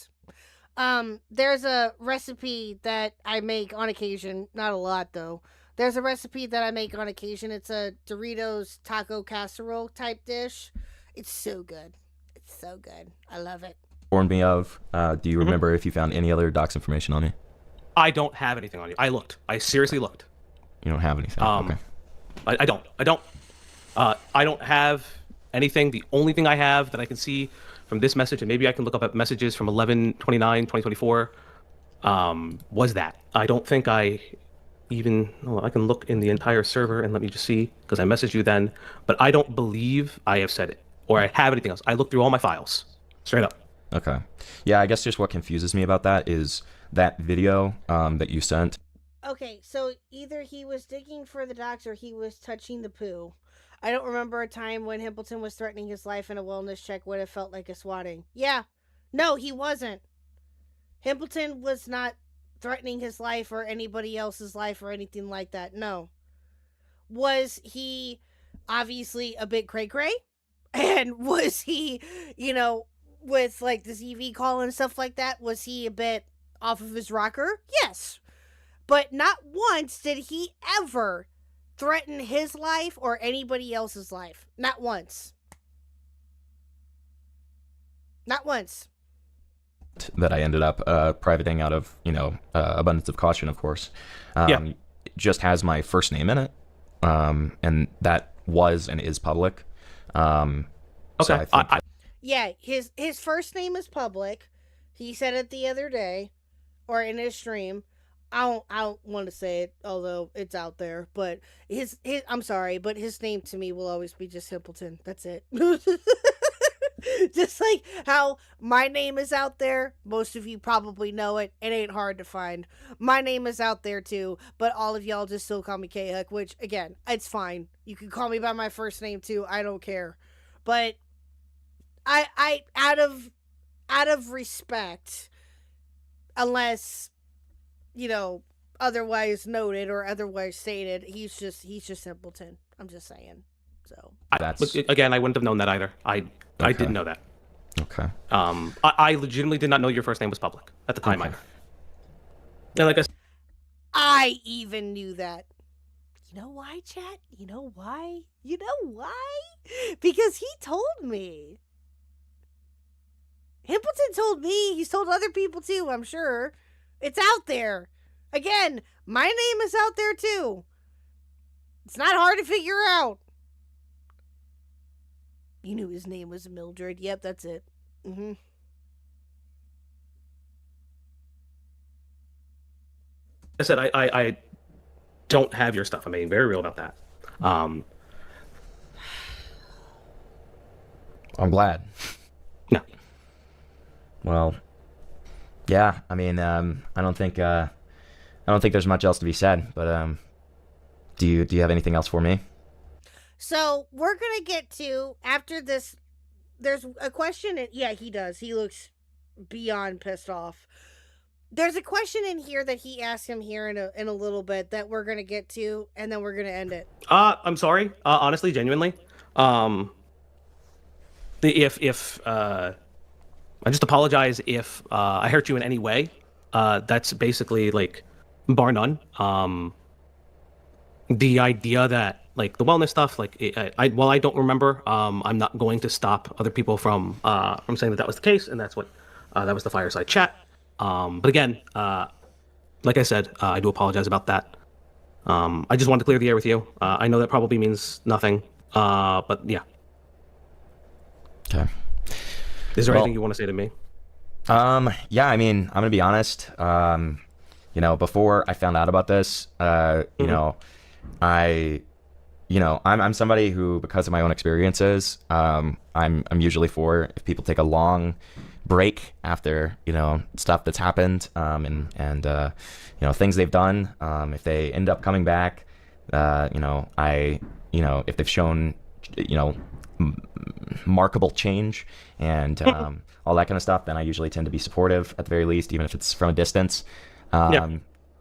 There's a recipe that I make on occasion. Not a lot, though. There's a recipe that I make on occasion. It's a Doritos taco casserole type dish. It's so good. It's so good. I love it. Informed me of. Do you remember if you found any other docs information on you? I don't have anything on you. I looked. I seriously looked. You don't have anything. Okay. I don't. I don't have anything. The only thing I have that I can see from this message, and maybe I can look up at messages from 11/29/2024, was that. I don't think I even. Well, I can look in the entire server and let me just see, because I messaged you then. But I don't believe I have said it, or I have anything else. I looked through all my files, straight up. Okay. Yeah, I guess just what confuses me about that is that video that you sent. Okay, so either he was digging for the docs or he was touching the poo. I don't remember a time when Himpleton was threatening his life and a wellness check would have felt like a swatting. Yeah. No, he wasn't. Himpleton was not threatening his life or anybody else's life or anything like that. No. Was he obviously a bit cray-cray? And was he, with like the ZV call and stuff like that, was he a bit off of his rocker? Yes. But not once did he ever threaten his life or anybody else's life. Not once. Not once. That I ended up privating out of, abundance of caution, of course. It just has my first name in it. And that was and is public. Okay. So yeah, his first name is public. He said it the other day, or in his stream. I don't want to say it, although it's out there. But I'm sorry, but his name to me will always be just Simpleton. That's it. Just like how my name is out there. Most of you probably know it. It ain't hard to find. My name is out there too, but all of y'all just still call me Khuck, which again, it's fine. You can call me by my first name too. I don't care. But I out of respect, unless otherwise noted or otherwise stated, he's just Simpleton. I'm just saying. So again, I wouldn't have known that either. I didn't know that. Okay. I legitimately did not know your first name was public at the time either. And like I even knew that. You know why, chat? You know why? Because he told me. Simpleton told me. He's told other people too, I'm sure. It's out there. Again, my name is out there too. It's not hard to figure out. You knew his name was Mildred. Yep, that's it. Mm-hmm. I said I don't have your stuff. I'm being very real about that. I'm glad. No. Well, yeah. I mean, I don't think there's much else to be said. But do you have anything else for me? So we're gonna get to after this. There's a question. Yeah, he does. He looks beyond pissed off. There's a question in here that he asked him here in a little bit that we're gonna get to, and then we're gonna end it. I'm sorry. Honestly, genuinely. If I just apologize if I hurt you in any way. That's basically like bar none. The idea that like the wellness stuff, like I don't remember. I'm not going to stop other people from saying that was the case, and that's what that was the fireside chat. But again, like I said, I do apologize about that. I just wanted to clear the air with you. I know that probably means nothing, but yeah. Okay. Is there anything you want to say to me? Yeah, I mean, I'm gonna be honest. Before I found out about this, I'm somebody who, because of my own experiences, I'm usually for if people take a long break after stuff that's happened, and things they've done. If they end up coming back, if they've shown markable change and all that kind of stuff, then I usually tend to be supportive at the very least, even if it's from a distance.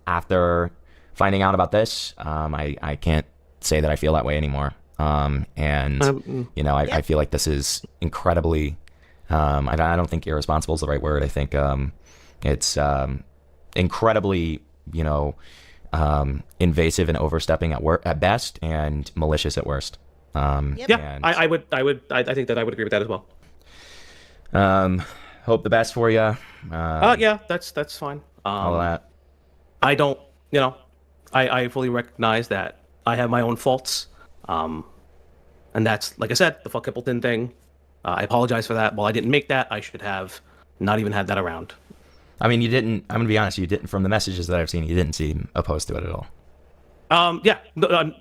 After finding out about this, I can't say that I feel that way anymore. I feel like this is incredibly, I don't think irresponsible is the right word. I think it's incredibly, invasive and overstepping at best and malicious at worst. I think that I would agree with that as well. Hope the best for you. Yeah, that's fine. All that. I don't, I fully recognize that I have my own faults. And that's, like I said, the fuck Hippleton thing. I apologize for that. While I didn't make that, I should have not even had that around. I mean, you didn't, I'm going to be honest, you didn't, from the messages that I've seen, you didn't seem opposed to it at all. Yeah,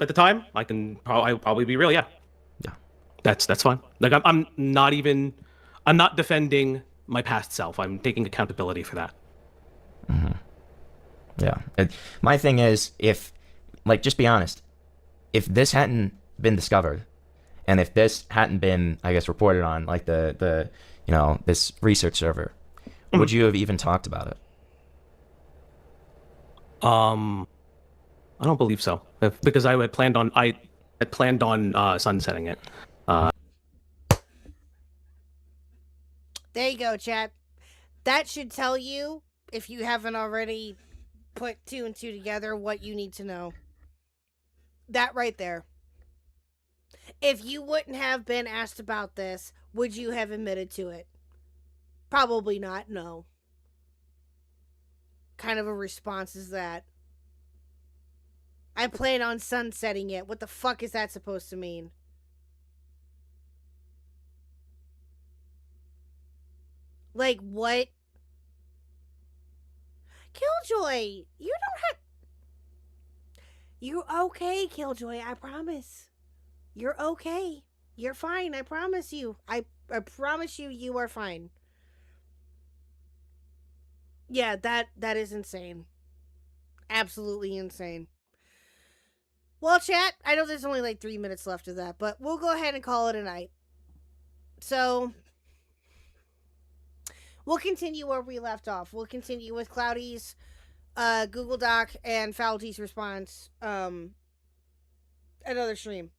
at the time, I'll probably be real, yeah. Yeah. That's fine. Like, I'm not defending my past self. I'm taking accountability for that. Mm-hmm. Yeah. My thing is, just be honest, if this hadn't been discovered, and if this hadn't been, I guess, reported on, like the this research server, would you have even talked about it? I don't believe so, because I had planned on sunsetting it. There you go, chat. That should tell you, if you haven't already put 2 and 2 together, what you need to know. That right there. If you wouldn't have been asked about this, would you have admitted to it? Probably not, no. Kind of a response is that? I plan on sunsetting it. What the fuck is that supposed to mean? Like, what? Killjoy, you don't have... You're okay, Killjoy, I promise. You're okay. You're fine, I promise you. I promise you, you are fine. Yeah, that is insane. Absolutely insane. Well, chat, I know there's only like 3 minutes left of that, but we'll go ahead and call it a night. So... we'll continue where we left off. We'll continue with Cloudy's Google Doc and Falty's response another stream.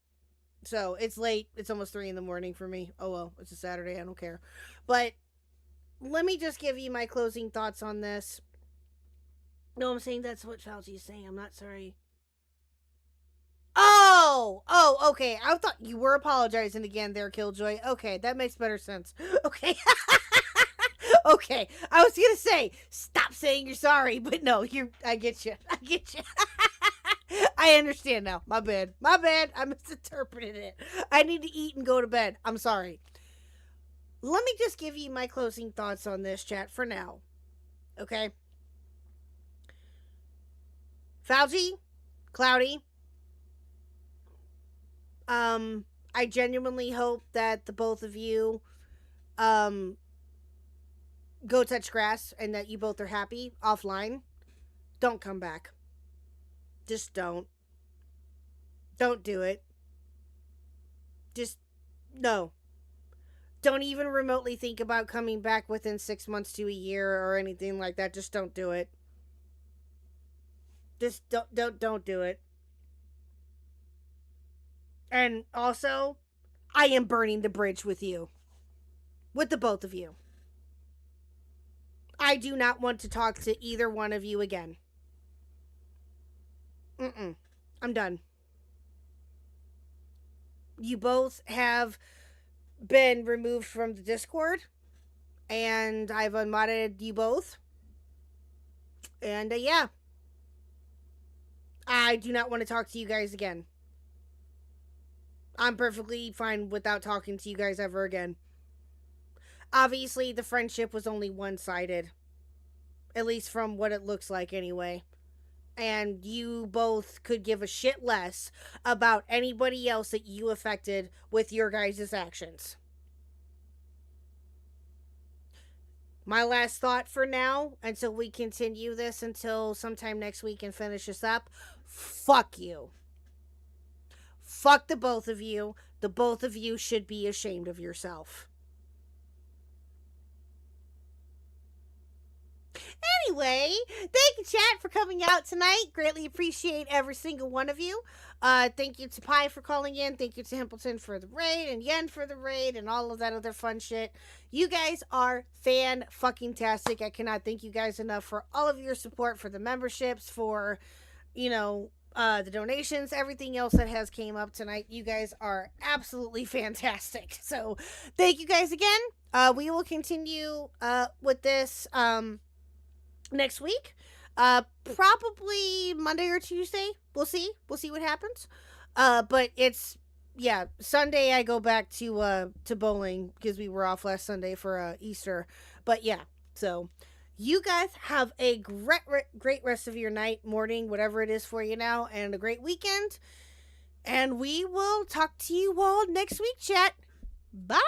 So it's late. It's almost 3 in the morning for me. Oh well, it's a Saturday. I don't care. But let me just give you my closing thoughts on this. No, I'm saying that's what Falty's saying. I'm not sorry. Oh, okay. I thought you were apologizing again there, Killjoy. Okay, that makes better sense. Okay. Okay, I was gonna say, stop saying you're sorry, but no, I get you. I get you. I understand now. My bad. I misinterpreted it. I need to eat and go to bed. I'm sorry. Let me just give you my closing thoughts on this, chat, for now. Okay? Fauci, Cloudy, I genuinely hope that the both of you, go touch grass and that you both are happy offline. Don't come back. Just don't. Don't do it. Just, no. Don't even remotely think about coming back within 6 months to a year or anything like that. Just don't do it. Just don't do it. And also, I am burning the bridge with you. With the both of you. I do not want to talk to either one of you again. I'm done. You both have been removed from the Discord, and I've unmodded you both. And yeah. I do not want to talk to you guys again. I'm perfectly fine without talking to you guys ever again. Obviously, the friendship was only one-sided. At least from what it looks like, anyway. And you both could give a shit less about anybody else that you affected with your guys' actions. My last thought for now, until we continue this until sometime next week and finish this up, fuck you. Fuck the both of you. The both of you should be ashamed of yourself. Anyway, thank you, chat, for coming out tonight. Greatly appreciate every single one of you. Thank you to Pi for calling in. Thank you to Himpleton for the raid, and Yen for the raid, and all of that other fun shit. You guys are fan-fucking-tastic. I cannot thank you guys enough for all of your support, for the memberships, for, the donations, everything else that has came up tonight. You guys are absolutely fantastic. So, thank you guys again. We will continue with this next week. Probably Monday or Tuesday. We'll see. We'll see what happens. But it's, Sunday I go back to bowling because we were off last Sunday for Easter. But yeah, so you guys have a great rest of your night, morning, whatever it is for you now, and a great weekend. And we will talk to you all next week, chat. Bye!